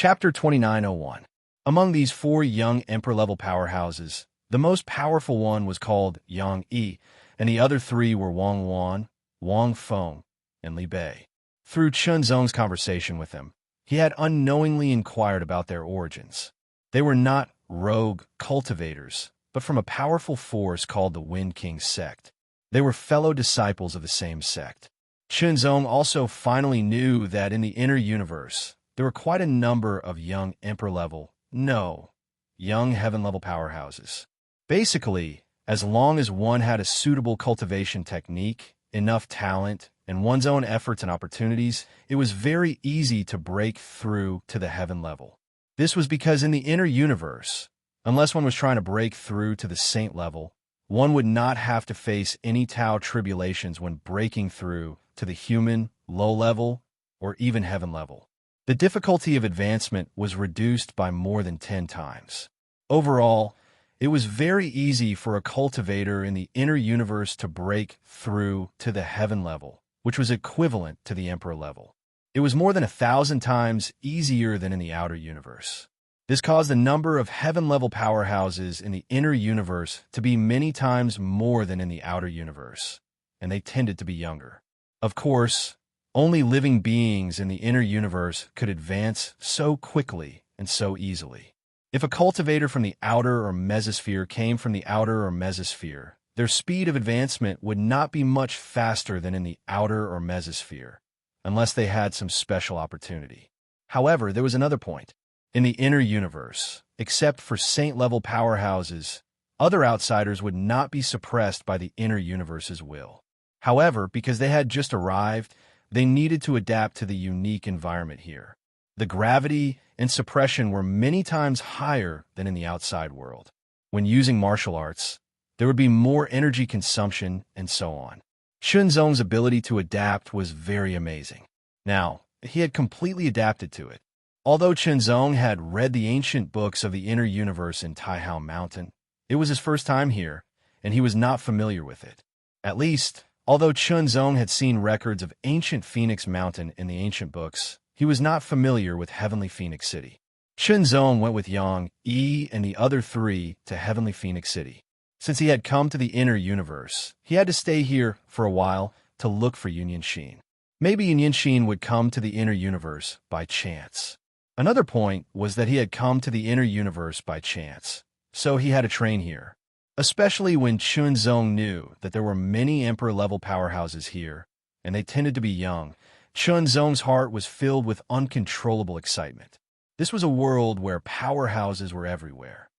Chapter 2901. Among these four young emperor-level powerhouses, the most powerful one was called Yang Yi, and the other three were Wang Wan, Wang Feng, and Li Bei. Through Chunzong's conversation with them, he had unknowingly inquired about their origins. They were not rogue cultivators, but from a powerful force called the Wind King sect. They were fellow disciples of the same sect. Chunzong also finally knew that in the inner universe, there were quite a number of young emperor-level, young heaven-level powerhouses. Basically, as long as one had a suitable cultivation technique, enough talent, and one's own efforts and opportunities, it was very easy to break through to the heaven level. This was because in the inner universe, unless one was trying to break through to the saint level, one would not have to face any Tao tribulations when breaking through to the human, low level, or even heaven level. The difficulty of advancement was reduced by more than 10 times. Overall, it was very easy for a cultivator in the inner universe to break through to the heaven level, which was equivalent to the emperor level. It was more than 1,000 times easier than in the outer universe. This caused the number of heaven-level powerhouses in the inner universe to be many times more than in the outer universe, and they tended to be younger. Of course, only living beings in the inner universe could advance so quickly and so easily. If a cultivator from the outer or mesosphere came from the outer or mesosphere, their speed of advancement would not be much faster than in the outer or mesosphere, unless they had some special opportunity. However, there was another point. In the inner universe, except for saint-level powerhouses, other outsiders would not be suppressed by the inner universe's will. However, because they had just arrived, they needed to adapt to the unique environment here. The gravity and suppression were many times higher than in the outside world. When using martial arts, there would be more energy consumption and so on. Chunzong's ability to adapt was very amazing. Now, he had completely adapted to it. Although Chunzong had read the ancient books of the inner universe in Taihao Mountain, it was his first time here, and he was not familiar with it. At least, although Chunzong had seen records of ancient Phoenix Mountain in the ancient books, he was not familiar with Heavenly Phoenix City. Chunzong went with Yang Yi and the other three to Heavenly Phoenix City. Since he had come to the inner universe, he had to stay here for a while to look for Yunyunshin. Maybe Yunyunshin would come to the inner universe by chance. Another point was that he had come to the inner universe by chance, so he had to train here. Especially when Chunzong knew that there were many emperor-level powerhouses here, and they tended to be young, Chunzong's heart was filled with uncontrollable excitement. This was a world where powerhouses were everywhere.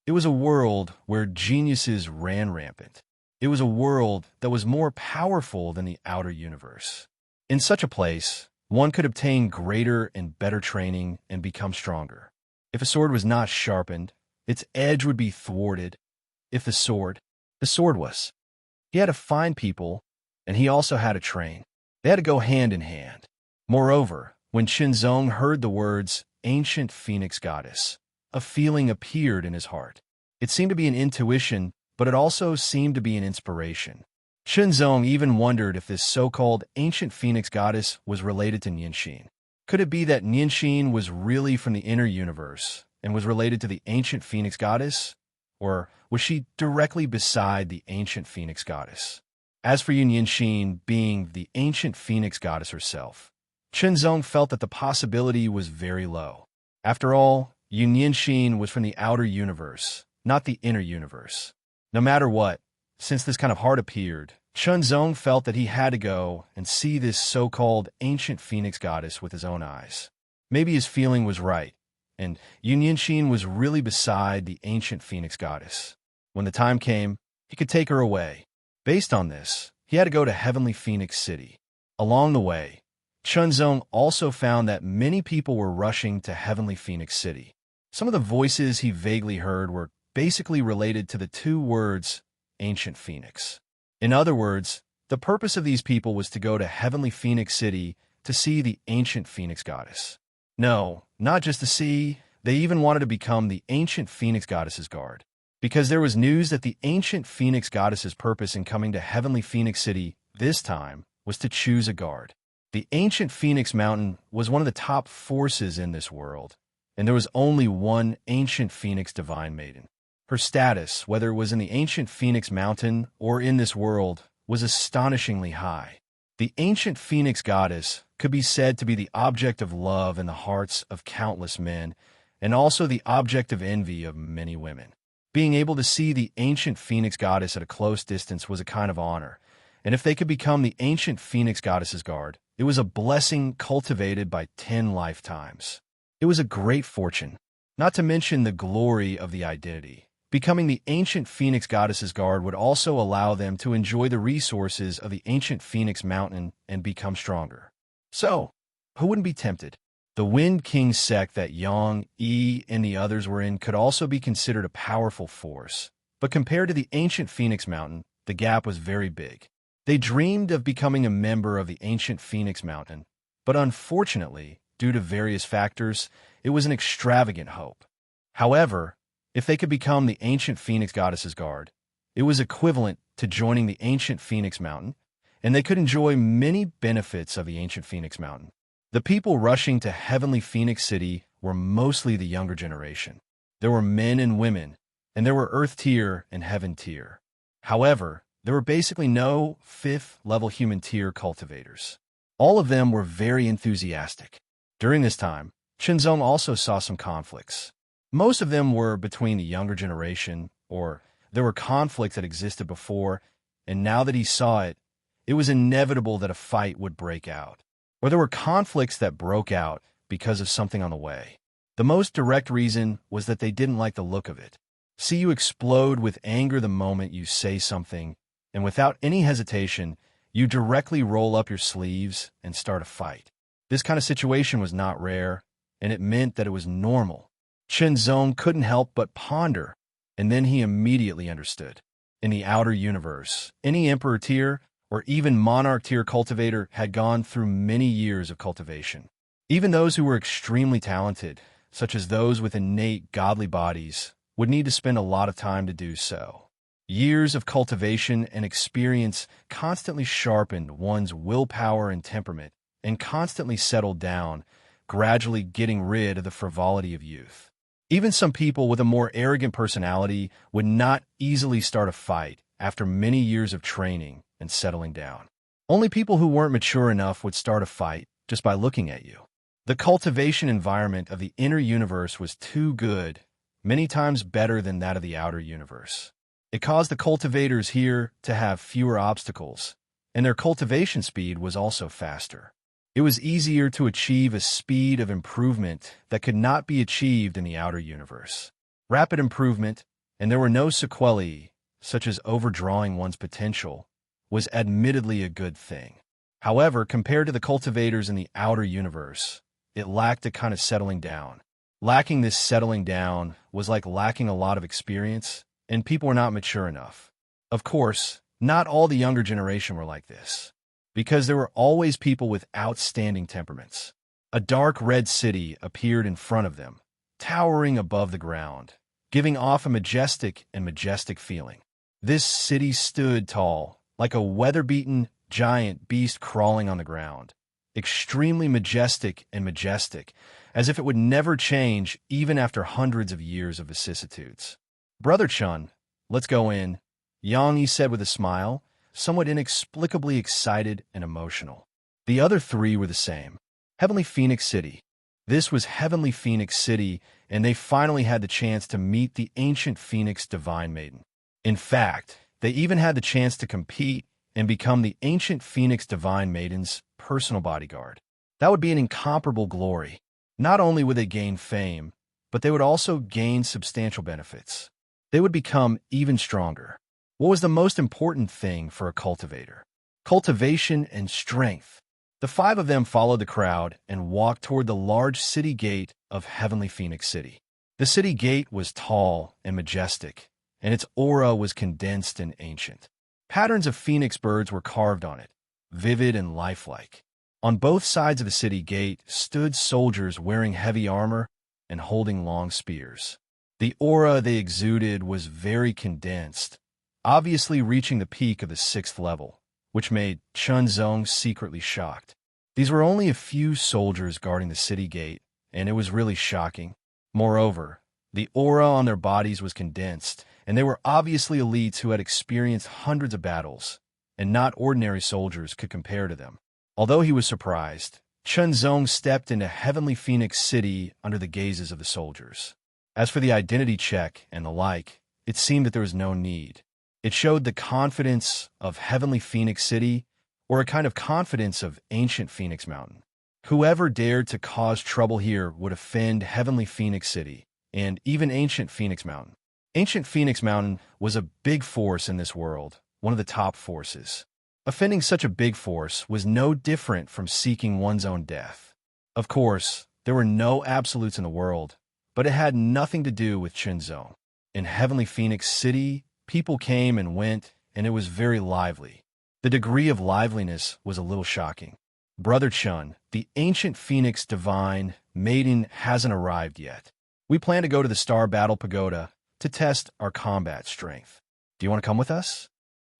It was a world where geniuses ran rampant. It was a world that was more powerful than the outer universe. In such a place, one could obtain greater and better training and become stronger. If a sword was not sharpened, its edge would be thwarted. If the sword was. He had to find people, and he also had to train. They had to go hand in hand. Moreover, when Chunzong heard the words, ancient Phoenix goddess, a feeling appeared in his heart. It seemed to be an intuition, but it also seemed to be an inspiration. Chunzong even wondered if this so-called ancient Phoenix goddess was related to Nianshin. Could it be that Nianshin was really from the inner universe and was related to the ancient Phoenix goddess? Or was she directly beside the ancient Phoenix goddess? As for Yunyunshin being the ancient Phoenix goddess herself, Chunzong felt that the possibility was very low. After all, Yunyunshin was from the outer universe, not the inner universe. No matter what, since this kind of heart appeared, Chunzong felt that he had to go and see this so-called ancient Phoenix goddess with his own eyes. Maybe his feeling was right, and Yunyunshin was really beside the ancient Phoenix goddess. When the time came, he could take her away. Based on this, he had to go to Heavenly Phoenix City. Along the way, Chunzong also found that many people were rushing to Heavenly Phoenix City. Some of the voices he vaguely heard were basically related to the two words, ancient Phoenix. In other words, the purpose of these people was to go to Heavenly Phoenix City to see the ancient Phoenix goddess. No, not just to see, they even wanted to become the ancient Phoenix goddess's guard. Because there was news that the ancient Phoenix goddess's purpose in coming to Heavenly Phoenix City this time was to choose a guard. The ancient Phoenix Mountain was one of the top forces in this world, and there was only one ancient Phoenix Divine Maiden. Her status, whether it was in the ancient Phoenix Mountain or in this world, was astonishingly high. The ancient Phoenix Goddess could be said to be the object of love in the hearts of countless men, and also the object of envy of many women. Being able to see the ancient Phoenix Goddess at a close distance was a kind of honor, and if they could become the ancient Phoenix Goddess's guard, it was a blessing cultivated by 10 lifetimes. It was a great fortune, not to mention the glory of the identity. Becoming the ancient Phoenix Goddess's guard would also allow them to enjoy the resources of the ancient Phoenix Mountain and become stronger. So, who wouldn't be tempted? The Wind King sect that Yang, Yi, and the others were in could also be considered a powerful force, but compared to the ancient Phoenix Mountain, the gap was very big. They dreamed of becoming a member of the ancient Phoenix Mountain, but unfortunately, due to various factors, it was an extravagant hope. However, if they could become the ancient Phoenix Goddess's guard, it was equivalent to joining the ancient Phoenix Mountain, and they could enjoy many benefits of the ancient Phoenix Mountain. The people rushing to Heavenly Phoenix City were mostly the younger generation. There were men and women, and there were Earth Tier and Heaven Tier. However, there were basically no 5th-level human tier cultivators. All of them were very enthusiastic. During this time, Shenzong also saw some conflicts. Most of them were between the younger generation, or there were conflicts that existed before, and now that he saw it, it was inevitable that a fight would break out. Or there were conflicts that broke out because of something on the way. The most direct reason was that they didn't like the look of it. See you explode with anger the moment you say something, and without any hesitation, you directly roll up your sleeves and start a fight. This kind of situation was not rare, and it meant that it was normal. Chen Zong couldn't help but ponder, and then he immediately understood. In the outer universe, any Emperor tier or even Monarch tier cultivator had gone through many years of cultivation. Even those who were extremely talented, such as those with innate godly bodies, would need to spend a lot of time to do so. Years of cultivation and experience constantly sharpened one's willpower and temperament, and constantly settled down, gradually getting rid of the frivolity of youth. Even some people with a more arrogant personality would not easily start a fight after many years of training and settling down. Only people who weren't mature enough would start a fight just by looking at you. The cultivation environment of the inner universe was too good, many times better than that of the outer universe. It caused the cultivators here to have fewer obstacles, and their cultivation speed was also faster. It was easier to achieve a speed of improvement that could not be achieved in the outer universe. Rapid improvement, and there were no sequelae, such as overdrawing one's potential, was admittedly a good thing. However, compared to the cultivators in the outer universe, it lacked a kind of settling down. Lacking this settling down was like lacking a lot of experience, and people were not mature enough. Of course, not all the younger generation were like this, because there were always people with outstanding temperaments. A dark red city appeared in front of them, towering above the ground, giving off a majestic feeling. This city stood tall, like a weather-beaten giant beast crawling on the ground, extremely majestic, as if it would never change even after hundreds of years of vicissitudes. "Brother Chun, let's go in," Yang Yi said with a smile, somewhat inexplicably excited and emotional. The other three were the same. Heavenly Phoenix City. This was Heavenly Phoenix City, and they finally had the chance to meet the ancient Phoenix Divine Maiden. In fact, they even had the chance to compete and become the ancient Phoenix Divine Maiden's personal bodyguard. That would be an incomparable glory. Not only would they gain fame, but they would also gain substantial benefits. They would become even stronger. What was the most important thing for a cultivator? Cultivation and strength. The five of them followed the crowd and walked toward the large city gate of Heavenly Phoenix City. The city gate was tall and majestic, and its aura was condensed and ancient. Patterns of phoenix birds were carved on it, vivid and lifelike. On both sides of the city gate stood soldiers wearing heavy armor and holding long spears. The aura they exuded was very condensed, obviously reaching the peak of the 6th level, which made Chun Zong secretly shocked. These were only a few soldiers guarding the city gate, and it was really shocking. Moreover, the aura on their bodies was condensed, and they were obviously elites who had experienced hundreds of battles, and not ordinary soldiers could compare to them. Although he was surprised, Chunzong stepped into Heavenly Phoenix City under the gazes of the soldiers. As for the identity check and the like, it seemed that there was no need. It showed the confidence of Heavenly Phoenix City, or a kind of confidence of ancient Phoenix Mountain. Whoever dared to cause trouble here would offend Heavenly Phoenix City, and even ancient Phoenix Mountain. Ancient Phoenix Mountain was a big force in this world, one of the top forces. Offending such a big force was no different from seeking one's own death. Of course, there were no absolutes in the world, but it had nothing to do with Chunzong. In Heavenly Phoenix City, people came and went, and it was very lively. The degree of liveliness was a little shocking. Brother Chun, the ancient Phoenix Divine Maiden hasn't arrived yet. We plan to go to the Star Battle Pagoda to test our combat strength. Do you want to come with us?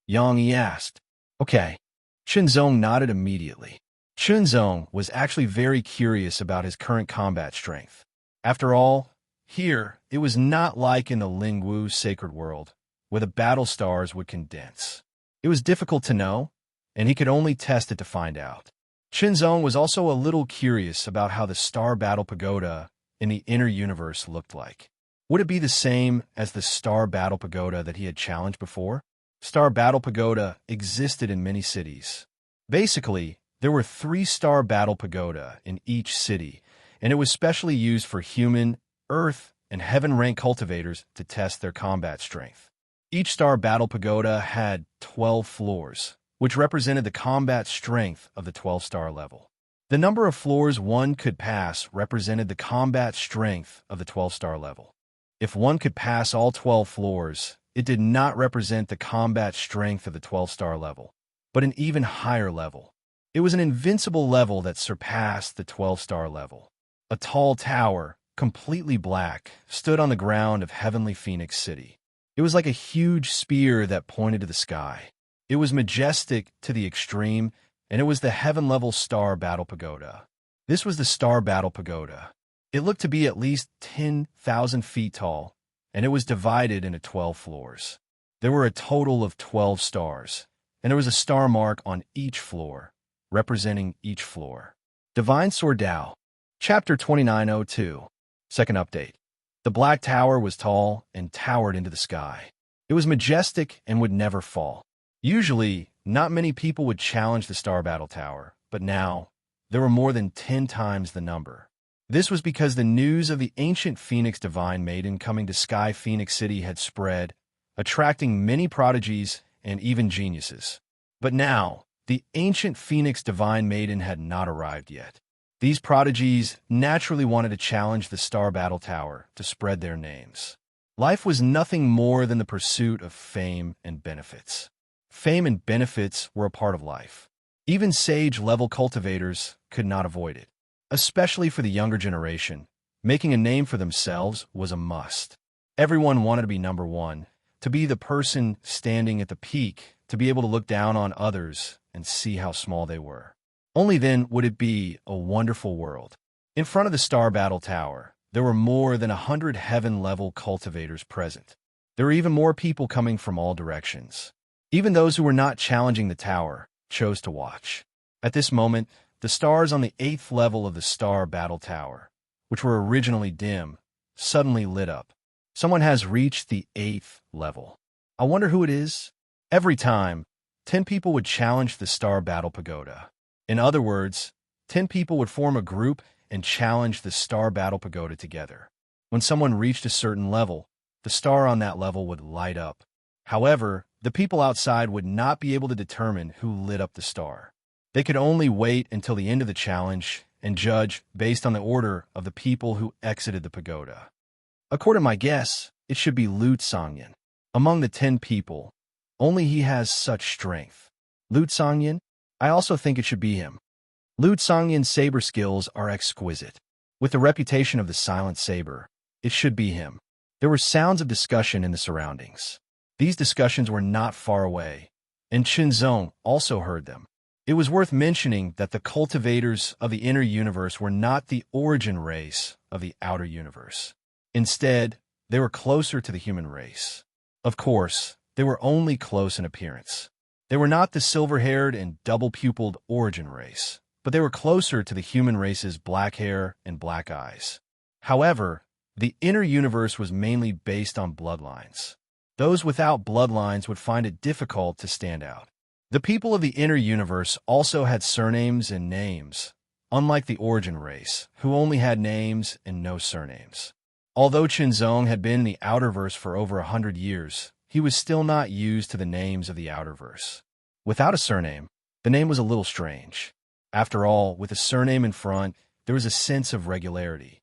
Yang Yi asked. Okay. Chunzong nodded immediately. Chunzong was actually very curious about his current combat strength. After all, here, it was not like in the Lingwu sacred world, where the battle stars would condense. It was difficult to know, and he could only test it to find out. Chunzong was also a little curious about how the Star Battle Pagoda in the inner universe looked like. Would it be the same as the Star Battle Pagoda that he had challenged before? Star Battle Pagoda existed in many cities. Basically, there were 3 Star Battle Pagoda in each city, and it was specially used for human, earth, and heaven rank cultivators to test their combat strength. Each Star Battle Pagoda had 12 floors, which represented the combat strength of the 12-star level. The number of floors one could pass represented the combat strength of the 12-star level. If one could pass all 12 floors, it did not represent the combat strength of the 12-star level, but an even higher level. It was an invincible level that surpassed the 12-star level. A tall tower, completely black, stood on the ground of Heavenly Phoenix City. It was like a huge spear that pointed to the sky. It was majestic to the extreme, and it was the heaven-level Star Battle Pagoda. This was the Star Battle Pagoda. It looked to be at least 10,000 feet tall, and it was divided into 12 floors. There were a total of 12 stars, and there was a star mark on each floor, representing each floor. Divine Sword Tao, Chapter 2902, Second Update. The Black Tower was tall and towered into the sky. It was majestic and would never fall. Usually, not many people would challenge the Star Battle Tower, but now, there were more than 10 times the number. This was because the news of the ancient Phoenix Divine Maiden coming to Sky Phoenix City had spread, attracting many prodigies and even geniuses. But now, the ancient Phoenix Divine Maiden had not arrived yet. These prodigies naturally wanted to challenge the Star Battle Tower to spread their names. Life was nothing more than the pursuit of fame and benefits. Fame and benefits were a part of life. Even sage-level cultivators could not avoid it. Especially for the younger generation, making a name for themselves was a must. Everyone wanted to be number one, to be the person standing at the peak, to be able to look down on others and see how small they were. Only then would it be a wonderful world. In front of the Star Battle Tower, there were more than 100 heaven-level cultivators present. There were even more people coming from all directions. Even those who were not challenging the tower chose to watch. At this moment, the stars on the 8th level of the Star Battle Tower, which were originally dim, suddenly lit up. Someone has reached the 8th level. I wonder who it is? Every time, 10 people would challenge the Star Battle Pagoda. In other words, 10 people would form a group and challenge the Star Battle Pagoda together. When someone reached a certain level, the star on that level would light up. However, the people outside would not be able to determine who lit up the star. They could only wait until the end of the challenge and judge based on the order of the people who exited the pagoda. According to my guess, it should be Lu Tsangyan. Among the 10 people, only he has such strength. Lu Tsangyan? I also think it should be him. Lu Tsangyan's saber skills are exquisite. With the reputation of the silent saber, it should be him. There were sounds of discussion in the surroundings. These discussions were not far away, and Chunzong also heard them. It was worth mentioning that the cultivators of the inner universe were not the origin race of the outer universe. Instead, they were closer to the human race. Of course, they were only close in appearance. They were not the silver-haired and double-pupiled origin race, but they were closer to the human race's black hair and black eyes. However, the inner universe was mainly based on bloodlines. Those without bloodlines would find it difficult to stand out. The people of the inner universe also had surnames and names, unlike the origin race, who only had names and no surnames. Although Qinzong had been in the outerverse for over 100 years, he was still not used to the names of the outerverse. Without a surname, the name was a little strange. After all, with a surname in front, there was a sense of regularity.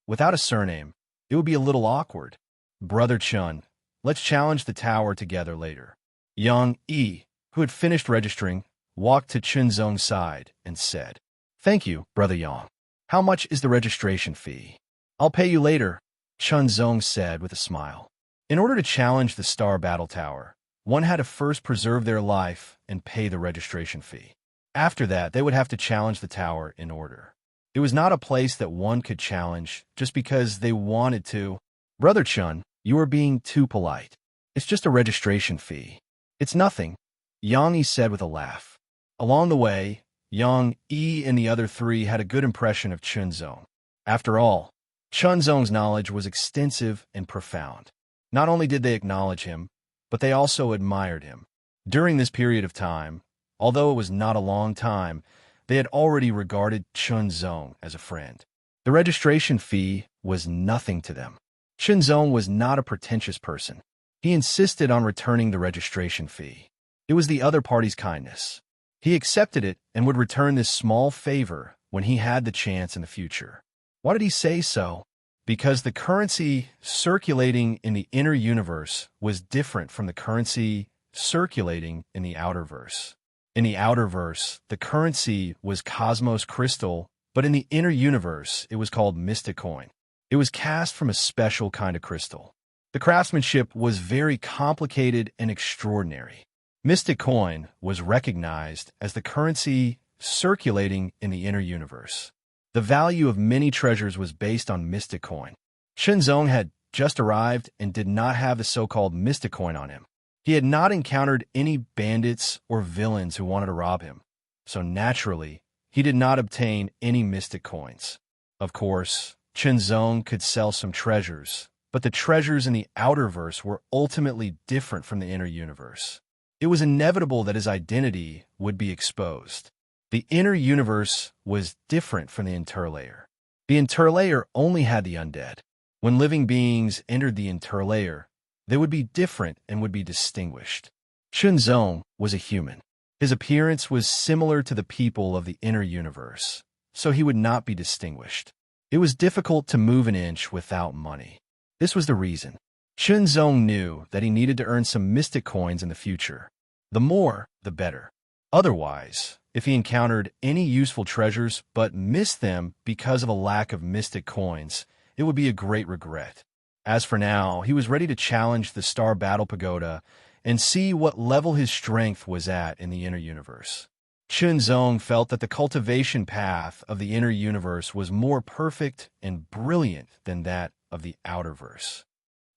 Without a surname, it would be a little awkward. Brother Chun, let's challenge the tower together later. Yang Yi, who had finished registering, walked to Qinzong's side and said, "Thank you, Brother Yang. How much is the registration fee?" "I'll pay you later," Qinzong said with a smile. In order to challenge the Star Battle Tower, one had to first preserve their life and pay the registration fee. After that, they would have to challenge the tower in order. It was not a place that one could challenge just because they wanted to. "Brother Chun, you are being too polite. It's just a registration fee. It's nothing," Yang Yi said with a laugh. Along the way, Yang Yi and the other three had a good impression of Qinzong. After all, Qinzong's knowledge was extensive and profound. Not only did they acknowledge him, but they also admired him. During this period of time, although it was not a long time, they had already regarded Qinzong as a friend. The registration fee was nothing to them. Qinzong was not a pretentious person. He insisted on returning the registration fee. It was the other party's kindness. He accepted it and would return this small favor when he had the chance in the future. Why did he say so? Because the currency circulating in the inner universe was different from the currency circulating in the outerverse. In the outerverse, the currency was cosmos crystal, but in the inner universe, it was called mystic coin. It was cast from a special kind of crystal. The craftsmanship was very complicated and extraordinary. Mystic coin was recognized as the currency circulating in the inner universe. The value of many treasures was based on mystic coin. Qinzong had just arrived and did not have the so-called mystic coin on him. He had not encountered any bandits or villains who wanted to rob him, so naturally, he did not obtain any mystic coins. Of course, Qinzong could sell some treasures, but the treasures in the outerverse were ultimately different from the inner universe. It was inevitable that his identity would be exposed. The inner universe was different from the interlayer. The interlayer only had the undead. When living beings entered the interlayer, they would be different and would be distinguished. Qinzong was a human. His appearance was similar to the people of the inner universe, so he would not be distinguished. It was difficult to move an inch without money. This was the reason. Qinzong knew that he needed to earn some mystic coins in the future. The more, the better. Otherwise, if he encountered any useful treasures but missed them because of a lack of mystic coins, it would be a great regret. As for now, he was ready to challenge the Star Battle Pagoda and see what level his strength was at in the inner universe. Qinzong felt that the cultivation path of the inner universe was more perfect and brilliant than that of the outerverse.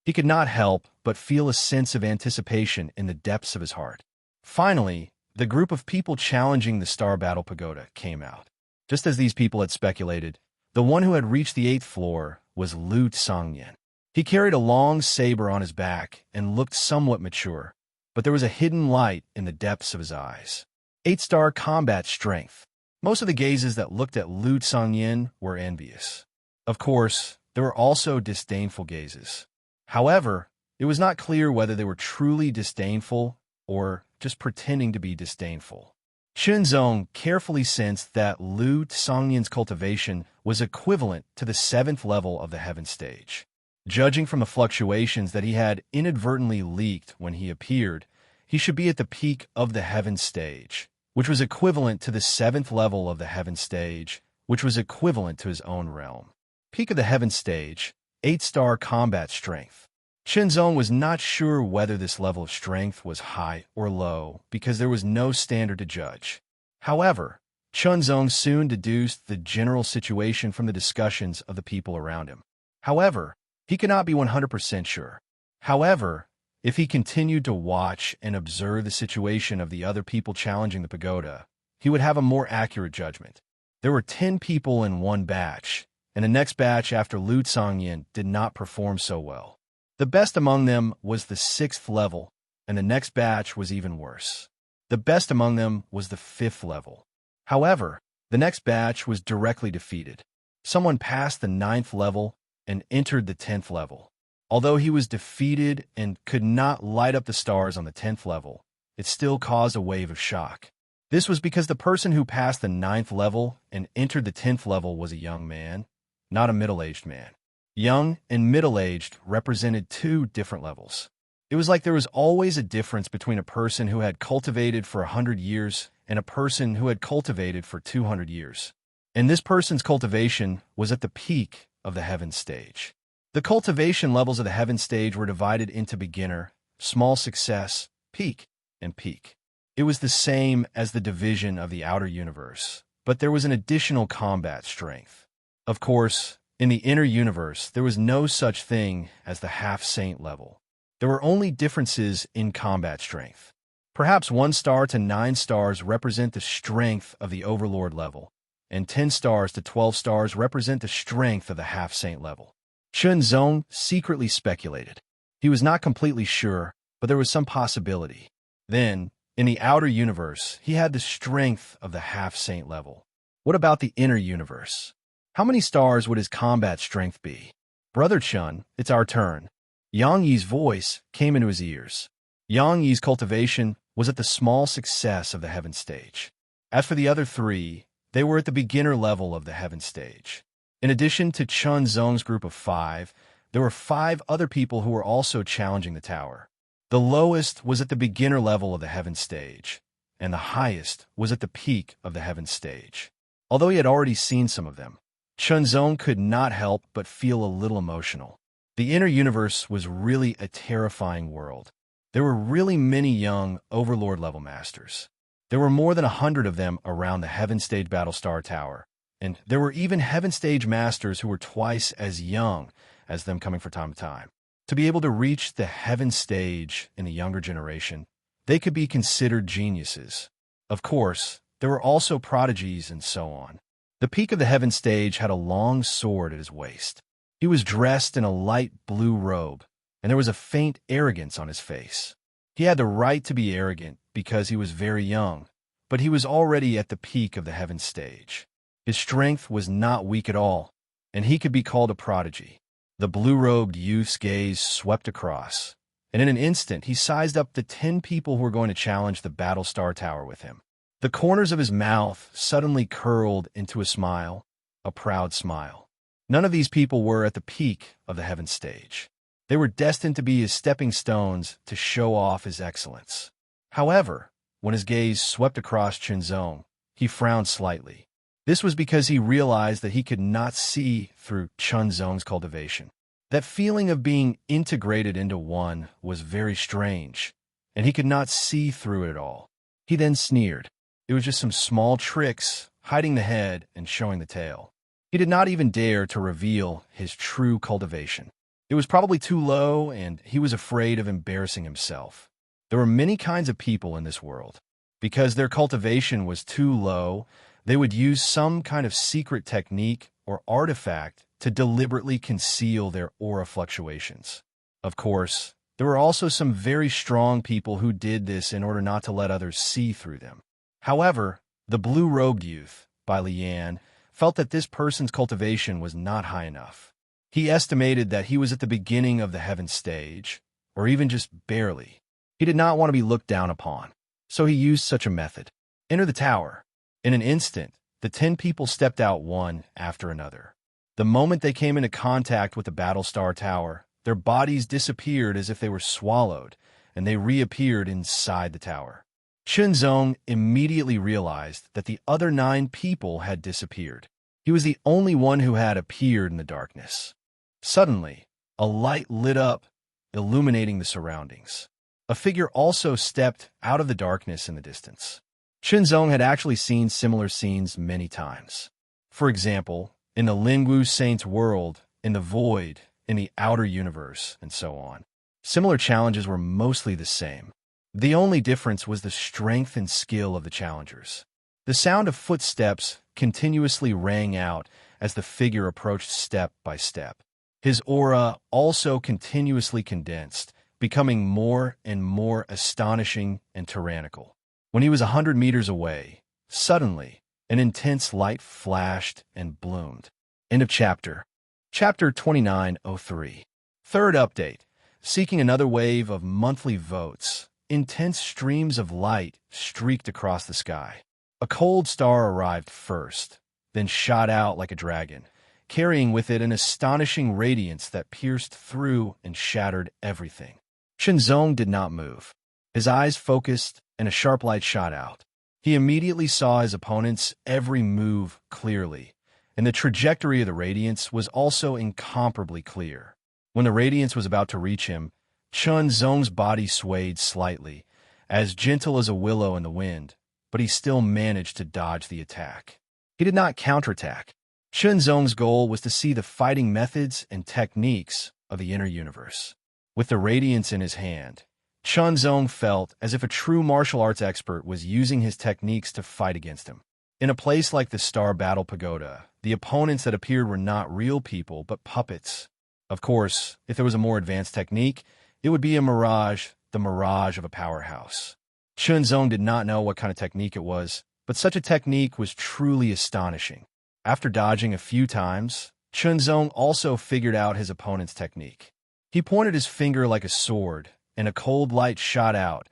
He could not help but feel a sense of anticipation in the depths of his heart. Finally, the group of people challenging the Star Battle Pagoda came out. Just as these people had speculated, the one who had reached the 8th floor was Lu Tsangyan. He carried a long saber on his back and looked somewhat mature, but there was a hidden light in the depths of his eyes. 8-star combat strength. Most of the gazes that looked at Lu Tsangyan were envious. Of course, there were also disdainful gazes. However, it was not clear whether they were truly disdainful or just pretending to be disdainful. Qinzong carefully sensed that Lu Tsangyan's cultivation was equivalent to the 7th level of the heaven stage. Judging from the fluctuations that he had inadvertently leaked when he appeared, he should be at the peak of the heaven stage, which was equivalent to the 7th level of the heaven stage, which was equivalent to his own realm. Peak of the heaven stage, 8-star combat strength. Qinzong was not sure whether this level of strength was high or low because there was no standard to judge. However, Chunzong soon deduced the general situation from the discussions of the people around him. However, he could not be 100% sure. However, if he continued to watch and observe the situation of the other people challenging the pagoda, he would have a more accurate judgment. There were 10 people in one batch, and the next batch after Lu Tsangyan did not perform so well. The best among them was the 6th level, and the next batch was even worse. The best among them was the 5th level. However, the next batch was directly defeated. Someone passed the 9th level and entered the 10th level. Although he was defeated and could not light up the stars on the 10th level, it still caused a wave of shock. This was because the person who passed the 9th level and entered the 10th level was a young man, not a middle-aged man. Young and middle-aged represented 2 different levels. It was like there was always a difference between a person who had cultivated for 100 years and a person who had cultivated for 200 years. And this person's cultivation was at the peak of the heaven stage. The cultivation levels of the heaven stage were divided into beginner, small success, peak, and peak. It was the same as the division of the outer universe, but there was an additional combat strength. Of course, in the inner universe, there was no such thing as the half-saint level. There were only differences in combat strength. Perhaps 1 star to 9 stars represent the strength of the overlord level, and 10 stars to 12 stars represent the strength of the half-saint level. Chunzong secretly speculated. He was not completely sure, but there was some possibility. Then, in the outer universe, he had the strength of the half-saint level. What about the inner universe? How many stars would his combat strength be? Brother Chun, it's our turn. Yang Yi's voice came into his ears. Yang Yi's cultivation was at the small success of the heaven stage. As for the other 3, they were at the beginner level of the heaven stage. In addition to Chunzong's group of 5, there were 5 other people who were also challenging the tower. The lowest was at the beginner level of the heaven stage, and the highest was at the peak of the heaven stage. Although he had already seen some of them, Chunzong could not help but feel a little emotional. The inner universe was really a terrifying world. There were really many young Overlord-level masters. There were more than 100 of them around the Heaven Stage Battlestar Tower, and there were even Heaven Stage masters who were twice as young as them coming from time to time. To be able to reach the Heaven Stage in the younger generation, they could be considered geniuses. Of course, there were also prodigies and so on. The peak of the Heaven Stage had a long sword at his waist. He was dressed in a light blue robe, and there was a faint arrogance on his face. He had the right to be arrogant because he was very young, but he was already at the peak of the Heaven Stage. His strength was not weak at all, and he could be called a prodigy. The blue-robed youth's gaze swept across, and in an instant he sized up the 10 people who were going to challenge the Battlestar Tower with him. The corners of his mouth suddenly curled into a smile, a proud smile. None of these people were at the peak of the Heaven Stage. They were destined to be his stepping stones to show off his excellence. However, when his gaze swept across Chunzong, he frowned slightly. This was because he realized that he could not see through Chunzong's cultivation. That feeling of being integrated into one was very strange, and he could not see through it at all. He then sneered. It was just some small tricks, hiding the head and showing the tail. He did not even dare to reveal his true cultivation. It was probably too low, and he was afraid of embarrassing himself. There were many kinds of people in this world. Because their cultivation was too low, they would use some kind of secret technique or artifact to deliberately conceal their aura fluctuations. Of course, there were also some very strong people who did this in order not to let others see through them. However, the blue-robed youth, Bai Lian, felt that this person's cultivation was not high enough. He estimated that he was at the beginning of the Heaven Stage, or even just barely. He did not want to be looked down upon, so he used such a method. Enter the tower. In an instant, the 10 people stepped out one after another. The moment they came into contact with the Battlestar Tower, their bodies disappeared as if they were swallowed, and they reappeared inside the tower. Chunzong immediately realized that the other 9 people had disappeared. He was the only one who had appeared in the darkness. Suddenly, a light lit up, illuminating the surroundings. A figure also stepped out of the darkness in the distance. Zong had actually seen similar scenes many times. For example, in the Lingwu Saint's world, in the Void, in the Outer Universe, and so on. Similar challenges were mostly the same. The only difference was the strength and skill of the challengers. The sound of footsteps continuously rang out as the figure approached step by step. His aura also continuously condensed, becoming more and more astonishing and tyrannical. When he was 100 meters away, suddenly, an intense light flashed and bloomed. End of chapter. Chapter 2903. Third update. Seeking another wave of monthly votes, intense streams of light streaked across the sky. A cold star arrived first, then shot out like a dragon, carrying with it an astonishing radiance that pierced through and shattered everything. Zong did not move. His eyes focused, and a sharp light shot out. He immediately saw his opponent's every move clearly, and the trajectory of the radiance was also incomparably clear. When the radiance was about to reach him, Zong's body swayed slightly, as gentle as a willow in the wind, but he still managed to dodge the attack. He did not counterattack. Zong's goal was to see the fighting methods and techniques of the inner universe. With the radiance in his hand, Zong felt as if a true martial arts expert was using his techniques to fight against him. In a place like the Star Battle Pagoda, the opponents that appeared were not real people, but puppets. Of course, if there was a more advanced technique, it would be a mirage, the mirage of a powerhouse. Zong did not know what kind of technique it was, but such a technique was truly astonishing. After dodging a few times, Zong also figured out his opponent's technique. He pointed his finger like a sword, and a cold light shot out,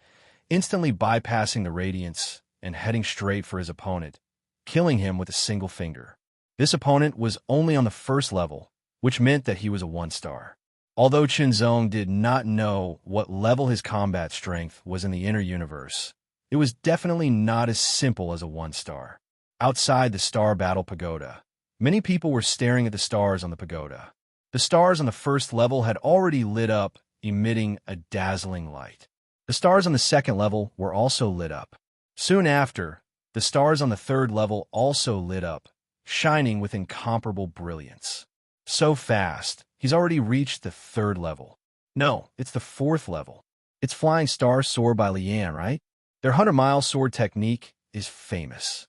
instantly bypassing the radiance and heading straight for his opponent, killing him with a single finger. This opponent was only on the first level, which meant that he was a 1-star. Although Zong did not know what level his combat strength was in the inner universe, it was definitely not as simple as a 1-star. Outside the Star Battle Pagoda, many people were staring at the stars on the pagoda. The stars on the first level had already lit up, emitting a dazzling light. The stars on the second level were also lit up. Soon after, the stars on the third level also lit up, shining with incomparable brilliance. So fast, he's already reached the third level. No, it's the fourth level. It's Flying Star Sword by Lian, right? Their 100-mile sword technique is famous.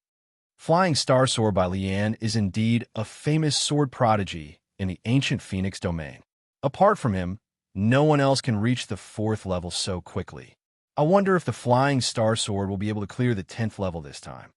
Flying Star Sword by Lian is indeed a famous sword prodigy in the ancient Phoenix domain. Apart from him, no one else can reach the fourth level so quickly. I wonder if the Flying Star Sword will be able to clear the 10th level this time.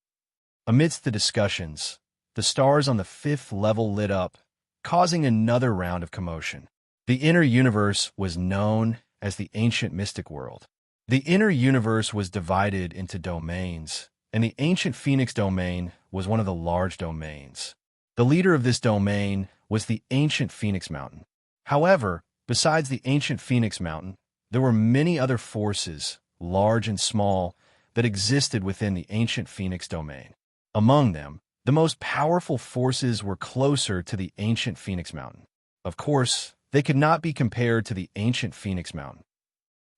Amidst the discussions, the stars on the 5th level lit up, causing another round of commotion. The inner universe was known as the ancient mystic world. The inner universe was divided into domains, and the ancient Phoenix domain was one of the large domains. The leader of this domain was the ancient Phoenix Mountain. However, besides the ancient Phoenix Mountain, there were many other forces, large and small, that existed within the ancient Phoenix domain. Among them, the most powerful forces were closer to the ancient Phoenix Mountain. Of course, they could not be compared to the ancient Phoenix Mountain.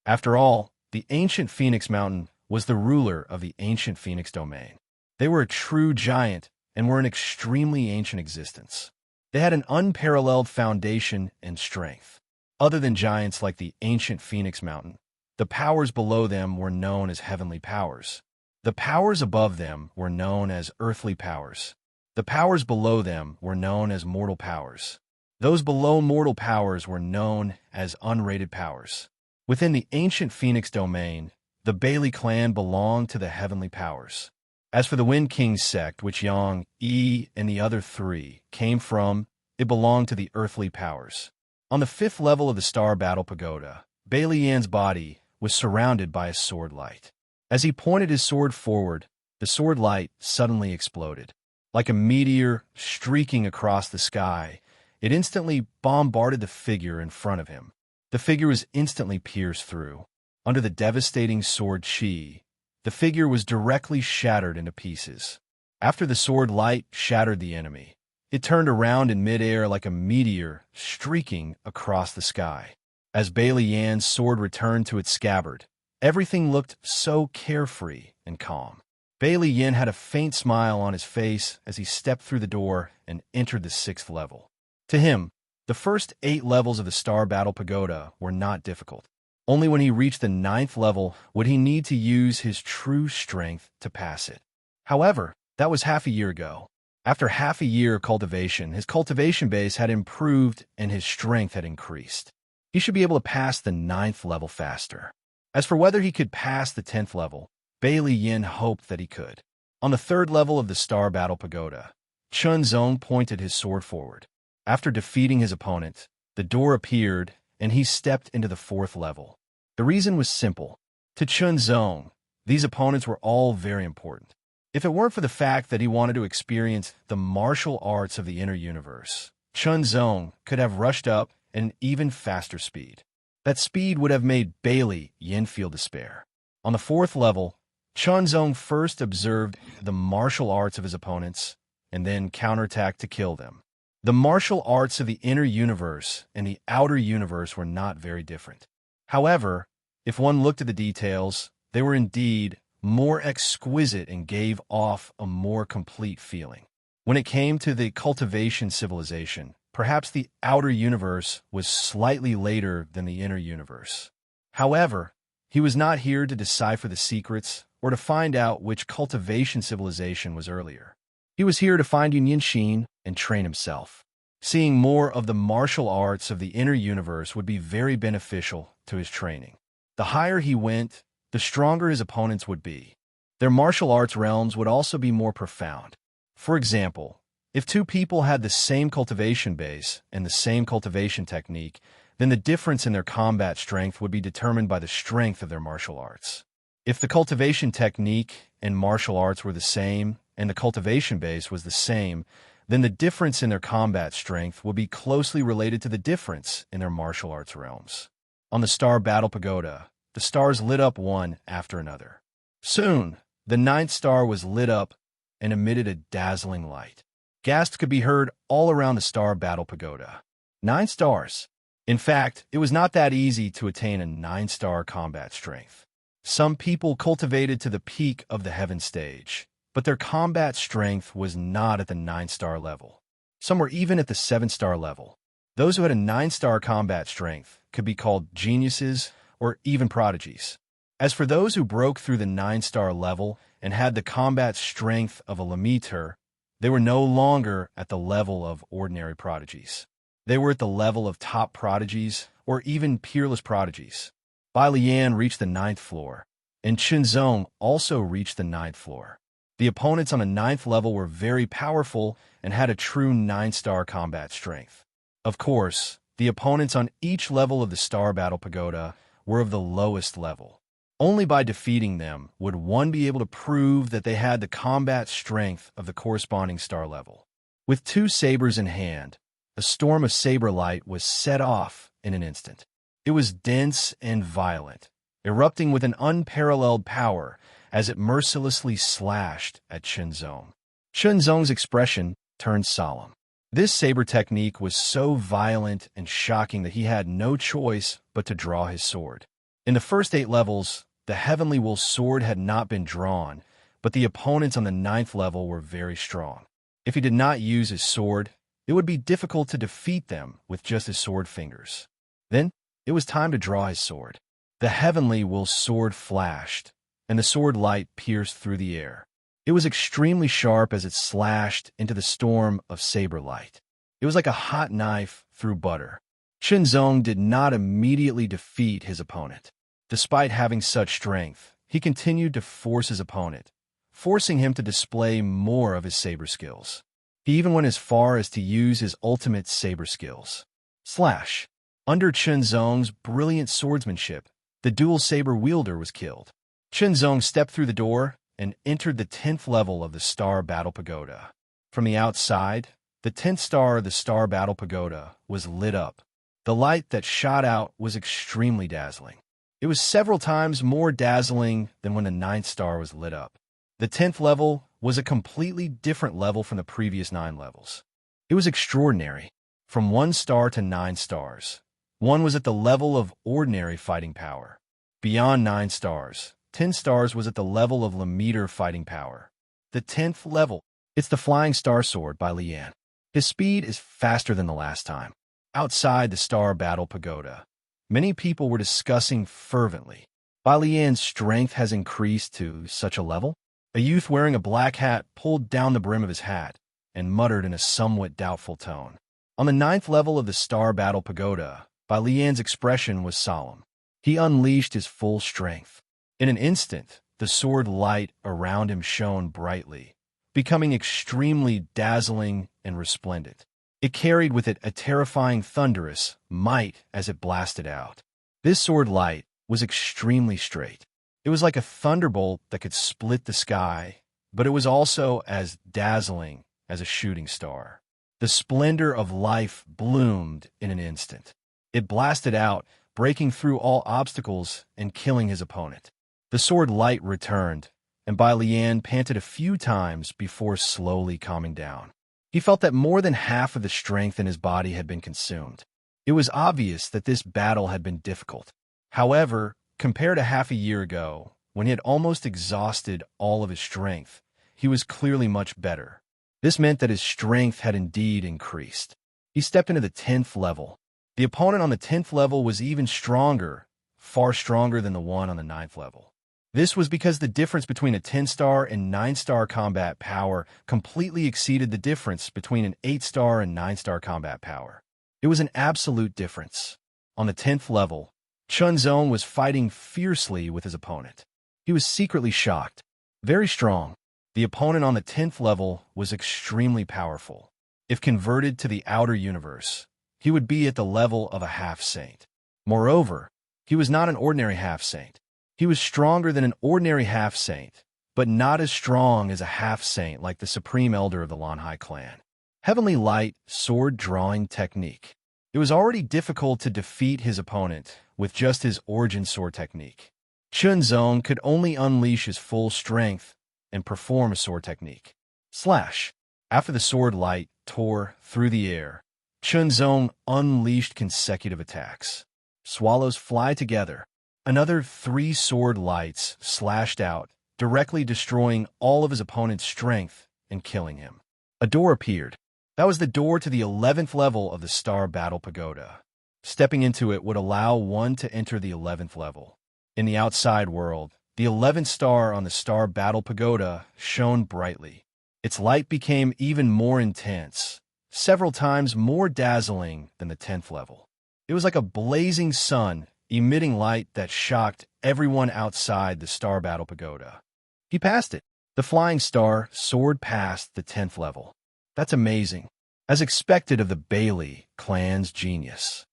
After all, the ancient Phoenix Mountain was the ruler of the ancient Phoenix domain. They were a true giant and were an extremely ancient existence. They had an unparalleled foundation and strength. Other than giants like the ancient Phoenix Mountain, the powers below them were known as heavenly powers. The powers above them were known as earthly powers. The powers below them were known as mortal powers. Those below mortal powers were known as unrated powers. Within the ancient Phoenix domain, the Bailey clan belonged to the heavenly powers. As for the Wind King's sect, which Yang, Yi, and the other three came from, it belonged to the earthly powers. On the 5th level of the Star Battle Pagoda, Bailey Yan's body was surrounded by a sword light. As he pointed his sword forward, the sword light suddenly exploded. Like a meteor streaking across the sky, it instantly bombarded the figure in front of him. The figure was instantly pierced through. Under the devastating sword chi, the figure was directly shattered into pieces. After the sword light shattered the enemy, it turned around in midair like a meteor streaking across the sky. As Bailey Yan's sword returned to its scabbard, everything looked so carefree and calm. Bailey Yin had a faint smile on his face as he stepped through the door and entered the 6th level. To him, the first 8 levels of the Star Battle Pagoda were not difficult. Only when he reached the 9th level would he need to use his true strength to pass it. However, that was half a year ago. After half a year of cultivation, his cultivation base had improved and his strength had increased. He should be able to pass the 9th level faster. As for whether he could pass the 10th level, Bailey Yin hoped that he could. On the 3rd level of the Star Battle Pagoda, Chun Zong pointed his sword forward. After defeating his opponent, the door appeared and he stepped into the 4th level. The reason was simple. To Chun Zong, these opponents were all very important. If it weren't for the fact that he wanted to experience the martial arts of the inner universe, Chun Zong could have rushed up at an even faster speed. That speed would have made Bailey Yin feel despair. On the 4th level, Chun Zong first observed the martial arts of his opponents and then counterattacked to kill them. The martial arts of the inner universe and the outer universe were not very different. However, if one looked at the details, they were indeed more exquisite and gave off a more complete feeling. When it came to the cultivation civilization, perhaps the outer universe was slightly later than the inner universe. However, he was not here to decipher the secrets or to find out which cultivation civilization was earlier. He was here to find Yin Xin and train himself. Seeing more of the martial arts of the inner universe would be very beneficial to his training. The higher he went, the stronger his opponents would be. Their martial arts realms would also be more profound. For example, if 2 people had the same cultivation base and the same cultivation technique, then the difference in their combat strength would be determined by the strength of their martial arts. If the cultivation technique and martial arts were the same, and the cultivation base was the same, then the difference in their combat strength would be closely related to the difference in their martial arts realms. On the Star Battle Pagoda, the stars lit up one after another. Soon, the 9th star was lit up and emitted a dazzling light. Gasps could be heard all around the Star Battle Pagoda. 9 stars. In fact, it was not that easy to attain a 9-star combat strength. Some people cultivated to the peak of the heaven stage, but their combat strength was not at the 9-star level. Some were even at the 7-star level. Those who had a 9-star combat strength could be called geniuses or even prodigies. As for those who broke through the 9-star level and had the combat strength of a Lemaitre, they were no longer at the level of ordinary prodigies. They were at the level of top prodigies or even peerless prodigies. Bai Lian reached the 9th floor, and Chun Zong also reached the 9th floor. The opponents on the 9th level were very powerful and had a true 9-star combat strength. Of course, the opponents on each level of the Star Battle Pagoda were of the lowest level. Only by defeating them would one be able to prove that they had the combat strength of the corresponding star level. With 2 sabers in hand, a storm of saber light was set off in an instant. It was dense and violent, erupting with an unparalleled power as it mercilessly slashed at Chun Zong. Chun Zong's expression turned solemn. This saber technique was so violent and shocking that he had no choice but to draw his sword. In the first 8 levels, the Heavenly Will sword had not been drawn, but the opponents on the 9th level were very strong. If he did not use his sword, it would be difficult to defeat them with just his sword fingers. Then, it was time to draw his sword. The Heavenly Will sword flashed, and the sword light pierced through the air. It was extremely sharp as it slashed into the storm of saber light. It was like a hot knife through butter. Chun Zong did not immediately defeat his opponent. Despite having such strength, he continued to force his opponent, forcing him to display more of his saber skills. He even went as far as to use his ultimate saber skills. Slash. Under Chun Zong's brilliant swordsmanship, the dual saber wielder was killed. Chun Zong stepped through the door and entered the 10th level of the Star Battle Pagoda. From the outside, the 10th star of the Star Battle Pagoda was lit up. The light that shot out was extremely dazzling. It was several times more dazzling than when the 9th star was lit up. The 10th level was a completely different level from the previous 9 levels. It was extraordinary. From 1 star to 9 stars, one was at the level of ordinary fighting power. Beyond 9 stars, 10 stars was at the level of Lemmeter fighting power. The 10th level. It's the Flying Star Sword by Lian. His speed is faster than the last time. Outside the Star Battle Pagoda, many people were discussing fervently. Bai Lian's strength has increased to such a level? A youth wearing a black hat pulled down the brim of his hat and muttered in a somewhat doubtful tone. On the 9th level of the Star Battle Pagoda, Bai Lian's expression was solemn. He unleashed his full strength. In an instant, the sword light around him shone brightly, becoming extremely dazzling and resplendent. It carried with it a terrifying thunderous might as it blasted out. This sword light was extremely straight. It was like a thunderbolt that could split the sky, but it was also as dazzling as a shooting star. The splendor of life bloomed in an instant. It blasted out, breaking through all obstacles and killing his opponent. The sword light returned, and Bai Lian panted a few times before slowly calming down. He felt that more than half of the strength in his body had been consumed. It was obvious that this battle had been difficult. However, compared to half a year ago, when he had almost exhausted all of his strength, he was clearly much better. This meant that his strength had indeed increased. He stepped into the 10th level. The opponent on the 10th level was even stronger, far stronger than the one on the 9th level. This was because the difference between a 10-star and 9-star combat power completely exceeded the difference between an 8-star and 9-star combat power. It was an absolute difference. On the 10th level, Chun Zong was fighting fiercely with his opponent. He was secretly shocked. Very strong. The opponent on the 10th level was extremely powerful. If converted to the outer universe, he would be at the level of a half-saint. Moreover, he was not an ordinary half-saint. He was stronger than an ordinary half-saint, but not as strong as a half-saint like the Supreme Elder of the Lanhai clan. Heavenly Light sword-drawing technique. It was already difficult to defeat his opponent with just his origin sword technique. Chun Zong could only unleash his full strength and perform a sword technique. Slash. After the sword light tore through the air, Chun Zong unleashed consecutive attacks. Swallows fly together. Another 3 sword lights slashed out, directly destroying all of his opponent's strength and killing him. A door appeared. That was the door to the 11th level of the Star Battle Pagoda. Stepping into it would allow one to enter the 11th level. In the outside world, the 11th star on the Star Battle Pagoda shone brightly. Its light became even more intense, several times more dazzling than the 10th level. It was like a blazing sun, emitting light that shocked everyone outside the Star Battle Pagoda. He passed it. The Flying Star soared past the 10th level. That's amazing. As expected of the Bailey clan's genius.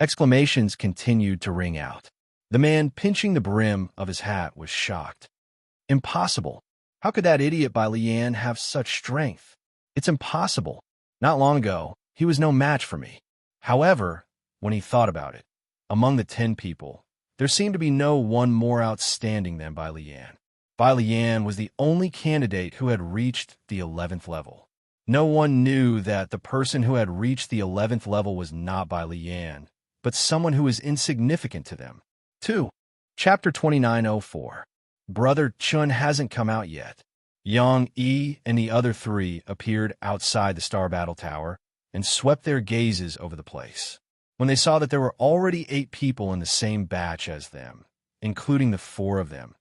Exclamations continued to ring out. The man pinching the brim of his hat was shocked. Impossible. How could that idiot Bai Lian have such strength? It's impossible. Not long ago, he was no match for me. However, when he thought about it, among the 10 people, there seemed to be no one more outstanding than Bai Lian. Bai Lian was the only candidate who had reached the 11th level. No one knew that the person who had reached the 11th level was not Bai Lian, but someone who was insignificant to them. 2. Chapter 2904. Brother Chun hasn't come out yet. Yang Yi and the other 3 appeared outside the Star Battle Tower and swept their gazes over the place. When they saw that there were already 8 people in the same batch as them, including the 4 of them,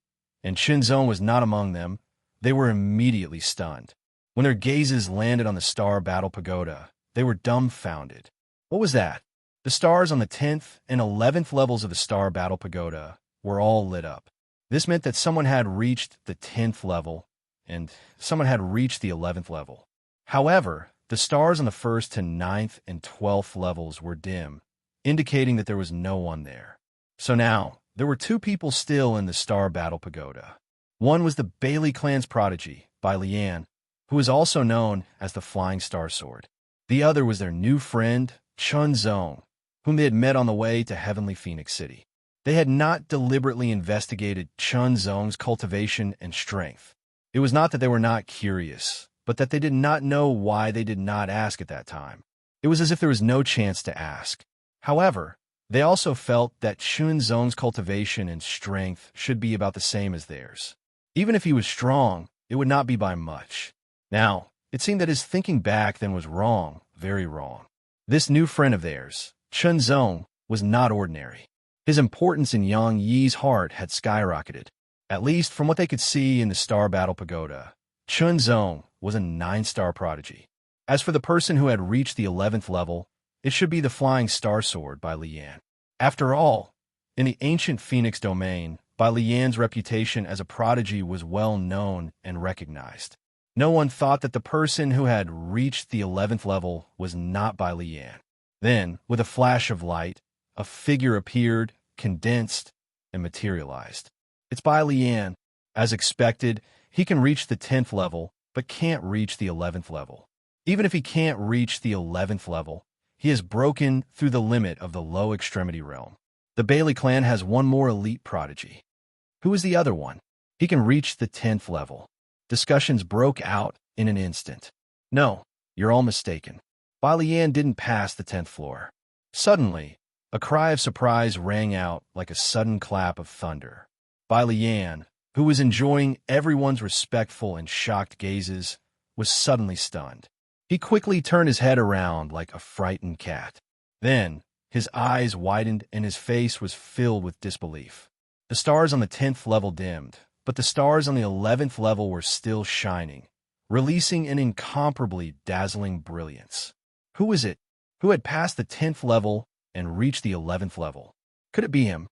and Chun Zong was not among them, they were immediately stunned. When their gazes landed on the Star Battle Pagoda, they were dumbfounded. What was that? The stars on the 10th and 11th levels of the Star Battle Pagoda were all lit up. This meant that someone had reached the 10th level, and someone had reached the 11th level. However, the stars on the 1st to 9th and 12th levels were dim, indicating that there was no one there. So now, there were 2 people still in the Star Battle Pagoda. One was the Bailey clan's prodigy, Bai Lian, who was also known as the Flying Star Sword. The other was their new friend, Chun Zong, whom they had met on the way to Heavenly Phoenix City. They had not deliberately investigated Chun Zong's cultivation and strength. It was not that they were not curious, but that they did not know why they did not ask at that time. It was as if there was no chance to ask. However, They also felt that Chunzong's cultivation and strength should be about the same as theirs. Even if he was strong, it would not be by much. Now, it seemed that his thinking back then was wrong, very wrong. This new friend of theirs, Chunzong, was not ordinary. His importance in Yang Yi's heart had skyrocketed. At least from what they could see in the Star Battle Pagoda, Chunzong was a 9-star prodigy. As for the person who had reached the 11th level, it should be the Flying Star Sword by Lian. After all, in the ancient Phoenix domain, Bai Lian's reputation as a prodigy was well known and recognized. No one thought that the person who had reached the 11th level was not Bai Lian. Then, with a flash of light, a figure appeared, condensed, and materialized. It's Bai Lian. As expected, he can reach the 10th level, but can't reach the 11th level. Even if he can't reach the 11th level, he has broken through the limit of the low extremity realm. The Bailey clan has one more elite prodigy. Who is the other one? He can reach the 10th level. Discussions broke out in an instant. No, you're all mistaken. Bai Lian didn't pass the 10th floor. Suddenly, a cry of surprise rang out like a sudden clap of thunder. Bai Lian, who was enjoying everyone's respectful and shocked gazes, was suddenly stunned. He quickly turned his head around like a frightened cat. Then, his eyes widened and his face was filled with disbelief. The stars on the 10th level dimmed, but the stars on the 11th level were still shining, releasing an incomparably dazzling brilliance. Who was it? Who had passed the 10th level and reached the 11th level? Could it be him?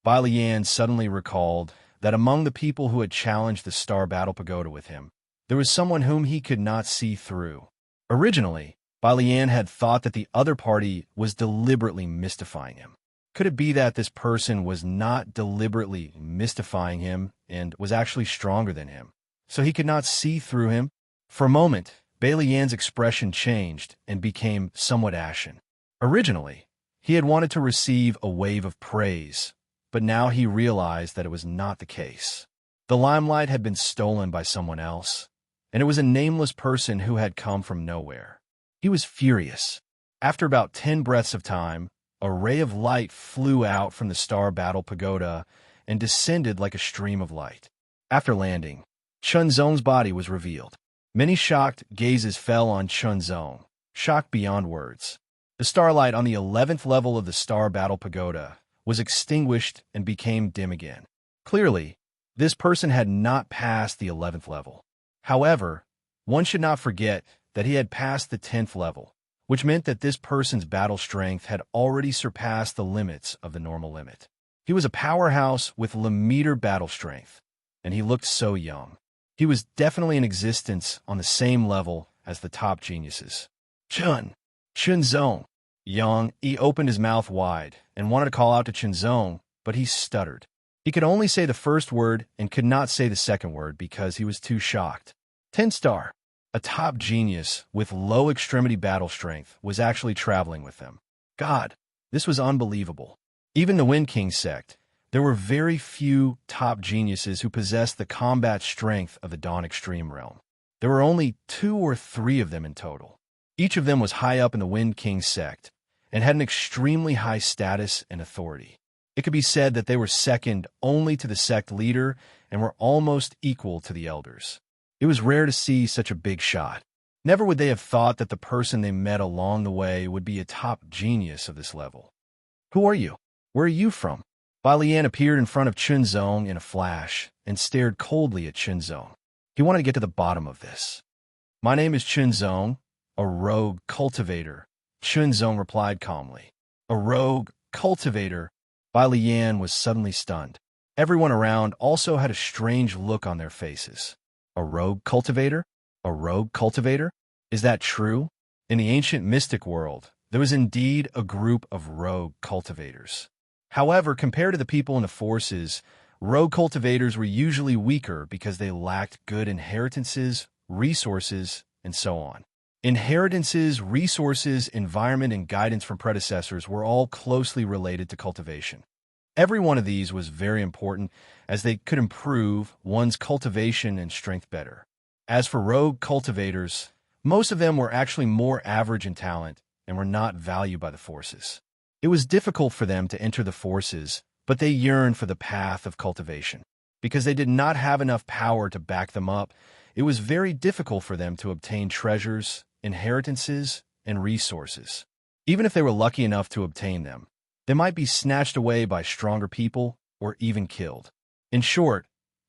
Bai Lian suddenly recalled that among the people who had challenged the Star Battle Pagoda with him, there was someone whom he could not see through. Originally, Bai Lian had thought that the other party was deliberately mystifying him. Could it be that this person was not deliberately mystifying him and was actually stronger than him, so he could not see through him? For a moment, Bai Lian's expression changed and became somewhat ashen. Originally, he had wanted to receive a wave of praise, but now he realized that it was not the case. The limelight had been stolen by someone else, and it was a nameless person who had come from nowhere. He was furious. After about 10 breaths of time, a ray of light flew out from the Star Battle Pagoda and descended like a stream of light. After landing, Chunzong's body was revealed. Many shocked gazes fell on Chunzong, shocked beyond words. The starlight on the 11th level of the Star Battle Pagoda was extinguished and became dim again. Clearly, this person had not passed the 11th level. However, one should not forget that he had passed the 10th level, which meant that this person's battle strength had already surpassed the limits of the normal limit. He was a powerhouse with Lemmeter battle strength, and he looked so young. He was definitely in existence on the same level as the top geniuses. Chunzong. Yang Yi opened his mouth wide and wanted to call out to Chunzong, but he stuttered. He could only say the first word and could not say the second word because he was too shocked. 10-star. A top genius with low extremity battle strength was actually traveling with them. God, this was unbelievable. Even the Wind King sect, there were very few top geniuses who possessed the combat strength of the Dawn Extreme realm. There were only 2 or 3 of them in total. Each of them was high up in the Wind King sect and had an extremely high status and authority. It could be said that they were second only to the sect leader and were almost equal to the elders. It was rare to see such a big shot. Never would they have thought that the person they met along the way would be a top genius of this level. Who are you? Where are you from? Bai Lian appeared in front of Chunzong in a flash and stared coldly at Chunzong. He wanted to get to the bottom of this. My name is Chunzong, a rogue cultivator, Chunzong replied calmly. A rogue cultivator? Bai Lian was suddenly stunned. Everyone around also had a strange look on their faces. A rogue cultivator? A rogue cultivator? Is that true? In the ancient mystic world, there was indeed a group of rogue cultivators. However, compared to the people in the forces, rogue cultivators were usually weaker because they lacked good inheritances, resources, and so on. Inheritances, resources, environment, and guidance from predecessors were all closely related to cultivation. Every one of these was very important as they could improve one's cultivation and strength better. As for rogue cultivators, most of them were actually more average in talent and were not valued by the forces. It was difficult for them to enter the forces, but they yearned for the path of cultivation. Because they did not have enough power to back them up, it was very difficult for them to obtain treasures, inheritances, and resources. Even if they were lucky enough to obtain them, they might be snatched away by stronger people or even killed. In short,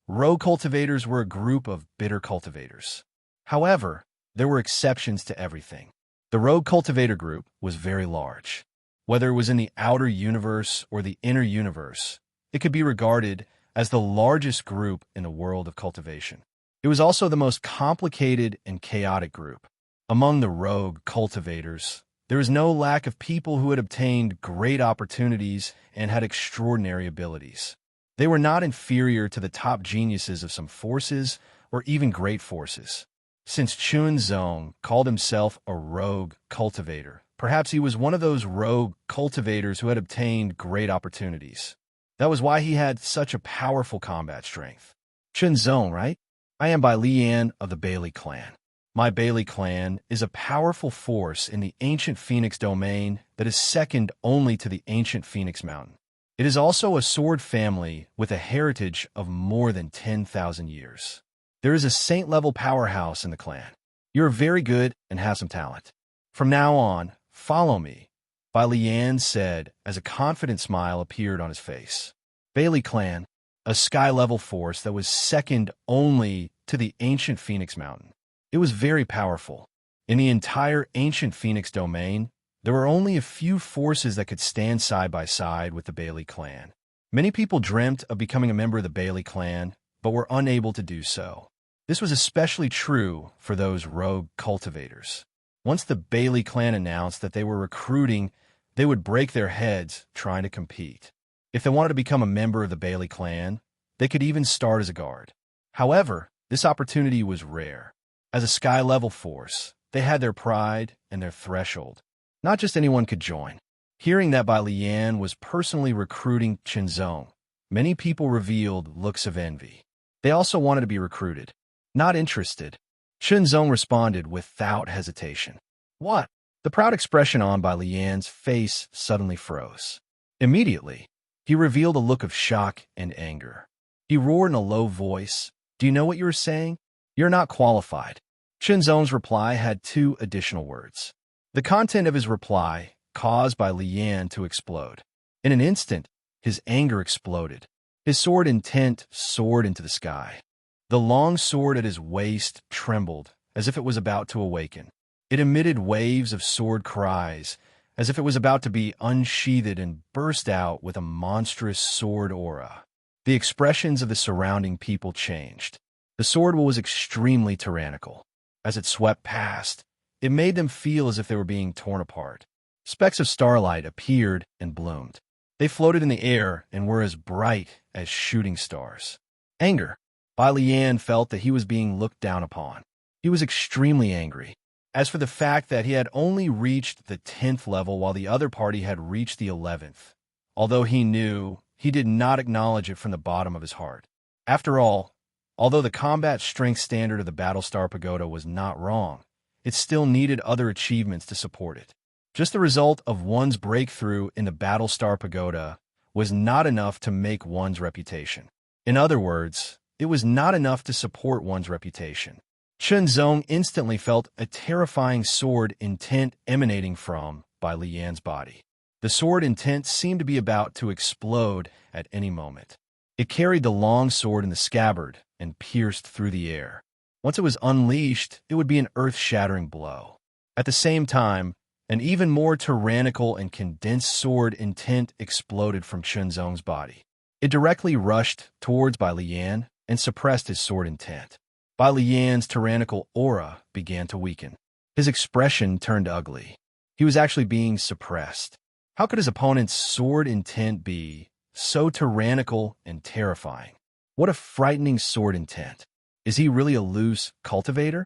rogue cultivators were a group of bitter cultivators. However, there were exceptions to everything. The rogue cultivator group was very large. Whether it was in the outer universe or the inner universe, it could be regarded as the largest group in the world of cultivation. It was also the most complicated and chaotic group. Among the rogue cultivators, there was no lack of people who had obtained great opportunities and had extraordinary abilities. They were not inferior to the top geniuses of some forces or even great forces. Since Chunzong called himself a rogue cultivator, perhaps he was one of those rogue cultivators who had obtained great opportunities. That was why he had such a powerful combat strength. Chunzong, right? I am by Lian of the Bailey clan. My Bailey clan is a powerful force in the ancient Phoenix domain that is second only to the ancient Phoenix Mountain. It is also a sword family with a heritage of more than 10,000 years. There is a saint-level powerhouse in the clan. You're very good and have some talent. From now on, follow me, Bai Lian said as a confident smile appeared on his face. Bailey clan, a sky-level force that was second only to the ancient Phoenix Mountain. It was very powerful. In the entire ancient Phoenix domain, there were only a few forces that could stand side by side with the Bailey clan. Many people dreamt of becoming a member of the Bailey clan, but were unable to do so. This was especially true for those rogue cultivators. Once the Bailey clan announced that they were recruiting, they would break their heads trying to compete. If they wanted to become a member of the Bailey clan, they could even start as a guard. However, this opportunity was rare. As a sky-level force, they had their pride and their threshold. Not just anyone could join. Hearing that Bai Lian was personally recruiting Chunzong, many people revealed looks of envy. They also wanted to be recruited. Not interested. Chunzong responded without hesitation. What? The proud expression on Bai Lian's face suddenly froze. Immediately, he revealed a look of shock and anger. He roared in a low voice, "Do you know what you are saying? You're not qualified." Chunzong's reply had two additional words. The content of his reply caused Bai Lian to explode. In an instant, his anger exploded. His sword intent soared into the sky. The long sword at his waist trembled as if it was about to awaken. It emitted waves of sword cries as if it was about to be unsheathed and burst out with a monstrous sword aura. The expressions of the surrounding people changed. The sword was extremely tyrannical. As it swept past, it made them feel as if they were being torn apart. Specks of starlight appeared and bloomed. They floated in the air and were as bright as shooting stars. Anger. Bai Lian felt that he was being looked down upon. He was extremely angry. As for the fact that he had only reached the 10th level while the other party had reached the 11th, although he knew, he did not acknowledge it from the bottom of his heart. After all, although the combat strength standard of the Battlestar Pagoda was not wrong, it still needed other achievements to support it. Just the result of one's breakthrough in the Battlestar Pagoda was not enough to make one's reputation. In other words, it was not enough to support one's reputation. Chunzong instantly felt a terrifying sword intent emanating from Bai Lian's body. The sword intent seemed to be about to explode at any moment. It carried the long sword in the scabbard and pierced through the air. Once it was unleashed, it would be an earth-shattering blow. At the same time, an even more tyrannical and condensed sword intent exploded from Chunzong's body. It directly rushed towards Bai Lian and suppressed his sword intent. Bai Lian's tyrannical aura began to weaken. His expression turned ugly. He was actually being suppressed. How could his opponent's sword intent be so tyrannical and terrifying? What a frightening sword intent. Is he really a loose cultivator?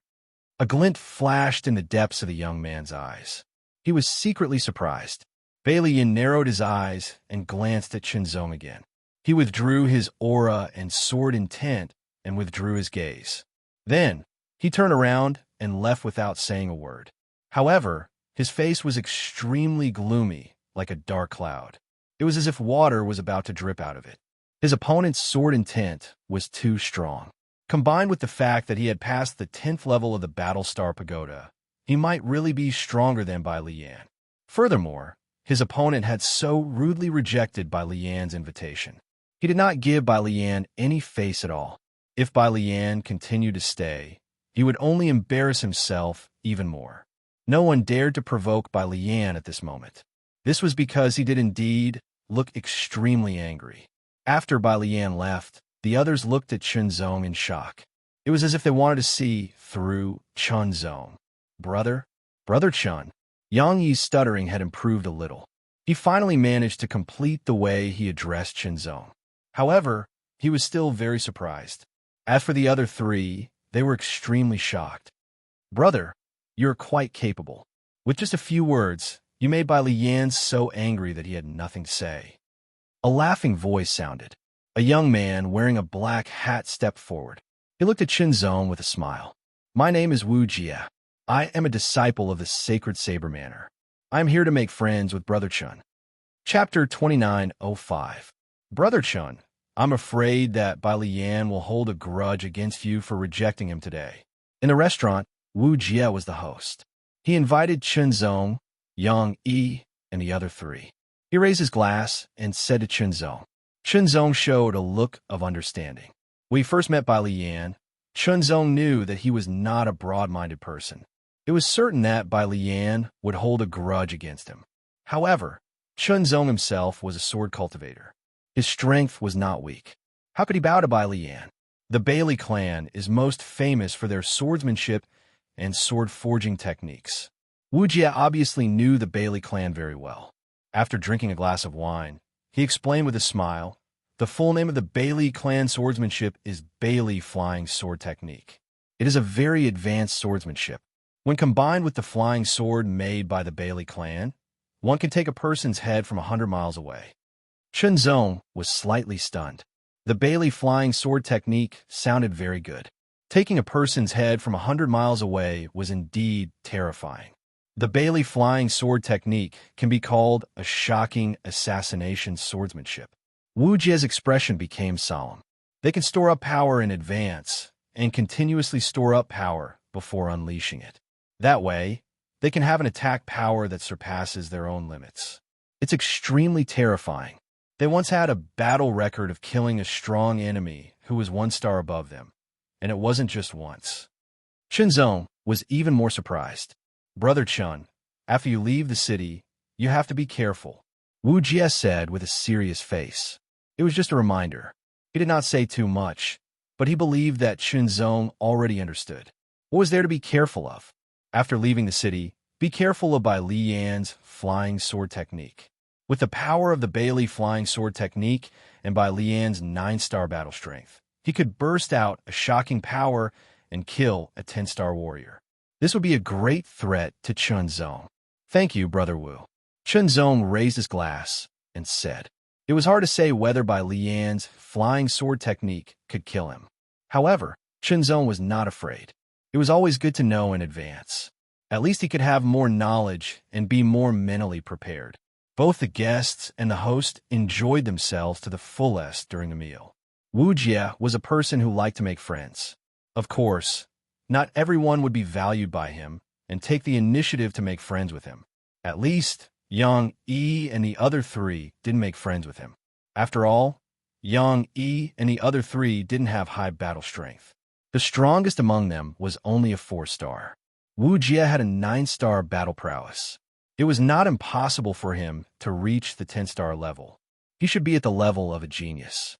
A glint flashed in the depths of the young man's eyes. He was secretly surprised. Bai Lian narrowed his eyes and glanced at Chunzong again. He withdrew his aura and sword intent and withdrew his gaze. Then, he turned around and left without saying a word. However, his face was extremely gloomy, like a dark cloud. It was as if water was about to drip out of it. His opponent's sword intent was too strong. Combined with the fact that he had passed the 10th level of the Battlestar Pagoda, he might really be stronger than Bai Lian. Furthermore, his opponent had so rudely rejected Bai Lian's invitation. He did not give Bai Lian any face at all. If Bai Lian continued to stay, he would only embarrass himself even more. No one dared to provoke Bai Lian at this moment. This was because he did indeed look extremely angry. After Bai Lian left, the others looked at Chunzong in shock. It was as if they wanted to see through Chunzong. Brother Chun. Yang Yi's stuttering had improved a little. He finally managed to complete the way he addressed Chunzong. However, he was still very surprised. As for the other three, they were extremely shocked. Brother, you're quite capable. With just a few words, you made Bai Lian so angry that he had nothing to say. A laughing voice sounded. A young man wearing a black hat stepped forward. He looked at Chunzong with a smile. My name is Wu Jia. I am a disciple of the sacred saber manner. I am here to make friends with Brother Chun. Chapter 2905. Brother Chun, I'm afraid that Bai Lian will hold a grudge against you for rejecting him today. In the restaurant, Wu Jia was the host. He invited Chunzong, Yang Yi, and the other three. He raised his glass and said to Chunzong. Chunzong showed a look of understanding. When he first met Bai Lian, Chunzong knew that he was not a broad-minded person. It was certain that Bai Lian would hold a grudge against him. However, Chunzong himself was a sword cultivator. His strength was not weak. How could he bow to Bai Lian? The Bailey clan is most famous for their swordsmanship and sword-forging techniques. Wu Jia obviously knew the Bailey clan very well. After drinking a glass of wine, he explained with a smile, the full name of the Bailey clan swordsmanship is Bailey Flying Sword Technique. It is a very advanced swordsmanship. When combined with the flying sword made by the Bailey clan, one can take a person's head from 100 miles away. Chunzong was slightly stunned. The Bailey Flying Sword Technique sounded very good. Taking a person's head from 100 miles away was indeed terrifying. The Bailey Flying Sword Technique can be called a shocking assassination swordsmanship. Wu Jia's expression became solemn. They can store up power in advance and continuously store up power before unleashing it. That way, they can have an attack power that surpasses their own limits. It's extremely terrifying. They once had a battle record of killing a strong enemy who was 1 star above them, and it wasn't just once. Chunzong was even more surprised. Brother Chun, after you leave the city, you have to be careful, Wu Jia said with a serious face. It was just a reminder. He did not say too much, but he believed that Chunzong already understood. What was there to be careful of? After leaving the city, be careful of Bai Lian's flying sword technique. With the power of the Bailey Flying Sword Technique and Bai Lian's 9-star battle strength, he could burst out a shocking power and kill a 10-star warrior. This would be a great threat to Chunzong. Thank you, Brother Wu. Chunzong raised his glass and said. It was hard to say whether Bai Lian's flying sword technique could kill him. However, Chunzong was not afraid. It was always good to know in advance. At least he could have more knowledge and be more mentally prepared. Both the guests and the host enjoyed themselves to the fullest during the meal. Wu Jia was a person who liked to make friends. Of course, not everyone would be valued by him and take the initiative to make friends with him. At least, Yang Yi and the other three didn't make friends with him. After all, Yang Yi and the other three didn't have high battle strength. The strongest among them was only a 4-star. Wu Jia had a 9-star battle prowess. It was not impossible for him to reach the 10-star level. He should be at the level of a genius.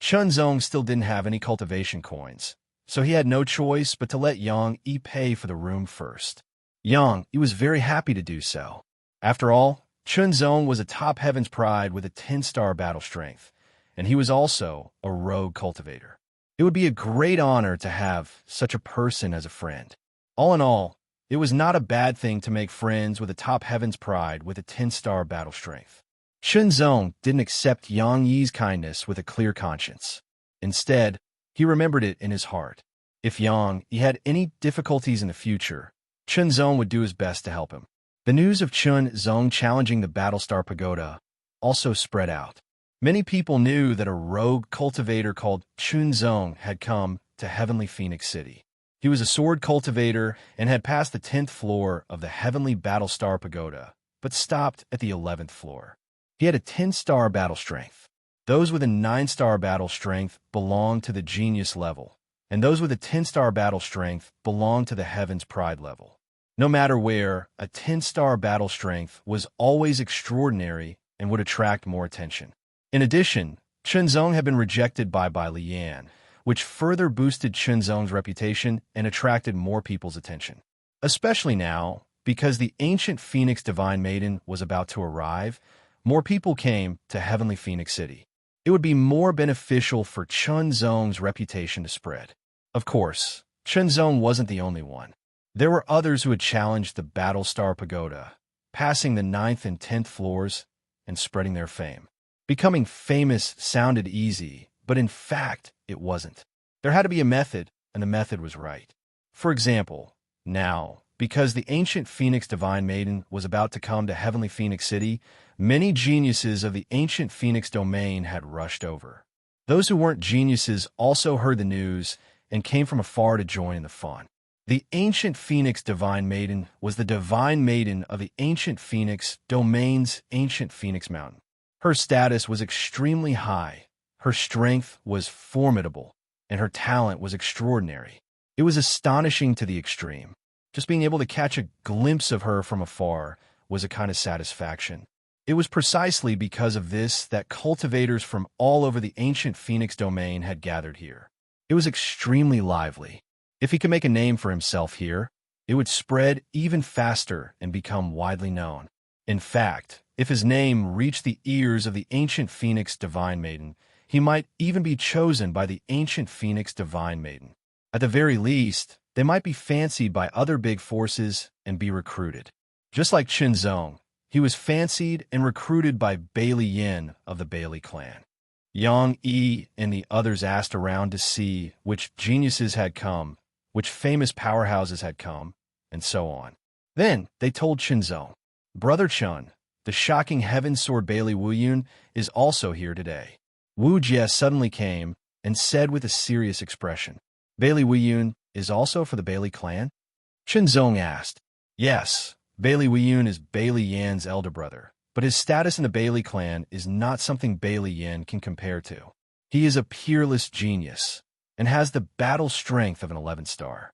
Chunzong still didn't have any cultivation coins, so he had no choice but to let Yang Yi pay for the room first. Yang Yi was very happy to do so. After all, Chunzong was a top heaven's pride with a 10-star battle strength, and he was also a rogue cultivator. It would be a great honor to have such a person as a friend. All in all, it was not a bad thing to make friends with a top heaven's pride with a 10-star battle strength. Chunzong didn't accept Yang Yi's kindness with a clear conscience. Instead, he remembered it in his heart. If Yang Yi had any difficulties in the future, Chunzong would do his best to help him. The news of Chun Zong challenging the Battlestar Pagoda also spread out. Many people knew that a rogue cultivator called Chun Zong had come to Heavenly Phoenix City. He was a sword cultivator and had passed the 10th floor of the Heavenly Battlestar Pagoda, but stopped at the 11th floor. He had a 10-star battle strength. Those with a 9-star battle strength belonged to the genius level, and those with a 10-star battle strength belonged to the Heaven's Pride level. No matter where, a 10-star battle strength was always extraordinary and would attract more attention. In addition, Chun Zong had been rejected by Bai Lian, which further boosted Chun Zong's reputation and attracted more people's attention. Especially now, because the ancient Phoenix Divine Maiden was about to arrive, more people came to Heavenly Phoenix City. It would be more beneficial for Chun Zong's reputation to spread. Of course, Chun Zong wasn't the only one. There were others who had challenged the Battlestar Pagoda, passing the 9th and 10th floors and spreading their fame. Becoming famous sounded easy, but in fact, it wasn't. There had to be a method, and the method was right. For example, now, because the ancient Phoenix Divine Maiden was about to come to Heavenly Phoenix City, many geniuses of the ancient Phoenix domain had rushed over. Those who weren't geniuses also heard the news and came from afar to join in the fun. The ancient Phoenix Divine Maiden was the Divine Maiden of the ancient Phoenix domain's ancient Phoenix Mountain. Her status was extremely high, her strength was formidable, and her talent was extraordinary. It was astonishing to the extreme. Just being able to catch a glimpse of her from afar was a kind of satisfaction. It was precisely because of this that cultivators from all over the ancient Phoenix domain had gathered here. It was extremely lively. If he could make a name for himself here, it would spread even faster and become widely known. In fact, if his name reached the ears of the ancient Phoenix Divine Maiden, he might even be chosen by the ancient Phoenix Divine Maiden. At the very least, they might be fancied by other big forces and be recruited. Just like Chun Zong, he was fancied and recruited by Bailey Yin of the Bailey clan. Yang Yi and the others asked around to see which geniuses had come, which famous powerhouses had come, and so on. Then they told Chun Zong, "Brother Chun, the shocking Heaven Sword Bailey Wuyun is also here today." Wu Jie suddenly came and said with a serious expression, "Bailey Wuyun is also for the Bailey clan?" Chun Zong asked, "Yes, Bailey Wuyun is Bailey Yan's elder brother, but his status in the Bailey clan is not something Bailey Yan can compare to. He is a peerless genius and has the battle strength of an 11-star.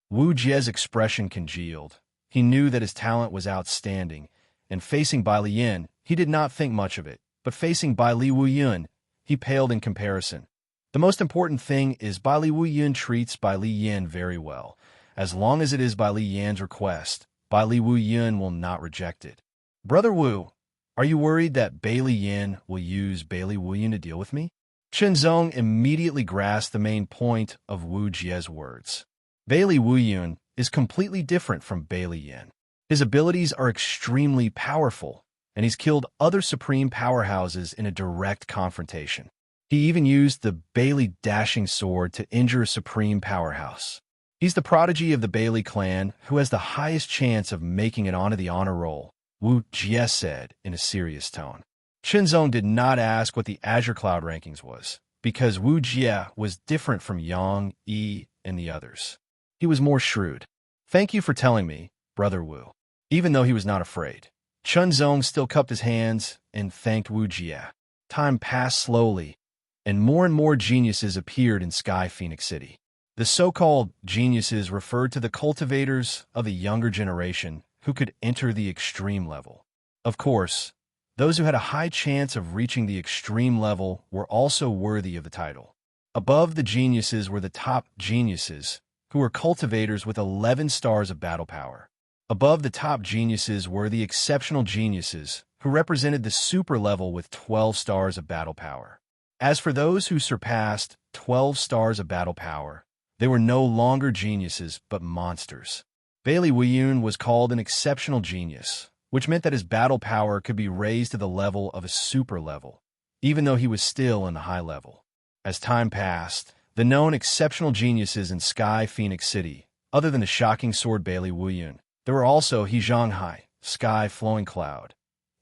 Wu Jie's expression congealed. He knew that his talent was outstanding, and facing Bai Lian, he did not think much of it, but facing Bai Li Wuyun, he paled in comparison. The most important thing is Bai Li Wuyun treats Bai Li Yan very well. As long as it is Bai Li Yan's request, Bai Li Wuyun will not reject it. Brother Wu, are you worried that Bailey Yan will use Bailey Wuyun to deal with me?" Chun Zong immediately grasped the main point of Wu Jie's words. Bailey Wuyun is completely different from Bailey Yan. His abilities are extremely powerful, and he's killed other supreme powerhouses in a direct confrontation. He even used the Bailey dashing sword to injure a supreme powerhouse. He's the prodigy of the Bailey clan who has the highest chance of making it onto the honor roll, Wu Jie said in a serious tone. Chun Zong did not ask what the Azure Cloud rankings was, because Wu Jie was different from Yang, Yi, and the others. He was more shrewd. "Thank you for telling me, Brother Wu." Even though he was not afraid, Chun Zong still cupped his hands and thanked Wu Jie. Time passed slowly, and more geniuses appeared in Sky Phoenix City. The so-called geniuses referred to the cultivators of the younger generation who could enter the extreme level. Of course, those who had a high chance of reaching the extreme level were also worthy of the title. Above the geniuses were the top geniuses, who were cultivators with 11 stars of battle power. Above the top geniuses were the exceptional geniuses, who represented the super level with 12 stars of battle power. As for those who surpassed 12 stars of battle power, they were no longer geniuses, but monsters. Bailey Wuyun was called an exceptional genius, which meant that his battle power could be raised to the level of a super level, even though he was still in the high level. As time passed, the known exceptional geniuses in Sky Phoenix City, other than the shocking sword Bailey Wuyun, there were also He Zhonghai, sky flowing cloud,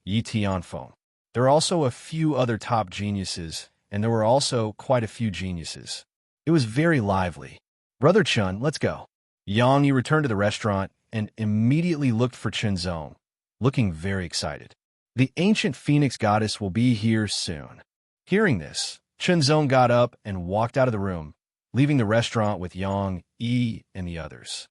yi tian feng. There are also a few other top geniuses, and there were also quite a few geniuses. It was very lively. Brother Chun, let's go. Yang Yi returned to the restaurant and immediately looked for Chenzong, looking very excited. The ancient phoenix goddess will be here soon. Hearing this, Chenzong got up and walked out of the room, leaving the restaurant with Yang Yi and the others.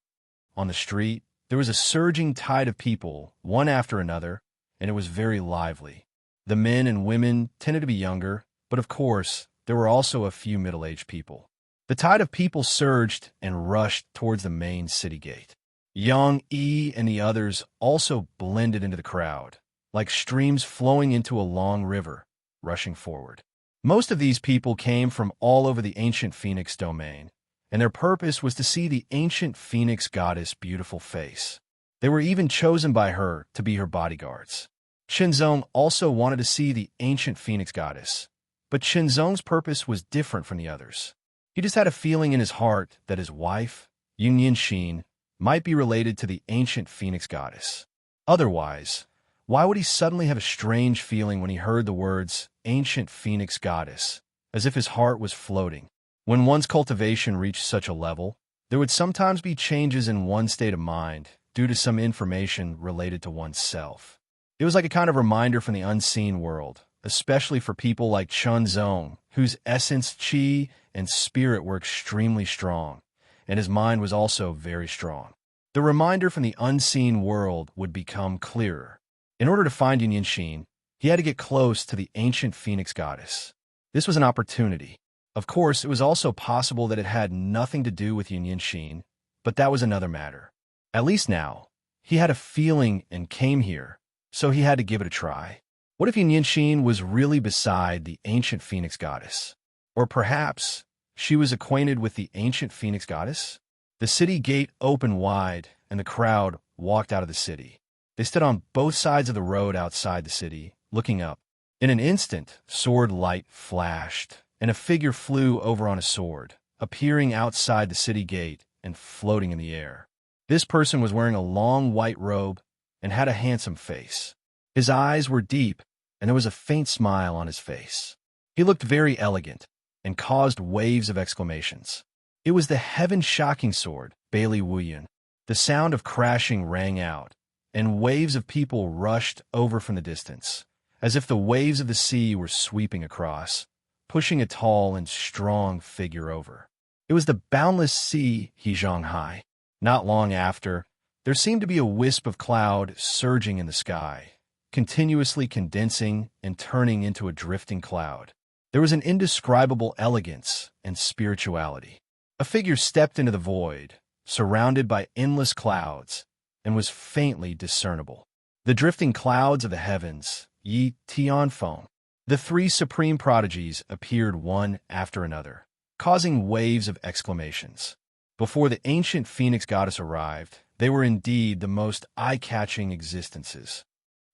On the street, there was a surging tide of people, one after another, and it was very lively. The men and women tended to be younger, but of course, there were also a few middle-aged people. The tide of people surged and rushed towards the main city gate. Yang Yi and the others also blended into the crowd, like streams flowing into a long river, rushing forward. Most of these people came from all over the ancient phoenix domain, and their purpose was to see the ancient phoenix goddess' beautiful face. They were even chosen by her to be her bodyguards. Chenzong also wanted to see the ancient phoenix goddess, but Chenzong's purpose was different from the others. He just had a feeling in his heart that his wife, Yunyanxin, might be related to the ancient phoenix goddess. Otherwise, why would he suddenly have a strange feeling when he heard the words ancient phoenix goddess, as if his heart was floating? When one's cultivation reached such a level, there would sometimes be changes in one's state of mind due to some information related to oneself. It was like a kind of reminder from the unseen world, especially for people like Chenzong, whose essence, qi, and spirit were extremely strong, and his mind was also very strong. The reminder from the unseen world would become clearer. In order to find Yunyanxin, he had to get close to the ancient phoenix goddess. This was an opportunity. Of course, it was also possible that it had nothing to do with Yunyanxin, but that was another matter. At least now, he had a feeling and came here, so he had to give it a try. What if Yunyanxin was really beside the ancient phoenix goddess? Or perhaps she was acquainted with the ancient phoenix goddess? The city gate opened wide, and the crowd walked out of the city. They stood on both sides of the road outside the city, looking up. In an instant, sword light flashed, and a figure flew over on a sword, appearing outside the city gate and floating in the air. This person was wearing a long white robe and had a handsome face. His eyes were deep, and there was a faint smile on his face. He looked very elegant and caused waves of exclamations. It was the heaven-shocking sword, Bailey Wuyan. The sound of crashing rang out, and waves of people rushed over from the distance, as if the waves of the sea were sweeping across, pushing a tall and strong figure over. It was the boundless sea, He Zhonghai. Not long after, there seemed to be a wisp of cloud surging in the sky, continuously condensing and turning into a drifting cloud. There was an indescribable elegance and spirituality. A figure stepped into the void, surrounded by endless clouds, and was faintly discernible. The drifting clouds of the heavens, Yi Tianfeng. The three supreme prodigies appeared one after another, causing waves of exclamations. Before the ancient phoenix goddess arrived, they were indeed the most eye-catching existences.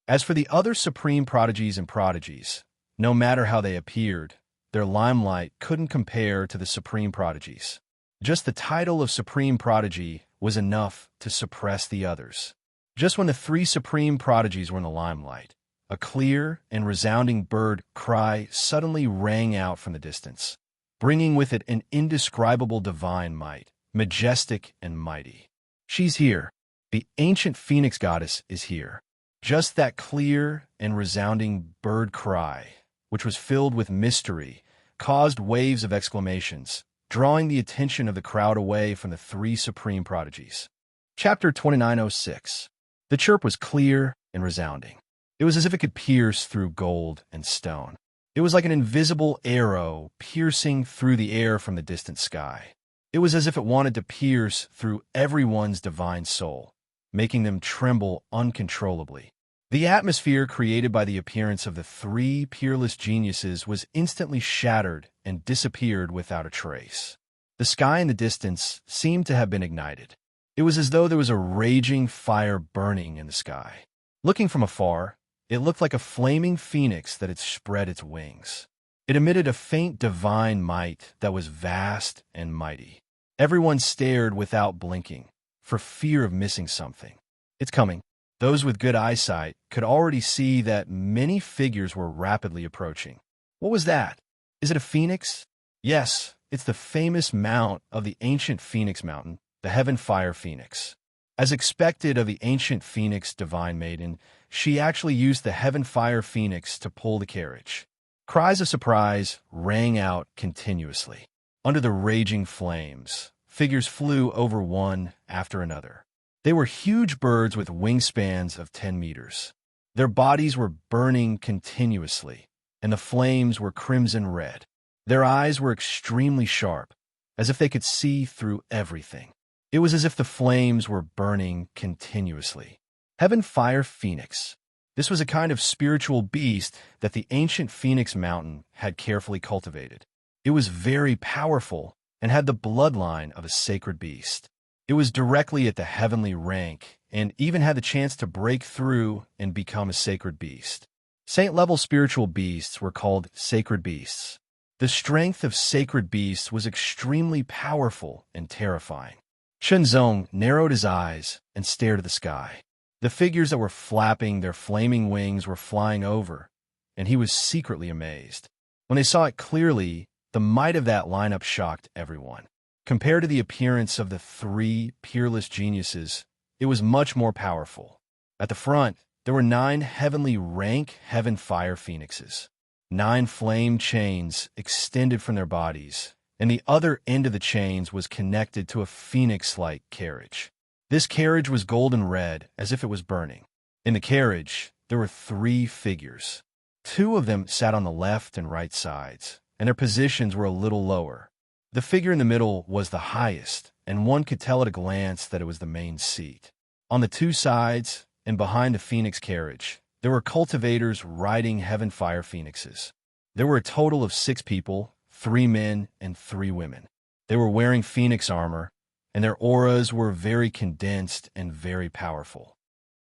As for the other supreme prodigies and prodigies, no matter how they appeared, their limelight couldn't compare to the supreme prodigies. Just the title of supreme prodigy was enough to suppress the others. Just when the three supreme prodigies were in the limelight, a clear and resounding bird cry suddenly rang out from the distance, bringing with it an indescribable divine might, majestic and mighty. She's here. The ancient phoenix goddess is here. Just that clear and resounding bird cry, which was filled with mystery, caused waves of exclamations, drawing the attention of the crowd away from the three supreme prodigies. Chapter 2906. The chirp was clear and resounding. It was as if it could pierce through gold and stone. It was like an invisible arrow piercing through the air from the distant sky. It was as if it wanted to pierce through everyone's divine soul, making them tremble uncontrollably. The atmosphere created by the appearance of the three peerless geniuses was instantly shattered and disappeared without a trace. The sky in the distance seemed to have been ignited. It was as though there was a raging fire burning in the sky. Looking from afar, it looked like a flaming phoenix that had spread its wings. It emitted a faint divine might that was vast and mighty. Everyone stared without blinking, for fear of missing something. It's coming. Those with good eyesight could already see that many figures were rapidly approaching. What was that? Is it a phoenix? Yes, it's the famous mount of the ancient Phoenix Mountain, the Heaven Fire Phoenix. As expected of the ancient Phoenix Divine Maiden, she actually used the Heaven Fire Phoenix to pull the carriage. Cries of surprise rang out continuously. Under the raging flames, figures flew over one after another. They were huge birds with wingspans of 10 meters. Their bodies were burning continuously, and the flames were crimson red. Their eyes were extremely sharp, as if they could see through everything. It was as if the flames were burning continuously. Heaven Fire Phoenix. This was a kind of spiritual beast that the ancient Phoenix Mountain had carefully cultivated. It was very powerful and had the bloodline of a sacred beast. It was directly at the heavenly rank and even had the chance to break through and become a sacred beast. Saint-level spiritual beasts were called sacred beasts. The strength of sacred beasts was extremely powerful and terrifying. Shenzong narrowed his eyes and stared at the sky. The figures that were flapping their flaming wings were flying over, and he was secretly amazed. When they saw it clearly, the might of that lineup shocked everyone. Compared to the appearance of the three peerless geniuses, it was much more powerful. At the front, there were 9 heavenly rank Heaven Fire Phoenixes. 9 flame chains extended from their bodies, and the other end of the chains was connected to a phoenix-like carriage. This carriage was golden red, as if it was burning. In the carriage, there were 3 figures. 2 of them sat on the left and right sides, and their positions were a little lower. The figure in the middle was the highest, and one could tell at a glance that it was the main seat. On the 2 sides, and behind the phoenix carriage, there were cultivators riding Heaven Fire Phoenixes. There were a total of 6 people, 3 men and 3 women. They were wearing phoenix armor, and their auras were very condensed and very powerful.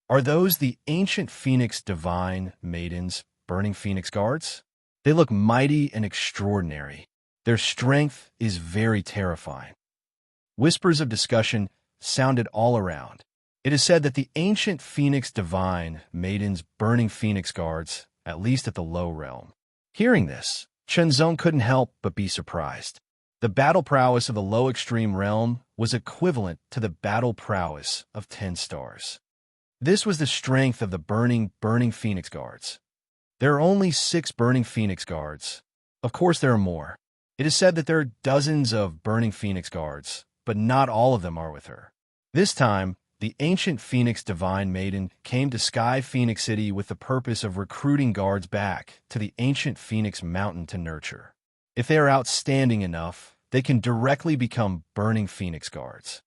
Are those the ancient Phoenix Divine Maidens, burning Phoenix Guards? They look mighty and extraordinary. Their strength is very terrifying. Whispers of discussion sounded all around. It is said that the ancient Phoenix Divine Maidens burning Phoenix Guards, at least at the low realm. Hearing this, Shenzong couldn't help but be surprised. The battle prowess of the low extreme realm was equivalent to the battle prowess of 10 stars. This was the strength of the burning Phoenix Guards. There are only 6 burning Phoenix Guards. Of course there are more. It is said that there are dozens of burning Phoenix Guards, but not all of them are with her. This time, the ancient Phoenix Divine Maiden came to Sky Phoenix City with the purpose of recruiting guards back to the ancient Phoenix Mountain to nurture. If they are outstanding enough, they can directly become burning Phoenix Guards.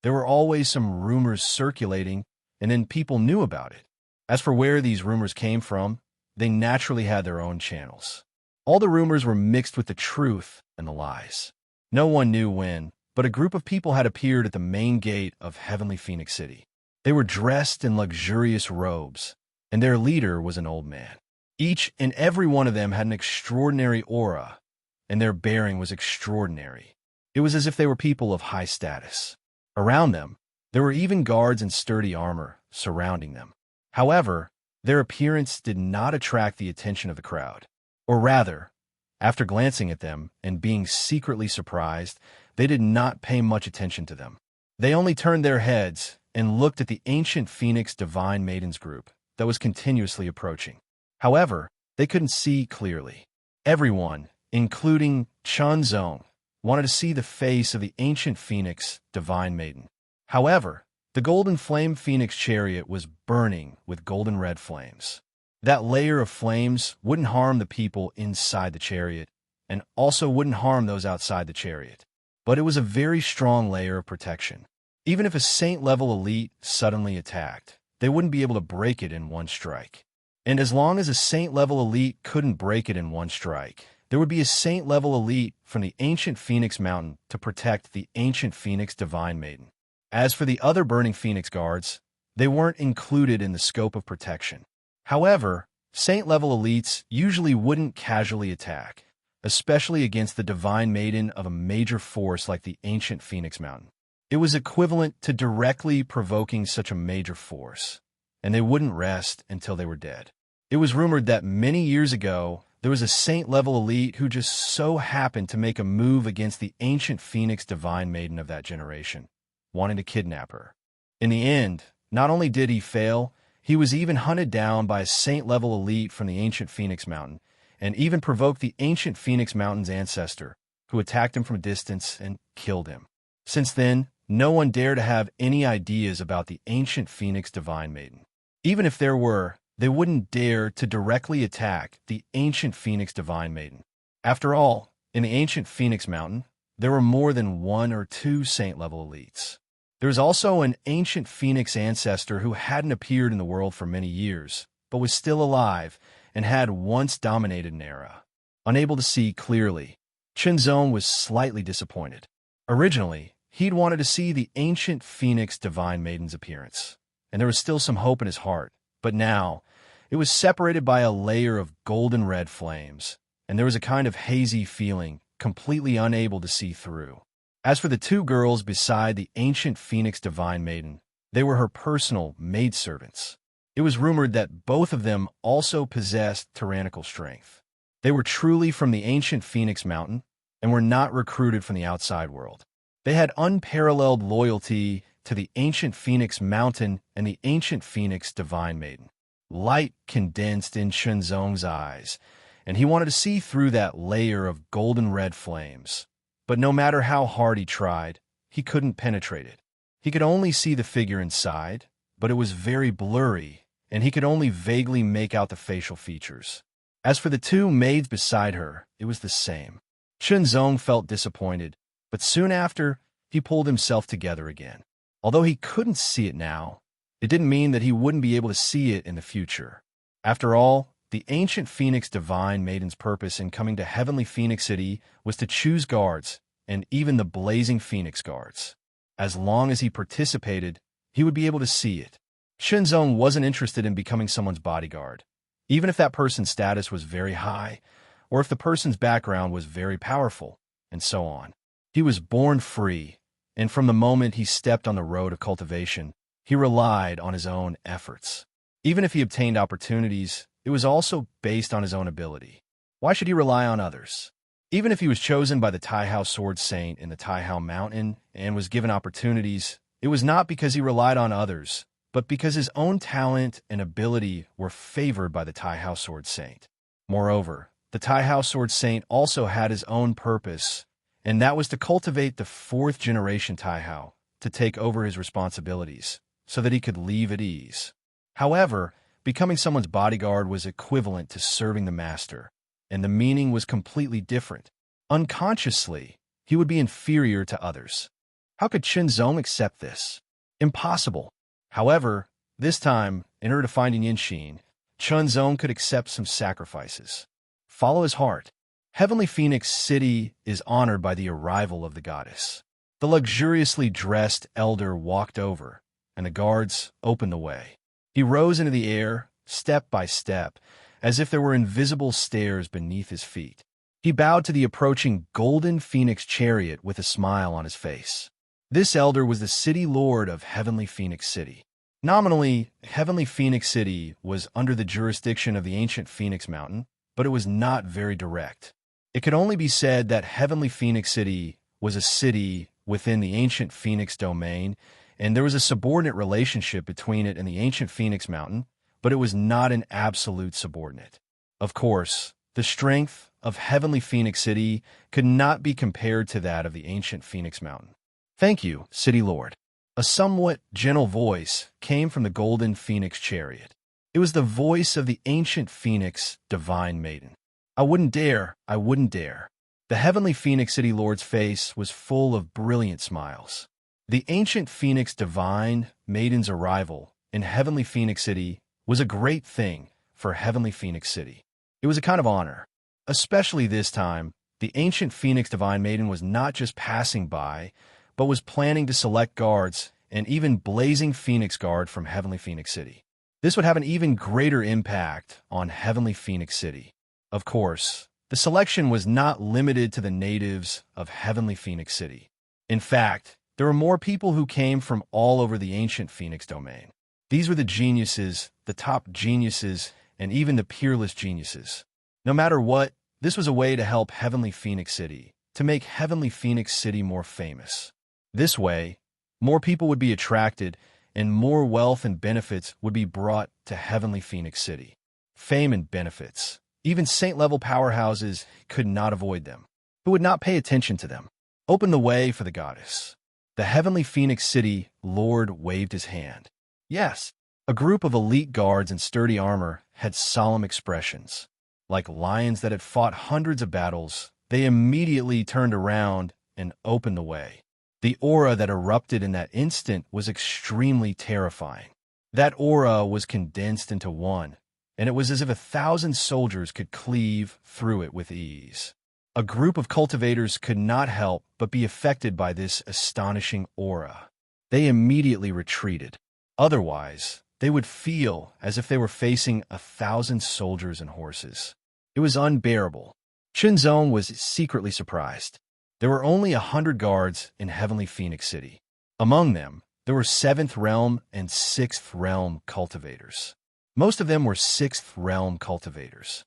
There were always some rumors circulating, and then people knew about it. As for where these rumors came from, they naturally had their own channels. All the rumors were mixed with the truth and the lies. No one knew when, but a group of people had appeared at the main gate of Heavenly Phoenix City. They were dressed in luxurious robes, and their leader was an old man. Each and every one of them had an extraordinary aura, and their bearing was extraordinary. It was as if they were people of high status. Around them, there were even guards in sturdy armor surrounding them. However, their appearance did not attract the attention of the crowd. Or rather, after glancing at them and being secretly surprised, they did not pay much attention to them. They only turned their heads and looked at the ancient Phoenix Divine Maidens group that was continuously approaching. However, they couldn't see clearly. Everyone, including Shenzong, wanted to see the face of the ancient Phoenix Divine Maiden. However, the golden flame Phoenix chariot was burning with golden red flames. That layer of flames wouldn't harm the people inside the chariot, and also wouldn't harm those outside the chariot. But it was a very strong layer of protection. Even if a saint-level elite suddenly attacked, they wouldn't be able to break it in one strike. And as long as a saint-level elite couldn't break it in one strike, there would be a saint-level elite from the ancient Phoenix Mountain to protect the ancient Phoenix Divine Maiden. As for the other burning Phoenix Guards, they weren't included in the scope of protection. However, saint-level elites usually wouldn't casually attack, especially against the Divine Maiden of a major force like the ancient Phoenix Mountain. It was equivalent to directly provoking such a major force, and they wouldn't rest until they were dead. It was rumored that many years ago, there was a saint-level elite who just so happened to make a move against the ancient Phoenix Divine Maiden of that generation, wanting to kidnap her. In the end, not only did he fail, he was even hunted down by a saint-level elite from the ancient Phoenix Mountain, and even provoked the ancient Phoenix Mountain's ancestor, who attacked him from a distance and killed him. Since then, no one dared to have any ideas about the ancient Phoenix Divine Maiden. Even if there were, they wouldn't dare to directly attack the ancient Phoenix Divine Maiden. After all, in the ancient Phoenix Mountain, there were more than one or two saint-level elites. There was also an ancient Phoenix ancestor who hadn't appeared in the world for many years, but was still alive and had once dominated an era. Unable to see clearly, Chenzong was slightly disappointed. Originally, he'd wanted to see the ancient Phoenix Divine Maiden's appearance, and there was still some hope in his heart, but now, it was separated by a layer of golden red flames, and there was a kind of hazy feeling, completely unable to see through. As for the two girls beside the ancient Phoenix Divine Maiden, they were her personal maidservants. It was rumored that both of them also possessed tyrannical strength. They were truly from the ancient Phoenix Mountain and were not recruited from the outside world. They had unparalleled loyalty to the ancient Phoenix Mountain and the ancient Phoenix Divine Maiden. Light condensed in Chenzong's eyes, and he wanted to see through that layer of golden red flames. But no matter how hard he tried, he couldn't penetrate it. He could only see the figure inside, but it was very blurry, and he could only vaguely make out the facial features. As for the two maids beside her, it was the same. Chenzong felt disappointed, but soon after, he pulled himself together again. Although he couldn't see it now, it didn't mean that he wouldn't be able to see it in the future. After all, the ancient Phoenix Divine Maiden's purpose in coming to Heavenly Phoenix City was to choose guards, and even the blazing Phoenix Guards. As long as he participated, he would be able to see it. Chenzong wasn't interested in becoming someone's bodyguard, even if that person's status was very high, or if the person's background was very powerful, and so on. He was born free, and from the moment he stepped on the road of cultivation, he relied on his own efforts. Even if he obtained opportunities, it was also based on his own ability. Why should he rely on others? Even if he was chosen by the Taihao Sword Saint in the Taihao Mountain and was given opportunities, it was not because he relied on others, but because his own talent and ability were favored by the Taihao Sword Saint. Moreover, the Taihao Sword Saint also had his own purpose, and that was to cultivate the fourth generation Taihao to take over his responsibilities, so that he could leave at ease. However, becoming someone's bodyguard was equivalent to serving the master, and the meaning was completely different. Unconsciously, he would be inferior to others. How could Chenzong accept this? Impossible. However, this time, in order to find Yinxin, Chenzong could accept some sacrifices. Follow his heart. Heavenly Phoenix City is honored by the arrival of the goddess. The luxuriously dressed elder walked over, and the guards opened the way. He rose into the air, step by step, as if there were invisible stairs beneath his feet. He bowed to the approaching golden phoenix chariot with a smile on his face. This elder was the city lord of Heavenly Phoenix City. Nominally, Heavenly Phoenix City was under the jurisdiction of the ancient Phoenix Mountain, but it was not very direct. It could only be said that Heavenly Phoenix City was a city within the ancient Phoenix domain, and there was a subordinate relationship between it and the ancient Phoenix Mountain, but it was not an absolute subordinate. Of course, the strength of Heavenly Phoenix City could not be compared to that of the ancient Phoenix Mountain. "Thank you, City Lord." A somewhat gentle voice came from the golden phoenix chariot. It was the voice of the ancient Phoenix Divine Maiden. I wouldn't dare. The Heavenly Phoenix City Lord's face was full of brilliant smiles. The ancient Phoenix Divine Maiden's arrival in Heavenly Phoenix City was a great thing for Heavenly Phoenix City. It was a kind of honor. Especially this time, the ancient Phoenix Divine Maiden was not just passing by, but was planning to select guards and even blazing Phoenix Guard from Heavenly Phoenix City. This would have an even greater impact on Heavenly Phoenix City. Of course, the selection was not limited to the natives of Heavenly Phoenix City. In fact, there were more people who came from all over the ancient Phoenix domain. These were the geniuses, the top geniuses, and even the peerless geniuses. No matter what, this was a way to help Heavenly Phoenix City, to make Heavenly Phoenix City more famous. This way, more people would be attracted, and more wealth and benefits would be brought to Heavenly Phoenix City. Fame and benefits. Even saint-level powerhouses could not avoid them, who would not pay attention to them. Open the way for the goddess. The Heavenly Phoenix City Lord waved his hand. Yes, a group of elite guards in sturdy armor had solemn expressions. Like lions that had fought hundreds of battles, they immediately turned around and opened the way. The aura that erupted in that instant was extremely terrifying. That aura was condensed into one, and it was as if 1,000 soldiers could cleave through it with ease. A group of cultivators could not help but be affected by this astonishing aura. They immediately retreated. Otherwise, they would feel as if they were facing 1,000 soldiers and horses. It was unbearable. Chunzong was secretly surprised. There were only 100 guards in Heavenly Phoenix City. Among them, there were 7th Realm and 6th Realm cultivators. Most of them were 6th Realm cultivators.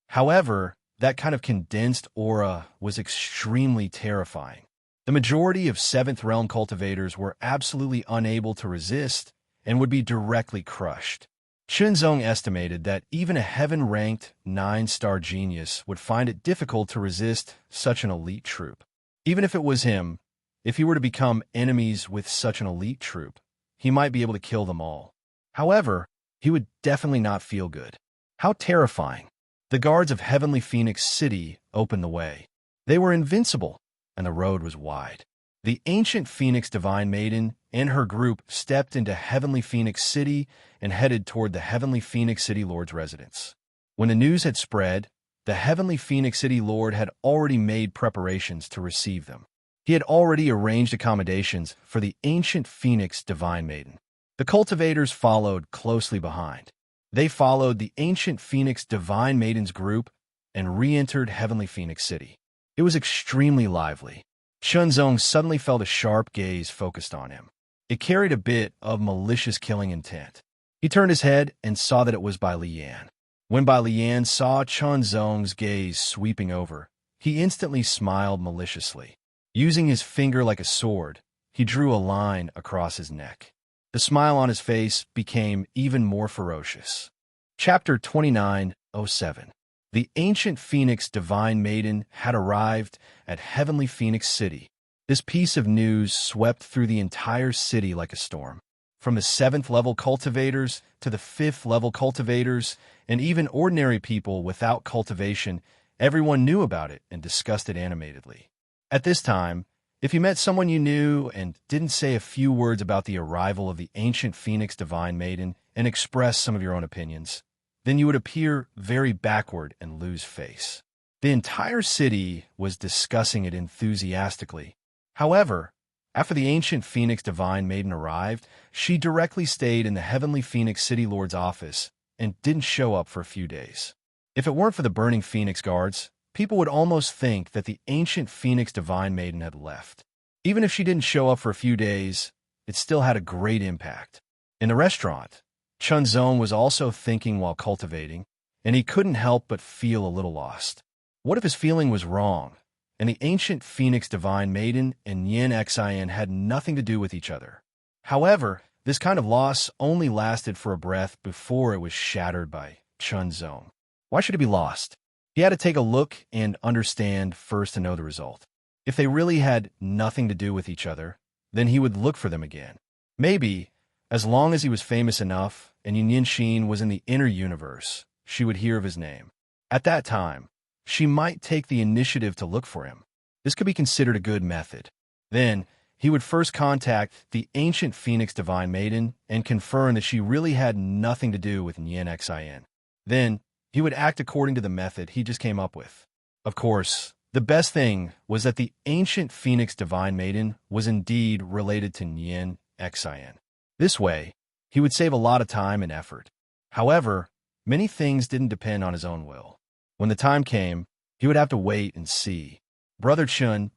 However, that kind of condensed aura was extremely terrifying. The majority of 7th Realm cultivators were absolutely unable to resist and would be directly crushed. Chunzong estimated that even a heaven-ranked 9-star genius would find it difficult to resist such an elite troop. Even if it was him, if he were to become enemies with such an elite troop, he might be able to kill them all. However, he would definitely not feel good. How terrifying. The guards of Heavenly Phoenix City opened the way. They were invincible, and the road was wide. The ancient Phoenix Divine Maiden and her group stepped into Heavenly Phoenix City and headed toward the Heavenly Phoenix City Lord's residence. When the news had spread, the Heavenly Phoenix City Lord had already made preparations to receive them. He had already arranged accommodations for the ancient Phoenix Divine Maiden. The cultivators followed closely behind. They followed the ancient Phoenix Divine Maiden's group and re-entered Heavenly Phoenix City. It was extremely lively. Chunzong suddenly felt a sharp gaze focused on him. It carried a bit of malicious killing intent. He turned his head and saw that it was Bai Lian. When Bai Lian saw Chunzong's gaze sweeping over, he instantly smiled maliciously. Using his finger like a sword, he drew a line across his neck. The smile on his face became even more ferocious. Chapter 29:07. The ancient Phoenix Divine Maiden had arrived at Heavenly Phoenix City. This piece of news swept through the entire city like a storm. From the 7th level cultivators to the 5th level cultivators, and even ordinary people without cultivation, everyone knew about it and discussed it animatedly. At this time, if you met someone you knew and didn't say a few words about the arrival of the ancient Phoenix Divine Maiden and express some of your own opinions, then you would appear very backward and lose face. The entire city was discussing it enthusiastically. However, after the ancient Phoenix Divine Maiden arrived, she directly stayed in the Heavenly Phoenix City Lord's office and didn't show up for a few days. If it weren't for the burning Phoenix guards, people would almost think that the ancient Phoenix Divine Maiden had left. Even if she didn't show up for a few days, it still had a great impact. In the restaurant, Chunzong was also thinking while cultivating, and he couldn't help but feel a little lost. What if his feeling was wrong, and the ancient Phoenix Divine Maiden and Yin Xian had nothing to do with each other? However, this kind of loss only lasted for a breath before it was shattered by Chunzong. Why should it be lost? He had to take a look and understand first to know the result. If they really had nothing to do with each other, then he would look for them again. Maybe, as long as he was famous enough and Yin Xin was in the inner universe, she would hear of his name. At that time, she might take the initiative to look for him. This could be considered a good method. Then, he would first contact the ancient Phoenix Divine Maiden and confirm that she really had nothing to do with Yin Xin. Then, he would act according to the method he just came up with. Of course, the best thing was that the ancient Phoenix Divine Maiden was indeed related to Yin Xin. This way, he would save a lot of time and effort. However, many things didn't depend on his own will. When the time came, he would have to wait and see. Brother Chun,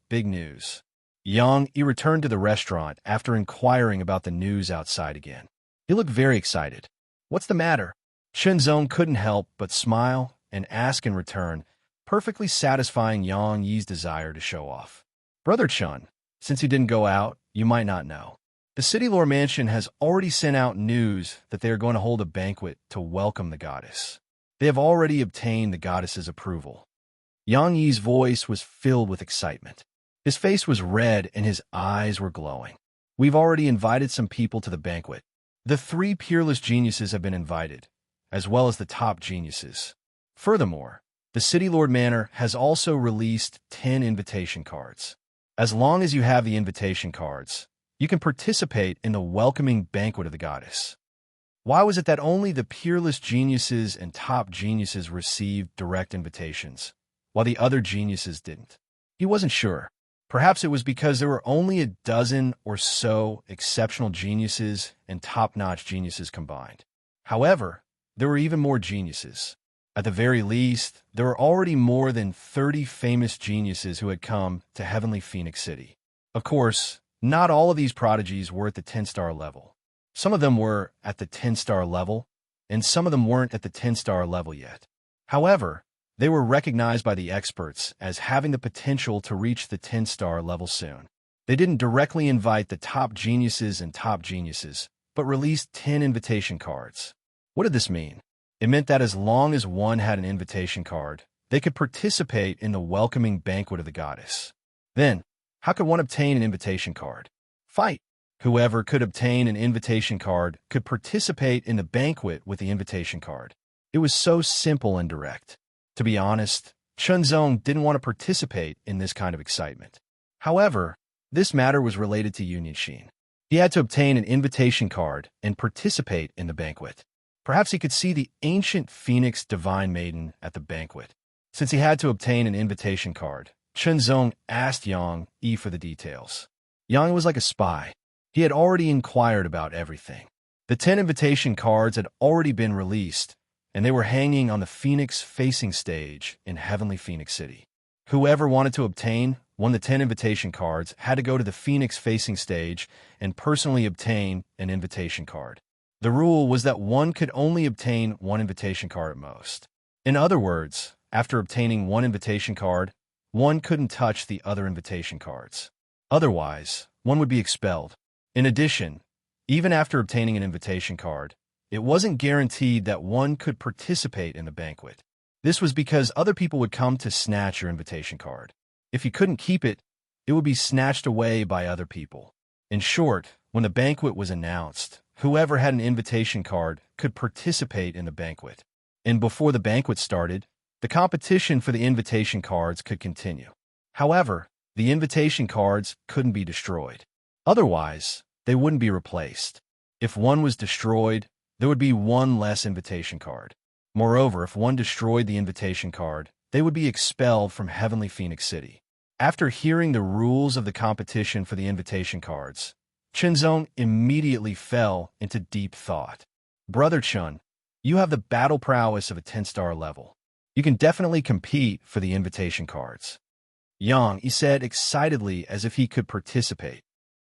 big news. Yang Yi returned to the restaurant after inquiring about the news outside again. He looked very excited. What's the matter? Shenzong couldn't help but smile and ask in return, perfectly satisfying Yang Yi's desire to show off. Brother Chun, since you didn't go out, you might not know. The City Lore Mansion has already sent out news that they are going to hold a banquet to welcome the goddess. They have already obtained the goddess's approval. Yang Yi's voice was filled with excitement. His face was red and his eyes were glowing. We've already invited some people to the banquet. The 3 peerless geniuses have been invited, as well as the top geniuses. Furthermore, the City Lord Manor has also released 10 invitation cards. As long as you have the invitation cards, you can participate in the welcoming banquet of the goddess. Why was it that only the peerless geniuses and top geniuses received direct invitations, while the other geniuses didn't? He wasn't sure. Perhaps it was because there were only a dozen or so exceptional geniuses and top-notch geniuses combined. However, there were even more geniuses. At the very least, there were already more than 30 famous geniuses who had come to Heavenly Phoenix City. Of course, not all of these prodigies were at the 10-star level. Some of them were at the 10-star level, and some of them weren't at the 10-star level yet. However, they were recognized by the experts as having the potential to reach the 10-star level soon. They didn't directly invite the top geniuses and top geniuses, but released 10 invitation cards. What did this mean? It meant that as long as one had an invitation card, they could participate in the welcoming banquet of the goddess. Then, how could one obtain an invitation card? Fight! Whoever could obtain an invitation card could participate in the banquet with the invitation card. It was so simple and direct. To be honest, Chunzong didn't want to participate in this kind of excitement. However, this matter was related to Union Shin. He had to obtain an invitation card and participate in the banquet. Perhaps he could see the ancient Phoenix Divine Maiden at the banquet. Since he had to obtain an invitation card, Chunzong asked Yang Yi for the details. Yang was like a spy. He had already inquired about everything. The 10 invitation cards had already been released, and they were hanging on the Phoenix-facing stage in Heavenly Phoenix City. Whoever wanted to obtain one of the 10 invitation cards had to go to the Phoenix-facing stage and personally obtain an invitation card. The rule was that one could only obtain one invitation card at most. In other words, after obtaining one invitation card, one couldn't touch the other invitation cards. Otherwise, one would be expelled. In addition, even after obtaining an invitation card, it wasn't guaranteed that one could participate in the banquet. This was because other people would come to snatch your invitation card. If you couldn't keep it, it would be snatched away by other people. In short, when the banquet was announced, whoever had an invitation card could participate in the banquet. And before the banquet started, the competition for the invitation cards could continue. However, the invitation cards couldn't be destroyed. Otherwise, they wouldn't be replaced. If one was destroyed, there would be one less invitation card. Moreover, if one destroyed the invitation card, they would be expelled from Heavenly Phoenix City. After hearing the rules of the competition for the invitation cards, Chunzong immediately fell into deep thought. Brother Chun, you have the battle prowess of a 10-star level. You can definitely compete for the invitation cards. Yang, he said excitedly as if he could participate.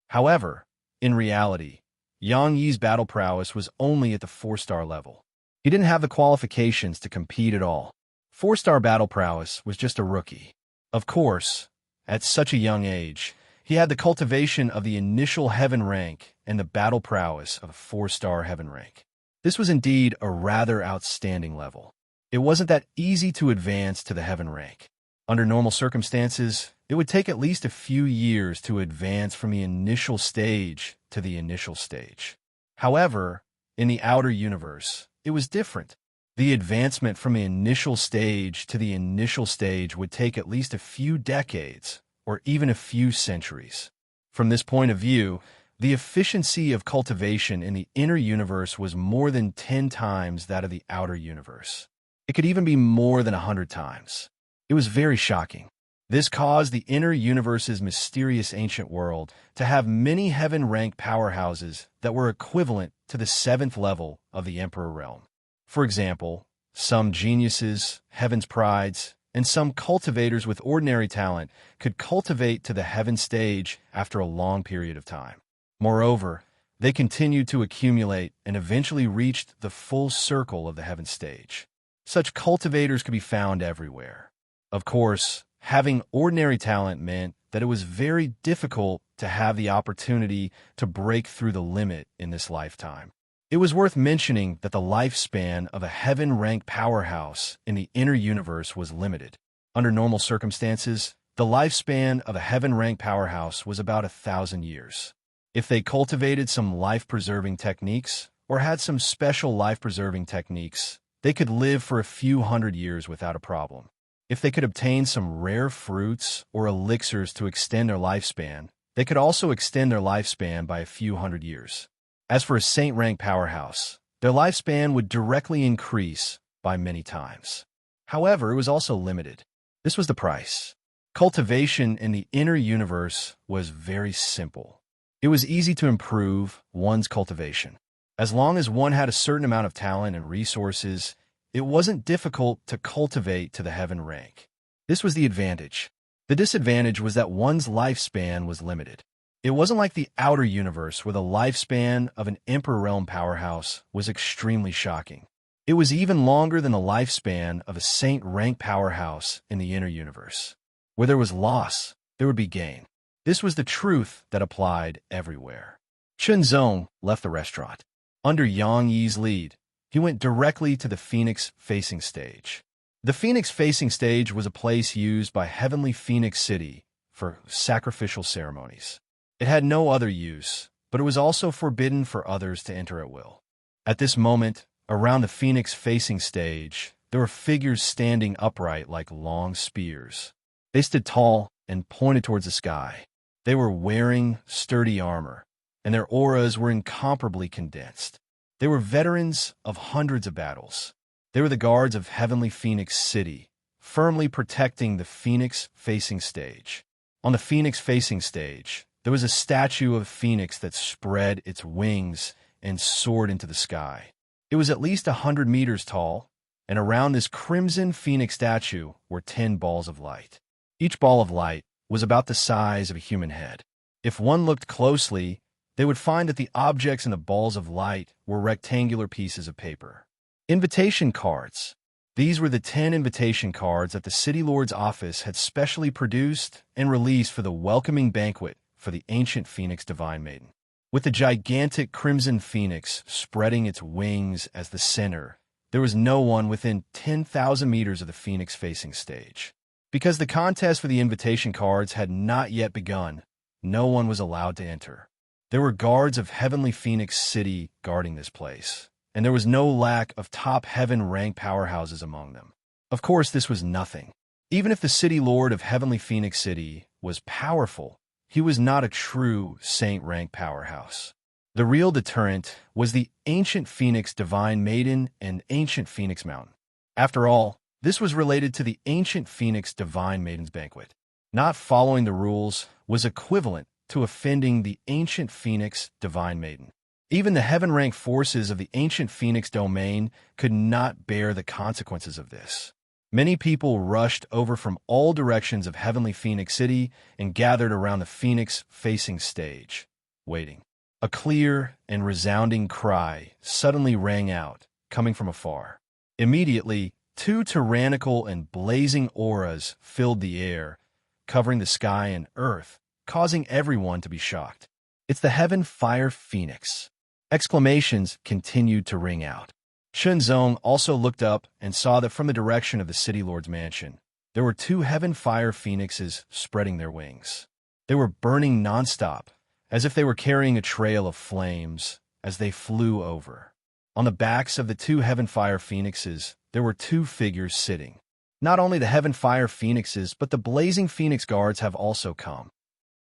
However, in reality, Yang Yi's battle prowess was only at the 4-star level. He didn't have the qualifications to compete at all. 4-star battle prowess was just a rookie. Of course, at such a young age, he had the cultivation of the initial heaven rank and the battle prowess of a 4-star heaven rank. This was indeed a rather outstanding level. It wasn't that easy to advance to the heaven rank. Under normal circumstances, it would take at least a few years to advance from the initial stage to the initial stage. However, in the outer universe, it was different. The advancement from the initial stage to the initial stage would take at least a few decades, or even a few centuries. From this point of view, the efficiency of cultivation in the inner universe was more than 10 times that of the outer universe. It could even be more than 100 times. It was very shocking. This caused the inner universe's mysterious ancient world to have many heaven-rank powerhouses that were equivalent to the 7th level of the Emperor realm. For example, some geniuses, heaven's prides, and some cultivators with ordinary talent could cultivate to the heaven stage after a long period of time. Moreover, They continued to accumulate and eventually reached the full circle of the heaven stage. Such cultivators could be found everywhere. Of course, having ordinary talent meant that it was very difficult to have the opportunity to break through the limit in this lifetime. It was worth mentioning that the lifespan of a heaven-ranked powerhouse in the inner universe was limited. Under normal circumstances, the lifespan of a heaven-ranked powerhouse was about 1,000 years. If they cultivated some life-preserving techniques or had some special life-preserving techniques, they could live for a few hundred years without a problem. If they could obtain some rare fruits or elixirs to extend their lifespan, they could also extend their lifespan by a few hundred years. As for a saint-ranked powerhouse, their lifespan would directly increase by many times. However, it was also limited. This was the price. Cultivation in the inner universe was very simple. It was easy to improve one's cultivation. As long as one had a certain amount of talent and resources, it wasn't difficult to cultivate to the heaven rank. This was the advantage. The disadvantage was that one's lifespan was limited. It wasn't like the outer universe where the lifespan of an Emperor Realm powerhouse was extremely shocking. It was even longer than the lifespan of a saint-ranked powerhouse in the inner universe. Where there was loss, there would be gain. This was the truth that applied everywhere. Shenzong left the restaurant. Under Yang Yi's lead, he went directly to the Phoenix-facing stage. The Phoenix-facing stage was a place used by Heavenly Phoenix City for sacrificial ceremonies. It had no other use, but it was also forbidden for others to enter at will. At this moment, around the Phoenix-facing stage, there were figures standing upright like long spears. They stood tall and pointed towards the sky. They were wearing sturdy armor, and their auras were incomparably condensed. They were veterans of hundreds of battles. They were the guards of Heavenly Phoenix City, firmly protecting the Phoenix-facing stage. On the Phoenix-facing stage, there was a statue of Phoenix that spread its wings and soared into the sky. It was at least 100 meters tall, and around this crimson Phoenix statue were 10 balls of light. Each ball of light was about the size of a human head. If one looked closely, they would find that the objects in the balls of light were rectangular pieces of paper. Invitation cards. These were the 10 invitation cards that the City Lord's office had specially produced and released for the welcoming banquet for the ancient Phoenix Divine Maiden. With the gigantic crimson phoenix spreading its wings as the center, there was no one within 10,000 meters of the Phoenix-facing stage. Because the contest for the invitation cards had not yet begun, no one was allowed to enter. There were guards of Heavenly Phoenix City guarding this place, and there was no lack of top heaven-ranked powerhouses among them. Of course, this was nothing. Even if the City Lord of Heavenly Phoenix City was powerful, he was not a true saint-ranked powerhouse. The real deterrent was the ancient Phoenix Divine Maiden and ancient Phoenix Mountain. After all, this was related to the ancient Phoenix Divine Maiden's banquet. Not following the rules was equivalent to offending the ancient Phoenix Divine Maiden. Even the heaven-ranked forces of the ancient Phoenix domain could not bear the consequences of this. Many people rushed over from all directions of Heavenly Phoenix City and gathered around the Phoenix-facing stage, waiting. A clear and resounding cry suddenly rang out, coming from afar. Immediately, 2 tyrannical and blazing auras filled the air, covering the sky and earth, causing everyone to be shocked. "It's the Heaven Fire Phoenix!" Exclamations continued to ring out. Shenzong also looked up and saw that from the direction of the City Lord's mansion, there were 2 Heaven Fire Phoenixes spreading their wings. They were burning nonstop, as if they were carrying a trail of flames as they flew over. On the backs of the 2 Heaven Fire Phoenixes, there were 2 figures sitting. Not only the Heaven Fire Phoenixes, but the Blazing Phoenix Guards have also come.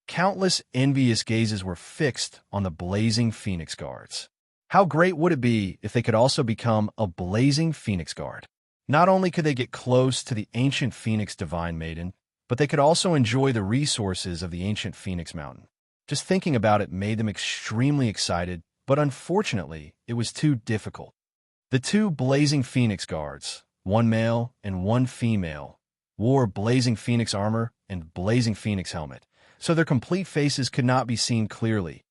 Countless envious gazes were fixed on the Blazing Phoenix Guards. How great would it be if they could also become a Blazing Phoenix Guard? Not only could they get close to the ancient Phoenix Divine Maiden, but they could also enjoy the resources of the ancient Phoenix Mountain. Just thinking about it made them extremely excited, but unfortunately, it was too difficult. The 2 Blazing Phoenix Guards, 1 male and 1 female, wore Blazing Phoenix armor and Blazing Phoenix helmet, so their complete faces could not be seen clearly.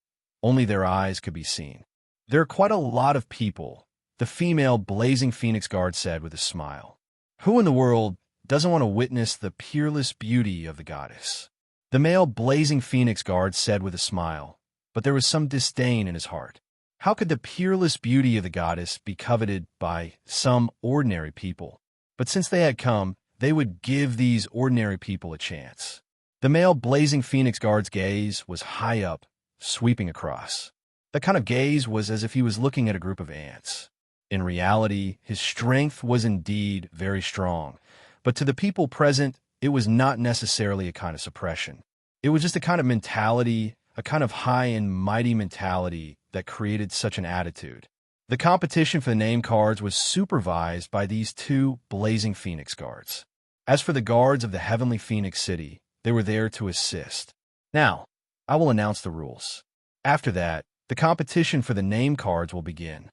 Only their eyes could be seen. "There are quite a lot of people," the female blazing phoenix guard said with a smile. "Who in the world doesn't want to witness the peerless beauty of the goddess?" The male blazing phoenix guard said with a smile, but there was some disdain in his heart. How could the peerless beauty of the goddess be coveted by some ordinary people? But since they had come, they would give these ordinary people a chance. The male blazing phoenix guard's gaze was high up, sweeping across. The kind of gaze was as if he was looking at a group of ants. In reality, his strength was indeed very strong, but to the people present, it was not necessarily a kind of suppression. It was just a kind of mentality, a kind of high and mighty mentality that created such an attitude. The competition for the name cards was supervised by these two blazing phoenix guards. As for the guards of the heavenly Phoenix City, they were there to assist. Now, I will announce the rules. After that, the competition for the name cards will begin.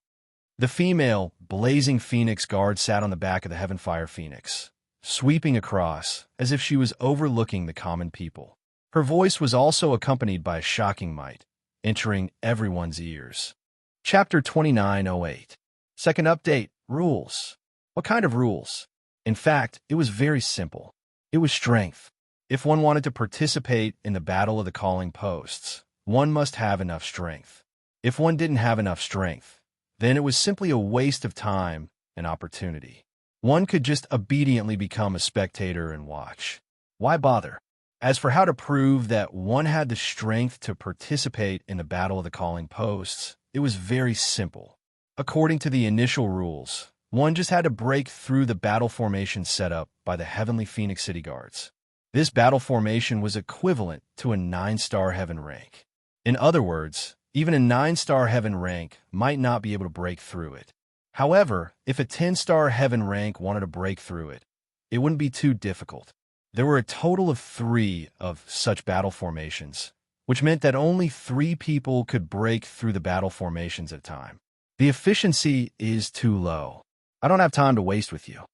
The female blazing phoenix guard sat on the back of the Heavenfire Phoenix, sweeping across as if she was overlooking the common people. Her voice was also accompanied by a shocking might, entering everyone's ears. Chapter 2908. Second update, rules. What kind of rules? In fact, it was very simple. It was strength. If one wanted to participate in the Battle of the Calling Posts, one must have enough strength. If one didn't have enough strength, then it was simply a waste of time and opportunity. One could just obediently become a spectator and watch. Why bother? As for how to prove that one had the strength to participate in the Battle of the Calling Posts, it was very simple. According to the initial rules, one just had to break through the battle formation set up by the Heavenly Phoenix City Guards. This battle formation was equivalent to a 9-star heaven rank. In other words, even a 9-star heaven rank might not be able to break through it. However, if a 10-star heaven rank wanted to break through it, it wouldn't be too difficult. There were a total of 3 of such battle formations, which meant that only 3 people could break through the battle formations at a time. The efficiency is too low. I don't have time to waste with you.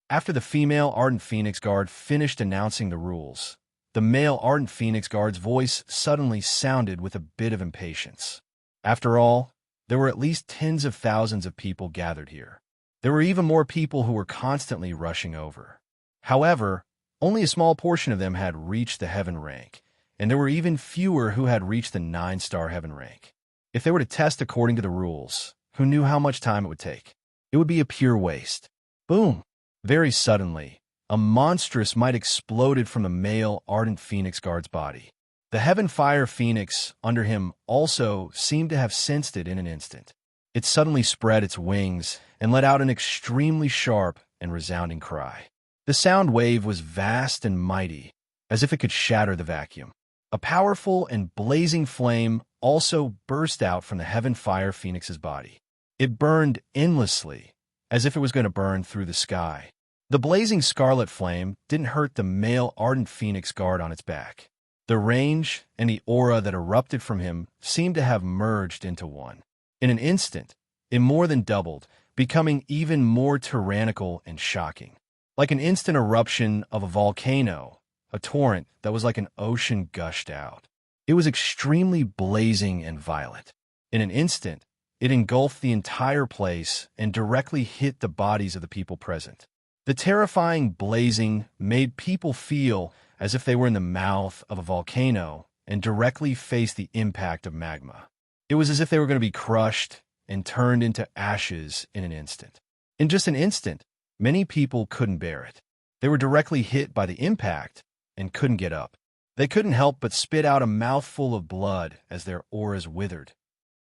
After the female Ardent Phoenix Guard finished announcing the rules, the male Ardent Phoenix Guard's voice suddenly sounded with a bit of impatience. After all, there were at least tens of thousands of people gathered here. There were even more people who were constantly rushing over. However, only a small portion of them had reached the heaven rank, and there were even fewer who had reached the 9-star heaven rank. If they were to test according to the rules, who knew how much time it would take? It would be a pure waste. Boom! Very suddenly, a monstrous might exploded from the male Ardent Phoenix Guard's body. The Heavenfire Phoenix under him also seemed to have sensed it in an instant. It suddenly spread its wings and let out an extremely sharp and resounding cry. The sound wave was vast and mighty, as if it could shatter the vacuum. A powerful and blazing flame also burst out from the Heavenfire Phoenix's body. It burned endlessly, as if it was going to burn through the sky. The blazing scarlet flame didn't hurt the male Ardent Phoenix Guard on its back. The range and the aura that erupted from him seemed to have merged into one. In an instant, it more than doubled, becoming even more tyrannical and shocking. Like an instant eruption of a volcano, a torrent that was like an ocean gushed out. It was extremely blazing and violent. In an instant, it engulfed the entire place and directly hit the bodies of the people present. The terrifying blazing made people feel as if they were in the mouth of a volcano and directly faced the impact of magma. It was as if they were going to be crushed and turned into ashes in an instant. In just an instant, many people couldn't bear it. They were directly hit by the impact and couldn't get up. They couldn't help but spit out a mouthful of blood as their auras withered.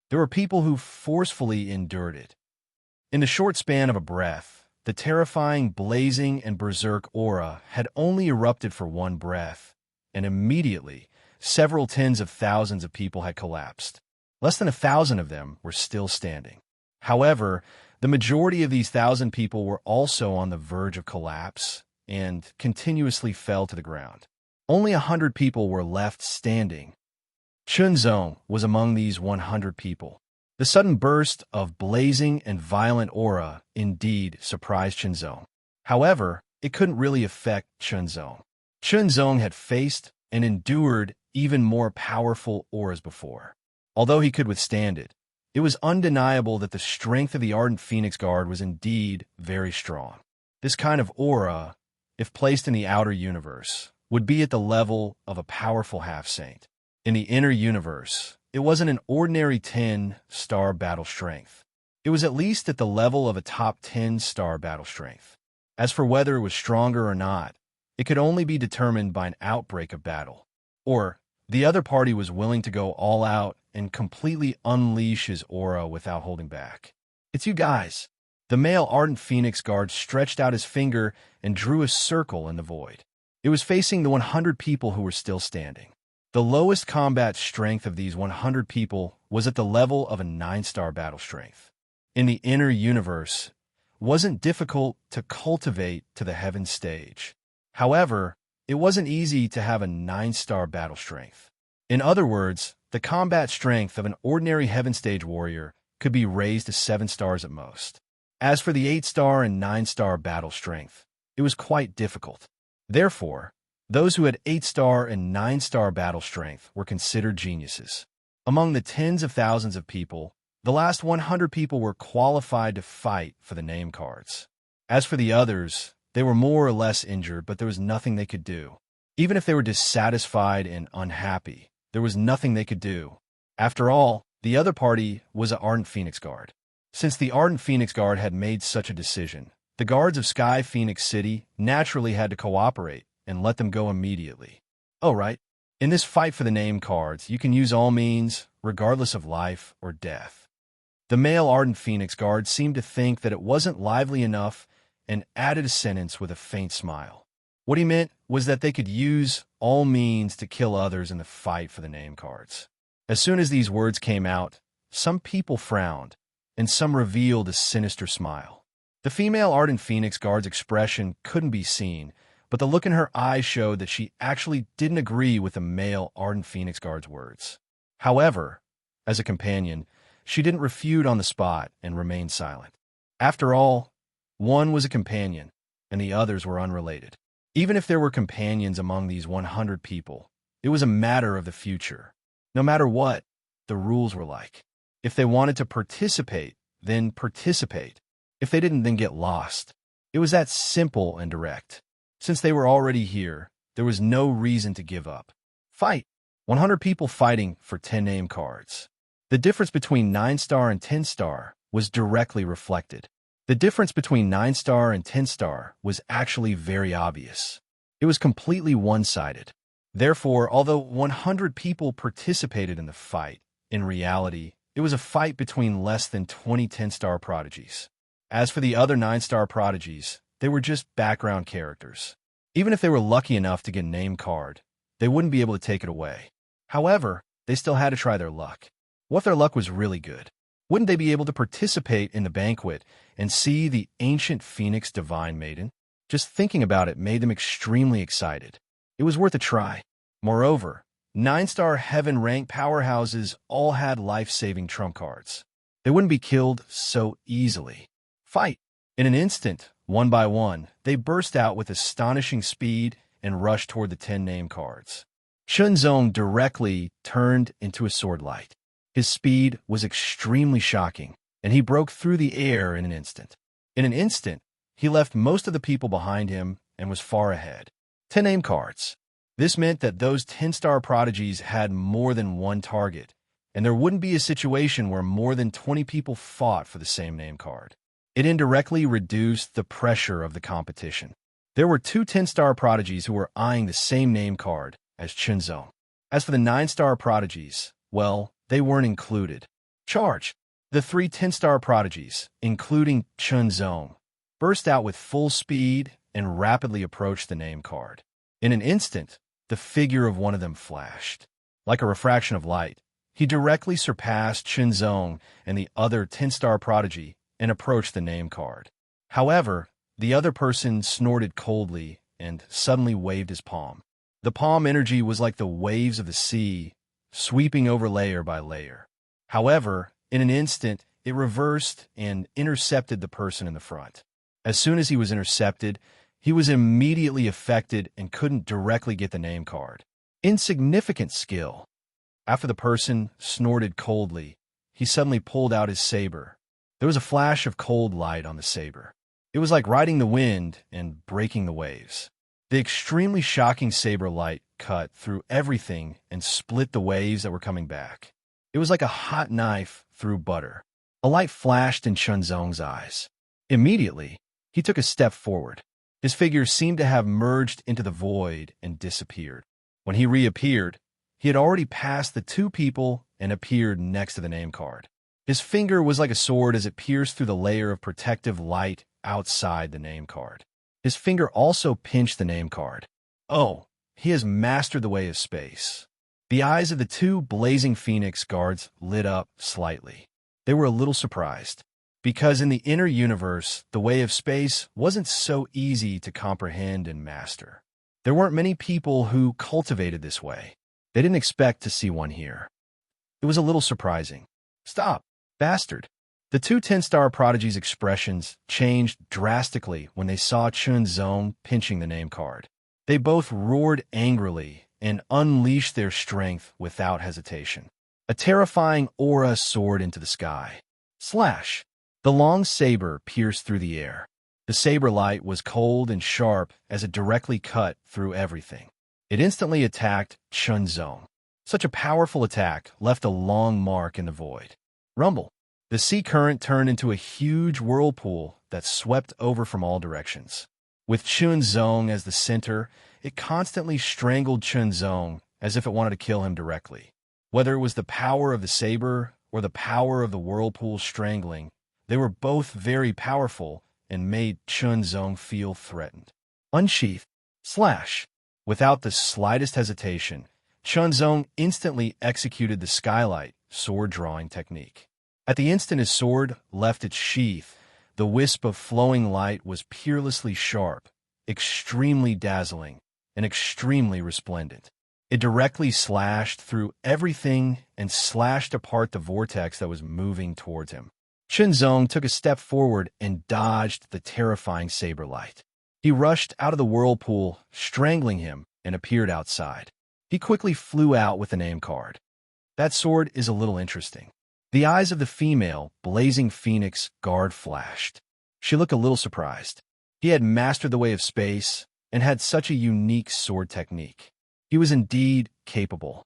There were people who forcefully endured it. In the short span of a breath, the terrifying blazing and berserk aura had only erupted for one breath, and immediately, several tens of thousands of people had collapsed. Less than 1,000 of them were still standing. However, the majority of these 1,000 people were also on the verge of collapse and continuously fell to the ground. Only 100 people were left standing. Chunzong was among these 100 people. The sudden burst of blazing and violent aura indeed surprised Chunzong. However, it couldn't really affect Chunzong. Chunzong had faced and endured even more powerful auras before. Although he could withstand it, it was undeniable that the strength of the Ardent Phoenix Guard was indeed very strong. This kind of aura, if placed in the outer universe, would be at the level of a powerful half-saint. In the inner universe, it wasn't an ordinary 10-star battle strength. It was at least at the level of a top 10-star battle strength. As for whether it was stronger or not, it could only be determined by an outbreak of battle. Or, the other party was willing to go all out and completely unleash his aura without holding back. "It's you guys." The male Ardent Phoenix Guard stretched out his finger and drew a circle in the void. It was facing the 100 people who were still standing. The lowest combat strength of these 100 people was at the level of a 9-star battle strength. In the inner universe, it wasn't difficult to cultivate to the heaven stage. However, it wasn't easy to have a 9-star battle strength. In other words, the combat strength of an ordinary heaven stage warrior could be raised to 7 stars at most. As for the 8-star and 9-star battle strength, it was quite difficult. Therefore, those who had 8-star and 9-star battle strength were considered geniuses. Among the tens of thousands of people, the last 100 people were qualified to fight for the name cards. As for the others, they were more or less injured, but there was nothing they could do. Even if they were dissatisfied and unhappy, there was nothing they could do. After all, the other party was an Ardent Phoenix Guard. Since the Ardent Phoenix Guard had made such a decision, the guards of Sky Phoenix City naturally had to cooperate and let them go immediately. Oh, right. In this fight for the name cards, you can use all means, regardless of life or death. The male Ardent Phoenix Guard seemed to think that it wasn't lively enough and added a sentence with a faint smile. What he meant was that they could use all means to kill others in the fight for the name cards. As soon as these words came out, some people frowned, and some revealed a sinister smile. The female Ardent Phoenix Guard's expression couldn't be seen, but the look in her eyes showed that she actually didn't agree with the male Ardent Phoenix Guard's words. However, as a companion, she didn't refute on the spot and remained silent. After all, one was a companion, and the others were unrelated. Even if there were companions among these 100 people, it was a matter of the future. No matter what, the rules were like. If they wanted to participate, then participate. If they didn't, then get lost. It was that simple and direct. Since they were already here, there was no reason to give up. Fight! 100 people fighting for 10 name cards. The difference between 9-star and 10-star was directly reflected. The difference between 9-star and 10-star was actually very obvious. It was completely one-sided. Therefore, although 100 people participated in the fight, in reality, it was a fight between less than 20 10-star prodigies. As for the other 9-star prodigies, they were just background characters. Even if they were lucky enough to get a name card, they wouldn't be able to take it away. However, they still had to try their luck. What if their luck was really good? Wouldn't they be able to participate in the banquet and see the ancient Phoenix Divine Maiden? Just thinking about it made them extremely excited. It was worth a try. Moreover, 9-star heaven-ranked powerhouses all had life-saving trump cards. They wouldn't be killed so easily. Fight! In an instant, one by one, they burst out with astonishing speed and rushed toward the 10 name cards. Chunzong directly turned into a sword light. His speed was extremely shocking, and he broke through the air in an instant. In an instant, he left most of the people behind him and was far ahead. 10 name cards. This meant that those 10-star prodigies had more than one target, and there wouldn't be a situation where more than 20 people fought for the same name card. It indirectly reduced the pressure of the competition. There were 2 10-star prodigies who were eyeing the same name card as Chunzong. As for the 9-star prodigies, well, they weren't included. Charge! The 3 10-star prodigies, including Chunzong, burst out with full speed and rapidly approached the name card. In an instant, the figure of one of them flashed. Like a refraction of light, he directly surpassed Chunzong and the other 10-star prodigy and approached the name card. However, the other person snorted coldly and suddenly waved his palm. The palm energy was like the waves of the sea, sweeping over layer by layer. However, in an instant, it reversed and intercepted the person in the front. As soon as he was intercepted, he was immediately affected and couldn't directly get the name card. Insignificant skill. After the person snorted coldly, he suddenly pulled out his saber. There was a flash of cold light on the saber. It was like riding the wind and breaking the waves. The extremely shocking saber light cut through everything and split the waves that were coming back. It was like a hot knife through butter. A light flashed in Chunzong's eyes. Immediately, he took a step forward. His figure seemed to have merged into the void and disappeared. When he reappeared, he had already passed the two people and appeared next to the name card. His finger was like a sword as it pierced through the layer of protective light outside the name card. His finger also pinched the name card. Oh, he has mastered the way of space. The eyes of the two blazing phoenix guards lit up slightly. They were a little surprised, because in the inner universe, the way of space wasn't so easy to comprehend and master. There weren't many people who cultivated this way. They didn't expect to see one here. It was a little surprising. Stop, bastard. The two 10-star prodigies' expressions changed drastically when they saw Chunzong pinching the name card. They both roared angrily and unleashed their strength without hesitation. A terrifying aura soared into the sky. Slash! The long saber pierced through the air. The saber light was cold and sharp as it directly cut through everything. It instantly attacked Chunzong. Such a powerful attack left a long mark in the void. Rumble. The sea current turned into a huge whirlpool that swept over from all directions. With Chunzong as the center, it constantly strangled Chunzong as if it wanted to kill him directly. Whether it was the power of the saber or the power of the whirlpool strangling, they were both very powerful and made Chunzong feel threatened. Unsheath. Slash. Without the slightest hesitation, Chunzong instantly executed the skylight sword-drawing technique. At the instant his sword left its sheath, the wisp of flowing light was peerlessly sharp, extremely dazzling, and extremely resplendent. It directly slashed through everything and slashed apart the vortex that was moving towards him. Chunzong took a step forward and dodged the terrifying saber light. He rushed out of the whirlpool, strangling him, and appeared outside. He quickly flew out with the name card. That sword is a little interesting. The eyes of the female, blazing phoenix guard flashed. She looked a little surprised. He had mastered the way of space and had such a unique sword technique. He was indeed capable.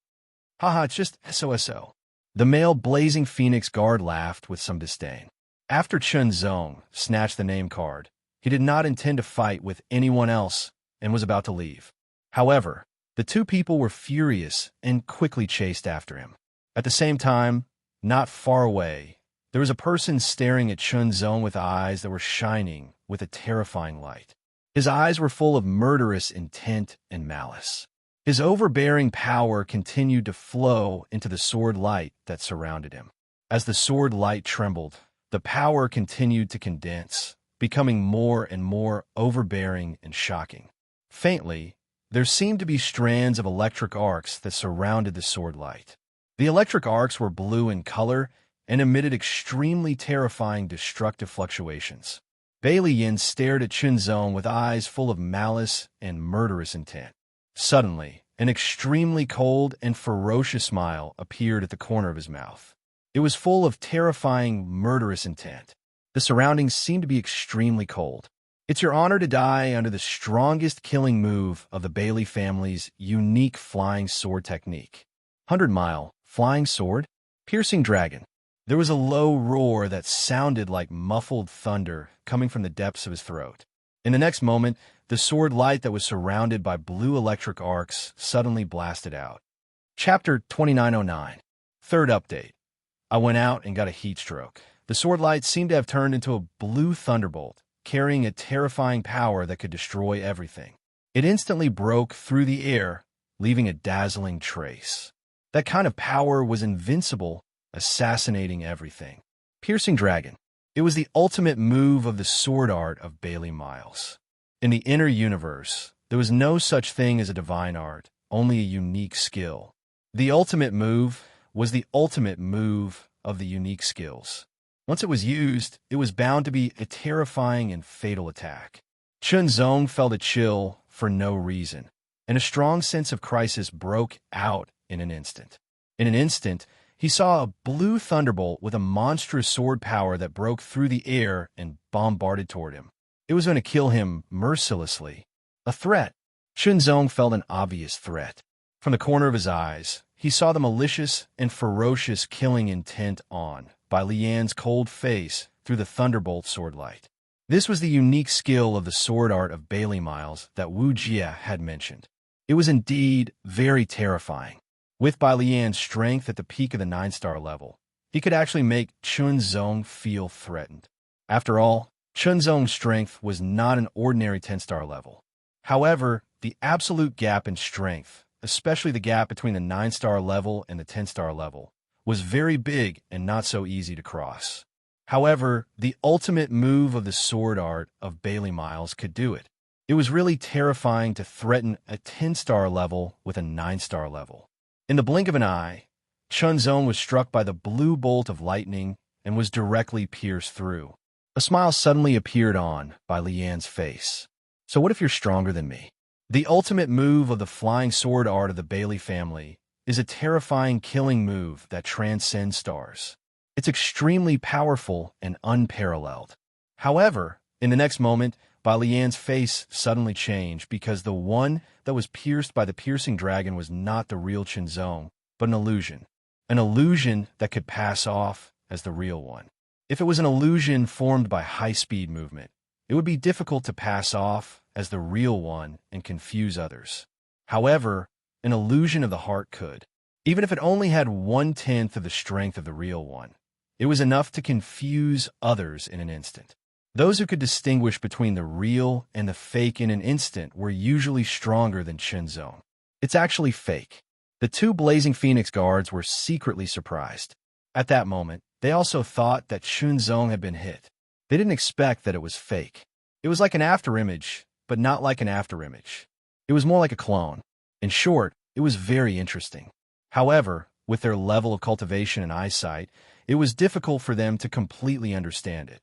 Haha, it's just SOSO. The male blazing phoenix guard laughed with some disdain. After Chunzong snatched the name card, he did not intend to fight with anyone else and was about to leave. However, the two people were furious and quickly chased after him. At the same time, not far away, there was a person staring at Chunzong with eyes that were shining with a terrifying light. His eyes were full of murderous intent and malice. His overbearing power continued to flow into the sword light that surrounded him. As the sword light trembled, the power continued to condense, becoming more and more overbearing and shocking. Faintly, there seemed to be strands of electric arcs that surrounded the sword light. The electric arcs were blue in color and emitted extremely terrifying destructive fluctuations. Bailey Yin stared at Chunzong with eyes full of malice and murderous intent. Suddenly, an extremely cold and ferocious smile appeared at the corner of his mouth. It was full of terrifying, murderous intent. The surroundings seemed to be extremely cold. It's your honor to die under the strongest killing move of the Bailey family's unique flying sword technique. 100-mile flying sword, piercing dragon. There was a low roar that sounded like muffled thunder coming from the depths of his throat. In the next moment, the sword light that was surrounded by blue electric arcs suddenly blasted out. Chapter 2909. Third update. I went out and got a heat stroke. The sword light seemed to have turned into a blue thunderbolt, carrying a terrifying power that could destroy everything. It instantly broke through the air, leaving a dazzling trace. That kind of power was invincible, assassinating everything. Piercing dragon. It was the ultimate move of the sword art of Bailey Miles. In the inner universe, there was no such thing as a divine art, only a unique skill. The ultimate move was the ultimate move of the unique skills. Once it was used, it was bound to be a terrifying and fatal attack. Chunzong felt a chill for no reason, and a strong sense of crisis broke out in an instant. In an instant, he saw a blue thunderbolt with a monstrous sword power that broke through the air and bombarded toward him. It was going to kill him mercilessly. A threat. Shenzong felt an obvious threat. From the corner of his eyes, he saw the malicious and ferocious killing intent on by Lian's cold face through the thunderbolt sword light. This was the unique skill of the sword art of Bailey Miles that Wu Jia had mentioned. It was indeed very terrifying. With Bai Lian's strength at the peak of the 9-star level, he could actually make Chunzong feel threatened. After all, Chunzong's strength was not an ordinary 10-star level. However, the absolute gap in strength, especially the gap between the 9-star level and the 10-star level, was very big and not so easy to cross. However, the ultimate move of the sword art of Bailey Miles could do it. It was really terrifying to threaten a 10-star level with a 9-star level. In the blink of an eye, Chunzong was struck by the blue bolt of lightning and was directly pierced through. A smile suddenly appeared on Bai Lian's face. So what if you're stronger than me? The ultimate move of the flying sword art of the Bailey family is a terrifying killing move that transcends stars. It's extremely powerful and unparalleled. However, in the next moment, Bai Lian's face suddenly changed because the one that was pierced by the piercing dragon was not the real Chunzong, but an illusion. An illusion that could pass off as the real one. If it was an illusion formed by high-speed movement, it would be difficult to pass off as the real one and confuse others. However, an illusion of the heart could. Even if it only had 1/10 of the strength of the real one, it was enough to confuse others in an instant. Those who could distinguish between the real and the fake in an instant were usually stronger than Chunzong. It's actually fake. The two Blazing Phoenix guards were secretly surprised. At that moment, they also thought that Chunzong had been hit. They didn't expect that it was fake. It was like an afterimage, but not like an afterimage. It was more like a clone. In short, it was very interesting. However, with their level of cultivation and eyesight, it was difficult for them to completely understand it.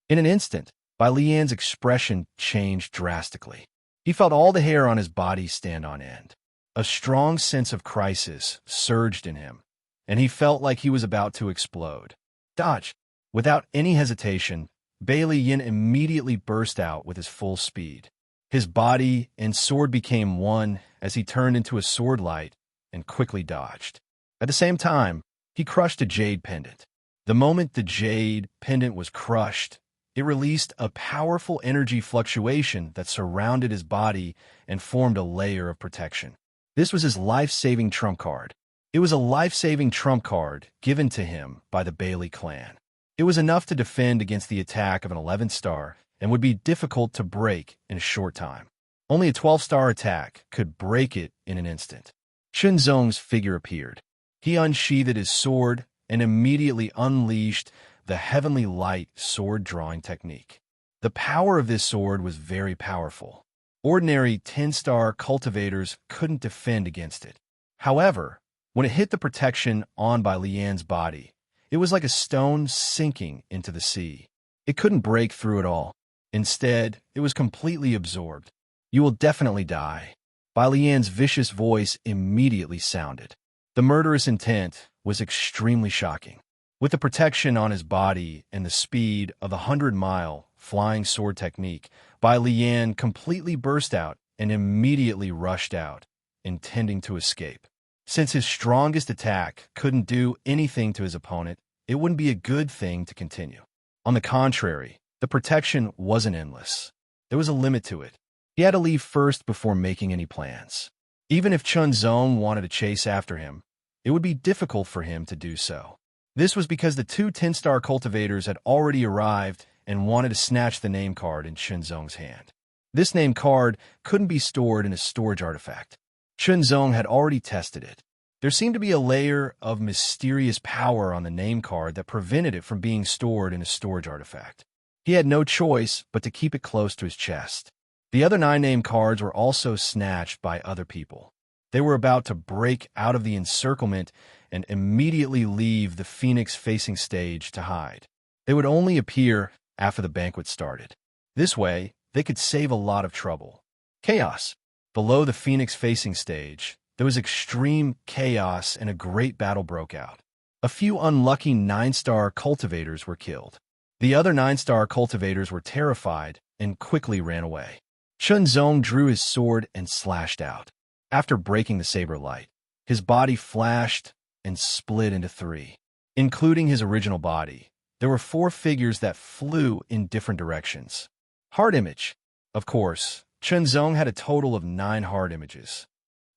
In an instant, Bai Lian's expression changed drastically. He felt all the hair on his body stand on end. A strong sense of crisis surged in him, and he felt like he was about to explode. Dodge! Without any hesitation, Bai Lian immediately burst out with his full speed. His body and sword became one as he turned into a sword light and quickly dodged. At the same time, he crushed a jade pendant. The moment the jade pendant was crushed, it released a powerful energy fluctuation that surrounded his body and formed a layer of protection. This was his life-saving trump card. It was a life-saving trump card given to him by the Bailey clan. It was enough to defend against the attack of an 11th star and would be difficult to break in a short time. Only a 12-star attack could break it in an instant. Chunzong's figure appeared. He unsheathed his sword and immediately unleashed the heavenly light sword drawing technique. The power of this sword was very powerful. Ordinary 10-star cultivators couldn't defend against it. However, when it hit the protection on by Lian's body, it was like a stone sinking into the sea. It couldn't break through it all. Instead, it was completely absorbed. You will definitely die. Bai Lian's vicious voice immediately sounded. The murderous intent was extremely shocking. With the protection on his body and the speed of the 100-mile flying sword technique, Bai Lian completely burst out and immediately rushed out, intending to escape. Since his strongest attack couldn't do anything to his opponent, it wouldn't be a good thing to continue. On the contrary, the protection wasn't endless. There was a limit to it. He had to leave first before making any plans. Even if Chunzong wanted to chase after him, it would be difficult for him to do so. This was because the two 10-star cultivators had already arrived and wanted to snatch the name card in Chunzong's hand. This name card couldn't be stored in a storage artifact. Chunzong had already tested it. There seemed to be a layer of mysterious power on the name card that prevented it from being stored in a storage artifact. He had no choice but to keep it close to his chest. The other 9 name cards were also snatched by other people. They were about to break out of the encirclement and immediately leave the Phoenix-facing stage to hide. They would only appear after the banquet started. This way, they could save a lot of trouble. Chaos. Below the Phoenix-facing stage, there was extreme chaos and a great battle broke out. A few unlucky 9-star cultivators were killed. The other 9-star cultivators were terrified and quickly ran away. Chunzong drew his sword and slashed out. After breaking the saber light, his body flashed and split into 3. Including his original body, there were 4 figures that flew in different directions. Heart image. Of course, Chunzong had a total of 9 heart images.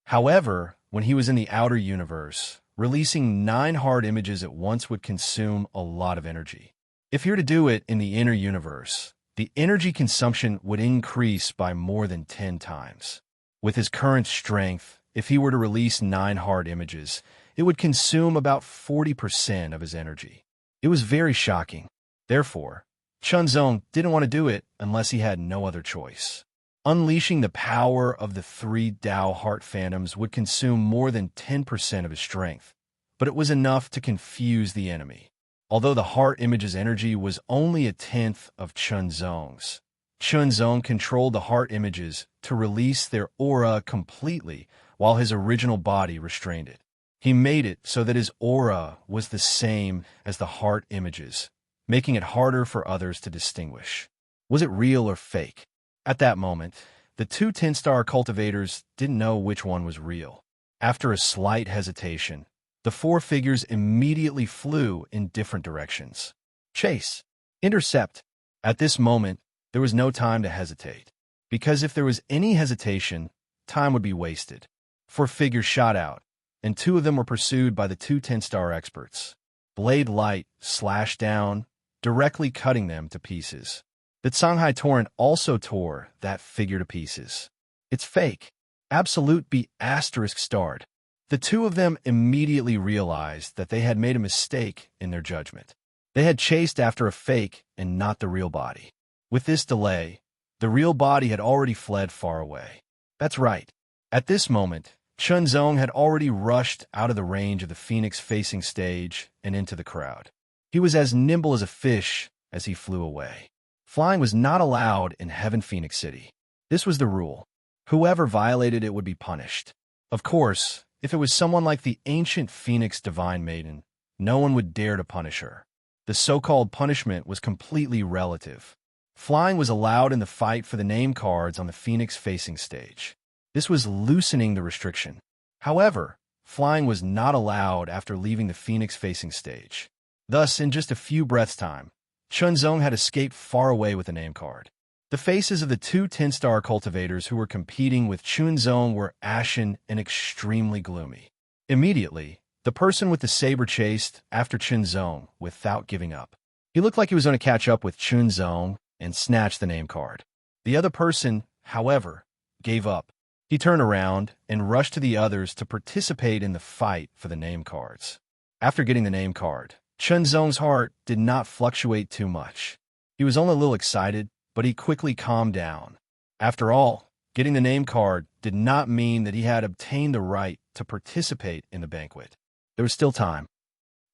However, when he was in the outer universe, releasing 9 heart images at once would consume a lot of energy. If he were to do it in the inner universe, the energy consumption would increase by more than 10 times. With his current strength, if he were to release 9 heart images, it would consume about 40% of his energy. It was very shocking. Therefore, Chunzong didn't want to do it unless he had no other choice. Unleashing the power of the 3 Dao Heart Phantoms would consume more than 10% of his strength, but it was enough to confuse the enemy. Although the heart image's energy was only a tenth of Chunzong's, Chunzong controlled the heart images to release their aura completely while his original body restrained it. He made it so that his aura was the same as the heart images, making it harder for others to distinguish. Was it real or fake? At that moment, the 2 10-star cultivators didn't know which one was real. After a slight hesitation, the 4 figures immediately flew in different directions. Chase. Intercept. At this moment, there was no time to hesitate, because if there was any hesitation, time would be wasted. 4 figures shot out, and 2 of them were pursued by the 2 10-star experts. Blade light slashed down, directly cutting them to pieces. The Shanghai Torrent also tore that figure to pieces. It's fake. Absolute B** starred. The 2 of them immediately realized that they had made a mistake in their judgment. They had chased after a fake and not the real body. With this delay, the real body had already fled far away. That's right. At this moment, Chunzong had already rushed out of the range of the phoenix-facing stage and into the crowd. He was as nimble as a fish as he flew away. Flying was not allowed in Heaven Phoenix City. This was the rule. Whoever violated it would be punished. Of course, if it was someone like the ancient Phoenix Divine Maiden, no one would dare to punish her. The so-called punishment was completely relative. Flying was allowed in the fight for the name cards on the Phoenix-facing stage. This was loosening the restriction. However, flying was not allowed after leaving the Phoenix-facing stage. Thus, in just a few breaths' time, Chunzong had escaped far away with the name card. The faces of the 2 10-star cultivators who were competing with Chunzong were ashen and extremely gloomy. Immediately, the person with the saber chased after Chunzong without giving up. He looked like he was going to catch up with Chunzong and snatch the name card. The other person, however, gave up. He turned around and rushed to the others to participate in the fight for the name cards. After getting the name card, Chunzong's heart did not fluctuate too much. He was only a little excited, but he quickly calmed down. After all, getting the name card did not mean that he had obtained the right to participate in the banquet. There was still time.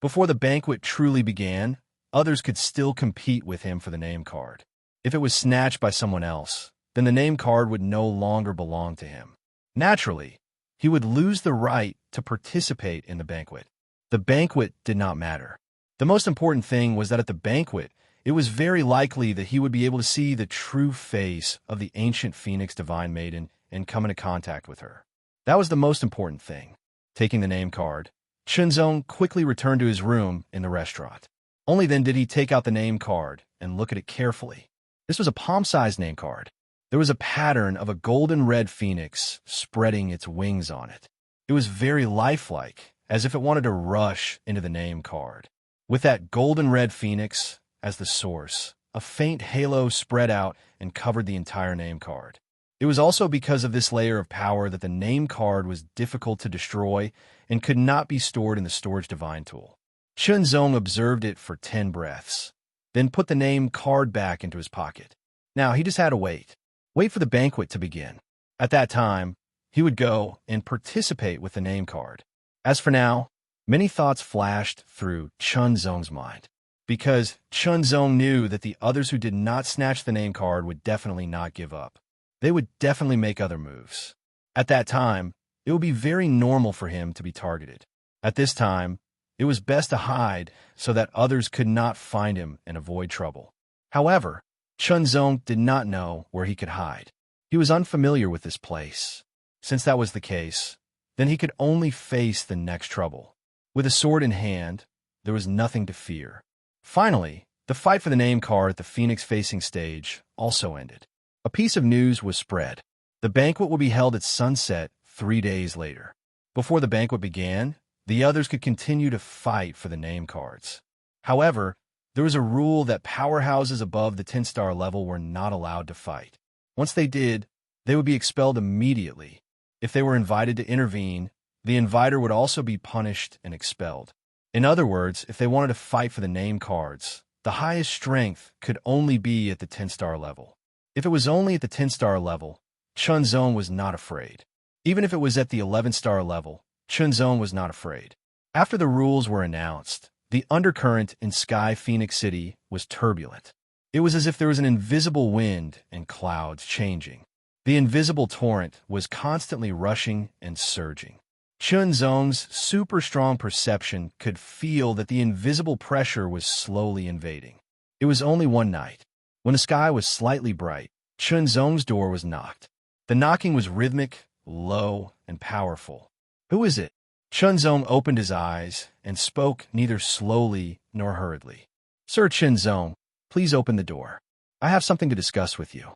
Before the banquet truly began, others could still compete with him for the name card. If it was snatched by someone else, then the name card would no longer belong to him. Naturally, he would lose the right to participate in the banquet. The banquet did not matter. The most important thing was that at the banquet, it was very likely that he would be able to see the true face of the ancient Phoenix Divine Maiden and come into contact with her. That was the most important thing. Taking the name card, Chunzong quickly returned to his room in the restaurant. Only then did he take out the name card and look at it carefully. This was a palm-sized name card. There was a pattern of a golden red phoenix spreading its wings on it. It was very lifelike, as if it wanted to rush into the name card. With that golden red phoenix as the source, a faint halo spread out and covered the entire name card. It was also because of this layer of power that the name card was difficult to destroy and could not be stored in the storage divine tool. Chunzong observed it for 10 breaths, then put the name card back into his pocket. Now he just had to wait for the banquet to begin. At that time, he would go and participate with the name card. As for now, many thoughts flashed through Chunzong's mind, because Chunzong knew that the others who did not snatch the name card would definitely not give up. They would definitely make other moves. At that time, it would be very normal for him to be targeted. At this time, it was best to hide so that others could not find him and avoid trouble. However, Chunzong did not know where he could hide. He was unfamiliar with this place. Since that was the case, then he could only face the next trouble. With a sword in hand, there was nothing to fear. Finally, the fight for the name card at the Phoenix-facing stage also ended. A piece of news was spread. The banquet would be held at sunset 3 days later. Before the banquet began, the others could continue to fight for the name cards. However, there was a rule that powerhouses above the 10-star level were not allowed to fight. Once they did, they would be expelled immediately. If they were invited to intervene, the inviter would also be punished and expelled. In other words, if they wanted to fight for the name cards, the highest strength could only be at the 10-star level. If it was only at the 10-star level, Chunzong was not afraid. Even if it was at the 11-star level, Chunzong was not afraid. After the rules were announced, the undercurrent in Sky Phoenix City was turbulent. It was as if there was an invisible wind and clouds changing. The invisible torrent was constantly rushing and surging. Chunzong's super strong perception could feel that the invisible pressure was slowly invading. It was only one night. When the sky was slightly bright, Chunzong's door was knocked. The knocking was rhythmic, low, and powerful. "Who is it?" Chunzong opened his eyes and spoke neither slowly nor hurriedly. "Sir Chunzong, please open the door. I have something to discuss with you."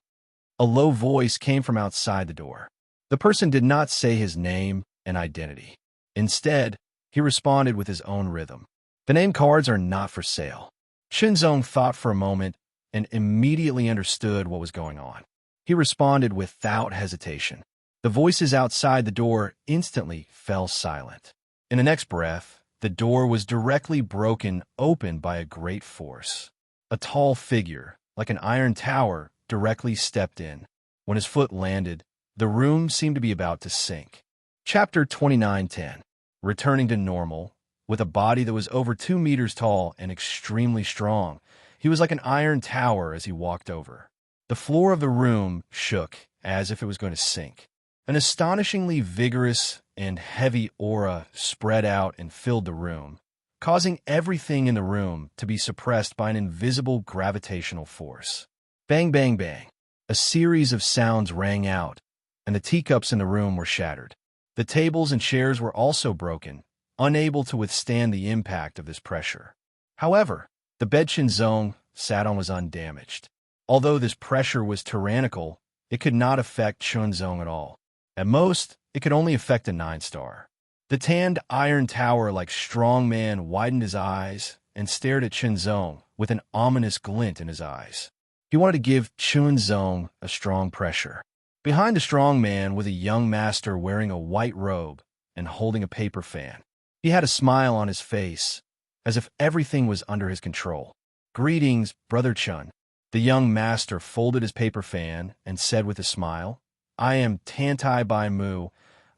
A low voice came from outside the door. The person did not say his name and identity. Instead, he responded with his own rhythm. "The name cards are not for sale." Chunzong thought for a moment and immediately understood what was going on. He responded without hesitation. The voices outside the door instantly fell silent. In the next breath, the door was directly broken open by a great force. A tall figure, like an iron tower, directly stepped in. When his foot landed, the room seemed to be about to sink. Chapter 29:10. Returning to normal, with a body that was over 2 meters tall and extremely strong, he was like an iron tower as he walked over. The floor of the room shook as if it was going to sink. An astonishingly vigorous and heavy aura spread out and filled the room, causing everything in the room to be suppressed by an invisible gravitational force. Bang, bang, bang. A series of sounds rang out, and the teacups in the room were shattered. The tables and chairs were also broken, unable to withstand the impact of this pressure. However, the bed Chunzong sat on was undamaged. Although this pressure was tyrannical, it could not affect Chunzong at all. At most, it could only affect a 9-star. The tanned iron tower-like strong man widened his eyes and stared at Chunzong with an ominous glint in his eyes. He wanted to give Chunzong a strong pressure. Behind the strong man was a young master wearing a white robe and holding a paper fan. He had a smile on his face, as if everything was under his control. "Greetings, Brother Chun." The young master folded his paper fan and said with a smile, "I am Tantai Bai Mu,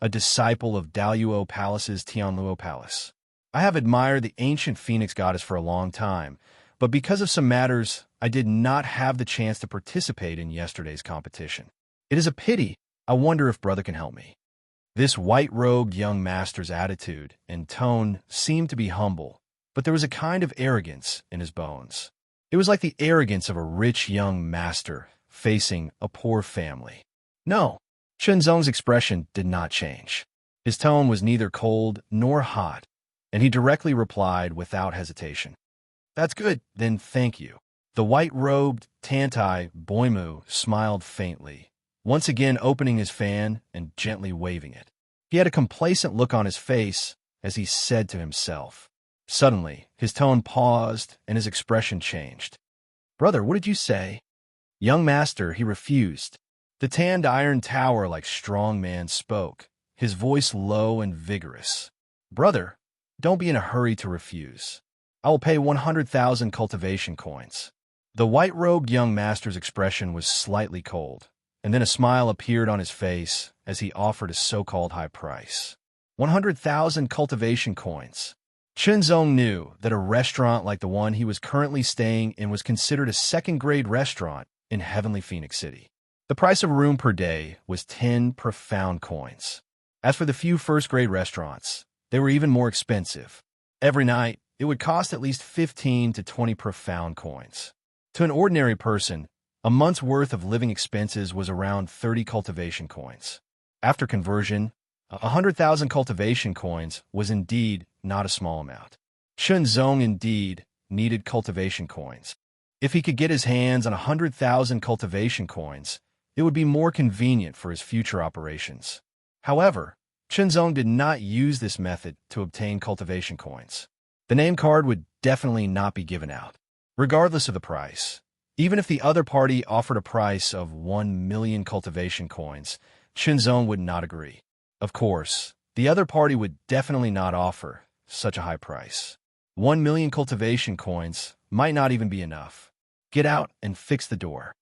a disciple of Daluo Palace's Tianluo Palace. I have admired the ancient phoenix goddess for a long time, but because of some matters, I did not have the chance to participate in yesterday's competition. It is a pity. I wonder if brother can help me." This white-robed young master's attitude and tone seemed to be humble, but there was a kind of arrogance in his bones. It was like the arrogance of a rich young master facing a poor family. No, Chunzong's expression did not change. His tone was neither cold nor hot, and he directly replied without hesitation. "That's good, then thank you." The white-robed Tantai Boimu smiled faintly, once again opening his fan and gently waving it. He had a complacent look on his face as he said to himself. Suddenly, his tone paused and his expression changed. "Brother, what did you say?" "Young master," he refused. The tanned iron tower-like strong man spoke, his voice low and vigorous. "Brother, don't be in a hurry to refuse. I will pay 100,000 cultivation coins." The white-robed young master's expression was slightly cold, and then a smile appeared on his face as he offered a so-called high price. 100,000 cultivation coins. Chunzong knew that a restaurant like the one he was currently staying in was considered a second-grade restaurant in Heavenly Phoenix City. The price of a room per day was 10 profound coins. As for the few first-grade restaurants, they were even more expensive. Every night, it would cost at least 15 to 20 profound coins. To an ordinary person, a month's worth of living expenses was around 30 cultivation coins. After conversion, 100,000 cultivation coins was indeed not a small amount. Chunzong indeed needed cultivation coins. If he could get his hands on 100,000 cultivation coins, it would be more convenient for his future operations. However, Chunzong did not use this method to obtain cultivation coins. The name card would definitely not be given out, regardless of the price. Even if the other party offered a price of 1 million cultivation coins, Chunzong would not agree. Of course, the other party would definitely not offer such a high price. 1 million cultivation coins might not even be enough. Get out and fix the door.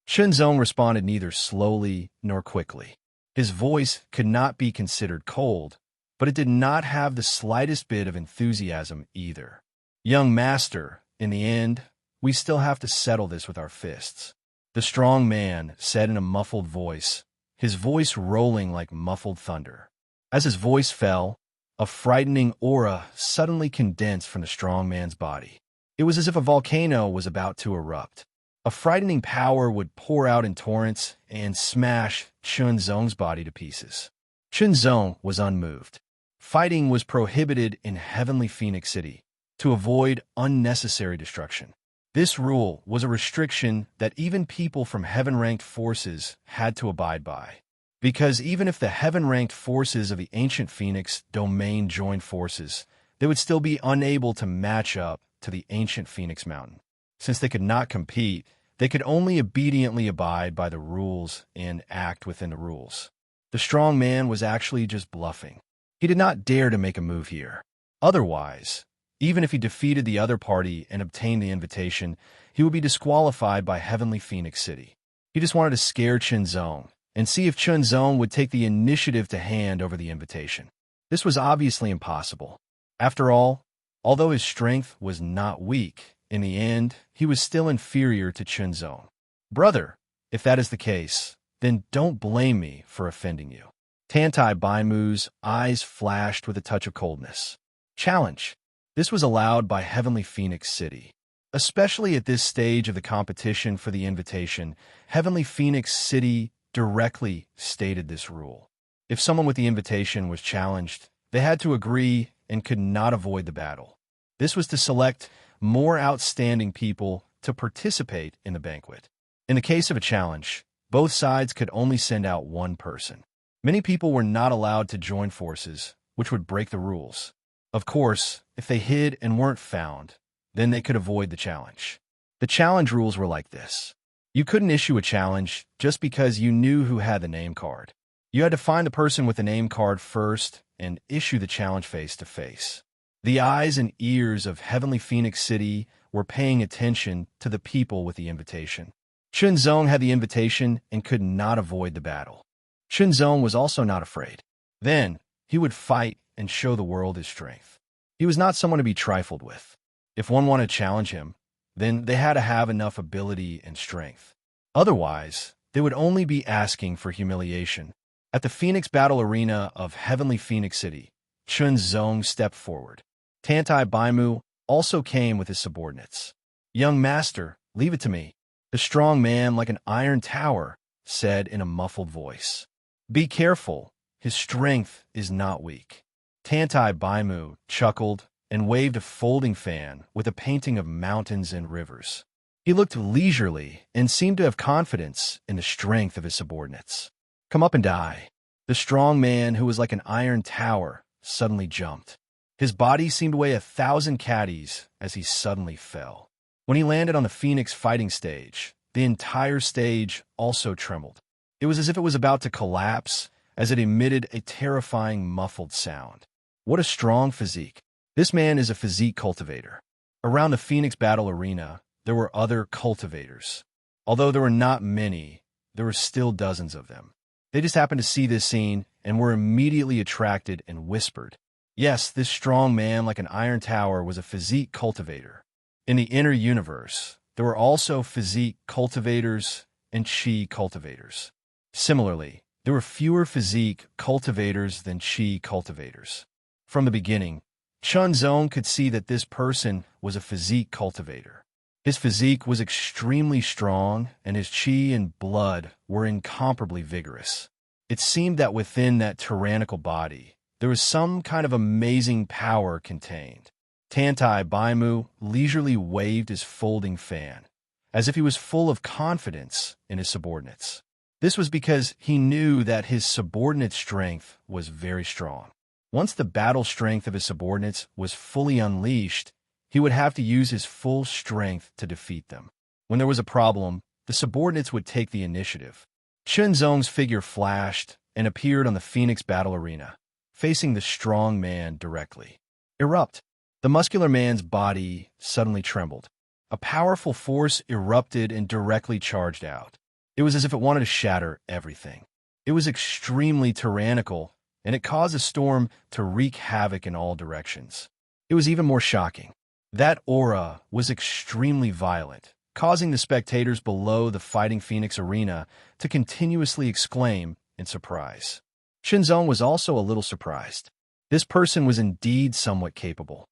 Chunzong responded neither slowly nor quickly. His voice could not be considered cold, but it did not have the slightest bit of enthusiasm either. Young master, in the end, we still have to settle this with our fists, the strong man said in a muffled voice, his voice rolling like muffled thunder. As his voice fell, a frightening aura suddenly condensed from the strong man's body. It was as if a volcano was about to erupt. A frightening power would pour out in torrents and smash Chunzong's body to pieces. Chunzong was unmoved. Fighting was prohibited in Heavenly Phoenix City to avoid unnecessary destruction. This rule was a restriction that even people from heaven-ranked forces had to abide by. Because even if the heaven-ranked forces of the ancient Phoenix domain joined forces, they would still be unable to match up to the ancient Phoenix Mountain. Since they could not compete, they could only obediently abide by the rules and act within the rules. The strong man was actually just bluffing. He did not dare to make a move here. Otherwise, even if he defeated the other party and obtained the invitation, he would be disqualified by Heavenly Phoenix City. He just wanted to scare Chunzong and see if Chunzong would take the initiative to hand over the invitation. This was obviously impossible. After all, although his strength was not weak, in the end, he was still inferior to Chunzong. Brother, if that is the case, then don't blame me for offending you. Tantai Baimu's eyes flashed with a touch of coldness. Challenge. This was allowed by Heavenly Phoenix City. Especially at this stage of the competition for the invitation, Heavenly Phoenix City directly stated this rule. If someone with the invitation was challenged, they had to agree and could not avoid the battle. This was to select more outstanding people to participate in the banquet. In the case of a challenge, both sides could only send out one person. Many people were not allowed to join forces, which would break the rules. Of course, if they hid and weren't found, then they could avoid the challenge. The challenge rules were like this. You couldn't issue a challenge just because you knew who had the name card. You had to find the person with the name card first and issue the challenge face to face. The eyes and ears of Heavenly Phoenix City were paying attention to the people with the invitation. Chunzong had the invitation and could not avoid the battle. Chunzong was also not afraid. Then, he would fight and show the world his strength. He was not someone to be trifled with. If one wanted to challenge him, then they had to have enough ability and strength. Otherwise, they would only be asking for humiliation. At the Phoenix Battle Arena of Heavenly Phoenix City, Chunzong stepped forward. Tantai Baimu also came with his subordinates. Young master, leave it to me. The strong man, like an iron tower, said in a muffled voice. Be careful, his strength is not weak. Tantai Baimu chuckled and waved a folding fan with a painting of mountains and rivers. He looked leisurely and seemed to have confidence in the strength of his subordinates. Come up and die. The strong man, who was like an iron tower, suddenly jumped. His body seemed to weigh 1,000 caddies as he suddenly fell. When he landed on the Phoenix fighting stage, the entire stage also trembled. It was as if it was about to collapse as it emitted a terrifying muffled sound. What a strong physique. This man is a physique cultivator. Around the Phoenix Battle Arena, there were other cultivators. Although there were not many, there were still dozens of them. They just happened to see this scene and were immediately attracted and whispered, yes, this strong man like an iron tower was a physique cultivator. In the inner universe, there were also physique cultivators and chi cultivators. Similarly, There were fewer physique cultivators than chi cultivators. From the beginning, Chunzong could see that this person was a physique cultivator. His physique was extremely strong, and his chi and blood were incomparably vigorous. It seemed that within that tyrannical body, there was some kind of amazing power contained. Tantai Baimu leisurely waved his folding fan, as if he was full of confidence in his subordinates. This was because he knew that his subordinate strength was very strong. Once the battle strength of his subordinates was fully unleashed, he would have to use his full strength to defeat them. When there was a problem, the subordinates would take the initiative. Chunzong's figure flashed and appeared on the Phoenix battle arena, facing the strong man directly. Erupt. The muscular man's body suddenly trembled. A powerful force erupted and directly charged out. It was as if it wanted to shatter everything. It was extremely tyrannical, and it caused a storm to wreak havoc in all directions. It was even more shocking. That aura was extremely violent, causing the spectators below the Fighting Phoenix arena to continuously exclaim in surprise. Chunzong was also a little surprised. This person was indeed somewhat capable.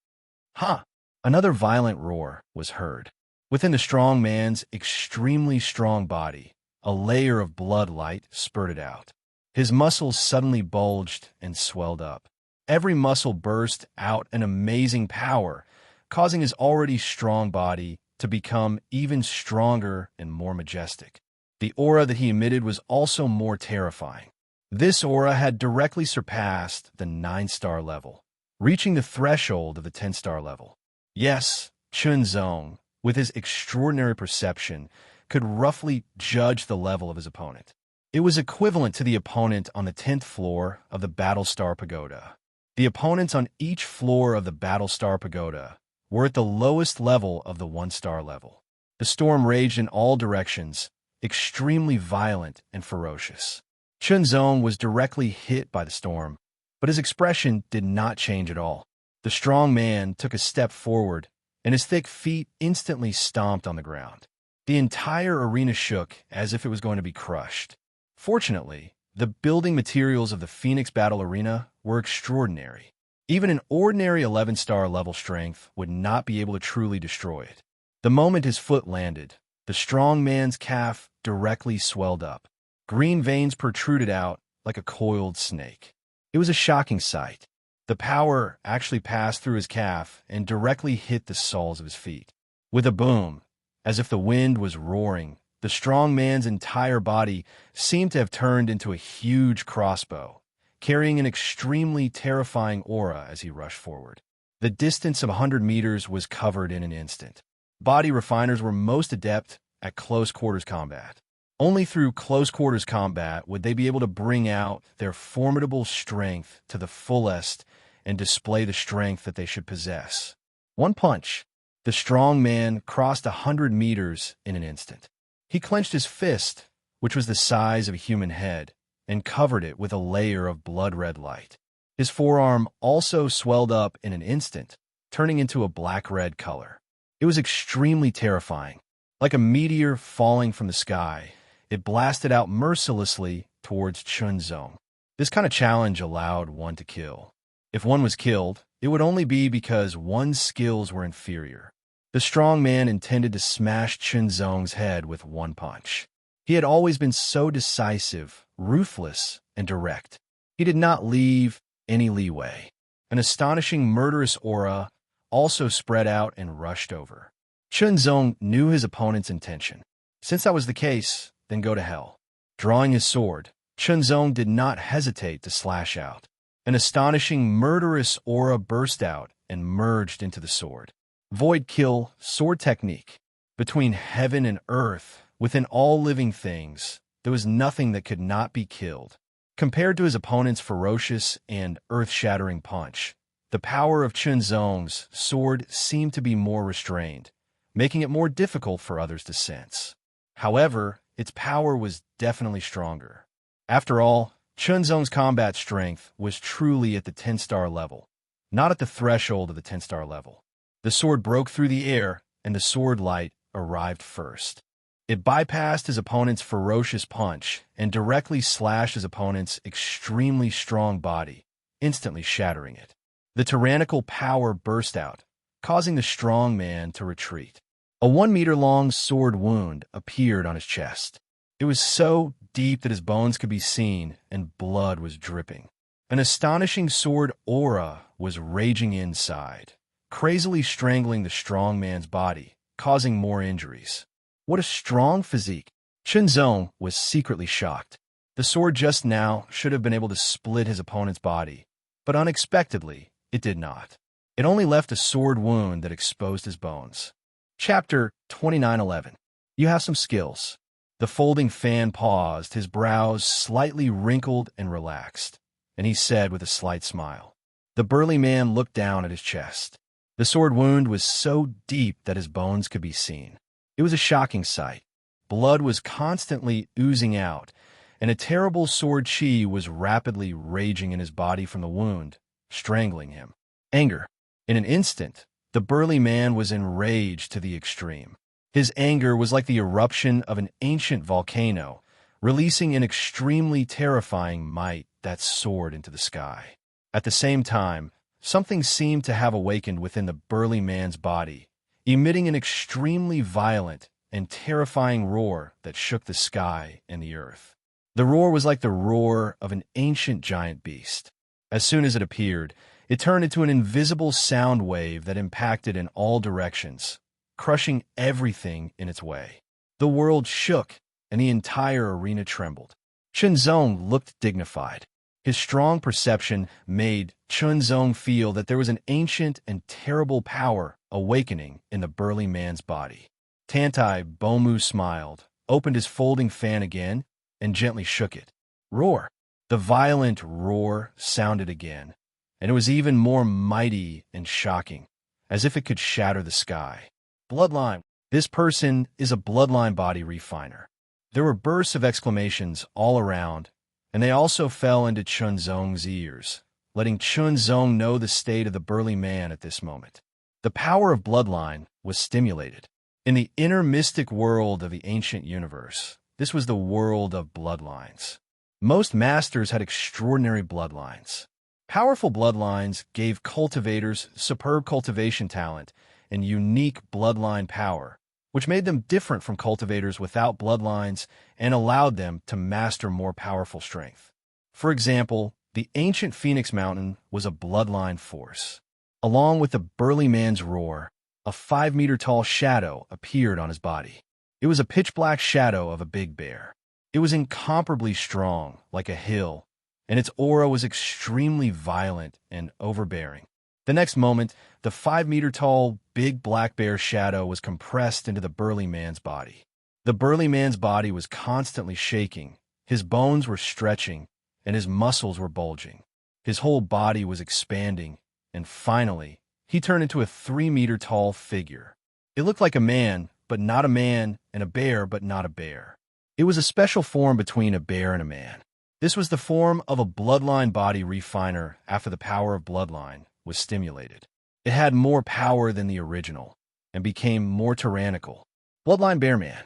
Ha! Another violent roar was heard. Within the strong man's extremely strong body, a layer of blood light spurted out. His muscles suddenly bulged and swelled up. Every muscle burst out an amazing power, causing his already strong body to become even stronger and more majestic. The aura that he emitted was also more terrifying. This aura had directly surpassed the 9-star level, reaching the threshold of the 10-star level. Yes, Chunzong, with his extraordinary perception, could roughly judge the level of his opponent. It was equivalent to the opponent on the 10th floor of the Battlestar Pagoda. The opponents on each floor of the Battlestar Pagoda were at the lowest level of the 1-star level. The storm raged in all directions, extremely violent and ferocious. Chunzong was directly hit by the storm, but his expression did not change at all. The strong man took a step forward, and his thick feet instantly stomped on the ground. The entire arena shook as if it was going to be crushed. Fortunately, the building materials of the Phoenix Battle Arena were extraordinary. Even an ordinary 11-star level strength would not be able to truly destroy it. The moment his foot landed, the strong man's calf directly swelled up. Green veins protruded out like a coiled snake. It was a shocking sight. The power actually passed through his calf and directly hit the soles of his feet. With a boom, as if the wind was roaring, the strong man's entire body seemed to have turned into a huge crossbow, carrying an extremely terrifying aura as he rushed forward. The distance of 100 meters was covered in an instant. Body refiners were most adept at close-quarters combat. Only through close-quarters combat would they be able to bring out their formidable strength to the fullest and display the strength that they should possess. One punch. The strong man crossed 100 meters in an instant. He clenched his fist, which was the size of a human head, and covered it with a layer of blood-red light. His forearm also swelled up in an instant, turning into a black-red color. It was extremely terrifying. Like a meteor falling from the sky, it blasted out mercilessly towards Chunzong. This kind of challenge allowed one to kill. If one was killed, it would only be because one's skills were inferior. The strong man intended to smash Chunzong's head with one punch. He had always been so decisive, ruthless, and direct. He did not leave any leeway. An astonishing murderous aura also spread out and rushed over. Chunzong knew his opponent's intention. Since that was the case, then go to hell. Drawing his sword, Chunzong did not hesitate to slash out. An astonishing murderous aura burst out and merged into the sword. Void kill sword technique. Between heaven and earth, within all living things, there was nothing that could not be killed. Compared to his opponent's ferocious and earth-shattering punch, the power of Chunzong's sword seemed to be more restrained, making it more difficult for others to sense. However, its power was definitely stronger. After all, Chunzong's combat strength was truly at the 10-star level, not at the threshold of the 10-star level. The sword broke through the air, and the sword light arrived first. It bypassed his opponent's ferocious punch and directly slashed his opponent's extremely strong body, instantly shattering it. The tyrannical power burst out, causing the strong man to retreat. A 1-meter-long sword wound appeared on his chest. It was so deep that his bones could be seen and blood was dripping. An astonishing sword aura was raging inside, crazily strangling the strong man's body, causing more injuries. What a strong physique! Chunzong was secretly shocked. The sword just now should have been able to split his opponent's body, but unexpectedly, it did not. It only left a sword wound that exposed his bones. Chapter 29:11. You have some skills. The folding fan paused, his brows slightly wrinkled and relaxed, and he said with a slight smile. The burly man looked down at his chest. The sword wound was so deep that his bones could be seen. It was a shocking sight. Blood was constantly oozing out, and a terrible sword chi was rapidly raging in his body from the wound, strangling him. Anger. In an instant, the burly man was enraged to the extreme. His anger was like the eruption of an ancient volcano, releasing in extremely terrifying might that soared into the sky. At the same time, something seemed to have awakened within the burly man's body, emitting an extremely violent and terrifying roar that shook the sky and the earth. The roar was like the roar of an ancient giant beast. As soon as it appeared, it turned into an invisible sound wave that impacted in all directions, crushing everything in its way. The world shook, and the entire arena trembled. Chunzong looked dignified. His strong perception made Chunzong feel that there was an ancient and terrible power awakening in the burly man's body. Tantai Bomu smiled, opened his folding fan again, and gently shook it. Roar! The violent roar sounded again, and it was even more mighty and shocking, as if it could shatter the sky. Bloodline. This person is a bloodline body refiner. There were bursts of exclamations all around, and they also fell into Chunzong's ears, letting Chunzong know the state of the burly man at this moment. The power of bloodline was stimulated. In the inner mystic world of the ancient universe, this was the world of bloodlines. Most masters had extraordinary bloodlines. Powerful bloodlines gave cultivators superb cultivation talent and unique bloodline power, which made them different from cultivators without bloodlines and allowed them to master more powerful strength. For example, the ancient Phoenix Mountain was a bloodline force. Along with the burly man's roar, a 5-meter-tall shadow appeared on his body. It was a pitch-black shadow of a big bear. It was incomparably strong, like a hill, and its aura was extremely violent and overbearing. The next moment, the 5-meter-tall, big black bear shadow was compressed into the burly man's body. The burly man's body was constantly shaking, his bones were stretching, and his muscles were bulging. His whole body was expanding, and finally, he turned into a 3-meter-tall figure. It looked like a man, but not a man, and a bear, but not a bear. It was a special form between a bear and a man. This was the form of a bloodline body refiner after the power of bloodline was stimulated. It had more power than the original and became more tyrannical. Bloodline Bear Man.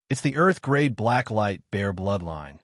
It's the Earth-grade blacklight bear bloodline.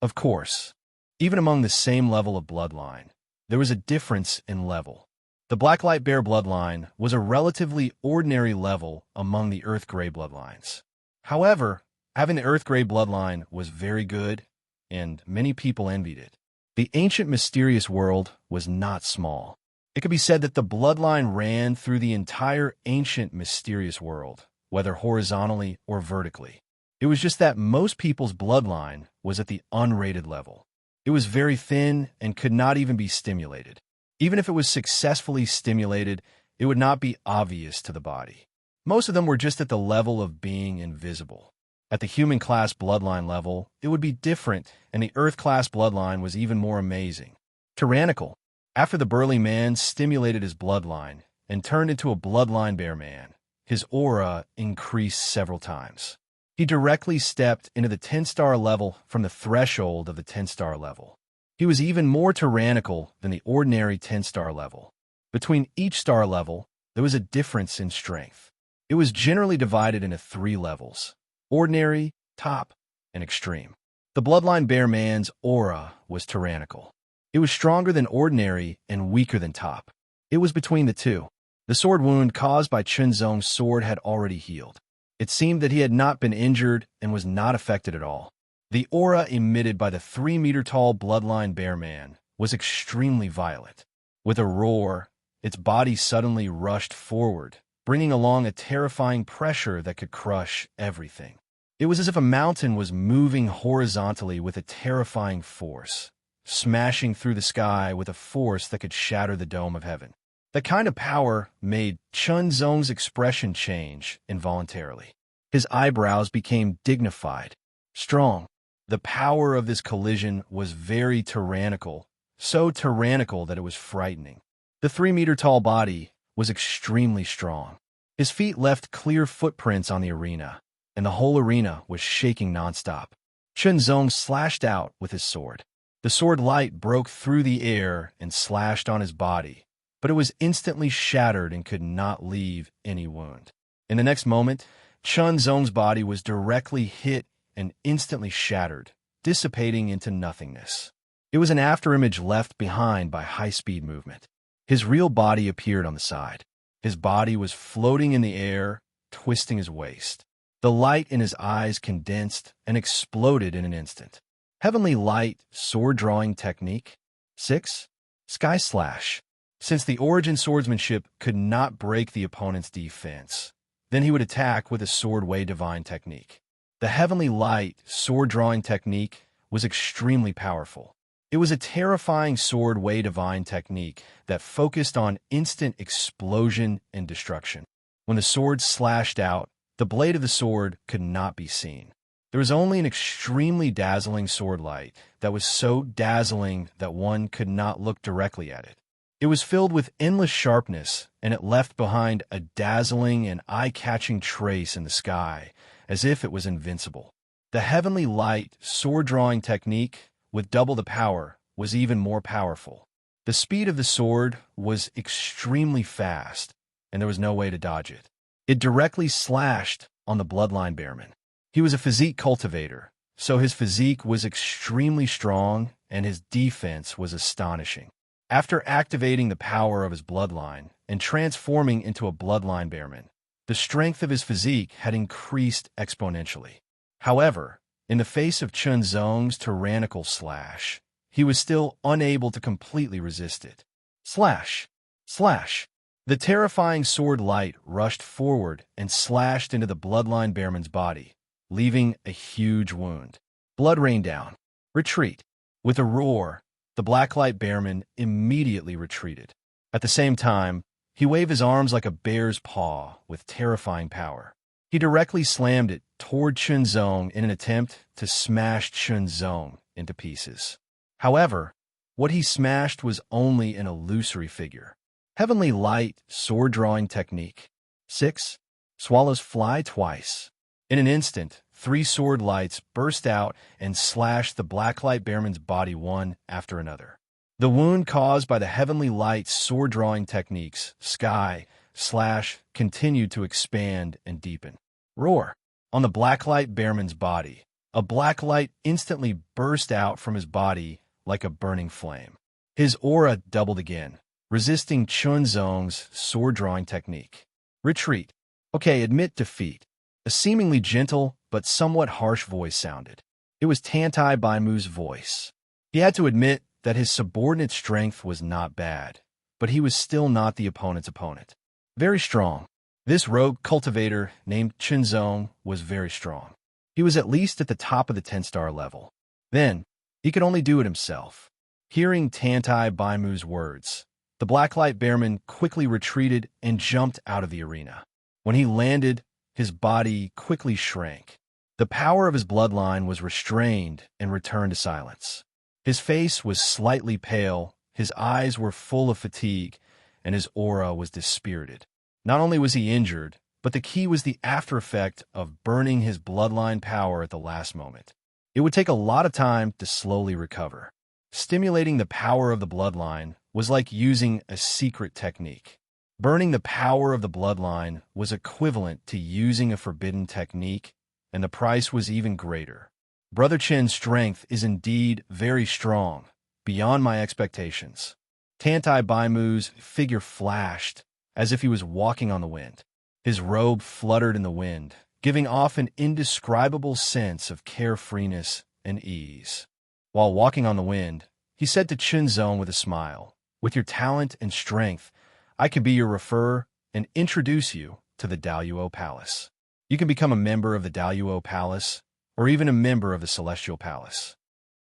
Of course, even among the same level of bloodline, there was a difference in level. The blacklight bear bloodline was a relatively ordinary level among the Earth-grey bloodlines. However, having the Earth-grey bloodline was very good, and many people envied it. The ancient mysterious world was not small. It could be said that the bloodline ran through the entire ancient mysterious world, whether horizontally or vertically. It was just that most people's bloodline was at the unrated level. It was very thin and could not even be stimulated. Even if it was successfully stimulated, it would not be obvious to the body. Most of them were just at the level of being invisible. At the human class bloodline level, it would be different, and the Earth class bloodline was even more amazing. Tyrannical. After the burly man stimulated his bloodline and turned into a bloodline bear man, his aura increased several times. He directly stepped into the 10-star level from the threshold of the 10-star level. He was even more tyrannical than the ordinary 10-star level. Between each star level, there was a difference in strength. It was generally divided into 3 levels. ordinary, top, and extreme. The bloodline bear man's aura was tyrannical. It was stronger than ordinary and weaker than top. It was between the two. The sword wound caused by Chunzong's sword had already healed. It seemed that he had not been injured and was not affected at all. The aura emitted by the 3-meter-tall bloodline bear man was extremely violent. With a roar, its body suddenly rushed forward, bringing along a terrifying pressure that could crush everything. It was as if a mountain was moving horizontally with a terrifying force, smashing through the sky with a force that could shatter the dome of heaven. That kind of power made Chunzong's expression change involuntarily. His eyebrows became dignified, strong. The power of this collision was very tyrannical, so tyrannical that it was frightening. The 3-meter-tall body was extremely strong. His feet left clear footprints on the arena, and the whole arena was shaking nonstop. Chunzong slashed out with his sword. The sword light broke through the air and slashed on his body, but it was instantly shattered and could not leave any wound. In the next moment, Chunzong's body was directly hit and instantly shattered, dissipating into nothingness. It was an afterimage left behind by high-speed movement. His real body appeared on the side. His body was floating in the air, twisting his waist. The light in his eyes condensed and exploded in an instant. Heavenly Light sword-drawing technique. 6. Sky Slash. Since the origin swordsmanship could not break the opponent's defense, then he would attack with a sword way divine technique. The Heavenly Light sword-drawing technique was extremely powerful. It was a terrifying sword way divine technique that focused on instant explosion and destruction. When the sword slashed out, the blade of the sword could not be seen. There was only an extremely dazzling sword light that was so dazzling that one could not look directly at it. It was filled with endless sharpness, and it left behind a dazzling and eye-catching trace in the sky, as if it was invincible. The Heavenly Light sword-drawing technique, with double the power, was even more powerful. The speed of the sword was extremely fast, and there was no way to dodge it. It directly slashed on the bloodline bearman. He was a physique cultivator, so his physique was extremely strong and his defense was astonishing. After activating the power of his bloodline and transforming into a bloodline bearman, the strength of his physique had increased exponentially. However, in the face of Chunzong's tyrannical slash, he was still unable to completely resist it. Slash! Slash! The terrifying sword light rushed forward and slashed into the bloodline bearman's body, leaving a huge wound. Blood rained down. Retreat. With a roar, the blacklight bearman immediately retreated. At the same time, he waved his arms like a bear's paw with terrifying power. He directly slammed it toward Chunzong in an attempt to smash Chunzong into pieces. However, what he smashed was only an illusory figure. Heavenly Light sword-drawing technique. 6. Swallows fly twice. In an instant, 3 sword lights burst out and slashed the blacklight bearman's body one after another. The wound caused by the Heavenly Light sword-drawing techniques, Sky, Slash, continued to expand and deepen. Roar. On the blacklight bearman's body, a black light instantly burst out from his body like a burning flame. His aura doubled again, resisting Chunzong's sword-drawing technique. Retreat. Okay, admit defeat. A seemingly gentle but somewhat harsh voice sounded. It was Tantai Baimu's voice. He had to admit that his subordinate strength was not bad, but he was still not the opponent's opponent. Very strong. This rogue cultivator named Chunzong was very strong. He was at least at the top of the 10-star level. Then, he could only do it himself. Hearing Tantai Baimu's words, the blacklight bearman quickly retreated and jumped out of the arena. When he landed, his body quickly shrank. The power of his bloodline was restrained and returned to silence. His face was slightly pale, his eyes were full of fatigue, and his aura was dispirited. Not only was he injured, but the key was the after effect of burning his bloodline power at the last moment. It would take a lot of time to slowly recover. Stimulating the power of the bloodline was like using a secret technique. Burning the power of the bloodline was equivalent to using a forbidden technique and the price was even greater. Brother Chen's strength is indeed very strong, beyond my expectations. Tantai Baimu's figure flashed, as if he was walking on the wind. His robe fluttered in the wind, giving off an indescribable sense of carefreeness and ease. While walking on the wind, he said to Chunzong with a smile, "With your talent and strength, I can be your referrer and introduce you to the Daluo Palace. You can become a member of the Daluo Palace, or even a member of the Celestial Palace."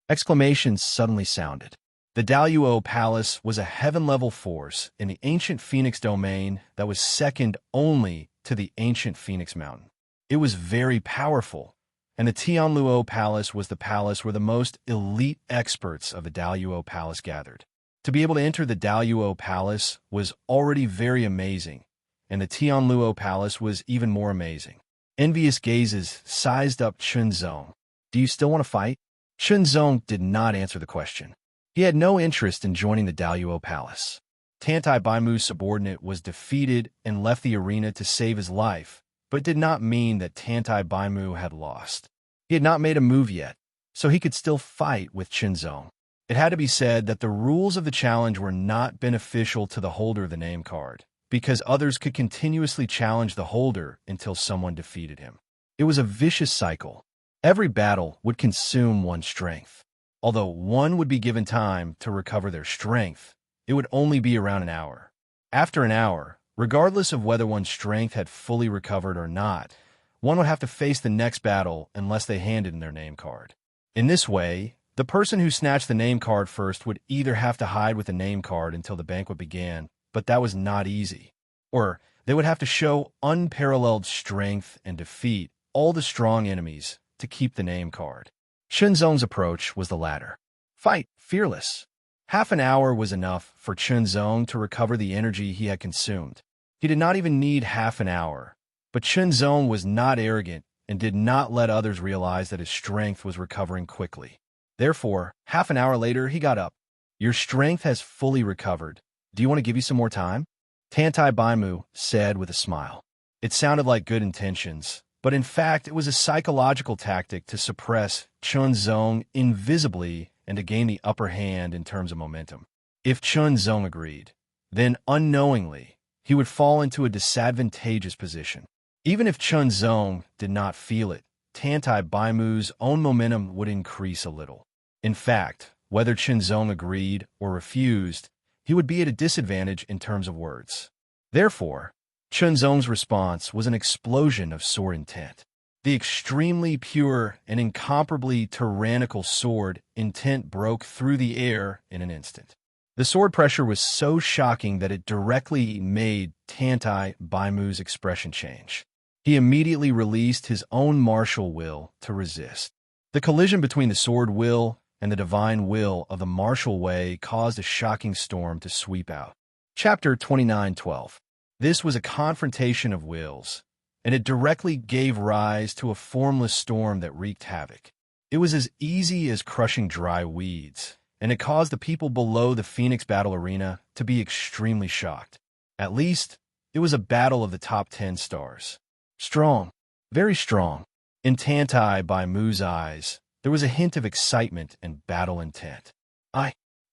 Exclamations suddenly sounded. The Daluo Palace was a heaven-level force in the ancient Phoenix domain that was second only to the ancient Phoenix Mountain. It was very powerful, and the Tianluo Palace was the palace where the most elite experts of the Daluo Palace gathered. To be able to enter the Daluo Palace was already very amazing, and the Tianluo Palace was even more amazing. Envious gazes sized up Chunzong. "Do you still want to fight?" Chunzong did not answer the question. He had no interest in joining the Daluo Palace. Tantai Baimu's subordinate was defeated and left the arena to save his life, but it did not mean that Tantai Baimu had lost. He had not made a move yet, so he could still fight with Chunzong. It had to be said that the rules of the challenge were not beneficial to the holder of the name card, because others could continuously challenge the holder until someone defeated him. It was a vicious cycle. Every battle would consume one's strength. Although one would be given time to recover their strength, it would only be around an hour. After an hour, regardless of whether one's strength had fully recovered or not, one would have to face the next battle unless they handed in their name card. In this way, the person who snatched the name card first would either have to hide with the name card until the banquet began, but that was not easy, or they would have to show unparalleled strength and defeat all the strong enemies to keep the name card. Chunzong's approach was the latter. Fight, fearless. Half an hour was enough for Chunzong to recover the energy he had consumed. He did not even need half an hour, but Chunzong was not arrogant and did not let others realize that his strength was recovering quickly. Therefore, half an hour later, he got up. "Your strength has fully recovered. Do you want to give you some more time?" Tantai Baimu said with a smile. It sounded like good intentions, but in fact it was a psychological tactic to suppress Chunzong invisibly and to gain the upper hand in terms of momentum. If Chunzong agreed, then unknowingly, he would fall into a disadvantageous position. Even if Chunzong did not feel it, Tantai Baimu's own momentum would increase a little. In fact, whether Chunzong agreed or refused, he would be at a disadvantage in terms of words. Therefore, Chunzong's response was an explosion of sword intent. The extremely pure and incomparably tyrannical sword intent broke through the air in an instant. The sword pressure was so shocking that it directly made Tantai Baimu's expression change. He immediately released his own martial will to resist. The collision between the sword will and the divine will of the martial way caused a shocking storm to sweep out. Chapter 29:12. This was a confrontation of wills, and it directly gave rise to a formless storm that wreaked havoc. It was as easy as crushing dry weeds, and it caused the people below the Phoenix battle arena to be extremely shocked. At least, it was a battle of the top 10 stars. Strong, very strong. In Tantai Baimu's eyes, there was a hint of excitement and battle intent.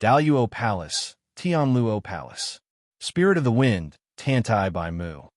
Daluo Palace, Tianluo Palace. Spirit of the Wind, Tantai Baimu.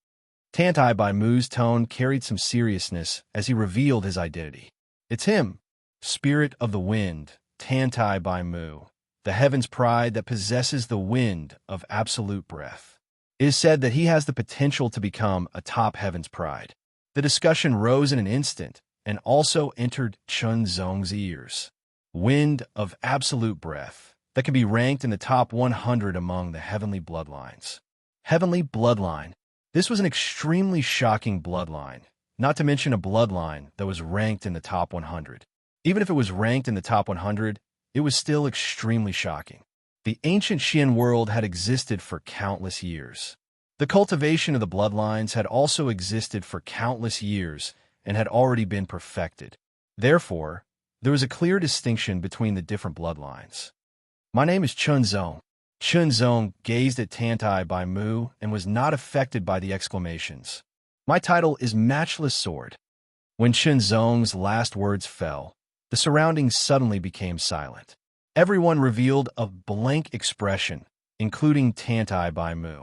Tantai Baimu's tone carried some seriousness as he revealed his identity. "It's him, Spirit of the Wind, Tantai Baimu, the heaven's pride that possesses the wind of absolute breath. It is said that he has the potential to become a top heaven's pride." The discussion rose in an instant and also entered Chunzong's ears. Wind of absolute breath that can be ranked in the top 100 among the heavenly bloodlines. Heavenly bloodline. This was an extremely shocking bloodline, not to mention a bloodline that was ranked in the top 100. Even if it was ranked in the top 100, it was still extremely shocking. The ancient Xian world had existed for countless years. The cultivation of the bloodlines had also existed for countless years and had already been perfected. Therefore, there was a clear distinction between the different bloodlines. "My name is Chunzong." Chunzong gazed at Tantai Baimu and was not affected by the exclamations. "My title is Matchless Sword." When Shenzong's last words fell, the surroundings suddenly became silent. Everyone revealed a blank expression, including Tantai Bai Mu.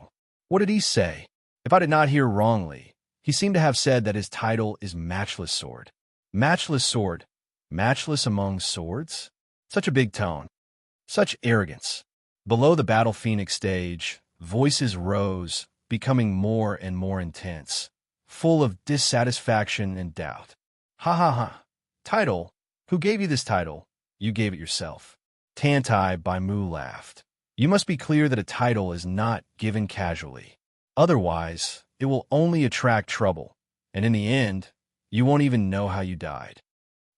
What did he say? If I did not hear wrongly, he seemed to have said that his title is Matchless Sword. Matchless Sword. Matchless among swords? Such a big tone. Such arrogance. Below the Battle Phoenix stage, voices rose, becoming more and more intense, full of dissatisfaction and doubt. Ha ha ha. Title? Who gave you this title? You gave it yourself. Tantai Bai Mu laughed. You must be clear that a title is not given casually. Otherwise, it will only attract trouble, and in the end, you won't even know how you died.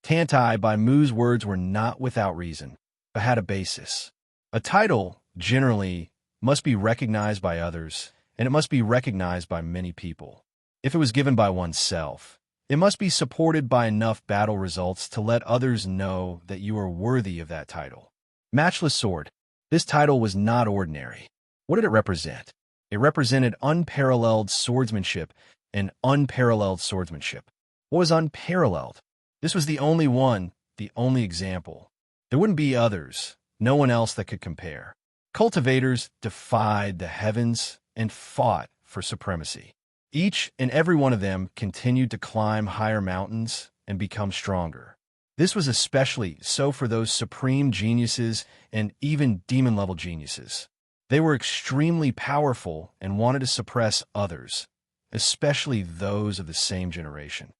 Tantai Bai Mu's words were not without reason, but had a basis. A title, generally, must be recognized by others, and it must be recognized by many people. If it was given by oneself, it must be supported by enough battle results to let others know that you are worthy of that title. Matchless Sword. This title was not ordinary. What did it represent? It represented unparalleled swordsmanship and unparalleled swordsmanship. What was unparalleled? This was the only one, the only example. There wouldn't be others, no one else that could compare. Cultivators defied the heavens and fought for supremacy. Each and every one of them continued to climb higher mountains and become stronger. This was especially so for those supreme geniuses and even demon-level geniuses. They were extremely powerful and wanted to suppress others, especially those of the same generation.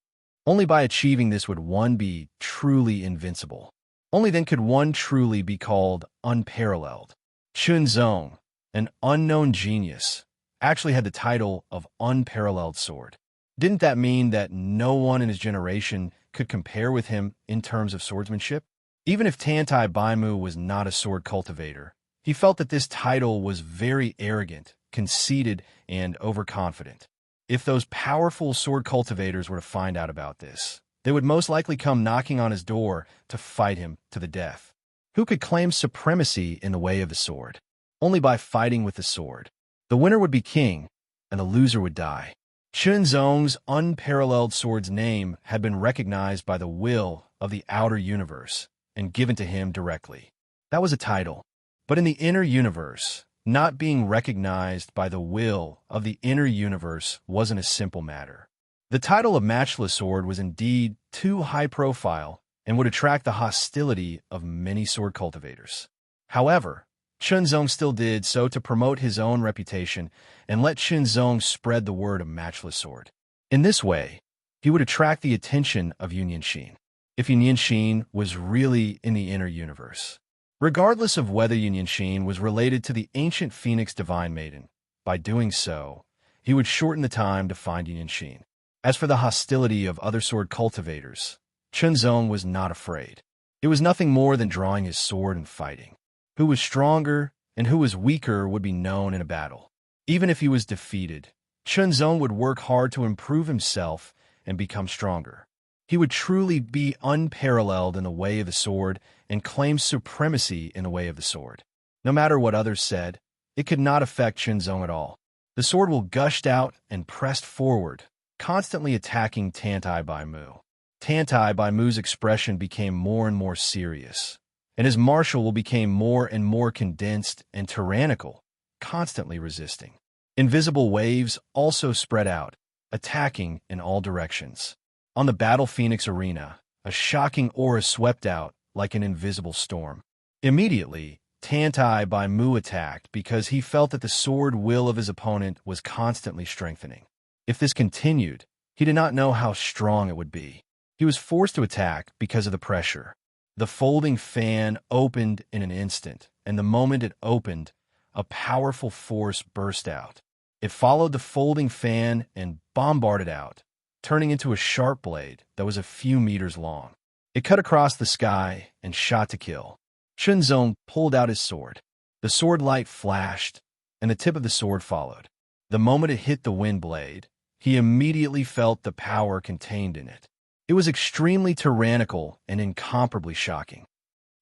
Only by achieving this would one be truly invincible. Only then could one truly be called unparalleled. Shenzong, an unknown genius, actually had the title of Unparalleled Sword. Didn't that mean that no one in his generation could compare with him in terms of swordsmanship? Even if Tantai Bai Mu was not a sword cultivator, he felt that this title was very arrogant, conceited, and overconfident. If those powerful sword cultivators were to find out about this, they would most likely come knocking on his door to fight him to the death. Who could claim supremacy in the way of the sword? Only by fighting with the sword. The winner would be king, and the loser would die. Shenzong's unparalleled sword's name had been recognized by the will of the outer universe and given to him directly. That was a title. But in the inner universe, not being recognized by the will of the inner universe wasn't a simple matter. The title of Matchless Sword was indeed too high profile and would attract the hostility of many sword cultivators. However, Shenzong still did so to promote his own reputation and let Shenzong spread the word of Matchless Sword. In this way, he would attract the attention of Yunyunshin, if Yunyunshin was really in the inner universe. Regardless of whether Yunyunshin was related to the ancient Phoenix Divine Maiden, by doing so, he would shorten the time to find Yunyunshin. As for the hostility of other sword cultivators, Shenzong was not afraid. It was nothing more than drawing his sword and fighting. Who was stronger and who was weaker would be known in a battle. Even if he was defeated, Shenzong would work hard to improve himself and become stronger. He would truly be unparalleled in the way of the sword and claim supremacy in the way of the sword. No matter what others said, it could not affect Shenzong at all. The sword will gushed out and pressed forward, constantly attacking Tantai Bai Mu. Tantai Bai Mu's expression became more and more serious, and his martial will became more and more condensed and tyrannical, constantly resisting. Invisible waves also spread out, attacking in all directions. On the Battle Phoenix arena, a shocking aura swept out like an invisible storm. Immediately, Tantai Bai Mu attacked because he felt that the sword will of his opponent was constantly strengthening. If this continued, he did not know how strong it would be. He was forced to attack because of the pressure. The folding fan opened in an instant, and the moment it opened, a powerful force burst out. It followed the folding fan and bombarded out, turning into a sharp blade that was a few meters long. It cut across the sky and shot to kill. Shenzong pulled out his sword. The sword light flashed, and the tip of the sword followed. The moment it hit the wind blade, he immediately felt the power contained in it. It was extremely tyrannical and incomparably shocking.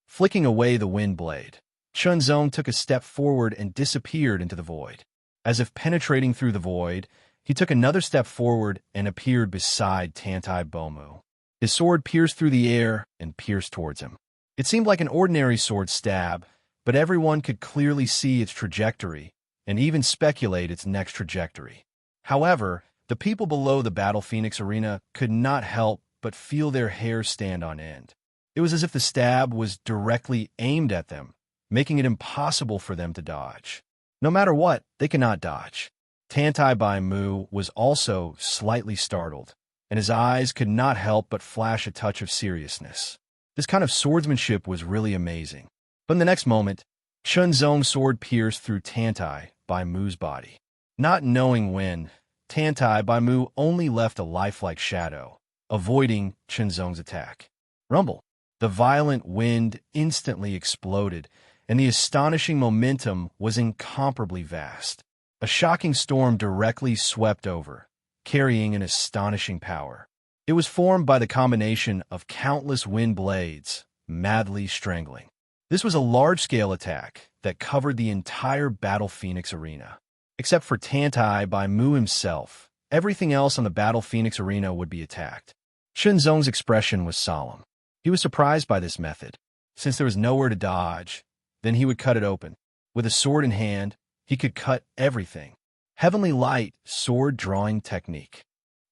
Flicking away the wind blade, Shenzong took a step forward and disappeared into the void. As if penetrating through the void, he took another step forward and appeared beside Tantai Bomu. His sword pierced through the air and pierced towards him. It seemed like an ordinary sword stab, but everyone could clearly see its trajectory and even speculate its next trajectory. However, the people below the Battle Phoenix arena could not help but feel their hair stand on end. It was as if the stab was directly aimed at them, making it impossible for them to dodge. No matter what, they could not dodge. Tantai Bai Mu was also slightly startled, and his eyes could not help but flash a touch of seriousness. This kind of swordsmanship was really amazing. But in the next moment, Chun Zong's sword pierced through Tantai Bai Mu's body. Not knowing when, Tantai Bai Mu only left a lifelike shadow, avoiding Chun Zong's attack. Rumble. The violent wind instantly exploded, and the astonishing momentum was incomparably vast. A shocking storm directly swept over, carrying an astonishing power. It was formed by the combination of countless wind blades, madly strangling. This was a large-scale attack that covered the entire Battle Phoenix arena. Except for Tantai Bai Mu himself, everything else on the Battle Phoenix arena would be attacked. Chun Zong's expression was solemn. He was surprised by this method. Since there was nowhere to dodge, then he would cut it open. With a sword in hand, he could cut everything. Heavenly Light sword drawing technique.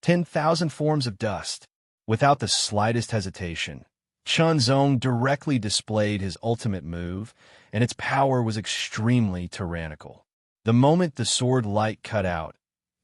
10,000 forms of dust. Without the slightest hesitation, Chun Zong directly displayed his ultimate move, and its power was extremely tyrannical. The moment the sword light cut out,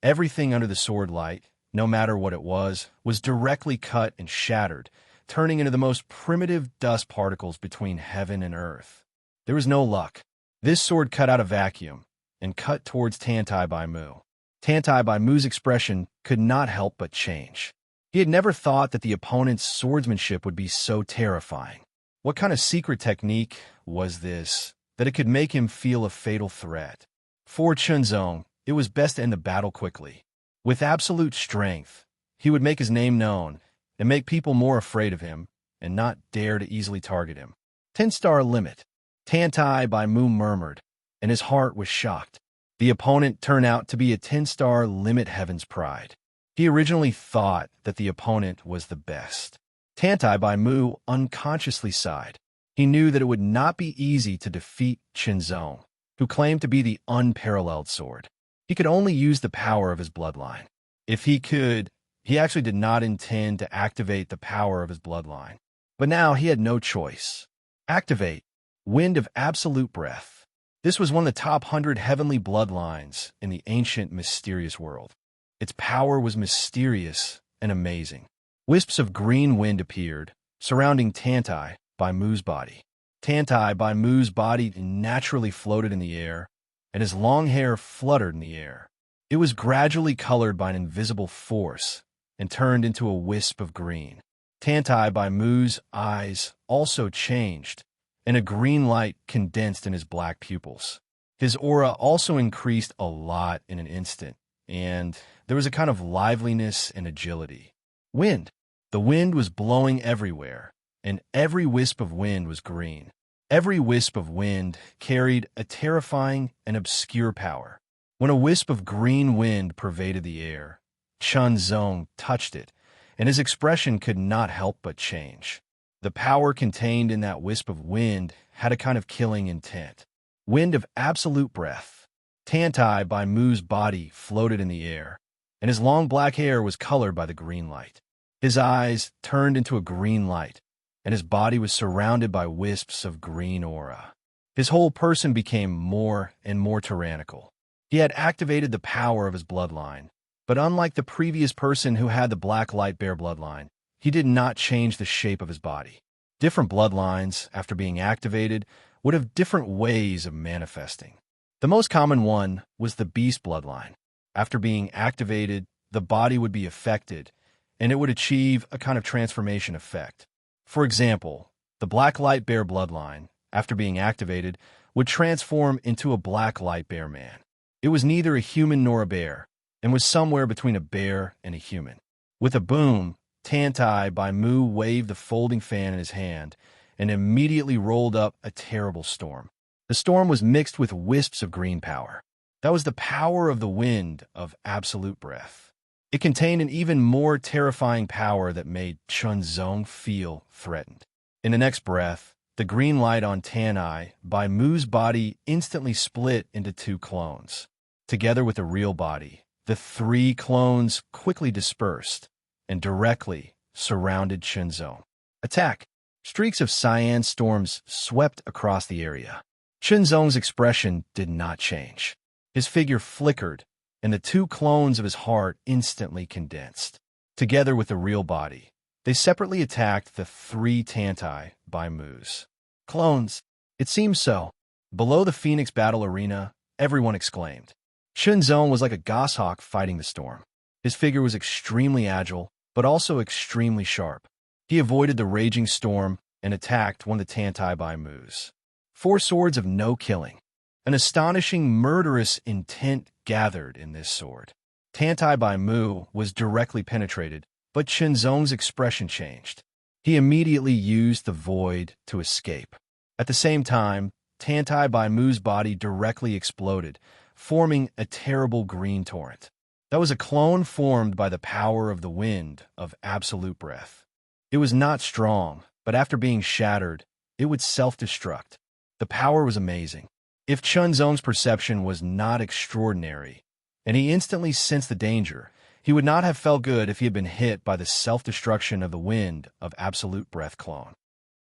everything under the sword light, no matter what it was directly cut and shattered, turning into the most primitive dust particles between heaven and earth. There was no luck. This sword cut out a vacuum and cut towards Tantai Bai Mu. Tantai Bai Mu's expression could not help but change. He had never thought that the opponent's swordsmanship would be so terrifying. What kind of secret technique was this that it could make him feel a fatal threat? For Chun Zong, it was best to end the battle quickly. With absolute strength, he would make his name known and make people more afraid of him and not dare to easily target him. 10-star limit. Tantai Bai Mu murmured, and his heart was shocked. The opponent turned out to be a 10-star limit Heaven's Pride. He originally thought that the opponent was the best. Tantai Bai Mu unconsciously sighed. He knew that it would not be easy to defeat Chun Zong, who claimed to be the unparalleled sword. He could only use the power of his bloodline. If he could, he actually did not intend to activate the power of his bloodline. But now he had no choice. Activate. Wind of Absolute Breath. This was one of the top 100 heavenly bloodlines in the ancient mysterious world. Its power was mysterious and amazing. Wisps of green wind appeared, surrounding Tantai Bai Mu's body. Tantai Bai Mu's body naturally floated in the air, and his long hair fluttered in the air. It was gradually colored by an invisible force and turned into a wisp of green. Tantai Bai Mu's eyes also changed, and a green light condensed in his black pupils. His aura also increased a lot in an instant, and there was a kind of liveliness and agility. Wind. The wind was blowing everywhere, and every wisp of wind was green. Every wisp of wind carried a terrifying and obscure power. When a wisp of green wind pervaded the air, Chun Zong touched it, and his expression could not help but change. The power contained in that wisp of wind had a kind of killing intent. Wind of Absolute Breath. Tantai Bai Mu's body floated in the air, and his long black hair was colored by the green light. His eyes turned into a green light, and his body was surrounded by wisps of green aura. His whole person became more and more tyrannical. He had activated the power of his bloodline, but unlike the previous person who had the Black Light Bear bloodline, he did not change the shape of his body. Different bloodlines, after being activated, would have different ways of manifesting. The most common one was the Beast bloodline. After being activated, the body would be affected, and it would achieve a kind of transformation effect. For example, the Black Light Bear bloodline, after being activated, would transform into a Black Light Bear man. It was neither a human nor a bear, and was somewhere between a bear and a human. With a boom, Tantai Bai Mu waved the folding fan in his hand and immediately rolled up a terrible storm. The storm was mixed with wisps of green power. That was the power of the wind of absolute breath. It contained an even more terrifying power that made Chunzong feel threatened. In the next breath, the green light on Tanai by Mu's body instantly split into two clones. Together with the real body, the three clones quickly dispersed and directly surrounded Chunzong. Attack! Streaks of cyan storms swept across the area. Chunzong's expression did not change. His figure flickered, and the two clones of his heart instantly condensed. Together with the real body, they separately attacked the three Tantai by Mu's. Clones! It seems so. Below the Phoenix battle arena, everyone exclaimed. Chunzong was like a goshawk fighting the storm. His figure was extremely agile, but also extremely sharp. He avoided the raging storm and attacked one of the Tantai by Mu's. 4 swords of no killing. An astonishing murderous intent gathered in this sword. Tantai by Mu was directly penetrated, but Chunzong's expression changed. He immediately used the void to escape. At the same time, Tantai by Mu's body directly exploded, forming a terrible green torrent. That was a clone formed by the power of the wind of absolute breath. It was not strong, but after being shattered, it would self-destruct. The power was amazing. If Chunzong's perception was not extraordinary, and he instantly sensed the danger, he would not have felt good if he had been hit by the self-destruction of the wind of absolute breath clone.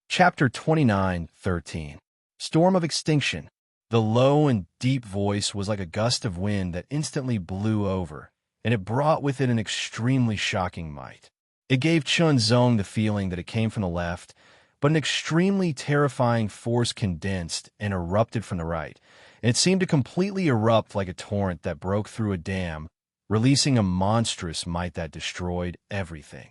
Chapter 29:13. Storm of Extinction. The low and deep voice was like a gust of wind that instantly blew over, and it brought with it an extremely shocking might. It gave Chunzong the feeling that it came from the left, but an extremely terrifying force condensed and erupted from the right, and it seemed to completely erupt like a torrent that broke through a dam, releasing a monstrous might that destroyed everything.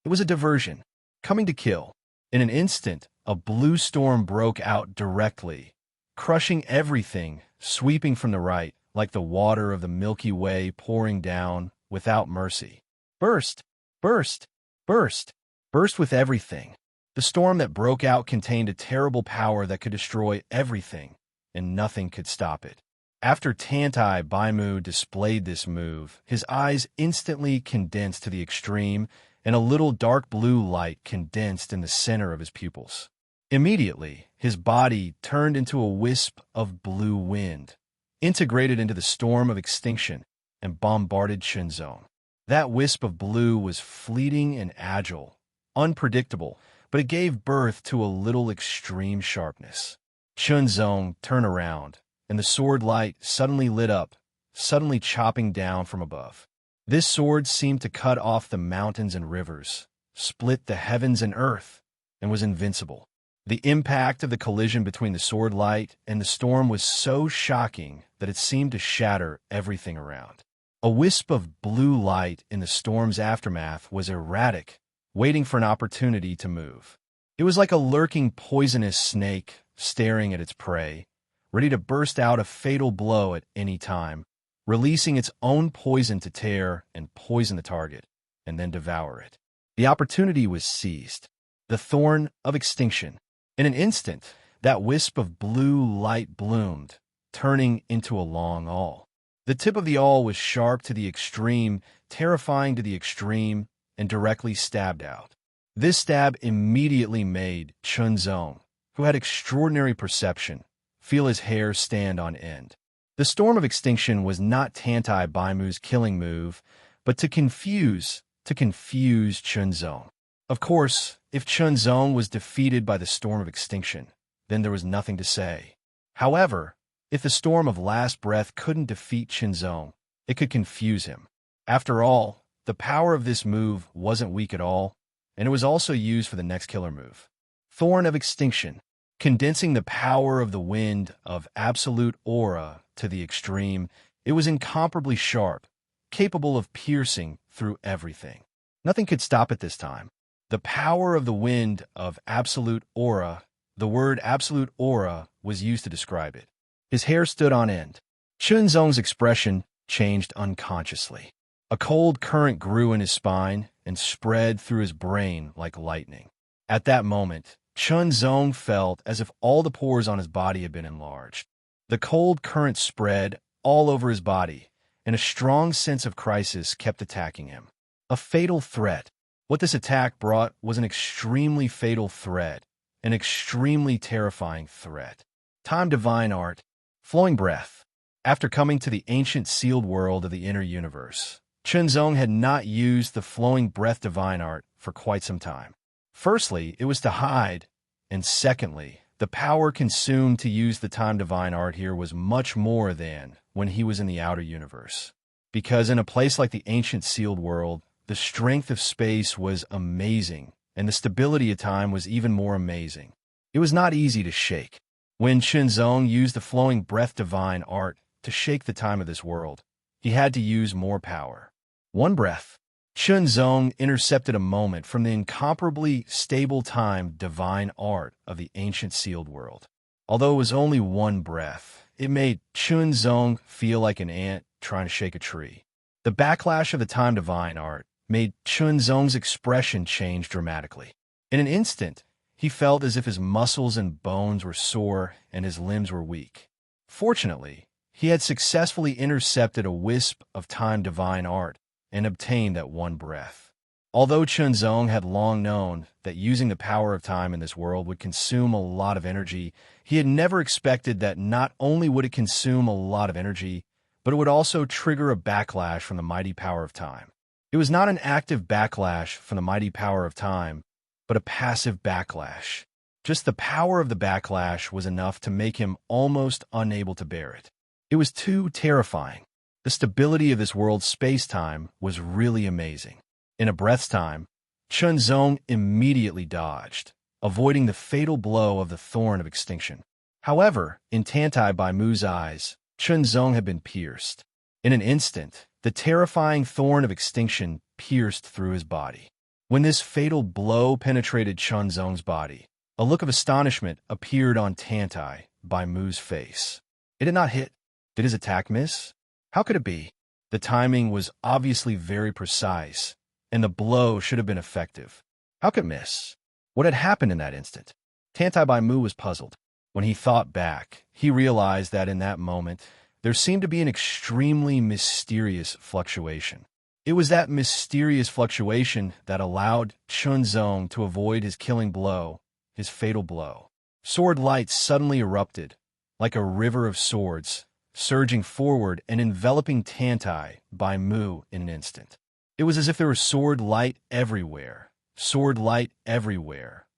It was a diversion, coming to kill. In an instant, a blue storm broke out directly, crushing everything, sweeping from the right, like the water of the Milky Way pouring down without mercy. Burst! Burst! Burst! Burst with everything. The storm that broke out contained a terrible power that could destroy everything, and nothing could stop it. After Tantai by Mu displayed this move, his eyes instantly condensed to the extreme, and a little dark blue light condensed in the center of his pupils. Immediately, his body turned into a wisp of blue wind, integrated into the storm of extinction, and bombarded Chunzong. That wisp of blue was fleeting and agile, unpredictable, but it gave birth to a little extreme sharpness. Chunzong turned around, and the sword light suddenly lit up, suddenly chopping down from above. This sword seemed to cut off the mountains and rivers, split the heavens and earth, and was invincible. The impact of the collision between the sword light and the storm was so shocking that it seemed to shatter everything around. A wisp of blue light in the storm's aftermath was erratic, waiting for an opportunity to move. It was like a lurking poisonous snake staring at its prey, ready to burst out a fatal blow at any time, releasing its own poison to tear and poison the target, and then devour it. The opportunity was seized. The thorn of extinction. In an instant, that wisp of blue light bloomed, turning into a long awl. The tip of the awl was sharp to the extreme, terrifying to the extreme, and directly stabbed out. This stab immediately made Chunzong, who had extraordinary perception, feel his hair stand on end. The storm of extinction was not Tantai by Mu's killing move, but to confuse Chunzong. Of course, if Chunzong was defeated by the storm of extinction, then there was nothing to say. However, if the storm of last breath couldn't defeat Chunzong, it could confuse him. After all, the power of this move wasn't weak at all, and it was also used for the next killer move. Thorn of Extinction, condensing the power of the wind of absolute aura to the extreme, it was incomparably sharp, capable of piercing through everything. Nothing could stop it this time. The power of the wind of absolute aura, the word absolute aura was used to describe it. His hair stood on end. Chunzong's expression changed unconsciously. A cold current grew in his spine and spread through his brain like lightning. At that moment, Chunzong felt as if all the pores on his body had been enlarged. The cold current spread all over his body, and a strong sense of crisis kept attacking him. A fatal threat. What this attack brought was an extremely fatal threat, an extremely terrifying threat. Time divine art, flowing breath. After coming to the ancient sealed world of the inner universe, Chunzong had not used the flowing breath divine art for quite some time. Firstly, it was to hide, and secondly, the power consumed to use the time divine art here was much more than when he was in the outer universe. Because in a place like the ancient sealed world, the strength of space was amazing, and the stability of time was even more amazing. It was not easy to shake. When Chunzong used the flowing breath divine art to shake the time of this world, he had to use more power. One breath. Chunzong intercepted a moment from the incomparably stable time divine art of the ancient sealed world. Although it was only one breath, it made Chunzong feel like an ant trying to shake a tree. The backlash of the time divine art made Chunzong's expression change dramatically. In an instant, he felt as if his muscles and bones were sore and his limbs were weak. Fortunately, he had successfully intercepted a wisp of time divine art and obtained that one breath. Although Chunzong had long known that using the power of time in this world would consume a lot of energy, he had never expected that not only would it consume a lot of energy, but it would also trigger a backlash from the mighty power of time. It was not an active backlash from the mighty power of time, but a passive backlash. Just the power of the backlash was enough to make him almost unable to bear it. It was too terrifying. The stability of this world's space-time was really amazing. In a breath's time, Chunzong immediately dodged, avoiding the fatal blow of the thorn of extinction. However, in Tantai Bai Mu's eyes, Chunzong had been pierced. In an instant, the terrifying thorn of extinction pierced through his body. When this fatal blow penetrated Chunzong's body, a look of astonishment appeared on Tantai Bai Mu's face. It did not hit. Did his attack miss? How could it be? The timing was obviously very precise, and the blow should have been effective. How could it miss? What had happened in that instant? Tantai Bai Mu was puzzled. When he thought back, he realized that in that moment, there seemed to be an extremely mysterious fluctuation. It was that mysterious fluctuation that allowed Chunzong to avoid his killing blow, his fatal blow. Sword light suddenly erupted, like a river of swords, surging forward and enveloping Tantai Bai Mu in an instant. It was as if there was sword light everywhere,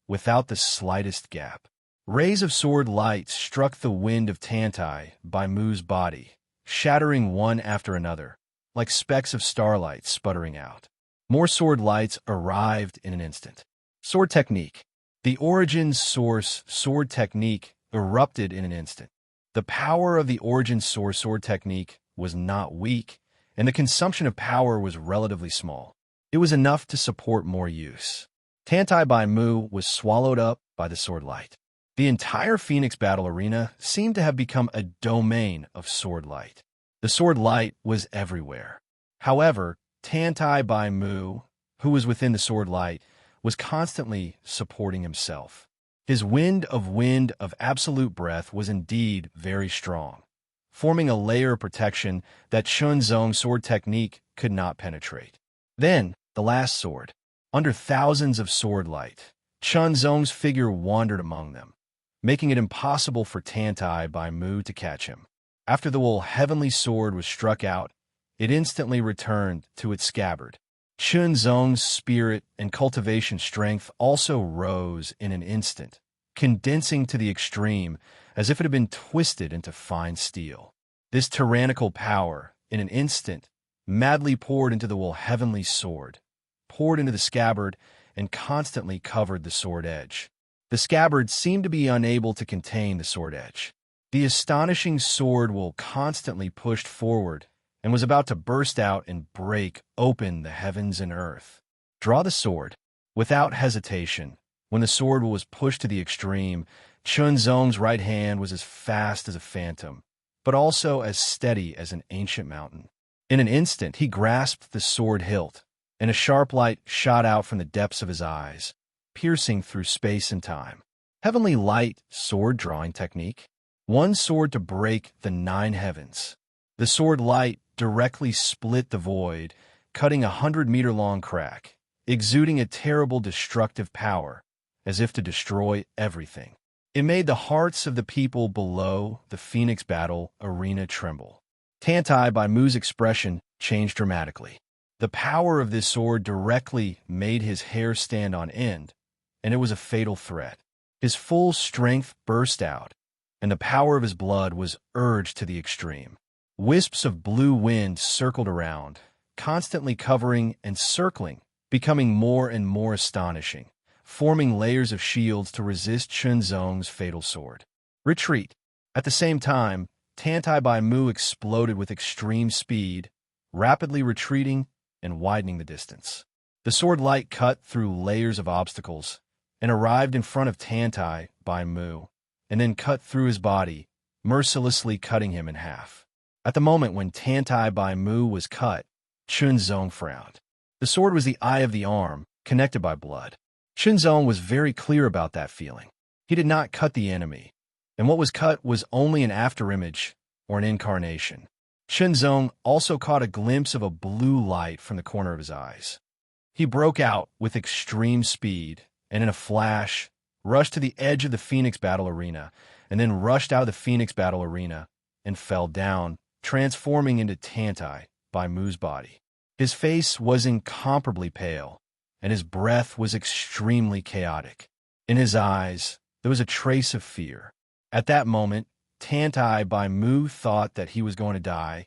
without the slightest gap. Rays of sword light struck the wind of Tantai Bai Mu's body, shattering one after another, like specks of starlight sputtering out. More sword lights arrived in an instant. Sword technique. The origin source sword technique erupted in an instant. The power of the origin source sword technique was not weak, and the consumption of power was relatively small. It was enough to support more use. Tantai Bai Mu was swallowed up by the sword light. The entire Phoenix battle arena seemed to have become a domain of sword light. The sword light was everywhere. However, Tantai Bai Mu, who was within the sword light, was constantly supporting himself. His wind of absolute breath was indeed very strong, forming a layer of protection that Chunzong's sword technique could not penetrate. Then, the last sword. Under thousands of sword light, Chunzong's figure wandered among them, making it impossible for Tantai Bai Mu to catch him. After the wool heavenly sword was struck out, it instantly returned to its scabbard. Chunzong's spirit and cultivation strength also rose in an instant, condensing to the extreme as if it had been twisted into fine steel. This tyrannical power, in an instant, madly poured into the wool heavenly sword, poured into the scabbard, and constantly covered the sword edge. The scabbard seemed to be unable to contain the sword edge. The astonishing sword wool constantly pushed forward and was about to burst out and break open the heavens and earth. Draw the sword. Without hesitation, when the sword was pushed to the extreme, Chunzong's right hand was as fast as a phantom, but also as steady as an ancient mountain. In an instant, he grasped the sword hilt, and a sharp light shot out from the depths of his eyes, piercing through space and time. Heavenly light sword drawing technique. One sword to break the 9 heavens. The sword light directly split the void, cutting 100-meter-long crack, exuding a terrible destructive power, as if to destroy everything. It made the hearts of the people below the Phoenix battle arena tremble. Tantai by Mu's expression changed dramatically. The power of this sword directly made his hair stand on end, and it was a fatal threat. His full strength burst out, and the power of his blood was urged to the extreme. Wisps of blue wind circled around, constantly covering and circling, becoming more and more astonishing, forming layers of shields to resist Chunzong's fatal sword. Retreat. At the same time, Tantai by Mu exploded with extreme speed, rapidly retreating and widening the distance. The sword light cut through layers of obstacles and arrived in front of Tantai by Mu, and then cut through his body, mercilessly cutting him in half. At the moment when Tantai by Mu was cut, Chunzong frowned. The sword was the eye of the arm, connected by blood. Chunzong was very clear about that feeling. He did not cut the enemy, and what was cut was only an afterimage or an incarnation. Chunzong also caught a glimpse of a blue light from the corner of his eyes. He broke out with extreme speed, and in a flash, rushed to the edge of the Phoenix battle arena, and then rushed out of the Phoenix battle arena and fell down, transforming into Tantai by Mu's body. His face was incomparably pale, and his breath was extremely chaotic. In his eyes, there was a trace of fear. At that moment, Tantai by Mu thought that he was going to die,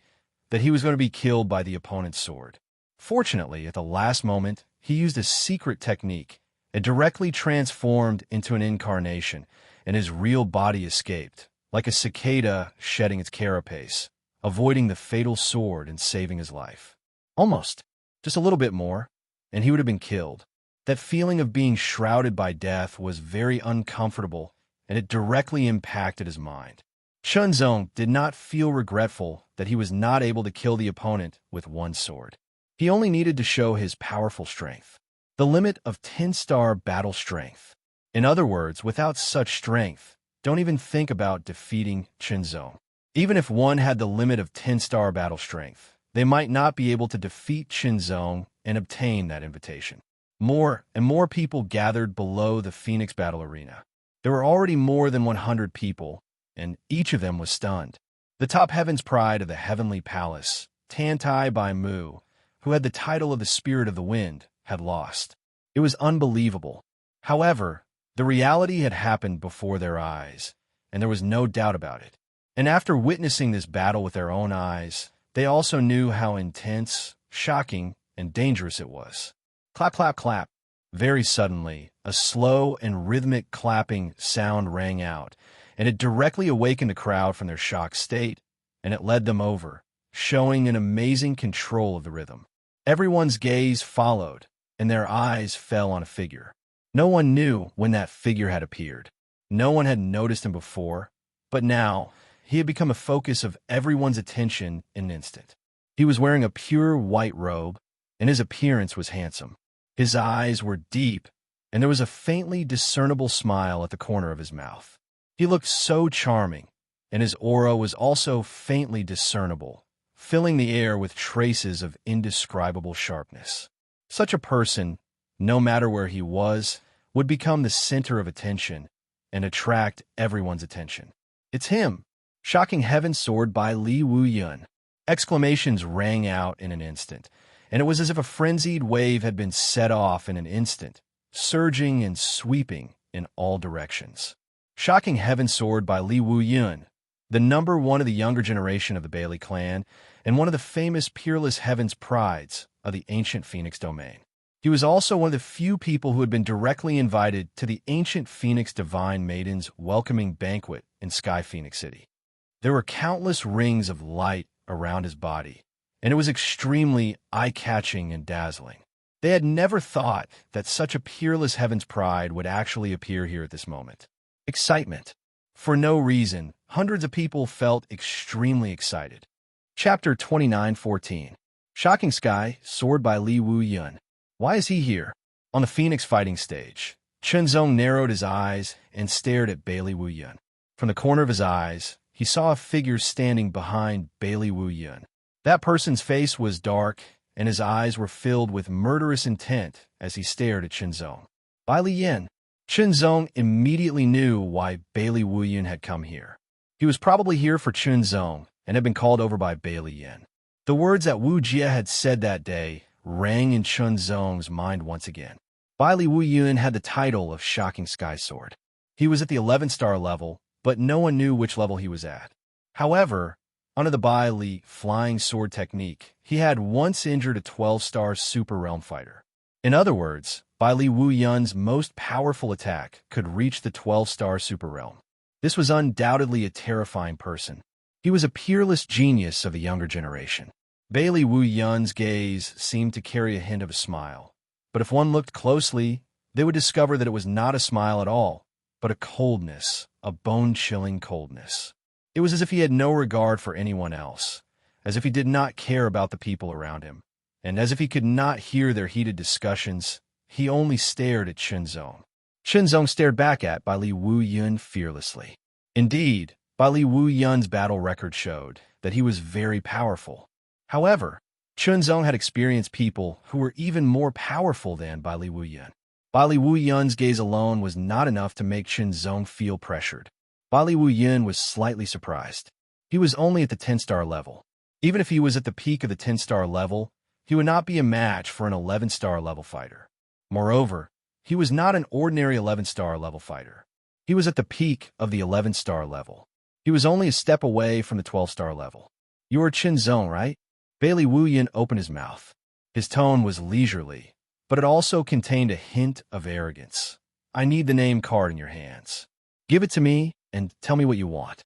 that he was going to be killed by the opponent's sword. Fortunately, at the last moment, he used a secret technique. It directly transformed into an incarnation, and his real body escaped, like a cicada shedding its carapace, avoiding the fatal sword and saving his life. Almost. Just a little bit more, and he would have been killed. That feeling of being shrouded by death was very uncomfortable, and it directly impacted his mind. Chunzong did not feel regretful that he was not able to kill the opponent with one sword. He only needed to show his powerful strength. The limit of 10-star battle strength. In other words, without such strength, don't even think about defeating Chunzong. Even if one had the limit of 10-star battle strength, they might not be able to defeat Chunzong and obtain that invitation. More and more people gathered below the Phoenix battle arena. There were already more than 100 people, and each of them was stunned. The top heaven's pride of the heavenly palace, Tantai by Mu, who had the title of the Spirit of the Wind, had lost. It was unbelievable. However, the reality had happened before their eyes, and there was no doubt about it. And after witnessing this battle with their own eyes, they also knew how intense, shocking, and dangerous it was. Clap, clap, clap. Very suddenly, a slow and rhythmic clapping sound rang out, and it directly awakened the crowd from their shocked state, and it led them over, showing an amazing control of the rhythm. Everyone's gaze followed, and their eyes fell on a figure. No one knew when that figure had appeared. No one had noticed him before, but now he had become a focus of everyone's attention in an instant. He was wearing a pure white robe, and his appearance was handsome. His eyes were deep, and there was a faintly discernible smile at the corner of his mouth. He looked so charming, and his aura was also faintly discernible, filling the air with traces of indescribable sharpness. Such a person, no matter where he was, would become the center of attention and attract everyone's attention. It's him! Shocking Heaven's Sword by Li Wuyun. Exclamations rang out in an instant, and it was as if a frenzied wave had been set off in an instant, surging and sweeping in all directions. Shocking Heaven's Sword by Li Wuyun, the number one of the younger generation of the Bailey clan, and one of the famous peerless Heaven's prides of the ancient Phoenix domain. He was also one of the few people who had been directly invited to the ancient Phoenix Divine Maiden's welcoming banquet in Sky Phoenix City. There were countless rings of light around his body, and it was extremely eye-catching and dazzling. They had never thought that such a peerless Heaven's pride would actually appear here at this moment. Excitement. For no reason, hundreds of people felt extremely excited. Chapter 29:14. Shocking Sky, Sword by Li Wuyun. Why is he here? On the Phoenix fighting stage, Chunzong narrowed his eyes and stared at Bailey Wuyun. From the corner of his eyes, he saw a figure standing behind Bailey Wu Yun. That person's face was dark, and his eyes were filled with murderous intent as he stared at Qinzong. Bailey Yin. Qinzong immediately knew why Bailey Wu Yun had come here. He was probably here for Qinzong and had been called over by Bailey Yin. The words that Wu Jie had said that day rang in Qinzong's mind once again. Bailey Wu Yun had the title of Shocking Sky Sword. He was at the 11-star level, but no one knew which level he was at. However, under the Bailey flying sword technique, he had once injured a 12-star super realm fighter. In other words, Bailey Wu Yun's most powerful attack could reach the 12-star super realm. This was undoubtedly a terrifying person. He was a peerless genius of the younger generation. Bailey Wu Yun's gaze seemed to carry a hint of a smile, but if one looked closely, they would discover that it was not a smile at all, but a coldness, a bone-chilling coldness. It was as if he had no regard for anyone else, as if he did not care about the people around him, and as if he could not hear their heated discussions. He only stared at Qinzong. Qinzong stared back at Bailey Wu Yun fearlessly. Indeed, Bailey Wu Yun's battle record showed that he was very powerful. However, Qinzong had experienced people who were even more powerful than Bailey Wu Yun. Bailey Wu Yun's gaze alone was not enough to make Qinzong feel pressured. Bailey Wu Yun was slightly surprised. He was only at the 10-star level. Even if he was at the peak of the 10-star level, he would not be a match for an 11-star level fighter. Moreover, he was not an ordinary 11-star level fighter. He was at the peak of the 11-star level. He was only a step away from the 12-star level. "You are Qinzong, right?" Bailey Wu Yun opened his mouth. His tone was leisurely, but it also contained a hint of arrogance. "I need the name card in your hands. Give it to me and tell me what you want."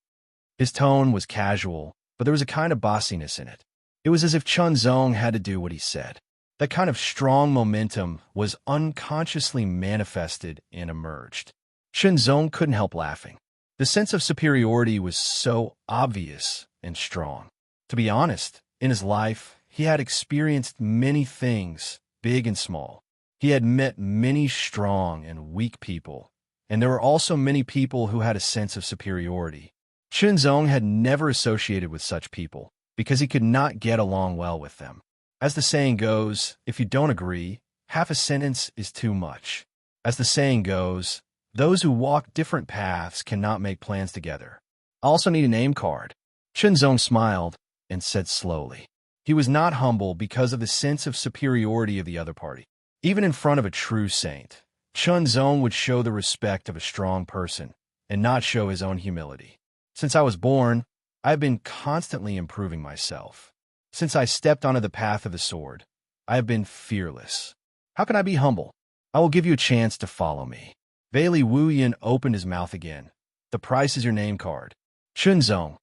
His tone was casual, but there was a kind of bossiness in it. It was as if Qinzong had to do what he said. That kind of strong momentum was unconsciously manifested and emerged. Qinzong couldn't help laughing. The sense of superiority was so obvious and strong. To be honest, in his life, he had experienced many things, big and small. He had met many strong and weak people, and there were also many people who had a sense of superiority. Qinzong had never associated with such people because he could not get along well with them. As the saying goes, if you don't agree, half a sentence is too much. As the saying goes, those who walk different paths cannot make plans together. "I also need a name card." Qinzong smiled and said slowly. He was not humble because of the sense of superiority of the other party. Even in front of a true saint, Qinzong would show the respect of a strong person and not show his own humility. "Since I was born, I have been constantly improving myself. Since I stepped onto the path of the sword, I have been fearless. How can I be humble? I will give you a chance to follow me." Bailey Wu Yun opened his mouth again. "The price is your name card." "Qinzong,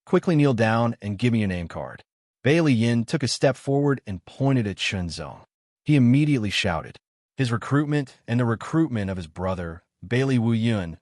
quickly kneel down and give me your name card." Bailey Yin took a step forward and pointed at Qinzong. He immediately shouted. His recruitment and the recruitment of his brother, Bailey Wu Yun,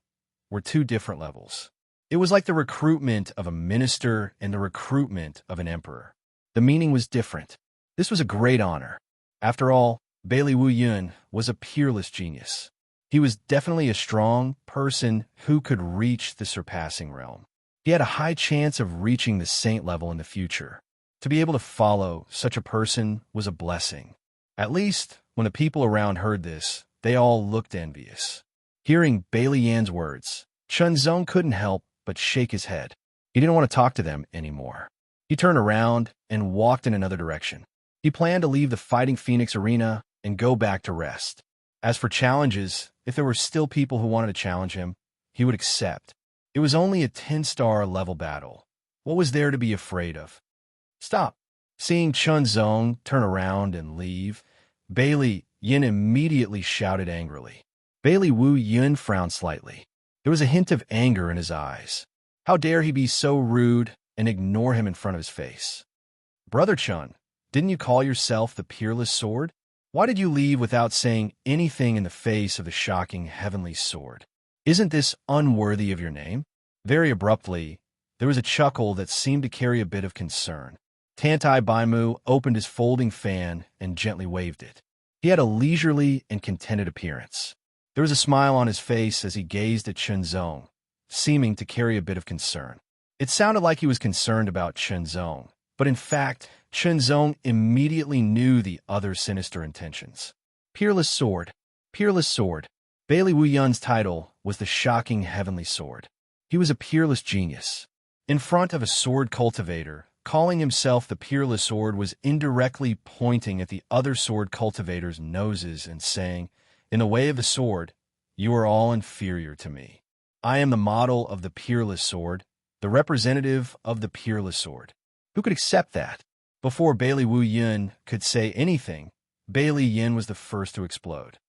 were two different levels. It was like the recruitment of a minister and the recruitment of an emperor. The meaning was different. This was a great honor. After all, Bailey Wu Yun was a peerless genius. He was definitely a strong person who could reach the surpassing realm. He had a high chance of reaching the saint level in the future. To be able to follow such a person was a blessing. At least, when the people around heard this, they all looked envious. Hearing Bailey Yan's words, Qinzong couldn't help but shake his head. He didn't want to talk to them anymore. He turned around and walked in another direction. He planned to leave the Fighting Phoenix arena and go back to rest. As for challenges, if there were still people who wanted to challenge him, he would accept. It was only a 10-star level battle. What was there to be afraid of? "Stop." Seeing Qinzong turn around and leave, Bailey Yin immediately shouted angrily. Bailey Wu Yun frowned slightly. There was a hint of anger in his eyes. How dare he be so rude and ignore him in front of his face? "Brother Chun, didn't you call yourself the Peerless Sword? Why did you leave without saying anything in the face of the shocking heavenly sword? Isn't this unworthy of your name?" Very abruptly, there was a chuckle that seemed to carry a bit of concern. Tantai Baimu opened his folding fan and gently waved it. He had a leisurely and contented appearance. There was a smile on his face as he gazed at Qinzong, seeming to carry a bit of concern. It sounded like he was concerned about Chenzong, but in fact, Chenzong immediately knew the other's sinister intentions. Peerless Sword. Peerless Sword. Bailey Wu Yun's title was the shocking heavenly sword. He was a peerless genius. In front of a sword cultivator, calling himself the Peerless Sword was indirectly pointing at the other sword cultivators' noses and saying, "In the way of the sword, you are all inferior to me. I am the model of the Peerless Sword, the representative of the Peerless Sword." Who could accept that? Before Bailey Wu Yun could say anything, Bailey Yin was the first to explode.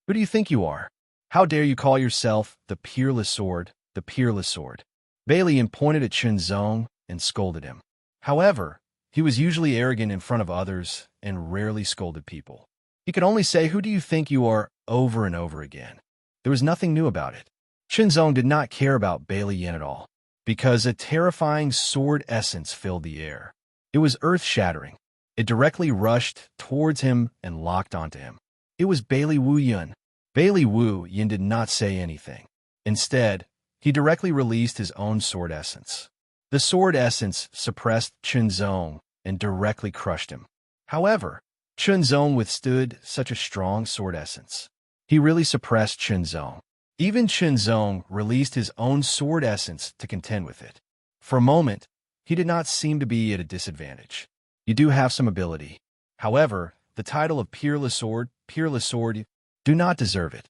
"Who do you think you are? How dare you call yourself the Peerless Sword, the Peerless Sword?" Bailey Yin pointed at Chenzong and scolded him. However, he was usually arrogant in front of others and rarely scolded people. He could only say, "Who do you think you are?" over and over again. There was nothing new about it. Chenzong did not care about Bailey Yin at all, because a terrifying sword essence filled the air. It was earth-shattering. It directly rushed towards him and locked onto him. It was Bailey Wu Yun. Bailey Wu Yun did not say anything. Instead, he directly released his own sword essence. The sword essence suppressed Chenzong and directly crushed him. However, Chenzong withstood such a strong sword essence. He really suppressed Chenzong. Even Chenzong released his own sword essence to contend with it. For a moment, he did not seem to be at a disadvantage. You do have some ability. However, the title of Peerless Sword, do not deserve it.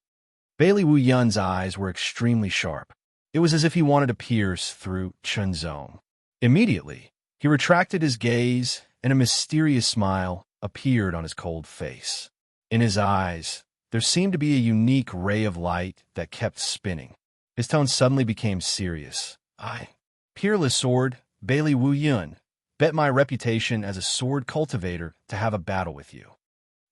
Bailey Wu Yun's eyes were extremely sharp. It was as if he wanted to pierce through Chenzong. Immediately, he retracted his gaze, and a mysterious smile appeared on his cold face. In his eyes, there seemed to be a unique ray of light that kept spinning. His tone suddenly became serious. "I, Peerless Sword, Bailey Wu Yun, bet my reputation as a sword cultivator to have a battle with you."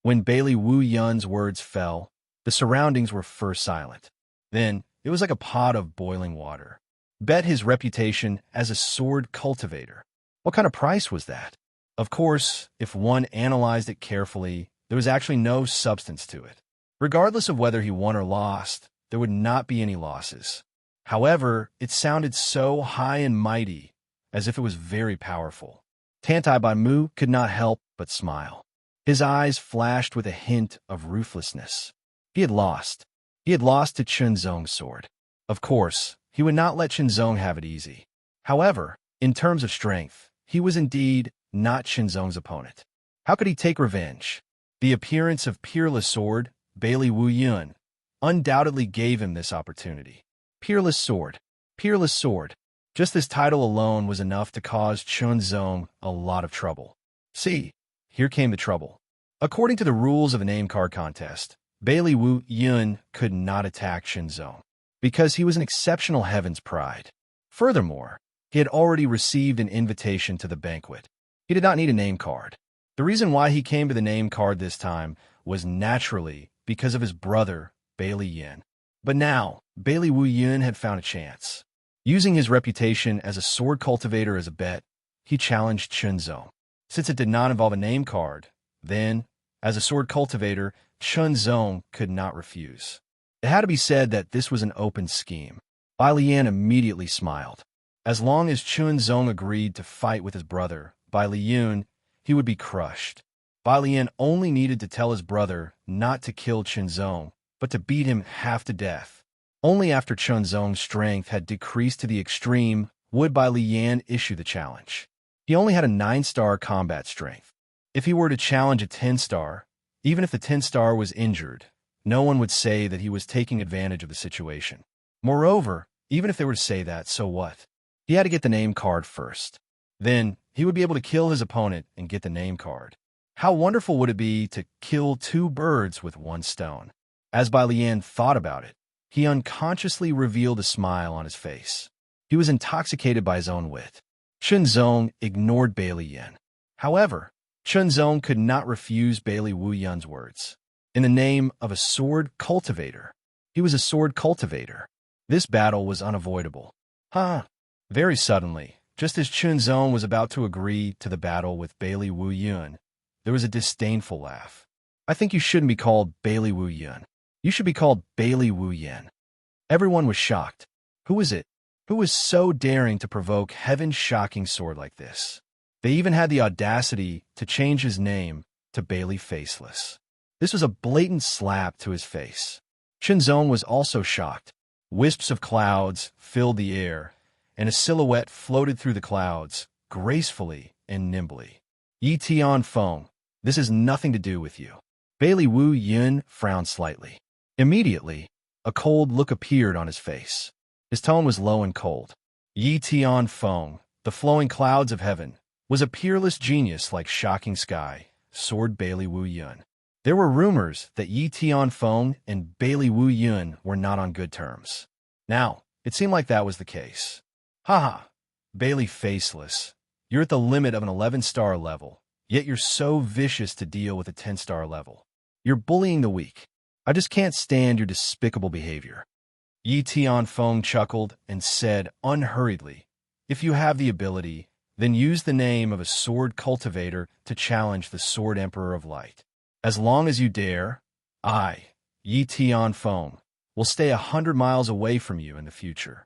When Bailey Wu Yun's words fell, the surroundings were first silent. Then, it was like a pot of boiling water. Bet his reputation as a sword cultivator. What kind of price was that? Of course, if one analyzed it carefully, there was actually no substance to it. Regardless of whether he won or lost, there would not be any losses. However, it sounded so high and mighty, as if it was very powerful. Tantai Bai Mu could not help but smile. His eyes flashed with a hint of ruthlessness. He had lost. He had lost to Chenzong's sword. Of course, he would not let Chenzong have it easy. However, in terms of strength, he was indeed not Chenzong's opponent. How could he take revenge? The appearance of Peerless Sword, Bailey Wu Yun, undoubtedly gave him this opportunity. Peerless Sword. Peerless Sword. Just this title alone was enough to cause Chenzong a lot of trouble. See, here came the trouble. According to the rules of the name card contest, Bailey Wu Yun could not attack Chenzong because he was an exceptional Heaven's Pride. Furthermore, he had already received an invitation to the banquet. He did not need a name card. The reason why he came to the name card this time was naturally because of his brother, Bailey Yin. But now, Bailey Wu Yun had found a chance. Using his reputation as a sword cultivator as a bet, he challenged Chenzong. Since it did not involve a name card, then, as a sword cultivator, Chenzong could not refuse. It had to be said that this was an open scheme. Bai Lian immediately smiled. As long as Chenzong agreed to fight with his brother, Bai Liyun, he would be crushed. Bai Lian only needed to tell his brother not to kill Chenzong, but to beat him half to death. Only after Chenzong's strength had decreased to the extreme would Bai Lian issue the challenge. He only had a 9-star combat strength. If he were to challenge a 10-star, even if the 10-star was injured, no one would say that he was taking advantage of the situation. Moreover, even if they were to say that, so what? He had to get the name card first. Then, he would be able to kill his opponent and get the name card. How wonderful would it be to kill 2 birds with 1 stone? As Bai Lian thought about it, he unconsciously revealed a smile on his face. He was intoxicated by his own wit. Chenzong ignored Bailey Yin. However, Chenzong could not refuse Bailey Wu Yun's words. In the name of a sword cultivator. He was a sword cultivator. This battle was unavoidable. Very suddenly, just as Chenzong was about to agree to the battle with Bailey Wu Yun, there was a disdainful laugh. "I think you shouldn't be called Bailey Wu Yun. You should be called Bailey Wu Yin." Everyone was shocked. Who is it? Who was so daring to provoke heaven's shocking sword like this? They even had the audacity to change his name to Bailey Faceless. This was a blatant slap to his face. Chunzong was also shocked. Wisps of clouds filled the air, and a silhouette floated through the clouds, gracefully and nimbly. Yi Tianfeng, this has nothing to do with you. Bailey Wu Yun frowned slightly. Immediately, a cold look appeared on his face. His tone was low and cold. Yi Tianfeng, the flowing clouds of heaven, was a peerless genius like shocking sky, soared Bailey Wu Yun. There were rumors that Yi Tianfeng and Bailey Wu Yun were not on good terms. Now, it seemed like that was the case. Haha, Bailey Faceless, you're at the limit of an 11-star level, yet you're so vicious to deal with a 10-star level. You're bullying the weak. I just can't stand your despicable behavior. Yi Tianfeng chuckled and said unhurriedly, if you have the ability, then use the name of a sword cultivator to challenge the Sword Emperor of Light. As long as you dare, I, Yi Tianfeng, will stay 100 miles away from you in the future.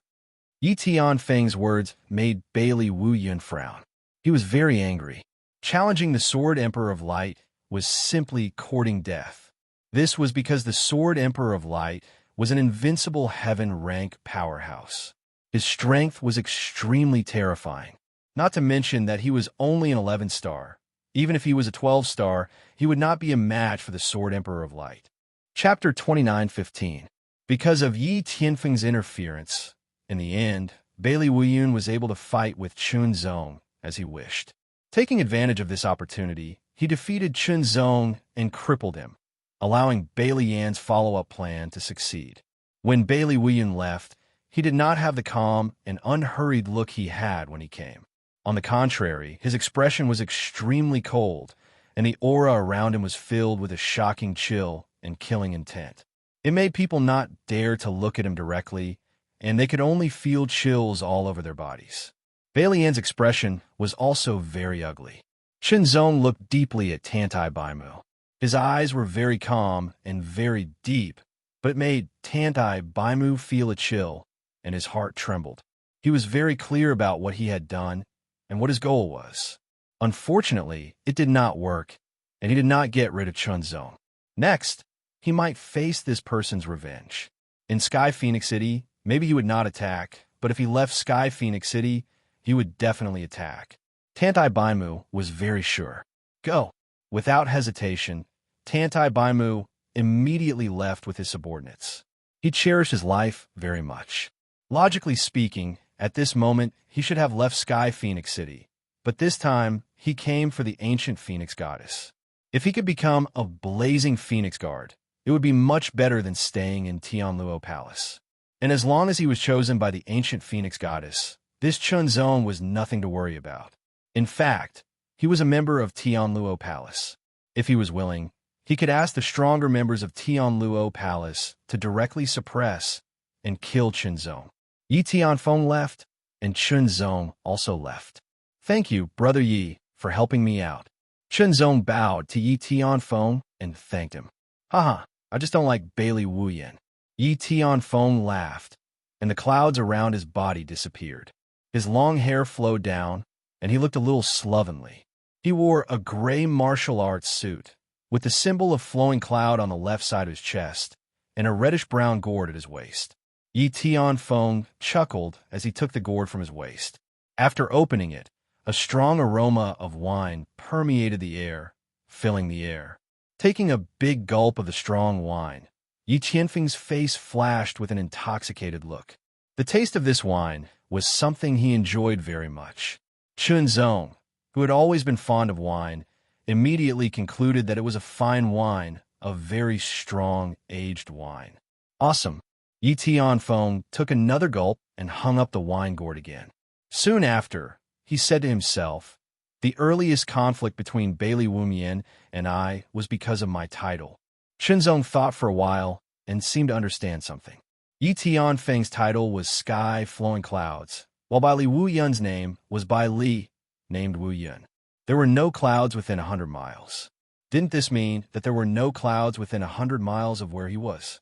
Yi Tianfeng's words made Bailey Wu Yun frown. He was very angry. Challenging the Sword Emperor of Light was simply courting death. This was because the Sword Emperor of Light was an invincible heaven-rank powerhouse. His strength was extremely terrifying, not to mention that he was only an 11-star. Even if he was a 12-star, he would not be a match for the Sword Emperor of Light. Chapter 29:15. Because of Yi Tianfeng's interference, in the end, Bailey Wu Yun was able to fight with Chunzong as he wished. Taking advantage of this opportunity, he defeated Chunzong and crippled him, allowing Bailey Yan's follow-up plan to succeed. When Bailey Wu Yun left, he did not have the calm and unhurried look he had when he came. On the contrary, his expression was extremely cold, and the aura around him was filled with a shocking chill and killing intent. It made people not dare to look at him directly, and they could only feel chills all over their bodies. Bailey Yan's expression was also very ugly. Chunzong looked deeply at Tantai Baimu. His eyes were very calm and very deep, but it made Tantai Baimu feel a chill, and his heart trembled. He was very clear about what he had done and what his goal was. Unfortunately, it did not work, and he did not get rid of Chunzong. Next, he might face this person's revenge. In Sky Phoenix City, maybe he would not attack, but if he left Sky Phoenix City, he would definitely attack. Tantai Baimu was very sure. Go. Without hesitation, Tantai Baimu immediately left with his subordinates. He cherished his life very much. Logically speaking, at this moment, he should have left Sky Phoenix City, but this time, he came for the ancient Phoenix Goddess. If he could become a blazing Phoenix Guard, it would be much better than staying in Tianluo Palace. And as long as he was chosen by the ancient Phoenix Goddess, this Chunzong was nothing to worry about. In fact, he was a member of Tianluo Palace. If he was willing, he could ask the stronger members of Tianluo Palace to directly suppress and kill Chunzong. Yi Tianfeng left, and Chunzong also left. Thank you, Brother Yi, for helping me out. Chunzong bowed to Yi Tianfeng and thanked him. Haha, I just don't like Bailey Wu Yun. Yi Tianfeng laughed, and the clouds around his body disappeared. His long hair flowed down, and he looked a little slovenly. He wore a gray martial arts suit, with the symbol of flowing cloud on the left side of his chest, and a reddish-brown gourd at his waist. Yi Tianfeng chuckled as he took the gourd from his waist. After opening it, a strong aroma of wine permeated the air, filling the air. Taking a big gulp of the strong wine, Yi Tianfeng's face flashed with an intoxicated look. The taste of this wine was something he enjoyed very much. Chunzong, who had always been fond of wine, immediately concluded that it was a fine wine, a very strong, aged wine. Awesome. Yi Tianfeng took another gulp and hung up the wine gourd again. Soon after, he said to himself, the earliest conflict between Bailey Wu Yun and I was because of my title. Chunzong thought for a while and seemed to understand something. Yi Tianfeng's title was Sky Flowing Clouds, while Bailey Wu Yun's name was Bai Li, named Wu Yun. There were no clouds within 100 miles. Didn't this mean that there were no clouds within 100 miles of where he was?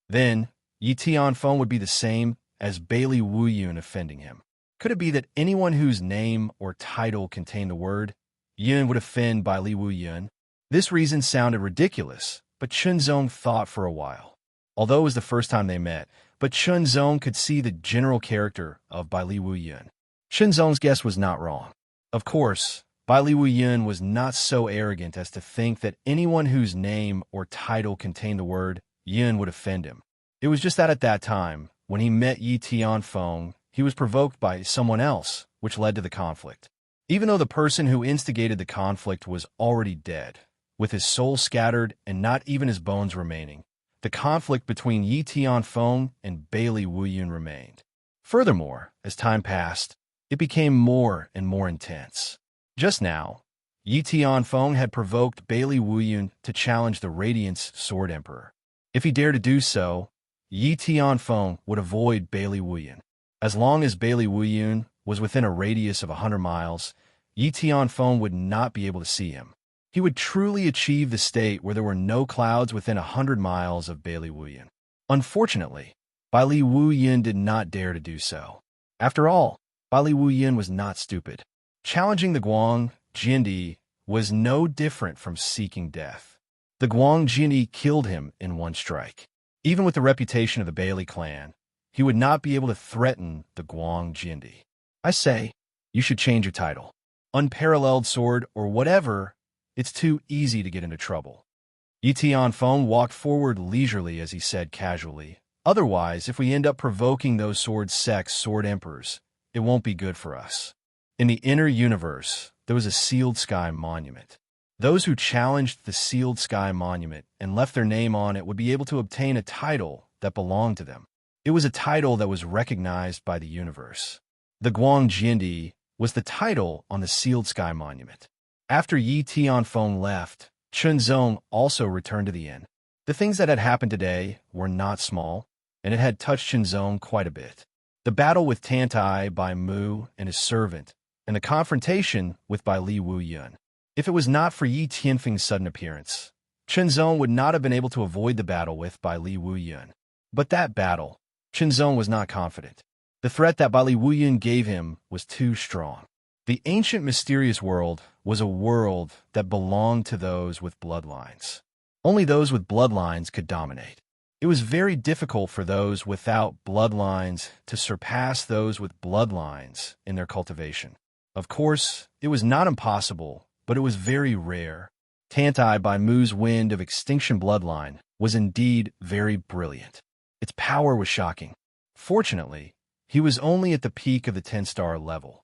Then, Yi Tianfeng would be the same as Bailey Wu-yun offending him. Could it be that anyone whose name or title contained the word Yun would offend Bailey Wu-yun? This reason sounded ridiculous, but Chunzong thought for a while. Although it was the first time they met, but Chunzong could see the general character of Bailey Wu-yun. Chunzong's guess was not wrong. Of course, Bailey Wu-yun was not so arrogant as to think that anyone whose name or title contained the word Yun would offend him. It was just that at that time, when he met Yi Tianfeng, he was provoked by someone else, which led to the conflict. Even though the person who instigated the conflict was already dead, with his soul scattered and not even his bones remaining, the conflict between Yi Tianfeng and Bailey Wu-yun remained. Furthermore, as time passed, it became more and more intense. Just now, Yi Tianfeng had provoked Bailey Wu-yun to challenge the Radiance Sword Emperor. If he dared to do so, Yi Tianfeng would avoid Bailey Wu-yun. As long as Bailey Wu-yun was within a radius of 100 miles, Yi Tianfeng would not be able to see him. He would truly achieve the state where there were no clouds within 100 miles of Bailey Wu-yun. Unfortunately, Bailey Wu-yun did not dare to do so. After all, Bailey Wu-yun was not stupid. Challenging the Guang Jindi was no different from seeking death. The Guang Jindi killed him in one strike. Even with the reputation of the Bailey clan, he would not be able to threaten the Guang Jindi. I say, you should change your title. Unparalleled sword or whatever, it's too easy to get into trouble. Yi Tianfeng walked forward leisurely as he said casually, otherwise, if we end up provoking those sword emperors, it won't be good for us. In the inner universe, there was a sealed sky monument. Those who challenged the sealed sky monument and left their name on it would be able to obtain a title that belonged to them. It was a title that was recognized by the universe. The Guang Jindi was the title on the sealed sky monument. After Yi Tianfeng left, Chunzong also returned to the inn. The things that had happened today were not small, and it had touched Chunzong quite a bit. The battle with Tantai by Mu and his servant, and the confrontation with Bailey Wu-yun. If it was not for Yi Tianfeng's sudden appearance, Chunzong would not have been able to avoid the battle with Bailey Wu-yun. But that battle, Chunzong was not confident. The threat that Bailey Wu-yun gave him was too strong. The ancient mysterious world was a world that belonged to those with bloodlines. Only those with bloodlines could dominate. It was very difficult for those without bloodlines to surpass those with bloodlines in their cultivation. Of course, it was not impossible, but it was very rare. Tantai by Mu's wind of extinction bloodline was indeed very brilliant. Its power was shocking. Fortunately, he was only at the peak of the 10-star level.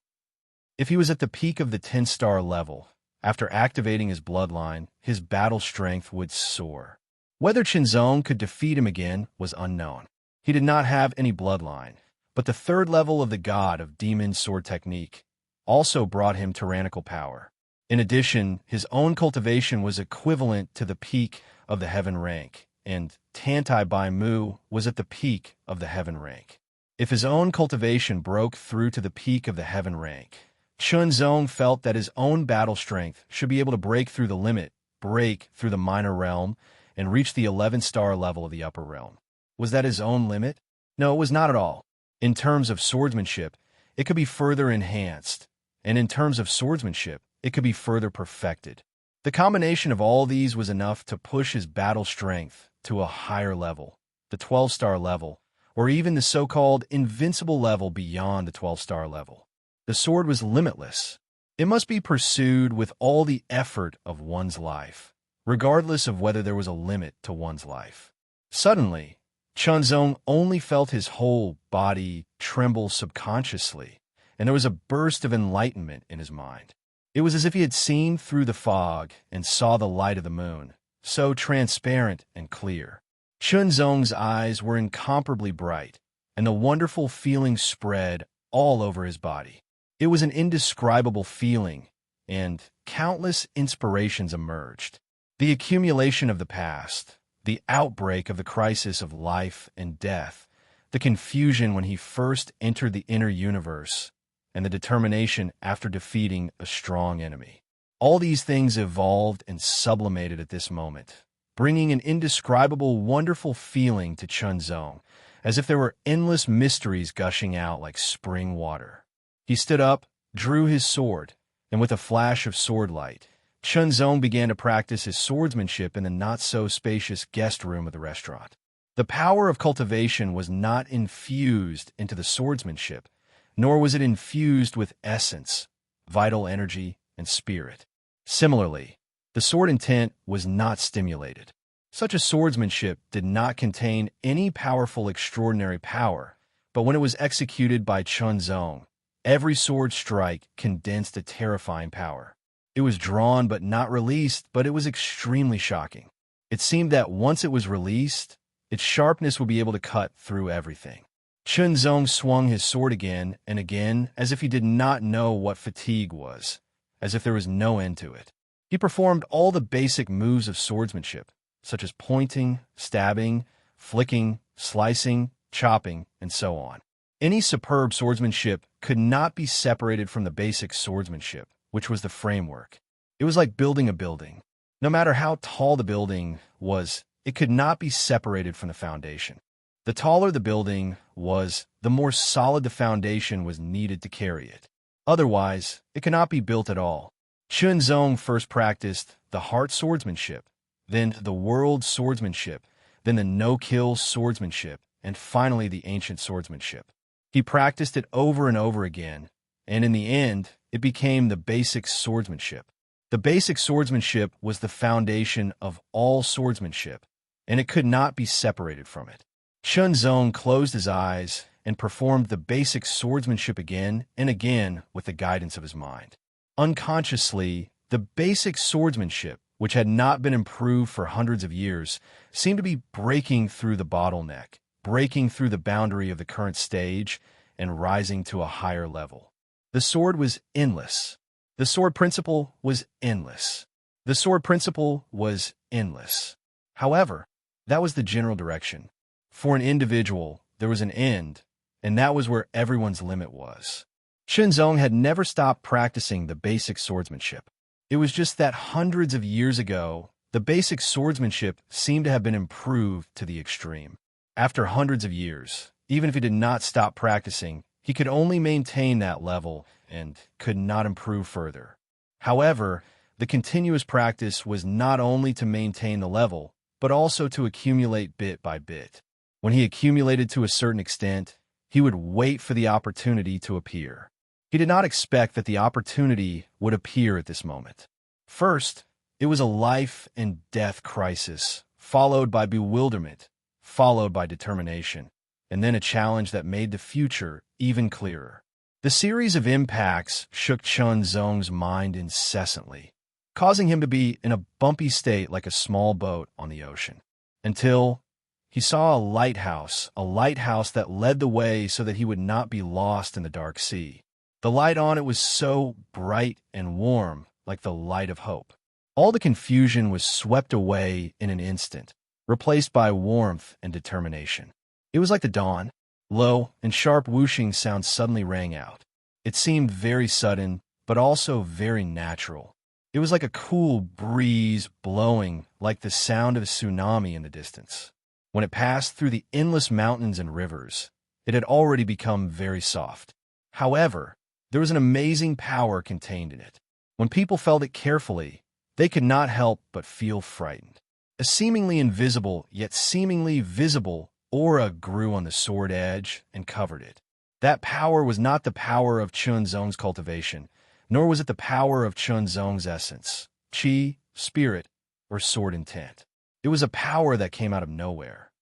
If he was at the peak of the 10-star level, after activating his bloodline, his battle strength would soar. Whether Chunzong could defeat him again was unknown. He did not have any bloodline, but the third level of the god of demon sword technique also brought him tyrannical power. In addition, his own cultivation was equivalent to the peak of the heaven rank, and Tantai by Mu was at the peak of the heaven rank. If his own cultivation broke through to the peak of the heaven rank, Chunzong felt that his own battle strength should be able to break through the limit, break through the minor realm, and reach the 11-star level of the upper realm. Was that his own limit? No, it was not at all. In terms of swordsmanship, it could be further enhanced, and in terms of swordsmanship, it could be further perfected. The combination of all these was enough to push his battle strength to a higher level, the 12-star level, or even the so-called invincible level beyond the 12-star level. The sword was limitless. It must be pursued with all the effort of one's life, regardless of whether there was a limit to one's life. Suddenly, Chunzong only felt his whole body tremble subconsciously, and there was a burst of enlightenment in his mind. It was as if he had seen through the fog and saw the light of the moon, so transparent and clear. Chunzong's eyes were incomparably bright, and the wonderful feeling spread all over his body. It was an indescribable feeling, and countless inspirations emerged. The accumulation of the past, the outbreak of the crisis of life and death, the confusion when he first entered the inner universe, and the determination after defeating a strong enemy. All these things evolved and sublimated at this moment, bringing an indescribable, wonderful feeling to Chunzong, as if there were endless mysteries gushing out like spring water. He stood up, drew his sword, and with a flash of sword light, Chunzong began to practice his swordsmanship in the not-so-spacious guest room of the restaurant. The power of cultivation was not infused into the swordsmanship, nor was it infused with essence, vital energy, and spirit. Similarly, the sword intent was not stimulated. Such a swordsmanship did not contain any powerful extraordinary power, but when it was executed by Chunzong, every sword strike condensed a terrifying power. It was drawn but not released, but it was extremely shocking. It seemed that once it was released, its sharpness would be able to cut through everything. Chunzong swung his sword again and again as if he did not know what fatigue was, as if there was no end to it. He performed all the basic moves of swordsmanship, such as pointing, stabbing, flicking, slicing, chopping, and so on. Any superb swordsmanship could not be separated from the basic swordsmanship, which was the framework. It was like building a building. No matter how tall the building was, it could not be separated from the foundation. The taller the building was, the more solid the foundation was needed to carry it. Otherwise, it could not be built at all. Chunzong first practiced the heart swordsmanship, then the world swordsmanship, then the no-kill swordsmanship, and finally the ancient swordsmanship. He practiced it over and over again, and in the end, it became the basic swordsmanship. The basic swordsmanship was the foundation of all swordsmanship, and it could not be separated from it. Chunzong closed his eyes and performed the basic swordsmanship again and again with the guidance of his mind. Unconsciously, the basic swordsmanship, which had not been improved for hundreds of years, seemed to be breaking through the bottleneck, breaking through the boundary of the current stage, and rising to a higher level. The sword was endless. The sword principle was endless. The sword principle was endless. However, that was the general direction. For an individual, there was an end, and that was where everyone's limit was. Chunzong had never stopped practicing the basic swordsmanship. It was just that hundreds of years ago, the basic swordsmanship seemed to have been improved to the extreme. After hundreds of years, even if he did not stop practicing, he could only maintain that level and could not improve further. However, the continuous practice was not only to maintain the level, but also to accumulate bit by bit. When he accumulated to a certain extent, he would wait for the opportunity to appear. He did not expect that the opportunity would appear at this moment. First, it was a life and death crisis, followed by bewilderment, followed by determination, and then a challenge that made the future even clearer. The series of impacts shook Chunzong's mind incessantly, causing him to be in a bumpy state like a small boat on the ocean, until he saw a lighthouse that led the way so that he would not be lost in the dark sea. The light on it was so bright and warm, like the light of hope. All the confusion was swept away in an instant, replaced by warmth and determination. It was like the dawn. Low and sharp whooshing sounds suddenly rang out. It seemed very sudden, but also very natural. It was like a cool breeze blowing, like the sound of a tsunami in the distance. When it passed through the endless mountains and rivers, it had already become very soft. However, there was an amazing power contained in it. When people felt it carefully, they could not help but feel frightened. A seemingly invisible, yet seemingly visible, aura grew on the sword edge and covered it. That power was not the power of Chunzong's cultivation, nor was it the power of Chunzong's essence, chi, spirit, or sword intent. It was a power that came out of nowhere.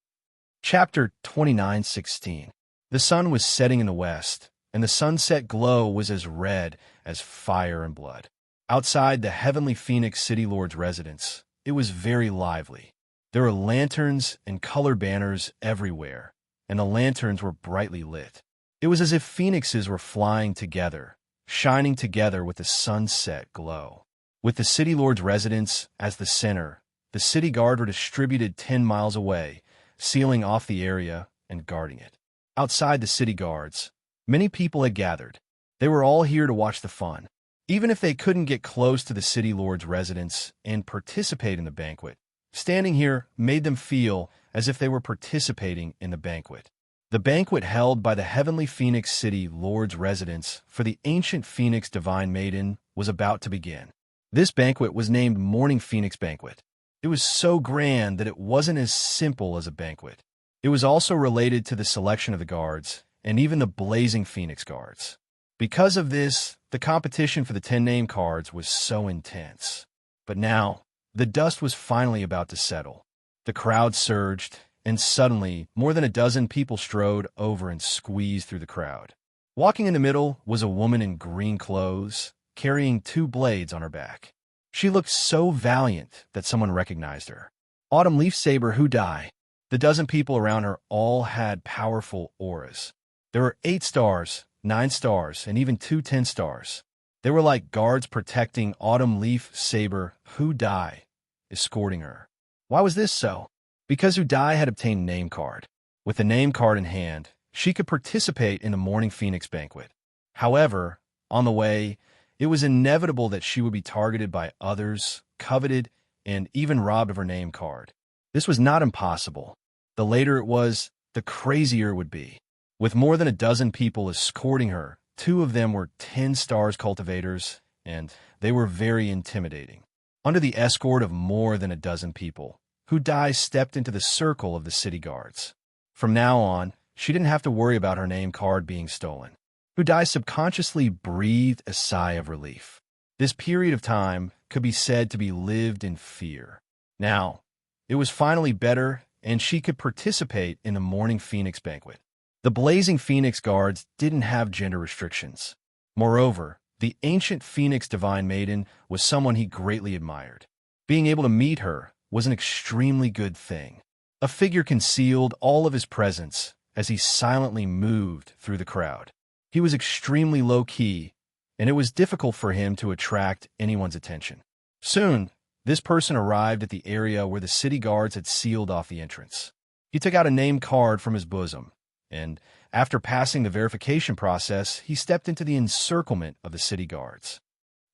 Chapter 29:16. The sun was setting in the west, and the sunset glow was as red as fire and blood. Outside the heavenly Phoenix City Lord's residence, it was very lively. There were lanterns and color banners everywhere, and the lanterns were brightly lit. It was as if phoenixes were flying together, shining together with the sunset glow. With the City Lord's residence as the center, the city guard were distributed 10 miles away, sealing off the area and guarding it. Outside the city guards, many people had gathered. They were all here to watch the fun. Even if they couldn't get close to the City Lord's residence and participate in the banquet, standing here made them feel as if they were participating in the banquet. The banquet held by the heavenly Phoenix City Lord's residence for the ancient Phoenix Divine Maiden was about to begin. This banquet was named Morning Phoenix Banquet. It was so grand that it wasn't as simple as a banquet. It was also related to the selection of the guards, and even the Blazing Phoenix Guards. Because of this, the competition for the 10 name cards was so intense. But now, the dust was finally about to settle. The crowd surged, and suddenly, more than a dozen people strode over and squeezed through the crowd. Walking in the middle was a woman in green clothes, carrying 2 blades on her back. She looked so valiant that someone recognized her. Autumn Leaf Saber Who Die. The dozen people around her all had powerful auras. There were 8 stars, 9 stars, and even 2 10 stars. They were like guards protecting Autumn Leaf Saber Who Die, escorting her. Why was this so? Because Who Die had obtained a name card. With the name card in hand, she could participate in the Morning Phoenix Banquet. However, on the way, it was inevitable that she would be targeted by others, coveted, and even robbed of her name card. This was not impossible. The later it was, the crazier it would be. With more than a dozen people escorting her, 2 of them were 10 stars cultivators, and they were very intimidating. Under the escort of more than a dozen people, Who Die stepped into the circle of the city guards. From now on, she didn't have to worry about her name card being stolen. Who Die subconsciously breathed a sigh of relief. This period of time could be said to be lived in fear. Now, it was finally better, and she could participate in the Morning Phoenix Banquet. The Blazing Phoenix Guards didn't have gender restrictions. Moreover, the ancient Phoenix Divine Maiden was someone he greatly admired. Being able to meet her was an extremely good thing. A figure concealed all of his presence as he silently moved through the crowd. He was extremely low-key, and it was difficult for him to attract anyone's attention. Soon, this person arrived at the area where the city guards had sealed off the entrance. He took out a name card from his bosom, and after passing the verification process, he stepped into the encirclement of the city guards.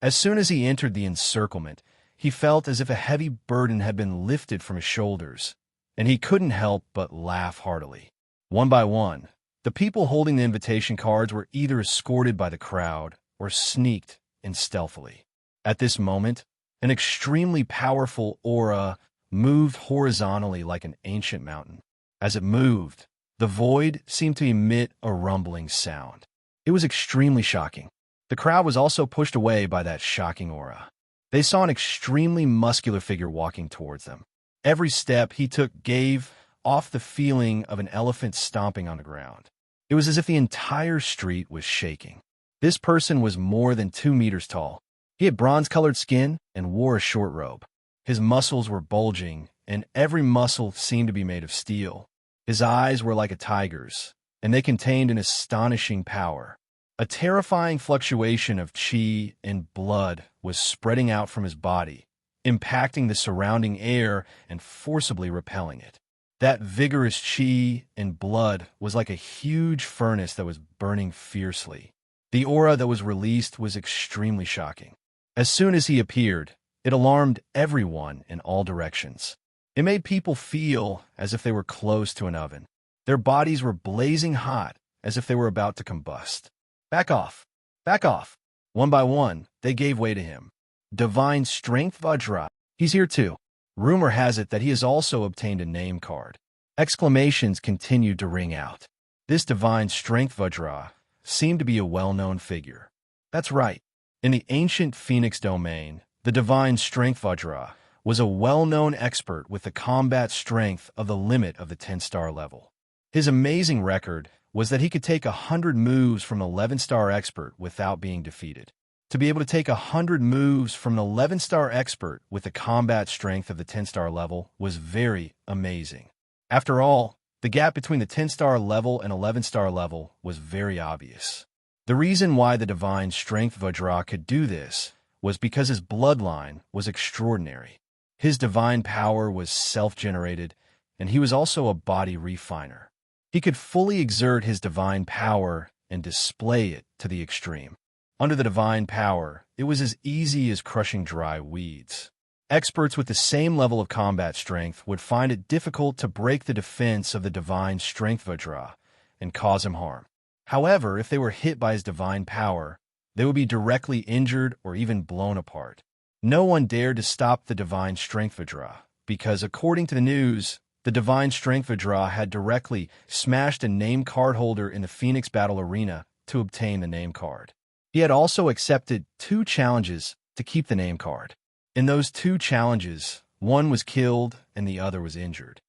As soon as he entered the encirclement, he felt as if a heavy burden had been lifted from his shoulders, and he couldn't help but laugh heartily. One by one, the people holding the invitation cards were either escorted by the crowd or sneaked in stealthily. At this moment, an extremely powerful aura moved horizontally like an ancient mountain. As it moved, the void seemed to emit a rumbling sound. It was extremely shocking. The crowd was also pushed away by that shocking aura. They saw an extremely muscular figure walking towards them. Every step he took gave off the feeling of an elephant stomping on the ground. It was as if the entire street was shaking. This person was more than 2 meters tall. He had bronze-colored skin and wore a short robe. His muscles were bulging, and every muscle seemed to be made of steel. His eyes were like a tiger's, and they contained an astonishing power. A terrifying fluctuation of chi and blood was spreading out from his body, impacting the surrounding air and forcibly repelling it. That vigorous chi and blood was like a huge furnace that was burning fiercely. The aura that was released was extremely shocking. As soon as he appeared, it alarmed everyone in all directions. It made people feel as if they were close to an oven. Their bodies were blazing hot, as if they were about to combust. Back off! Back off! One by one, they gave way to him. Divine Strength Vajra. He's here too. Rumor has it that he has also obtained a name card. Exclamations continued to ring out. This Divine Strength Vajra seemed to be a well-known figure. That's right. In the ancient Phoenix domain, the Divine Strength Vajra was a well-known expert with the combat strength of the limit of the 10-star level. His amazing record was that he could take 100 moves from an 11-star expert without being defeated. To be able to take 100 moves from an 11-star expert with the combat strength of the 10-star level was very amazing. After all, the gap between the 10-star level and 11-star level was very obvious. The reason why the Divine Strength Vajra could do this was because his bloodline was extraordinary. His divine power was self-generated, and he was also a body refiner. He could fully exert his divine power and display it to the extreme. Under the divine power, it was as easy as crushing dry weeds. Experts with the same level of combat strength would find it difficult to break the defense of the Divine Strength Vajra, and cause him harm. However, if they were hit by his divine power, they would be directly injured or even blown apart. No one dared to stop the divine strength Vidra, because according to the news, the divine strength Vidra had directly smashed a name card holder in the Phoenix Battle Arena to obtain the name card. He had also accepted 2 challenges to keep the name card. In those 2 challenges, one was killed and the other was injured.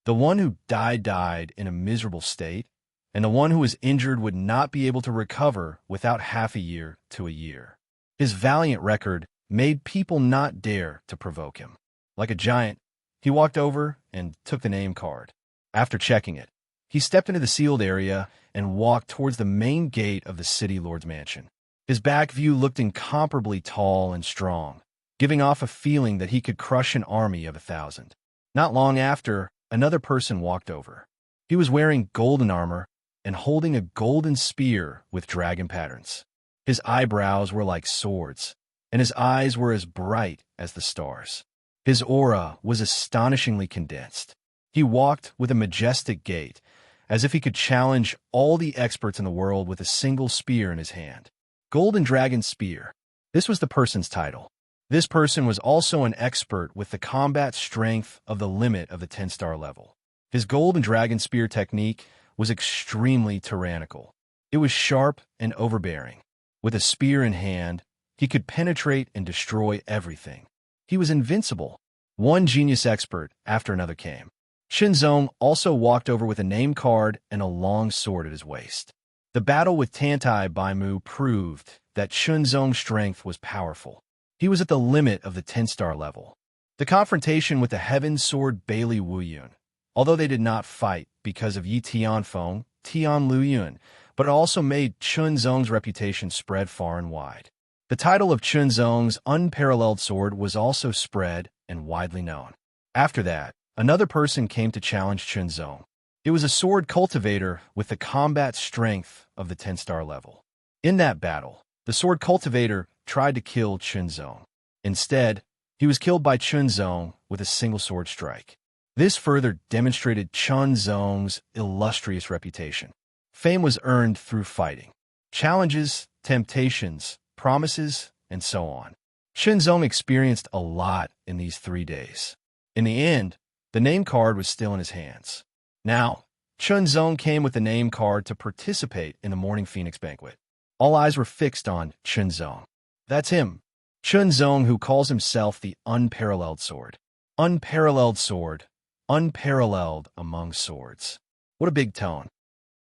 The one who died in a miserable state, and the one who was injured would not be able to recover without half a year to a year. His valiant record made people not dare to provoke him. Like a giant, he walked over and took the name card. After checking it, he stepped into the sealed area and walked towards the main gate of the city lord's mansion. His back view looked incomparably tall and strong, giving off a feeling that he could crush an army of 1,000. Not long after, another person walked over. He was wearing golden armor and holding a golden spear with dragon patterns. His eyebrows were like swords, and his eyes were as bright as the stars. His aura was astonishingly condensed. He walked with a majestic gait, as if he could challenge all the experts in the world with a single spear in his hand. Golden Dragon Spear. This was the person's title. This person was also an expert with the combat strength of the limit of the 10-star level. His Golden Dragon Spear technique was extremely tyrannical. It was sharp and overbearing. With a spear in hand, he could penetrate and destroy everything. He was invincible. One genius expert after another came. Shinzong also walked over with a name card and a long sword at his waist. The battle with Tantai Baimu proved that Shunzong's strength was powerful. He was at the limit of the 10-star level. The confrontation with the Heaven Sword Bailey Wuyun, although they did not fight because of Yi Tianfeng, Tian Luyun, but it also made Chunzong's reputation spread far and wide. The title of Chunzong's unparalleled sword was also spread and widely known. After that, another person came to challenge Chunzong. It was a sword cultivator with the combat strength of the 10-star level. In that battle, the sword cultivator tried to kill Chunzong. Instead, he was killed by Chunzong with a single sword strike. This further demonstrated Chunzong's illustrious reputation. Fame was earned through fighting. Challenges, temptations, promises, and so on. Chunzong experienced a lot in these 3 days. In the end, the name card was still in his hands. Now, Chunzong came with the name card to participate in the Morning Phoenix banquet. All eyes were fixed on Chunzong. That's him, Chunzong, who calls himself the Unparalleled Sword. Unparalleled Sword, unparalleled among swords. What a big tone.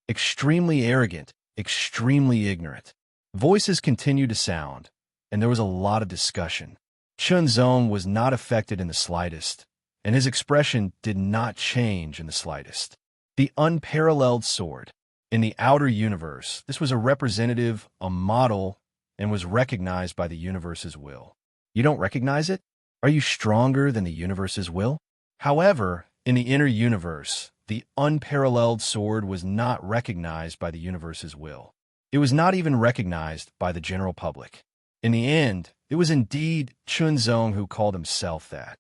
Extremely arrogant, extremely ignorant. Voices continued to sound, and there was a lot of discussion. Chunzong was not affected in the slightest, and his expression did not change in the slightest. The Unparalleled Sword. In the outer universe, this was a representative, a model, and was recognized by the universe's will. You don't recognize it? Are you stronger than the universe's will? However, in the inner universe, the Unparalleled Sword was not recognized by the universe's will. It was not even recognized by the general public. In the end, it was indeed Chunzong who called himself that.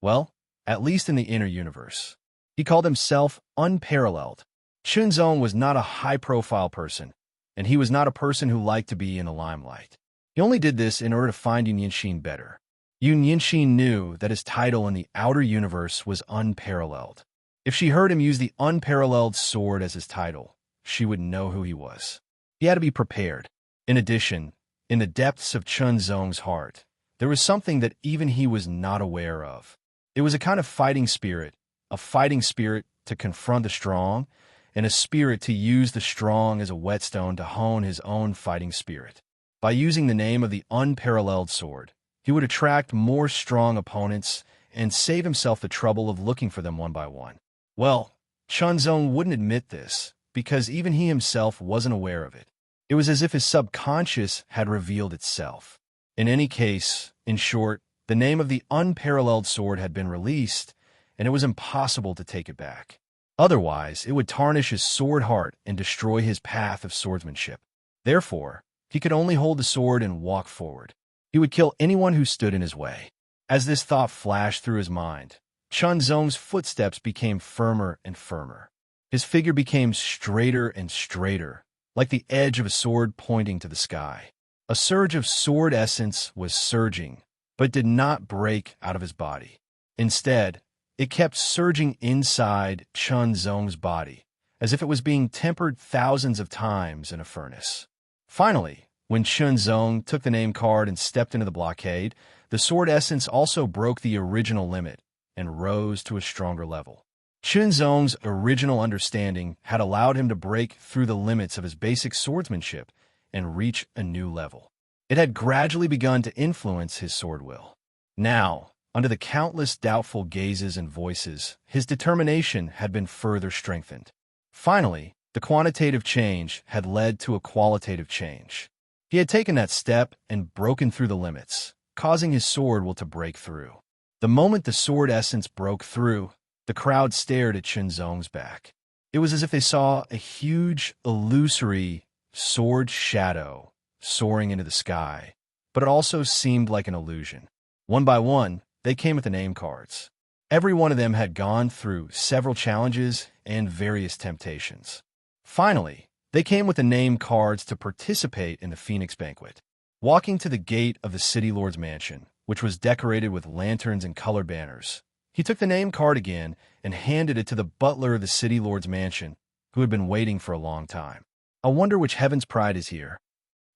Well, at least in the inner universe. He called himself unparalleled. Chunzong was not a high-profile person, and he was not a person who liked to be in the limelight. He only did this in order to find Yun Yinxin better. Yun Yinxin knew that his title in the outer universe was unparalleled. If she heard him use the Unparalleled Sword as his title, she would know who he was. He had to be prepared. In addition, in the depths of Chunzong's heart, there was something that even he was not aware of. It was a kind of fighting spirit, a fighting spirit to confront the strong, and a spirit to use the strong as a whetstone to hone his own fighting spirit. By using the name of the Unparalleled Sword, he would attract more strong opponents and save himself the trouble of looking for them one by one. Well, Chunzong wouldn't admit this, because even he himself wasn't aware of it. It was as if his subconscious had revealed itself. In any case, in short, the name of the Unparalleled Sword had been released, and it was impossible to take it back. Otherwise, it would tarnish his sword heart and destroy his path of swordsmanship. Therefore, he could only hold the sword and walk forward. He would kill anyone who stood in his way. As this thought flashed through his mind, Chunzong's footsteps became firmer and firmer. His figure became straighter and straighter, like the edge of a sword pointing to the sky. A surge of sword essence was surging, but did not break out of his body. Instead, it kept surging inside Chun Zong's body, as if it was being tempered thousands of times in a furnace. Finally, when Chun Zong took the name card and stepped into the blockade, the sword essence also broke the original limit and rose to a stronger level. Chun Zong's original understanding had allowed him to break through the limits of his basic swordsmanship and reach a new level. It had gradually begun to influence his sword will. Now, under the countless doubtful gazes and voices, his determination had been further strengthened. Finally, the quantitative change had led to a qualitative change. He had taken that step and broken through the limits, causing his sword will to break through. The moment the sword essence broke through, the crowd stared at Chun Zong's back. It was as if they saw a huge, illusory sword shadow soaring into the sky, but it also seemed like an illusion. One by one, they came with the name cards. Every one of them had gone through several challenges and various temptations. Finally, they came with the name cards to participate in the Phoenix Banquet. Walking to the gate of the City Lord's mansion, which was decorated with lanterns and colored banners, he took the name card again and handed it to the butler of the City Lord's mansion, who had been waiting for a long time. I wonder which heaven's pride is here.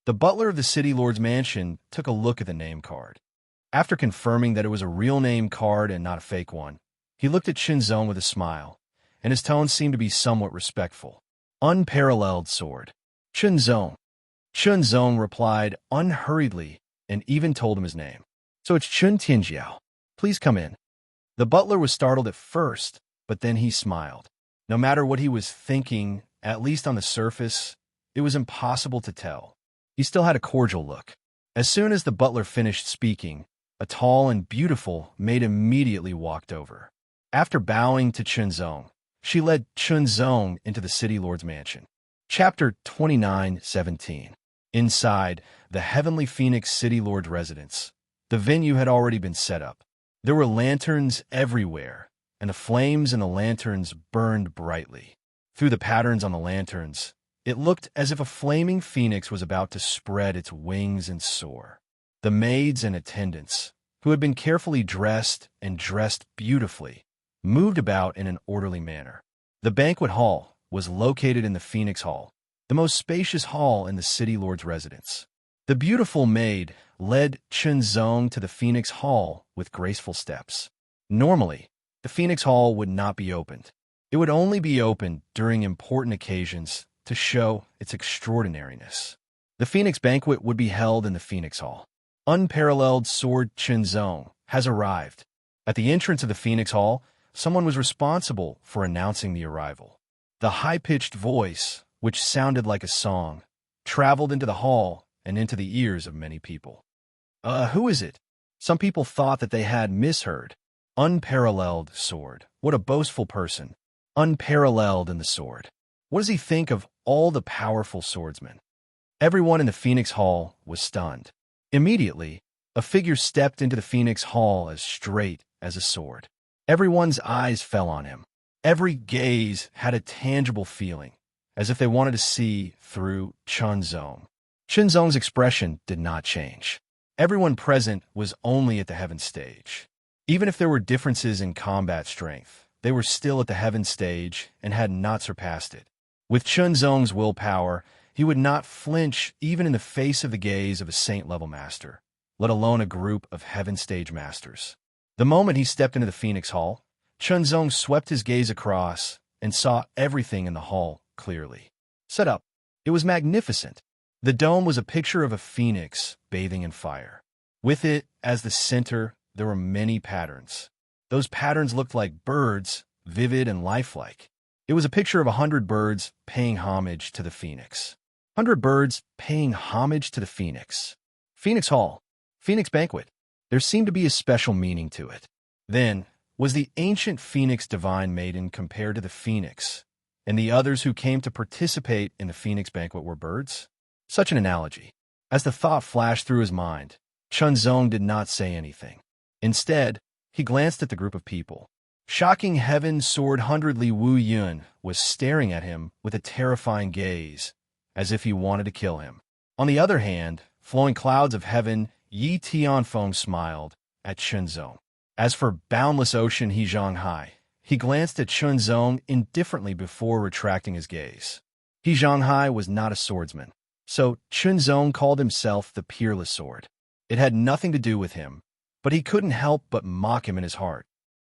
The butler of the City Lord's mansion took a look at the name card. After confirming that it was a real name card and not a fake one, he looked at Chun Zong with a smile, and his tone seemed to be somewhat respectful. Unparalleled sword. Chun Zong. Chun Zong replied unhurriedly and even told him his name. So it's Chun Tianjiao. Please come in. The butler was startled at first, but then he smiled. No matter what he was thinking, at least on the surface, it was impossible to tell. He still had a cordial look. As soon as the butler finished speaking, a tall and beautiful maid immediately walked over. After bowing to Chun Zong, she led Chun Zong into the City Lord's mansion. Chapter 29:17. Inside the Heavenly Phoenix City Lord's residence, the venue had already been set up. There were lanterns everywhere, and the flames in the lanterns burned brightly. Through the patterns on the lanterns, it looked as if a flaming phoenix was about to spread its wings and soar. The maids and attendants, who had been carefully dressed and dressed beautifully, moved about in an orderly manner. The banquet hall was located in the Phoenix Hall, the most spacious hall in the City Lord's residence. The beautiful maid led Chun Zong to the Phoenix Hall with graceful steps. Normally, the Phoenix Hall would not be opened. It would only be opened during important occasions to show its extraordinariness. The Phoenix Banquet would be held in the Phoenix Hall. Unparalleled sword Chun Zong has arrived. At the entrance of the Phoenix Hall, someone was responsible for announcing the arrival. The high-pitched voice, which sounded like a song, traveled into the hall and into the ears of many people. Who is it? Some people thought that they had misheard. Unparalleled sword. What a boastful person. Unparalleled in the sword. What does he think of all the powerful swordsmen? Everyone in the Phoenix Hall was stunned. Immediately, a figure stepped into the Phoenix Hall as straight as a sword. Everyone's eyes fell on him. Every gaze had a tangible feeling, as if they wanted to see through Chun Zong. Chun Zong's expression did not change. Everyone present was only at the heaven stage. Even if there were differences in combat strength, they were still at the heaven stage and had not surpassed it. With Chun Zong's willpower, he would not flinch even in the face of the gaze of a saint-level master, let alone a group of heaven stage masters. The moment he stepped into the Phoenix Hall, Chun Zong swept his gaze across and saw everything in the hall clearly. Set up. It was magnificent. The dome was a picture of a phoenix bathing in fire. With it, as the center, there were many patterns. Those patterns looked like birds, vivid and lifelike. It was a picture of 100 birds paying homage to the phoenix. 100 birds paying homage to the phoenix. Phoenix Hall. Phoenix Banquet. There seemed to be a special meaning to it. Then, was the ancient Phoenix divine maiden compared to the phoenix, and the others who came to participate in the Phoenix Banquet were birds? Such an analogy. As the thought flashed through his mind, Chun Zong did not say anything. Instead, he glanced at the group of people. Shocking Heaven Sword Hundredly Wu Yun was staring at him with a terrifying gaze, as if he wanted to kill him. On the other hand, flowing clouds of heaven Yi Tianfeng smiled at Chunzong. As for boundless ocean He Zhonghai, he glanced at Chunzong indifferently before retracting his gaze. He Zhonghai was not a swordsman, so Chunzong called himself the Peerless Sword. It had nothing to do with him, but he couldn't help but mock him in his heart.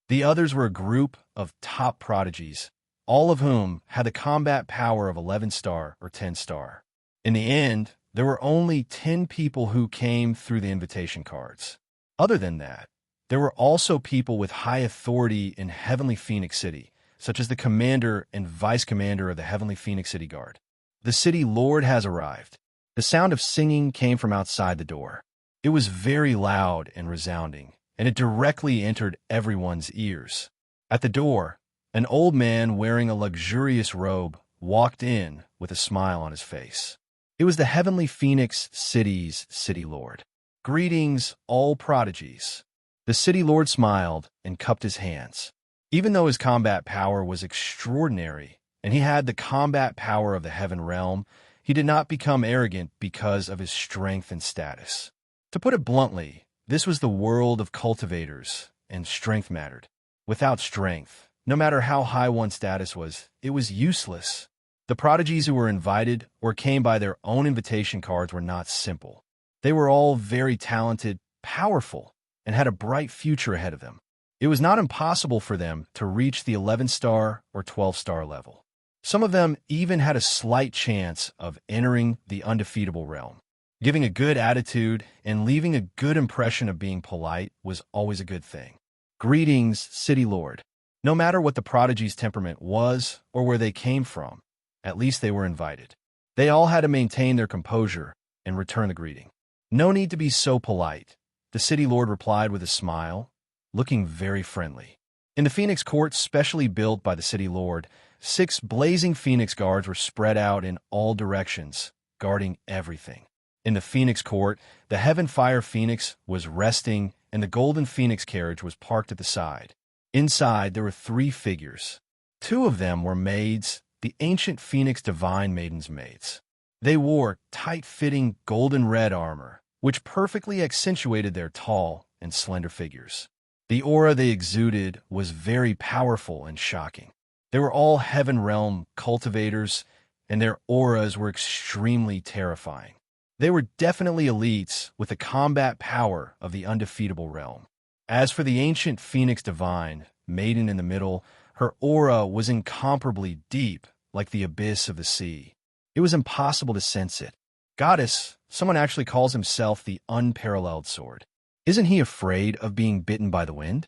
The others were a group of top prodigies, all of whom had the combat power of 11-star or 10-star. In the end, there were only 10 people who came through the invitation cards. Other than that, there were also people with high authority in Heavenly Phoenix City, such as the commander and vice commander of the Heavenly Phoenix City Guard. The city lord has arrived. The sound of singing came from outside the door. It was very loud and resounding, and it directly entered everyone's ears. At the door, an old man wearing a luxurious robe walked in with a smile on his face. It was the Heavenly Phoenix City's City Lord. Greetings, all prodigies. The City Lord smiled and cupped his hands. Even though his combat power was extraordinary, and he had the combat power of the Heaven Realm, he did not become arrogant because of his strength and status. To put it bluntly, this was the world of cultivators, and strength mattered. Without strength, no matter how high one's status was, it was useless. The prodigies who were invited or came by their own invitation cards were not simple. They were all very talented, powerful, and had a bright future ahead of them. It was not impossible for them to reach the 11-star or 12-star level. Some of them even had a slight chance of entering the undefeatable realm. Giving a good attitude and leaving a good impression of being polite was always a good thing. Greetings, City Lord. No matter what the prodigy's temperament was or where they came from, at least they were invited. They all had to maintain their composure and return the greeting. No need to be so polite, the City Lord replied with a smile, looking very friendly. In the Phoenix Court specially built by the City Lord, 6 blazing Phoenix guards were spread out in all directions, guarding everything. In the Phoenix Court, the Heaven Fire Phoenix was resting and the Golden Phoenix carriage was parked at the side. Inside, there were 3 figures. 2 of them were maids, the ancient Phoenix Divine Maiden's maids. They wore tight-fitting golden red armor, which perfectly accentuated their tall and slender figures. The aura they exuded was very powerful and shocking. They were all Heaven Realm cultivators, and their auras were extremely terrifying. They were definitely elites with the combat power of the undefeatable realm. As for the ancient Phoenix Divine, maiden in the middle, her aura was incomparably deep, like the abyss of the sea. It was impossible to sense it. Goddess, someone actually calls himself the Unparalleled Sword. Isn't he afraid of being bitten by the wind?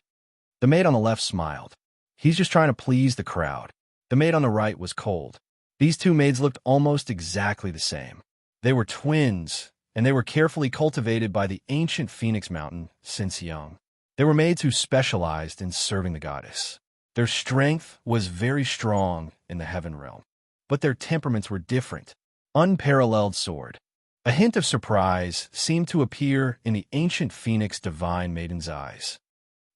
The maid on the left smiled. He's just trying to please the crowd. The maid on the right was cold. These 2 maids looked almost exactly the same. They were twins, and they were carefully cultivated by the ancient Phoenix Mountain since young. They were maids who specialized in serving the goddess. Their strength was very strong in the Heaven Realm, but their temperaments were different. Unparalleled Sword. A hint of surprise seemed to appear in the ancient Phoenix Divine Maiden's eyes.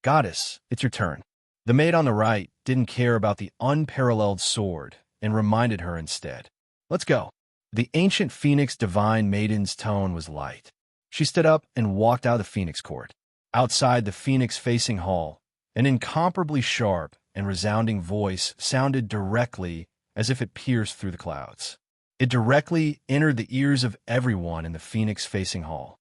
Goddess, it's your turn. The maid on the right didn't care about the Unparalleled Sword and reminded her instead. Let's go. The ancient Phoenix Divine Maiden's tone was light. She stood up and walked out of the Phoenix Court. Outside the Phoenix-facing hall, an incomparably sharp and resounding voice sounded directly as if it pierced through the clouds. It directly entered the ears of everyone in the Phoenix-facing hall.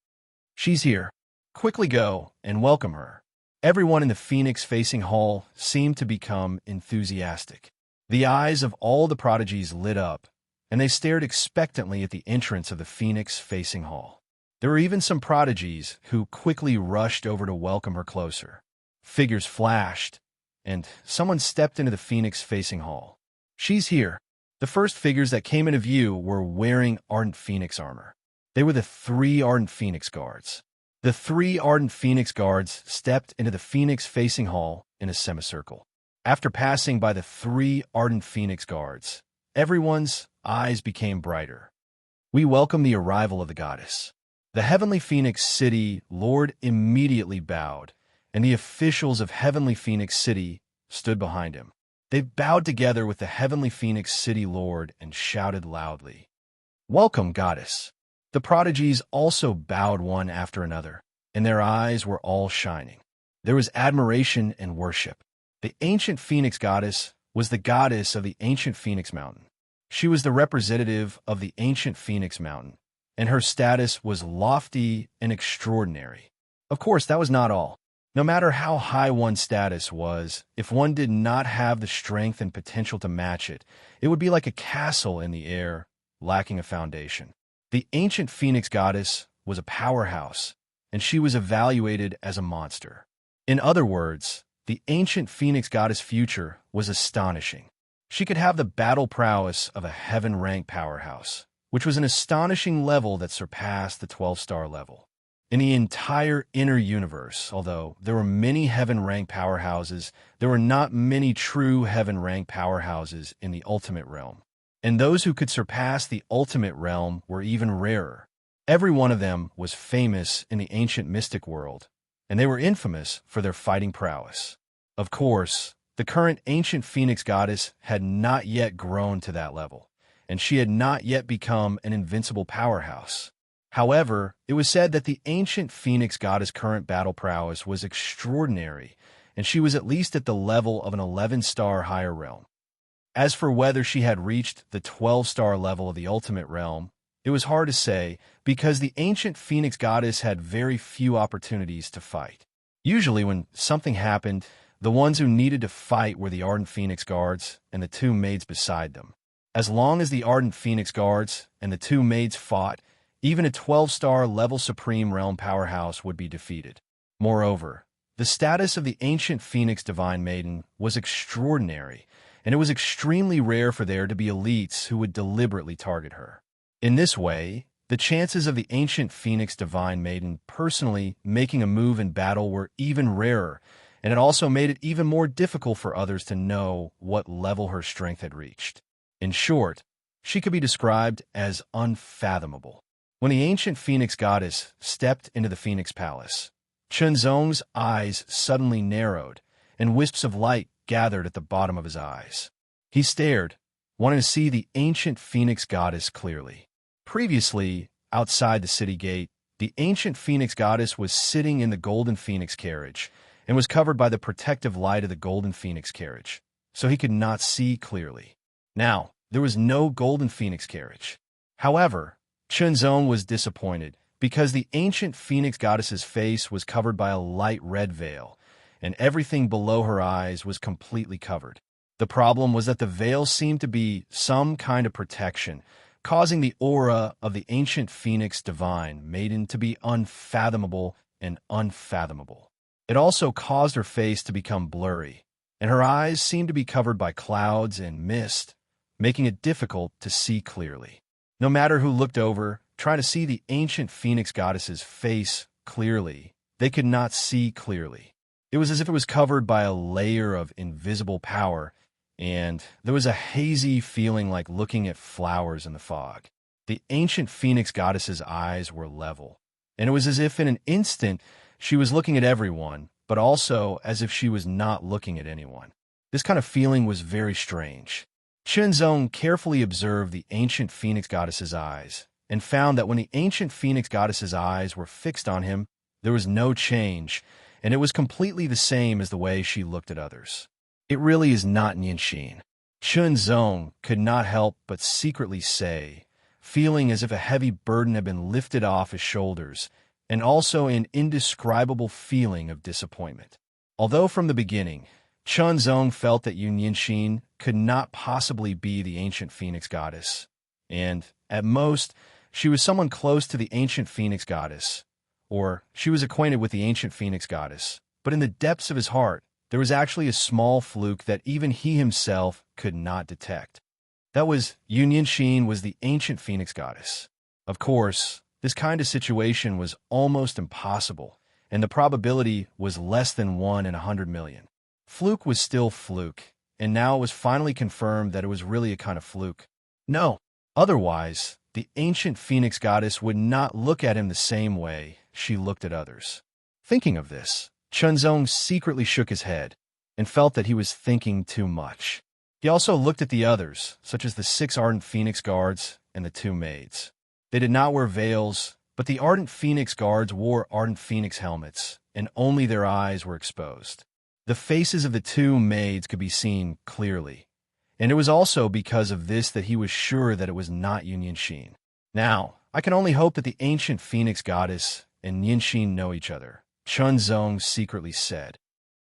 She's here. Quickly go and welcome her. Everyone in the Phoenix-facing hall seemed to become enthusiastic. The eyes of all the prodigies lit up, and they stared expectantly at the entrance of the Phoenix-facing hall. There were even some prodigies who quickly rushed over to welcome her closer. Figures flashed, and someone stepped into the Phoenix-facing hall. She's here. The first figures that came into view were wearing Ardent Phoenix armor. They were the 3 Ardent Phoenix guards. The 3 Ardent Phoenix guards stepped into the Phoenix-facing hall in a semicircle. After passing by the 3 Ardent Phoenix guards, everyone's eyes became brighter. We welcome the arrival of the goddess. The Heavenly Phoenix City Lord immediately bowed, and the officials of Heavenly Phoenix City stood behind him. They bowed together with the heavenly phoenix city lord and shouted loudly, "Welcome, goddess!" The prodigies also bowed one after another, and their eyes were all shining. There was admiration and worship. The ancient phoenix goddess was the goddess of the ancient phoenix mountain. She was the representative of the ancient phoenix mountain, and her status was lofty and extraordinary. Of course, that was not all. No matter how high one's status was, if one did not have the strength and potential to match it, it would be like a castle in the air, lacking a foundation. The ancient phoenix goddess was a powerhouse, and she was evaluated as a monster. In other words, the ancient phoenix goddess' future was astonishing. She could have the battle prowess of a heaven-rank powerhouse, which was an astonishing level that surpassed the 12-star level. In the entire inner universe, although there were many heaven-rank powerhouses, there were not many true heaven-rank powerhouses in the ultimate realm. And those who could surpass the ultimate realm were even rarer. Every one of them was famous in the ancient mystic world, and they were infamous for their fighting prowess. Of course, the current ancient phoenix goddess had not yet grown to that level, and she had not yet become an invincible powerhouse. However, it was said that the ancient phoenix goddess' current battle prowess was extraordinary, and she was at least at the level of an 11-star higher realm. As for whether she had reached the 12-star level of the ultimate realm, it was hard to say because the ancient phoenix goddess had very few opportunities to fight. Usually when something happened, the ones who needed to fight were the Ardent Phoenix Guards and the two maids beside them. As long as the Ardent Phoenix Guards and the two maids fought, even a 12-star level Supreme Realm powerhouse would be defeated. Moreover, the status of the ancient Phoenix Divine Maiden was extraordinary, and it was extremely rare for there to be elites who would deliberately target her. In this way, the chances of the ancient Phoenix Divine Maiden personally making a move in battle were even rarer, and it also made it even more difficult for others to know what level her strength had reached. In short, she could be described as unfathomable. When the ancient Phoenix Goddess stepped into the Phoenix Palace, Chunzong's eyes suddenly narrowed, and wisps of light gathered at the bottom of his eyes. He stared, wanting to see the ancient Phoenix Goddess clearly. Previously, outside the city gate, the ancient Phoenix Goddess was sitting in the Golden Phoenix carriage and was covered by the protective light of the Golden Phoenix carriage, so he could not see clearly. Now, there was no Golden Phoenix carriage. However, Chunzong was disappointed because the ancient Phoenix Goddess's face was covered by a light red veil, and everything below her eyes was completely covered. The problem was that the veil seemed to be some kind of protection, causing the aura of the ancient Phoenix Divine Maiden to be unfathomable and unfathomable. It also caused her face to become blurry, and her eyes seemed to be covered by clouds and mist, making it difficult to see clearly. No matter who looked over, trying to see the ancient Phoenix Goddess's face clearly, they could not see clearly. It was as if it was covered by a layer of invisible power, and there was a hazy feeling like looking at flowers in the fog. The ancient Phoenix Goddess's eyes were level, and it was as if in an instant she was looking at everyone, but also as if she was not looking at anyone. This kind of feeling was very strange. Chunzong carefully observed the ancient Phoenix Goddess's eyes, and found that when the ancient Phoenix Goddess's eyes were fixed on him, there was no change, and it was completely the same as the way she looked at others. It really is not Nianxin. Chunzong could not help but secretly say, feeling as if a heavy burden had been lifted off his shoulders, and also an indescribable feeling of disappointment. Although from the beginning, Chunzong felt that Nianxin could not possibly be the ancient Phoenix Goddess, and, at most, she was someone close to the ancient Phoenix Goddess, or she was acquainted with the ancient Phoenix Goddess, but in the depths of his heart, there was actually a small fluke that even he himself could not detect. That was, Nianxin was the ancient Phoenix Goddess. Of course, this kind of situation was almost impossible, and the probability was less than 1 in 100 million. Fluke was still fluke, and now it was finally confirmed that it was really a kind of fluke. No, otherwise, the ancient Phoenix Goddess would not look at him the same way she looked at others. Thinking of this, Chunzong secretly shook his head, and felt that he was thinking too much. He also looked at the others, such as the 6 ardent phoenix guards and the 2 maids. They did not wear veils, but the ardent phoenix guards wore ardent phoenix helmets, and only their eyes were exposed. The faces of the 2 maids could be seen clearly, and it was also because of this that he was sure that it was not Yunyinxin. Now, I can only hope that the ancient phoenix goddess and Nianxin know each other, Chunzong secretly said.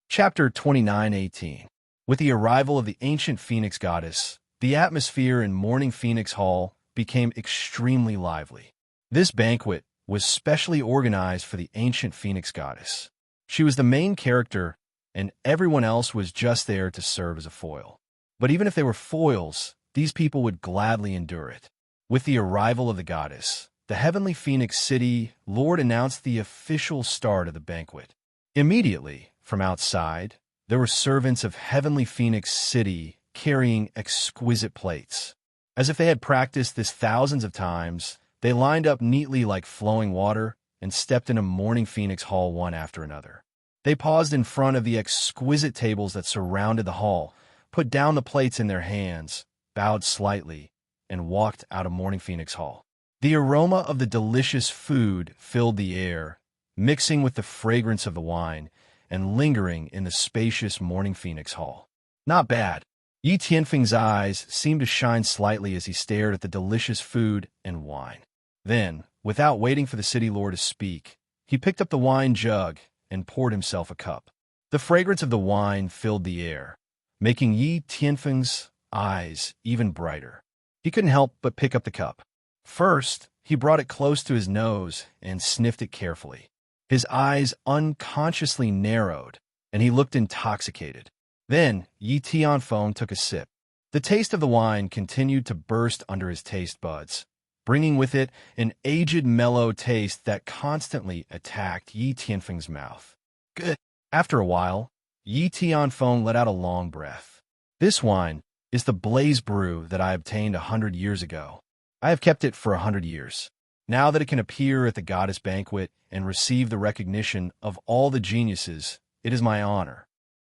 Chapter 29:18. With the arrival of the ancient phoenix goddess, the atmosphere in Morning Phoenix Hall became extremely lively. This banquet was specially organized for the ancient phoenix goddess. She was the main character, and everyone else was just there to serve as a foil. But even if they were foils, these people would gladly endure it. With the arrival of the goddess, the heavenly Phoenix City Lord announced the official start of the banquet. Immediately, from outside, there were servants of heavenly Phoenix City carrying exquisite plates. As if they had practiced this thousands of times, they lined up neatly like flowing water and stepped into Morning Phoenix Hall one after another. They paused in front of the exquisite tables that surrounded the hall, put down the plates in their hands, bowed slightly, and walked out of Morning Phoenix Hall. The aroma of the delicious food filled the air, mixing with the fragrance of the wine and lingering in the spacious Morning Phoenix Hall. Not bad. Yi Tianfeng's eyes seemed to shine slightly as he stared at the delicious food and wine. Then, without waiting for the city lord to speak, he picked up the wine jug and poured himself a cup. The fragrance of the wine filled the air, making Yi Tianfeng's eyes even brighter. He couldn't help but pick up the cup. First, he brought it close to his nose and sniffed it carefully. His eyes unconsciously narrowed, and he looked intoxicated. Then, Yi Tianfeng took a sip. The taste of the wine continued to burst under his taste buds, bringing with it an aged, mellow taste that constantly attacked Yi Tianfeng's mouth. Good. After a while, Yi Tianfeng let out a long breath. This wine is the blaze brew that I obtained 100 years ago. I have kept it for 100 years. Now that it can appear at the goddess banquet and receive the recognition of all the geniuses, it is my honor.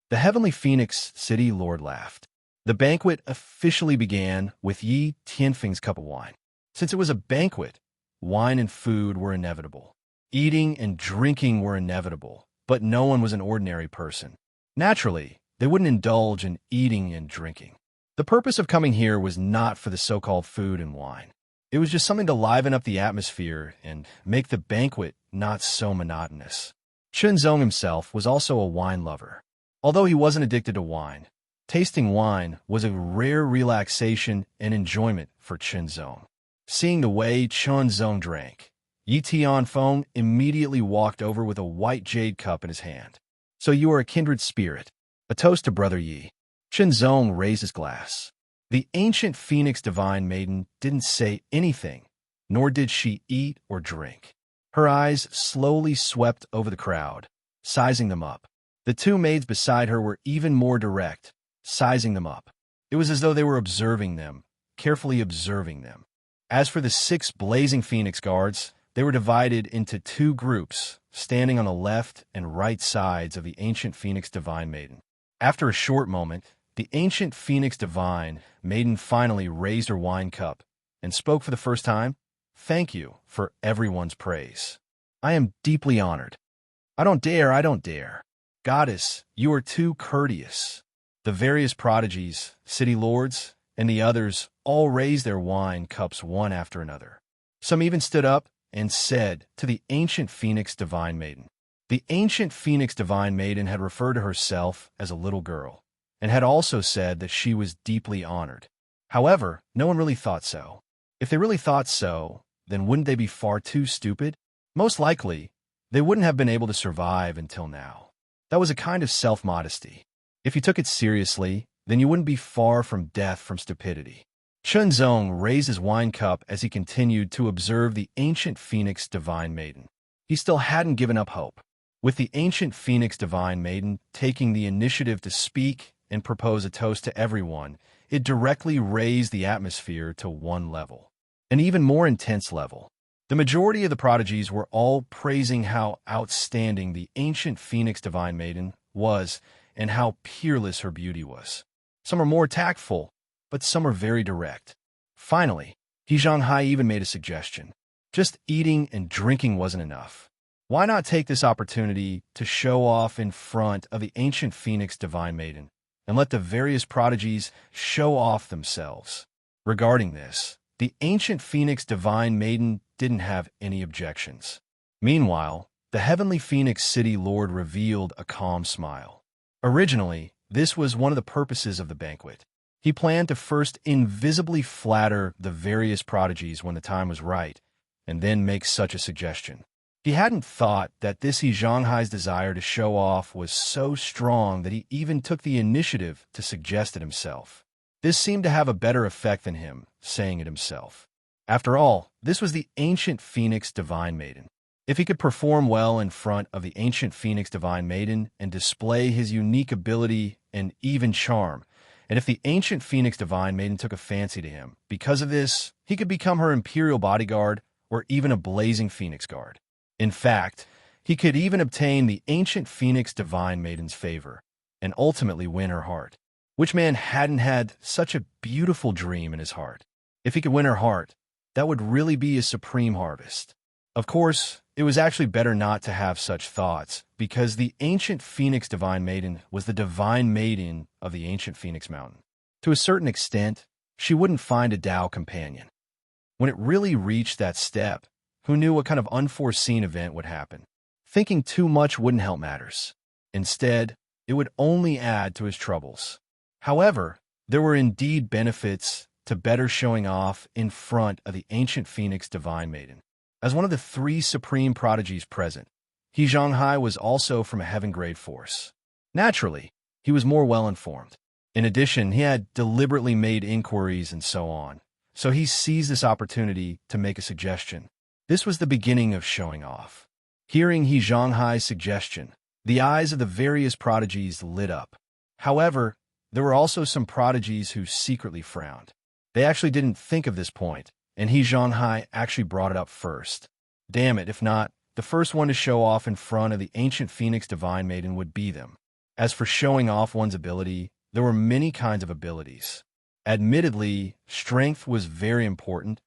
The heavenly Phoenix City Lord laughed. The banquet officially began with Yi Tianfeng's cup of wine. Since it was a banquet, wine and food were inevitable. Eating and drinking were inevitable, but no one was an ordinary person. Naturally, they wouldn't indulge in eating and drinking. The purpose of coming here was not for the so-called food and wine. It was just something to liven up the atmosphere and make the banquet not so monotonous. Chunzong himself was also a wine lover. Although he wasn't addicted to wine, tasting wine was a rare relaxation and enjoyment for Chunzong. Seeing the way Chunzong drank, Yi Tianfeng immediately walked over with a white jade cup in his hand. So you are a kindred spirit. A toast to Brother Yi. Chunzong raised his glass. The ancient Phoenix Divine Maiden didn't say anything, nor did she eat or drink. Her eyes slowly swept over the crowd, sizing them up. The 2 maids beside her were even more direct, sizing them up. It was as though they were observing them, carefully observing them. As for the 6 blazing Phoenix guards, they were divided into 2 groups, standing on the left and right sides of the ancient Phoenix Divine Maiden. After a short moment, the ancient Phoenix Divine Maiden finally raised her wine cup and spoke for the first time. Thank you for everyone's praise. I am deeply honored. I don't dare. Goddess, you are too courteous. The various prodigies, city lords, and the others all raised their wine cups one after another. Some even stood up and said to the ancient Phoenix Divine Maiden. The ancient Phoenix Divine Maiden had referred to herself as a little girl, and had also said that she was deeply honored. However, no one really thought so. If they really thought so, then wouldn't they be far too stupid? Most likely, they wouldn't have been able to survive until now. That was a kind of self-modesty. If you took it seriously, then you wouldn't be far from death from stupidity. Chunzong raised his wine cup as he continued to observe the ancient Phoenix Divine Maiden. He still hadn't given up hope. With the ancient Phoenix Divine Maiden taking the initiative to speak and propose a toast to everyone, it directly raised the atmosphere to one level, an even more intense level. The majority of the prodigies were all praising how outstanding the ancient Phoenix Divine Maiden was and how peerless her beauty was. Some are more tactful, but some are very direct. Finally, He Zhanghai even made a suggestion. Just eating and drinking wasn't enough. Why not take this opportunity to show off in front of the ancient phoenix divine maiden and let the various prodigies show off themselves? Regarding this, the ancient phoenix divine maiden didn't have any objections. Meanwhile, the heavenly phoenix city lord revealed a calm smile. Originally, this was one of the purposes of the banquet. He planned to first invisibly flatter the various prodigies when the time was right, and then make such a suggestion. He hadn't thought that this He Zhanghai's desire to show off was so strong that he even took the initiative to suggest it himself. This seemed to have a better effect than him saying it himself. After all, this was the ancient phoenix divine maiden. If he could perform well in front of the ancient phoenix divine maiden and display his unique ability and even charm, and if the ancient phoenix divine maiden took a fancy to him, because of this, he could become her imperial bodyguard or even a blazing phoenix guard. In fact, he could even obtain the ancient phoenix divine maiden's favor and ultimately win her heart. Which man hadn't had such a beautiful dream in his heart? If he could win her heart, that would really be a supreme harvest. Of course, it was actually better not to have such thoughts, because the ancient phoenix divine maiden was the divine maiden of the ancient phoenix mountain. To a certain extent, she wouldn't find a Tao companion. When it really reached that step, who knew what kind of unforeseen event would happen? Thinking too much wouldn't help matters. Instead, it would only add to his troubles. However, there were indeed benefits to better showing off in front of the ancient phoenix divine maiden. As one of the 3 supreme prodigies present, He Zhanghai was also from a heaven-grade force. Naturally, he was more well-informed. In addition, he had deliberately made inquiries and so on, so he seized this opportunity to make a suggestion. This was the beginning of showing off. Hearing He Zhanghai's suggestion, the eyes of the various prodigies lit up. However, there were also some prodigies who secretly frowned. They actually didn't think of this point, and He Zhanghai actually brought it up first. Damn it, if not, the first one to show off in front of the ancient phoenix divine maiden would be them. As for showing off one's ability, there were many kinds of abilities. Admittedly, strength was very important,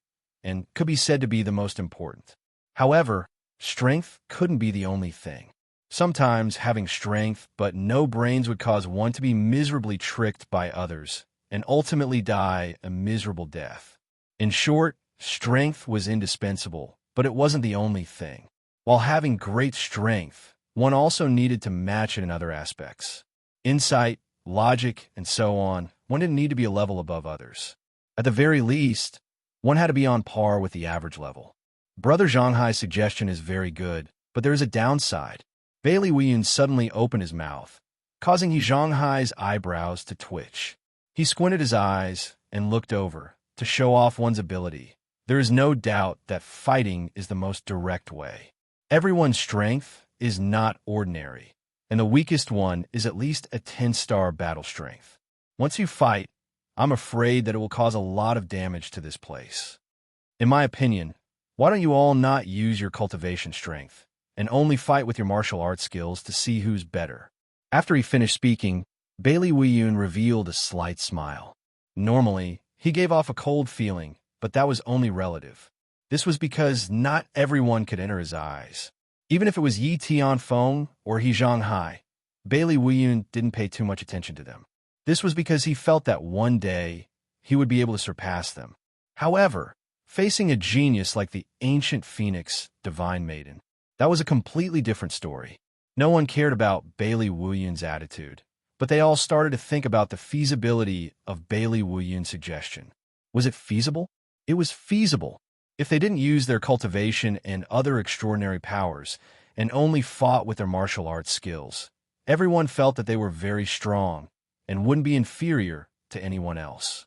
and could be said to be the most important. However, strength couldn't be the only thing. Sometimes having strength but no brains would cause one to be miserably tricked by others, and ultimately die a miserable death. In short, strength was indispensable, but it wasn't the only thing. While having great strength, one also needed to match it in other aspects. Insight, logic, and so on, one didn't need to be a level above others. At the very least, one had to be on par with the average level. Brother Zhanghai's suggestion is very good, but there is a downside. Bailey Weiyun suddenly opened his mouth, causing He Zhanghai's eyebrows to twitch. He squinted his eyes and looked over to show off one's ability. There is no doubt that fighting is the most direct way. Everyone's strength is not ordinary, and the weakest one is at least a 10-star battle strength. Once you fight, I'm afraid that it will cause a lot of damage to this place. In my opinion, why don't you all not use your cultivation strength and only fight with your martial arts skills to see who's better? After he finished speaking, Bailey Weiyun revealed a slight smile. Normally, he gave off a cold feeling, but that was only relative. This was because not everyone could enter his eyes. Even if it was Yi Tianfeng or He Zhanghai, Bailey Weiyun didn't pay too much attention to them. This was because he felt that one day he would be able to surpass them. However, facing a genius like the ancient phoenix divine maiden, that was a completely different story. No one cared about Bailey Weiyun's attitude, but they all started to think about the feasibility of Bailey Weiyun's suggestion. Was it feasible? It was feasible. If they didn't use their cultivation and other extraordinary powers, and only fought with their martial arts skills, everyone felt that they were very strong and wouldn't be inferior to anyone else.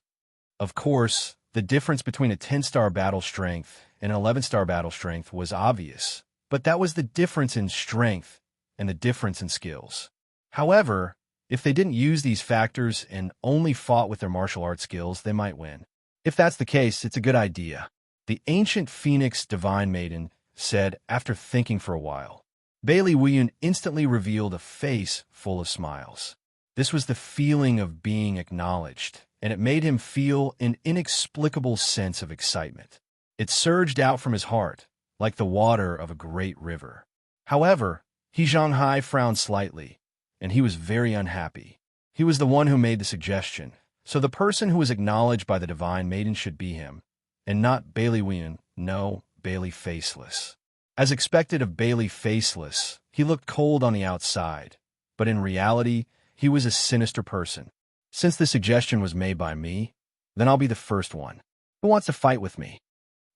Of course, the difference between a 10-star battle strength and an 11-star battle strength was obvious, but that was the difference in strength and the difference in skills. However, if they didn't use these factors and only fought with their martial arts skills, they might win. If that's the case, it's a good idea. The ancient phoenix divine maiden said after thinking for a while. Bailey Weiyun instantly revealed a face full of smiles. This was the feeling of being acknowledged, and it made him feel an inexplicable sense of excitement. It surged out from his heart, like the water of a great river. However, He Zhanghai frowned slightly, and he was very unhappy. He was the one who made the suggestion, so the person who was acknowledged by the divine maiden should be him, and not Bailey Wian, no, Bailey Faceless. As expected of Bailey Faceless, he looked cold on the outside, but in reality, he was a sinister person. Since the suggestion was made by me, then I'll be the first one. Who wants to fight with me?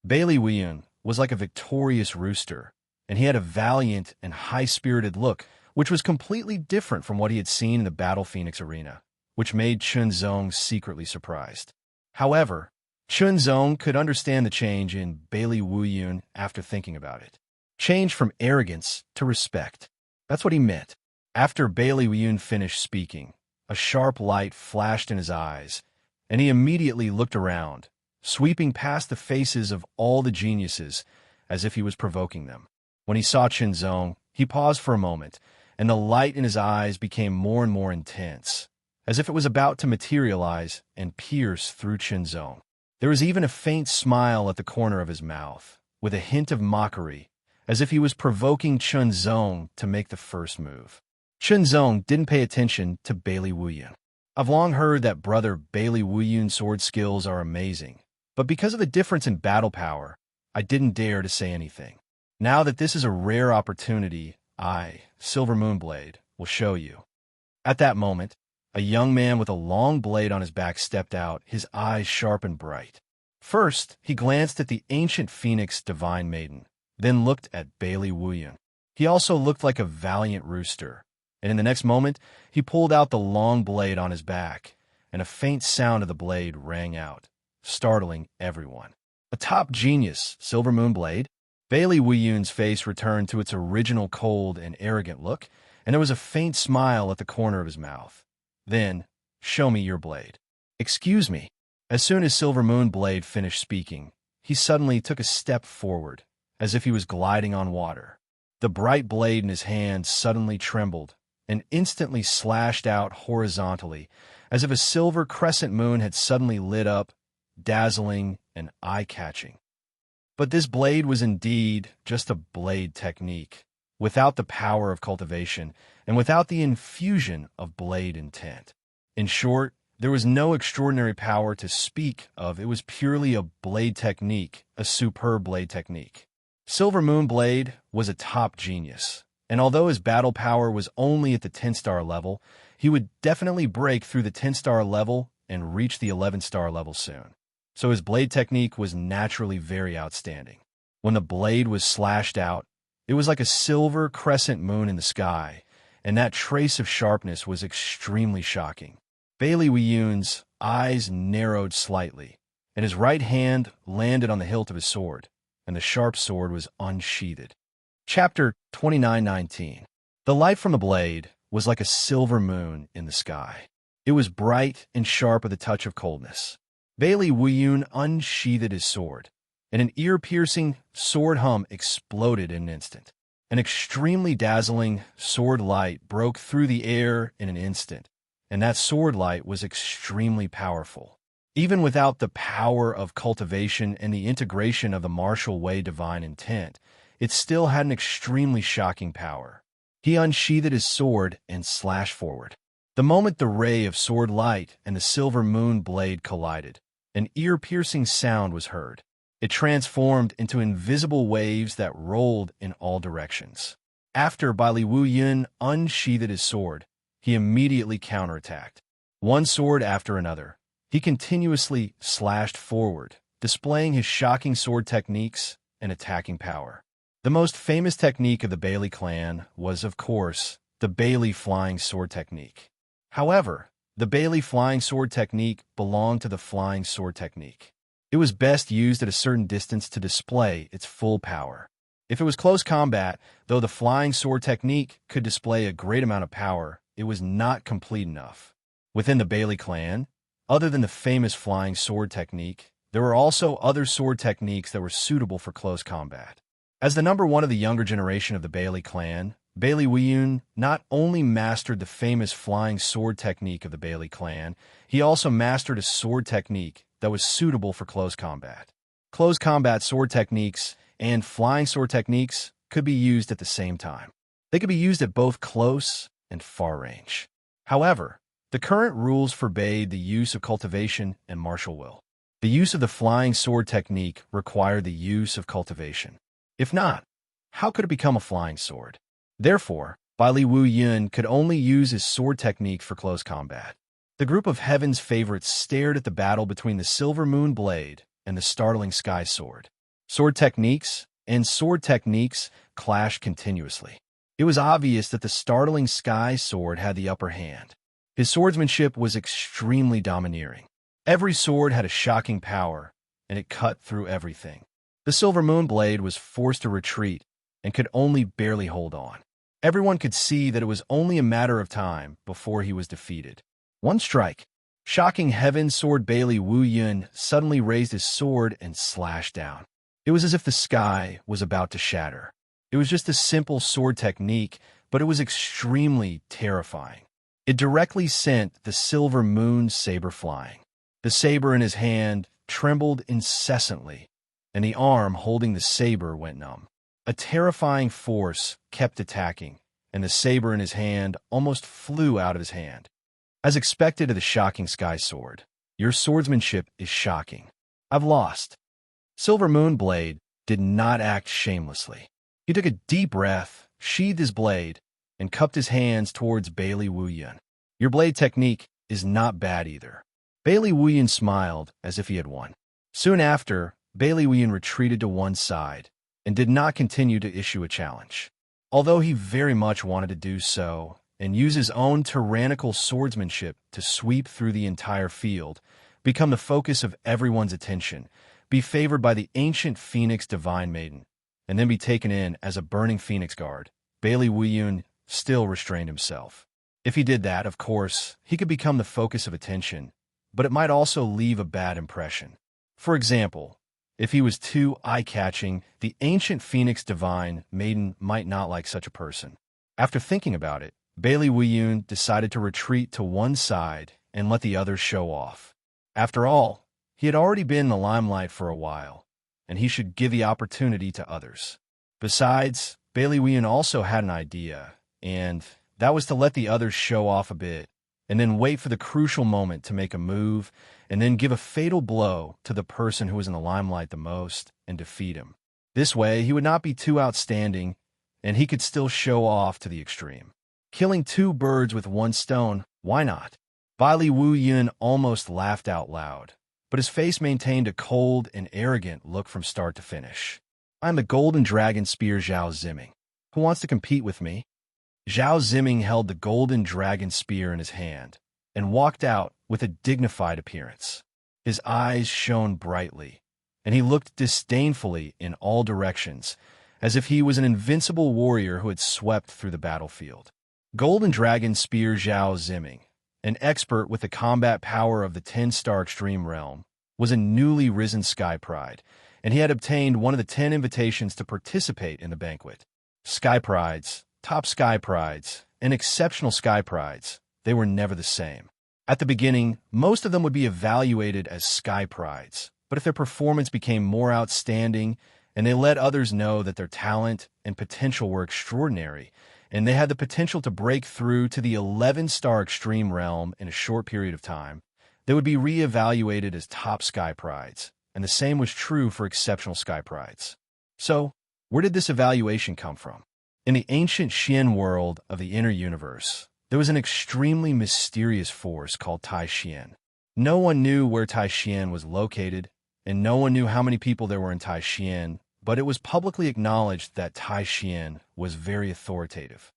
Bailey Wian was like a victorious rooster, and he had a valiant and high-spirited look, which was completely different from what he had seen in the Battle Phoenix arena, which made Chun Zong secretly surprised. However, Chun Zong could understand the change in Bailey Wuyun after thinking about it. Change from arrogance to respect. That's what he meant. After Bailey Wuyun finished speaking, a sharp light flashed in his eyes, and he immediately looked around, sweeping past the faces of all the geniuses as if he was provoking them. When he saw Chun Zong, he paused for a moment, and the light in his eyes became more and more intense, as if it was about to materialize and pierce through Chun Zong. There was even a faint smile at the corner of his mouth, with a hint of mockery, as if he was provoking Chun Zong to make the first move. Chun Zong didn't pay attention to Bailey Wuyun. I've long heard that brother Bailey Wuyun's sword skills are amazing, but because of the difference in battle power, I didn't dare to say anything. Now that this is a rare opportunity, I, Silver Moonblade, will show you. At that moment, a young man with a long blade on his back stepped out, his eyes sharp and bright. First, he glanced at the ancient phoenix divine maiden, then looked at Bailey Wuyun. He also looked like a valiant rooster, and in the next moment, he pulled out the long blade on his back, and a faint sound of the blade rang out, startling everyone. A top genius, Silver Moonblade. Bailey Wuyun's face returned to its original cold and arrogant look, and there was a faint smile at the corner of his mouth. Then, show me your blade. Excuse me. As soon as Silver Moonblade finished speaking, he suddenly took a step forward, as if he was gliding on water. The bright blade in his hand suddenly trembled and instantly slashed out horizontally, as if a silver crescent moon had suddenly lit up, dazzling and eye-catching. But this blade was indeed just a blade technique, without the power of cultivation and without the infusion of blade intent. In short, there was no extraordinary power to speak of. It was purely a blade technique, a superb blade technique. Silver Moonblade was a top genius, and although his battle power was only at the 10-star level, he would definitely break through the 10-star level and reach the 11-star level soon. So his blade technique was naturally very outstanding. When the blade was slashed out, it was like a silver crescent moon in the sky, and that trace of sharpness was extremely shocking. Bailey Wuyun's eyes narrowed slightly, and his right hand landed on the hilt of his sword, and the sharp sword was unsheathed. Chapter 29:19. The light from the blade was like a silver moon in the sky. It was bright and sharp with a touch of coldness. Bailey Wuyun unsheathed his sword, and an ear-piercing sword hum exploded in an instant. An extremely dazzling sword light broke through the air in an instant, and that sword light was extremely powerful. Even without the power of cultivation and the integration of the martial way divine intent, it still had an extremely shocking power. He unsheathed his sword and slashed forward. The moment the ray of sword light and the silver moon blade collided, an ear-piercing sound was heard. It transformed into invisible waves that rolled in all directions. After Bailey Wuyun unsheathed his sword, he immediately counterattacked. One sword after another, he continuously slashed forward, displaying his shocking sword techniques and attacking power. The most famous technique of the Bailey clan was, of course, the Bailey flying sword technique. However, the Bailey flying sword technique belonged to the flying sword technique. It was best used at a certain distance to display its full power. If it was close combat, though the flying sword technique could display a great amount of power, it was not complete enough. Within the Bailey clan, other than the famous flying sword technique, there were also other sword techniques that were suitable for close combat. As the number one of the younger generation of the Bailey clan, Bailey Wiyun not only mastered the famous flying sword technique of the Bailey clan, he also mastered a sword technique that was suitable for close combat. Close combat sword techniques and flying sword techniques could be used at the same time. They could be used at both close and far range. However, the current rules forbade the use of cultivation and martial will. The use of the flying sword technique required the use of cultivation. If not, how could it become a flying sword? Therefore, Bailey Wiyun could only use his sword technique for close combat. The group of Heaven's favorites stared at the battle between the Silver Moon Blade and the startling Sky Sword. Sword techniques clashed continuously. It was obvious that the startling Sky Sword had the upper hand. His swordsmanship was extremely domineering. Every sword had a shocking power, and it cut through everything. The Silver Moon Blade was forced to retreat and could only barely hold on. Everyone could see that it was only a matter of time before he was defeated. One strike. Shocking Heaven Sword Bailey Wiyun suddenly raised his sword and slashed down. It was as if the sky was about to shatter. It was just a simple sword technique, but it was extremely terrifying. It directly sent the Silver Moon saber flying. The saber in his hand trembled incessantly, and the arm holding the saber went numb. A terrifying force kept attacking, and the saber in his hand almost flew out of his hand. As expected of the shocking Sky Sword, your swordsmanship is shocking. I've lost. Silver Moon Blade did not act shamelessly. He took a deep breath, sheathed his blade, and cupped his hands towards Bailey Wiyun. Your blade technique is not bad either. Bailey Wiyun smiled as if he had won. Soon after, Bailey Wiyun retreated to one side and did not continue to issue a challenge. Although he very much wanted to do so and use his own tyrannical swordsmanship to sweep through the entire field, become the focus of everyone's attention, be favored by the ancient Phoenix Divine Maiden, and then be taken in as a burning Phoenix Guard, Bailey Wiyun still restrained himself. If he did that, of course, he could become the focus of attention, but it might also leave a bad impression. For example, if he was too eye-catching, the ancient Phoenix Divine Maiden might not like such a person. After thinking about it, Bailey Wiyun decided to retreat to one side and let the others show off. After all, he had already been in the limelight for a while, and he should give the opportunity to others. Besides, Bailey Wiyun also had an idea, and that was to let the others show off a bit, and then wait for the crucial moment to make a move, and then give a fatal blow to the person who was in the limelight the most and defeat him. This way, he would not be too outstanding, and he could still show off to the extreme. Killing two birds with one stone, why not? Bailey Wiyun almost laughed out loud, but his face maintained a cold and arrogant look from start to finish. I'm the Golden Dragon Spear Zhao Ziming. Who wants to compete with me? Zhao Ziming held the Golden Dragon Spear in his hand and walked out with a dignified appearance. His eyes shone brightly, and he looked disdainfully in all directions, as if he was an invincible warrior who had swept through the battlefield. Golden Dragon Spear Zhao Ziming, an expert with the combat power of the 10-star Extreme Realm, was a newly risen Sky Pride, and he had obtained one of the 10 invitations to participate in the banquet. Sky Prides, top Sky Prides, and exceptional Sky Prides, they were never the same. At the beginning, most of them would be evaluated as Sky Prides, but if their performance became more outstanding and they let others know that their talent and potential were extraordinary, and they had the potential to break through to the 11-star Extreme Realm in a short period of time, they would be re-evaluated as top Sky Prides, and the same was true for exceptional Sky Prides. So, where did this evaluation come from? In the ancient Xian world of the inner universe, there was an extremely mysterious force called Tai Xian. No one knew where Tai Xian was located, and no one knew how many people there were in Tai Xian, but it was publicly acknowledged that Tai Xian was very authoritative.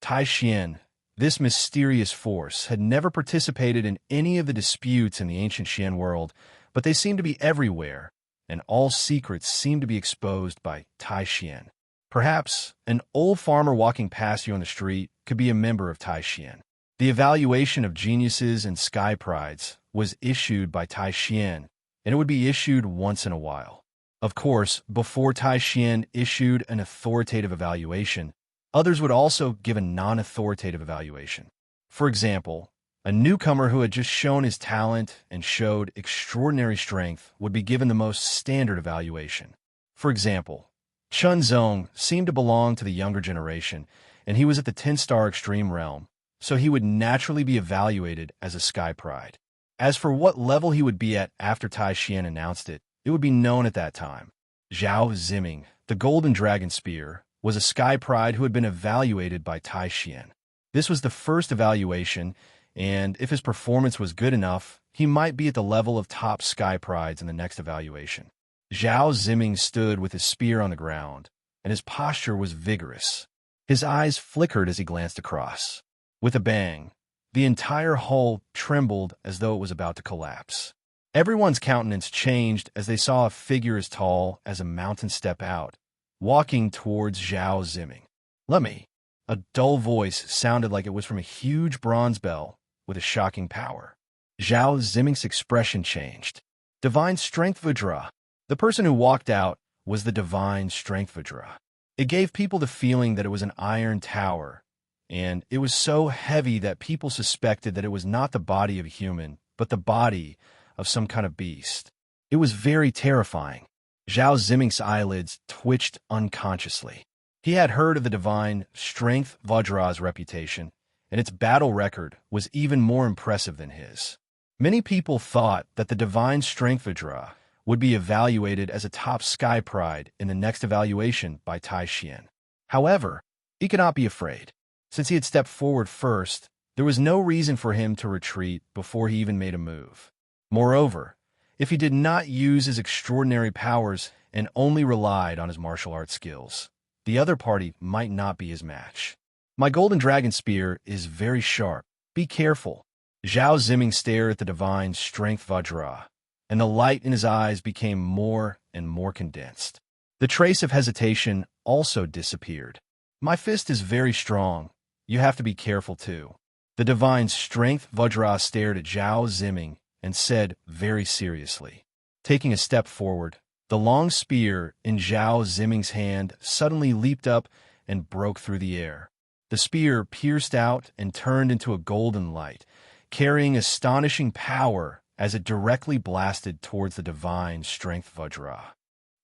Tai Xian, this mysterious force, had never participated in any of the disputes in the ancient Xian world, but they seemed to be everywhere, and all secrets seemed to be exposed by Tai Xian. Perhaps an old farmer walking past you on the street could be a member of Tai Xian. The evaluation of geniuses and Sky Prides was issued by Tai Xian, and it would be issued once in a while. Of course, before Tai Xian issued an authoritative evaluation, Others would also give a non-authoritative evaluation. For example, a newcomer who had just shown his talent and showed extraordinary strength would be given the most standard evaluation. For example, Chun Zong seemed to belong to the younger generation, and he was at the 10-star extreme realm, so he would naturally be evaluated as a Sky Pride. As for what level he would be at after Tai Xian announced it, it would be known at that time. Zhao Ziming, the Golden Dragon Spear, was a Sky Pride who had been evaluated by Tai Xian. This was the first evaluation, and if his performance was good enough, he might be at the level of top Sky Prides in the next evaluation. Zhao Ziming stood with his spear on the ground, and his posture was vigorous. His eyes flickered as he glanced across. With a bang, the entire hull trembled as though it was about to collapse. Everyone's countenance changed as they saw a figure as tall as a mountain step out, walking towards Zhao Ziming. "Let me." A dull voice sounded like it was from a huge bronze bell with a shocking power. Zhao Ziming's expression changed. Divine Strength Vajra. The person who walked out was the Divine Strength Vajra. It gave people the feeling that it was an iron tower, and it was so heavy that people suspected that it was not the body of a human, but the body of some kind of beast. It was very terrifying. Zhao Ziming's eyelids twitched unconsciously. He had heard of the Divine Strength Vajra's reputation, and its battle record was even more impressive than his. Many people thought that the Divine Strength Vajra would be evaluated as a top Sky Pride in the next evaluation by Tai Xian. However, he could not be afraid. Since he had stepped forward first, there was no reason for him to retreat before he even made a move. Moreover, if he did not use his extraordinary powers and only relied on his martial arts skills, the other party might not be his match. "My Golden Dragon Spear is very sharp. Be careful." Zhao Ziming stared at the Divine Strength Vajra, and the light in his eyes became more and more condensed. The trace of hesitation also disappeared. "My fist is very strong. You have to be careful too." The Divine Strength Vajra stared at Zhao Ziming and said very seriously. Taking a step forward, the long spear in Zhao Ziming's hand suddenly leaped up and broke through the air. The spear pierced out and turned into a golden light, carrying astonishing power as it directly blasted towards the Divine Strength Vajra.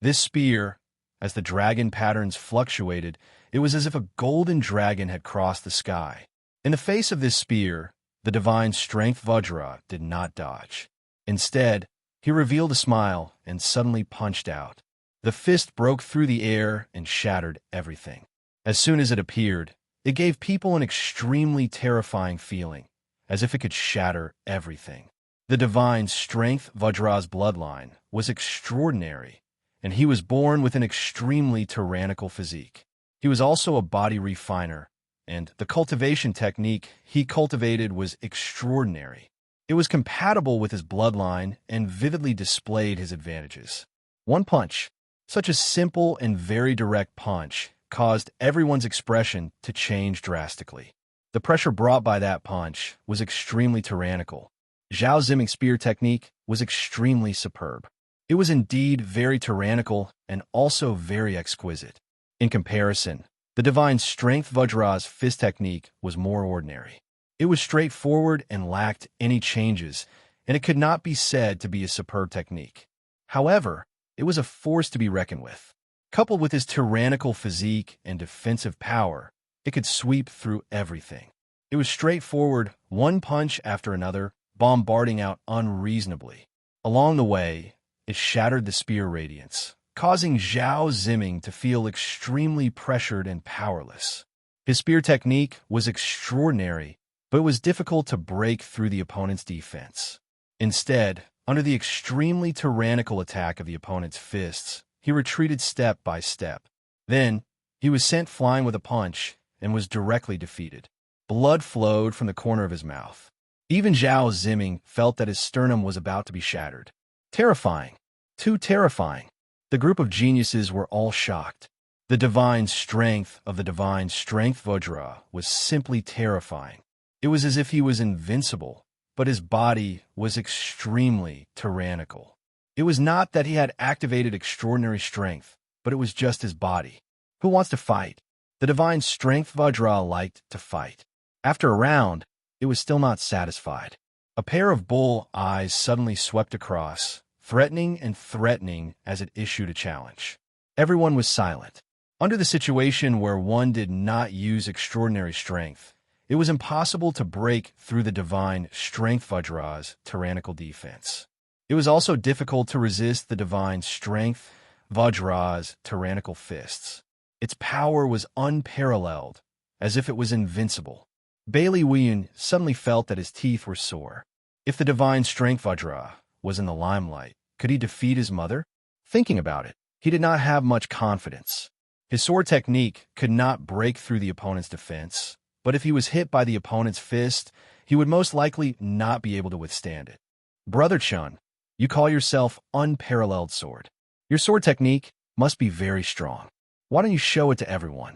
This spear, as the dragon patterns fluctuated, it was as if a golden dragon had crossed the sky. In the face of this spear, the Divine Strength Vajra did not dodge. Instead, he revealed a smile and suddenly punched out. The fist broke through the air and shattered everything. As soon as it appeared, it gave people an extremely terrifying feeling, as if it could shatter everything. The Divine Strength Vajra's bloodline was extraordinary, and he was born with an extremely tyrannical physique. He was also a body refiner, and the cultivation technique he cultivated was extraordinary. It was compatible with his bloodline and vividly displayed his advantages. One punch, such a simple and very direct punch, caused everyone's expression to change drastically. The pressure brought by that punch was extremely tyrannical. Zhao Ziming's spear technique was extremely superb. It was indeed very tyrannical and also very exquisite. In comparison, the Divine Strength Vajra's fist technique was more ordinary. It was straightforward and lacked any changes, and it could not be said to be a superb technique. However, it was a force to be reckoned with. Coupled with his tyrannical physique and defensive power, it could sweep through everything. It was straightforward, one punch after another, bombarding out unreasonably. Along the way, it shattered the spear radiance, causing Zhao Ziming to feel extremely pressured and powerless. His spear technique was extraordinary, but it was difficult to break through the opponent's defense. Instead, under the extremely tyrannical attack of the opponent's fists, he retreated step by step. Then, he was sent flying with a punch and was directly defeated. Blood flowed from the corner of his mouth. Even Zhao Ziming felt that his sternum was about to be shattered. Terrifying. Too terrifying. The group of geniuses were all shocked. The divine strength of the Divine Strength Vajra was simply terrifying. It was as if he was invincible, but his body was extremely tyrannical. It was not that he had activated extraordinary strength, but it was just his body. Who wants to fight? The divine strength Vajra liked to fight. After a round, it was still not satisfied. A pair of bull eyes suddenly swept across, threatening and threatening as it issued a challenge. Everyone was silent. Under the situation where one did not use extraordinary strength, it was impossible to break through the divine strength Vajra's tyrannical defense. It was also difficult to resist the divine strength Vajra's tyrannical fists. Its power was unparalleled, as if it was invincible. Bailey Wiyun suddenly felt that his teeth were sore. If the divine strength Vajra was in the limelight, could he defeat his mother? Thinking about it, he did not have much confidence. His sword technique could not break through the opponent's defense, but if he was hit by the opponent's fist, he would most likely not be able to withstand it. Brother Chun, you call yourself unparalleled sword. Your sword technique must be very strong. Why don't you show it to everyone?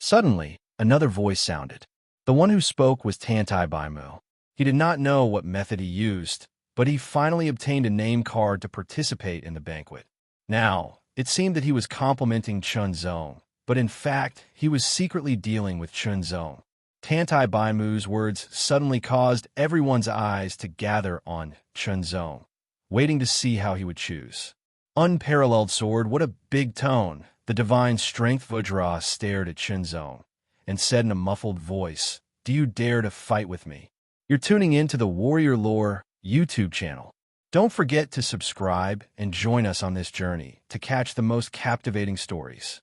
Suddenly, another voice sounded. The one who spoke was Tantai Baimu. He did not know what method he used, but he finally obtained a name card to participate in the banquet. Now, it seemed that he was complimenting Chun Zong, but in fact, he was secretly dealing with Chun Zong. Tantai Baimu's words suddenly caused everyone's eyes to gather on Chun Zong, waiting to see how he would choose. Unparalleled sword, what a big tone! The divine strength Vajra stared at Chun Zong and said in a muffled voice, "Do you dare to fight with me?" You're tuning in to the Warrior Lore YouTube channel. Don't forget to subscribe and join us on this journey to catch the most captivating stories.